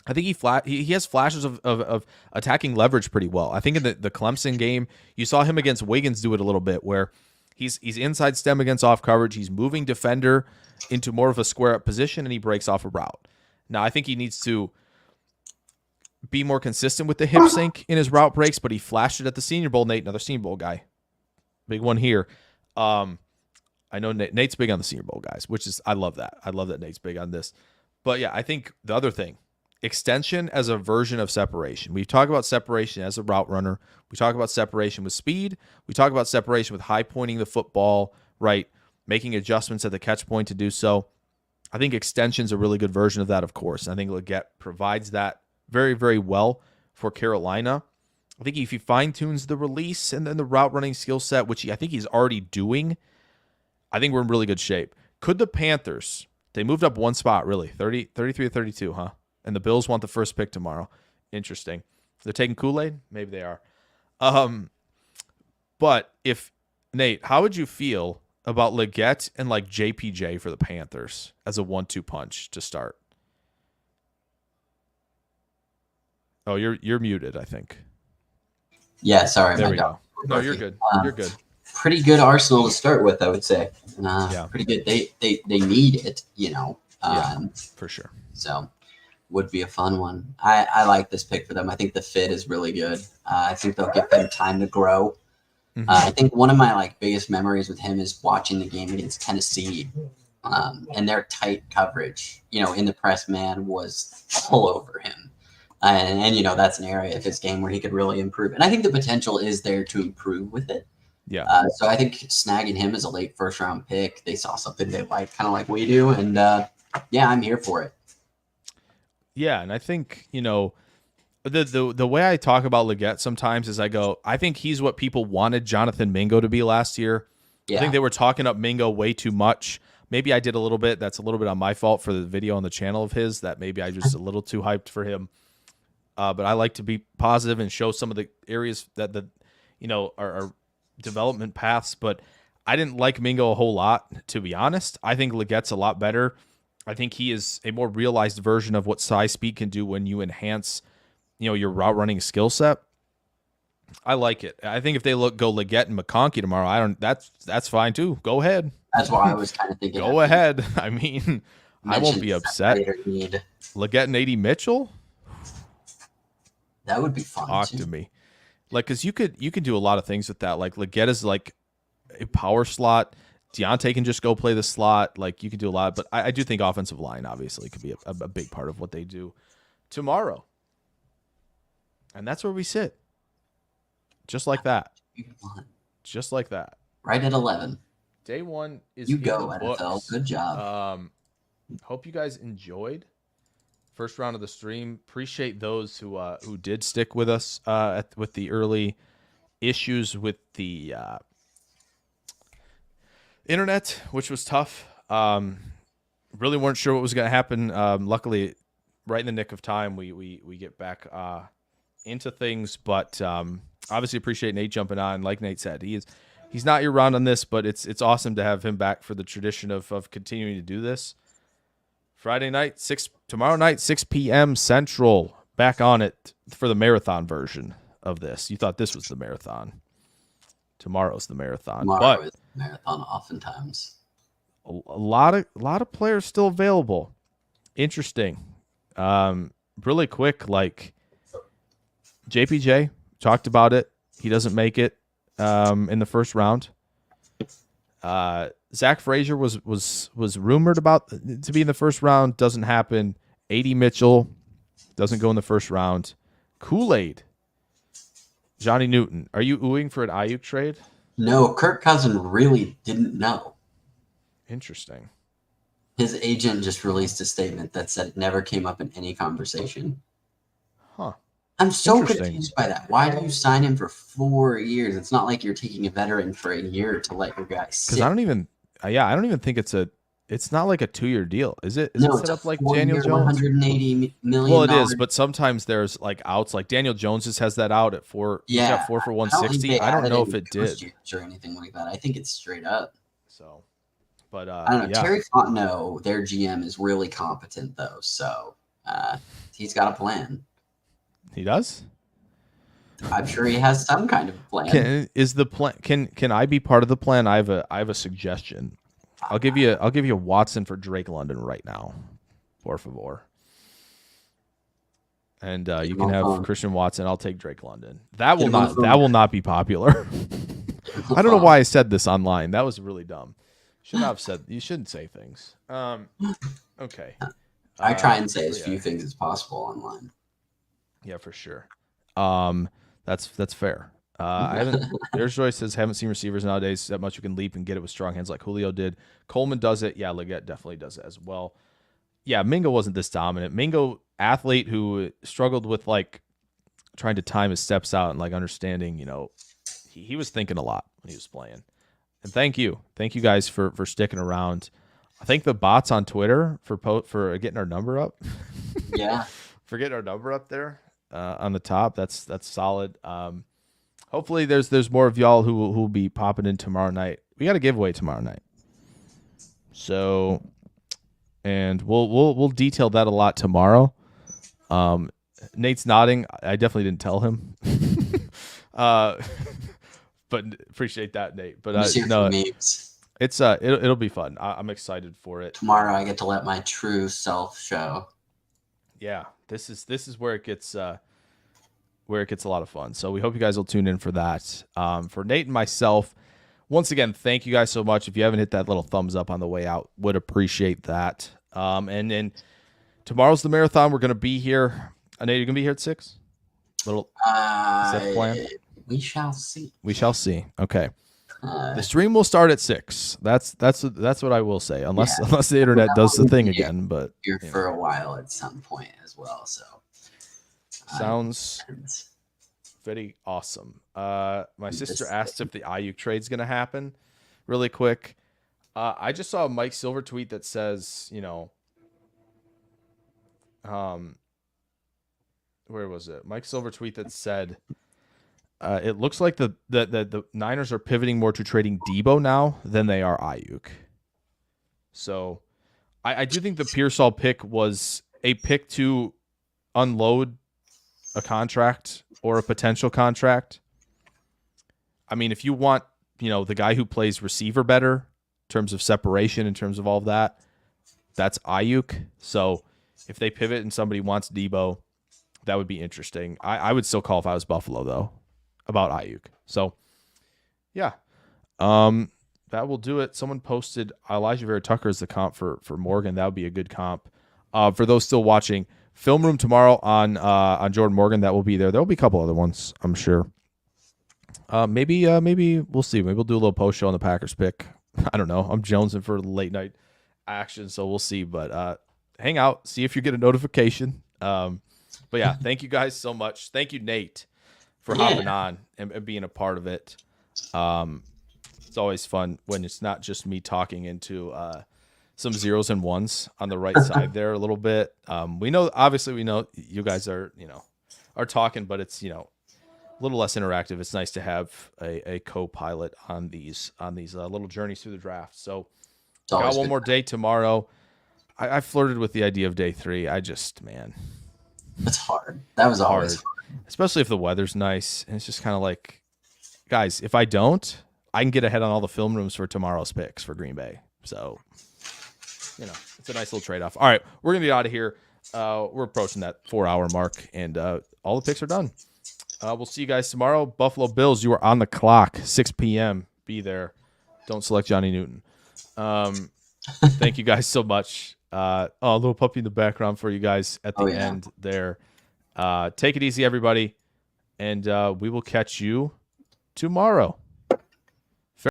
Speaker 1: I think he has flashes of attacking leverage pretty well. I think in the Clemson game, you saw him against Wiggins do it a little bit, where he's inside stem against off coverage. He's moving defender into more of a square up position, and he breaks off a route. Now, I think he needs to be more consistent with the hip sync in his route breaks, but he flashed it at the Senior Bowl. Nate, another Senior Bowl guy. Big one here. I know Nate's big on the Senior Bowl guys, which is, I love that. I love that Nate's big on this. But yeah, I think the other thing, extension as a version of separation. We talk about separation as a route runner. We talk about separation with speed. We talk about separation with high pointing the football, right? Making adjustments at the catch point to do so. I think extension's a really good version of that, of course. I think Leggett provides that very, very well for Carolina. I think if he fine-tunes the release and then the route running skill set, which I think he's already doing, I think we're in really good shape. Could the Panthers, they moved up one spot, really, 33 to 32, huh? And the Bills want the first pick tomorrow. Interesting. They're taking Kool-Aid? Maybe they are. But if, Nate, how would you feel about Leggett and like JPJ for the Panthers as a 1-2 punch to start? Oh, you're muted, I think.
Speaker 3: Yeah, sorry.
Speaker 1: There we go. No, you're good. You're good.
Speaker 3: Pretty good arsenal to start with, I would say.
Speaker 1: Yeah.
Speaker 3: Pretty good. They need it,
Speaker 1: Yeah, for sure.
Speaker 3: So would be a fun one. I like this pick for them. I think the fit is really good. I think they'll give them time to grow.
Speaker 1: Mm-hmm.
Speaker 3: I think one of my biggest memories with him is watching the game against Tennessee, and their tight coverage, in the press man was all over him. And that's an area of his game where he could really improve. And I think the potential is there to improve with it.
Speaker 1: Yeah.
Speaker 3: So I think snagging him as a late first round pick, they saw something they like, kind of like we do. And yeah, I'm here for it.
Speaker 1: Yeah, and I think, the way I talk about Leggett sometimes is I think he's what people wanted Jonathan Mingo to be last year.
Speaker 3: Yeah.
Speaker 1: I think they were talking up Mingo way too much. Maybe I did a little bit. That's a little bit on my fault for the video on the channel of his, that maybe I just a little too hyped for him. But I like to be positive and show some of the areas that are development paths. But I didn't like Mingo a whole lot, to be honest. I think Leggett's a lot better. I think he is a more realized version of what size speed can do when you enhance, your route running skill set. I like it. I think if they go Leggett and McConkey tomorrow, that's fine too. Go ahead.
Speaker 3: That's why I was kind of thinking.
Speaker 1: Go ahead. I mean, I won't be upset. Leggett and A.D. Mitchell.
Speaker 3: That would be fun.
Speaker 1: Talk to me. Because you could do a lot of things with that. Like Leggett is like a power slot. Deontay can just go play the slot. Like you can do a lot. But I do think offensive line obviously could be a big part of what they do tomorrow. And that's where we sit. Just like that. Just like that.
Speaker 3: Right at 11.
Speaker 1: Day one is
Speaker 3: you
Speaker 1: in
Speaker 3: go,
Speaker 1: the
Speaker 3: NFL.
Speaker 1: books.
Speaker 3: Good job.
Speaker 1: Hope you guys enjoyed first round of the stream. Appreciate those who did stick with us with the early issues with the internet, which was tough. Really weren't sure what was going to happen. Luckily, right in the nick of time, we get back into things. But obviously, appreciate Nate jumping on. Like Nate said, he's not year round on this, but it's awesome to have him back for the tradition of continuing to do this. Friday night, tomorrow night, 6 p.m. Central. Back on it for the marathon version of this. You thought this was the marathon. Tomorrow's the marathon.
Speaker 3: Tomorrow is the marathon oftentimes.
Speaker 1: A lot of players still available. Interesting. Really quick, like JPJ talked about it. He doesn't make it in the first round. Zach Frazier was rumored about to be in the first round. Doesn't happen. A.D. Mitchell doesn't go in the first round. Kool-Aid. Johnny Newton. Are you oohing for an Ayuk trade?
Speaker 3: No, Kirk Cousins really didn't know.
Speaker 1: Interesting.
Speaker 3: His agent just released a statement that said it never came up in any conversation.
Speaker 1: Huh.
Speaker 3: I'm so confused by that. Why do you sign him for 4 years? It's not like you're taking a veteran for a year to let your guy sit.
Speaker 1: Because I don't even think it's not like a 2-year deal, is it? Is
Speaker 3: No,
Speaker 1: it set up like Daniel Jones?
Speaker 3: $180 million.
Speaker 1: Well, it is, but sometimes there's like outs. Like Daniel Jones just has that out at 4.
Speaker 3: Yeah,
Speaker 1: he's got 4 for 160. I don't know if it did
Speaker 3: or anything like that. I think it's straight up.
Speaker 1: So, but
Speaker 3: I don't know.
Speaker 1: yeah.
Speaker 3: Terry Fontenot, their GM, is really competent though, so he's got a plan.
Speaker 1: He does.
Speaker 3: I'm sure he has some kind of plan.
Speaker 1: Can I be part of the plan? I have a suggestion. I'll give you Watson for Drake London right now, por favor. And you can have Christian Watson. I'll take Drake London. That will not be popular. I don't know why I said this online. That was really dumb. You shouldn't say things. Okay.
Speaker 3: I try and say as few things as possible online.
Speaker 1: Yeah, for sure. That's fair. There's Joyce says, haven't seen receivers nowadays that much who can leap and get it with strong hands like Julio did. Coleman does it. Yeah, Leggett definitely does it as well. Yeah, Mingo wasn't this dominant. Mingo, athlete who struggled with like trying to time his steps out and like understanding, he was thinking a lot when he was playing. And thank you guys for sticking around. I thank the bots on Twitter for getting our number up.
Speaker 3: Yeah,
Speaker 1: for getting our number up there on the top. That's solid. Hopefully there's more of y'all who will be popping in tomorrow night. We got a giveaway tomorrow night. So, and we'll detail that a lot tomorrow. Nate's nodding. I definitely didn't tell him. But appreciate that, Nate. But no, it's it'll be fun. I'm excited for it.
Speaker 3: Tomorrow I get to let my true self show.
Speaker 1: Yeah, this is where it gets a lot of fun. So we hope you guys will tune in for that. For Nate and myself, once again, thank you guys so much. If you haven't hit that little thumbs up on the way out, would appreciate that. And then tomorrow's the marathon. We're gonna be here. Nate, you're gonna be here at 6. Is that the plan?
Speaker 3: We shall see.
Speaker 1: We shall see. Okay. The stream will start at 6. That's what I will say. Unless the internet does the thing again. But
Speaker 3: here for a while at some point as well. So
Speaker 1: sounds very awesome. My sister asked if the Ayuk trade's gonna happen. Really quick. I just saw a Mike Silver tweet that says, where was it? Mike Silver tweet that said, it looks like the Niners are pivoting more to trading Debo now than they are Ayuk. So I do think the Pearsall pick was a pick to unload a contract or a potential contract. I mean, if you want, the guy who plays receiver better in terms of separation, in terms of all of that, that's Ayuk. So if they pivot and somebody wants Debo, that would be interesting. I would still call if I was Buffalo, though, about Ayuk. So, yeah. That will do it. Someone posted Elijah Vera Tucker as the comp for Morgan. That would be a good comp. For those still watching, film room tomorrow on Jordan Morgan. That will be there. There will be a couple other ones, I'm sure. Maybe we'll see. Maybe we'll do a little post show on the Packers pick. I don't know. I'm jonesing for late night action, so we'll see. But hang out, see if you get a notification. But yeah, thank you guys so much. Thank you, Nate, for hopping on and being a part of it. It's always fun when it's not just me talking into some zeros and ones on the right side there a little bit. We know you guys are are talking, but it's a little less interactive. It's nice to have a co-pilot on these little journeys through the draft. So got one more day tomorrow. I flirted with the idea of day 3.
Speaker 3: It's hard. That was always hard.
Speaker 1: Especially if the weather's nice. And it's just kind of like, guys, if I don't, I can get ahead on all the film rooms for tomorrow's picks for Green Bay. So, it's a nice little trade-off. All right, we're going to be out of here. We're approaching that 4-hour mark, and all the picks are done. We'll see you guys tomorrow. Buffalo Bills, you are on the clock, 6 p.m. Be there. Don't select Johnny Newton. Thank you guys so much. A little puppy in the background for you guys at the end there. Take it easy, everybody, and we will catch you tomorrow.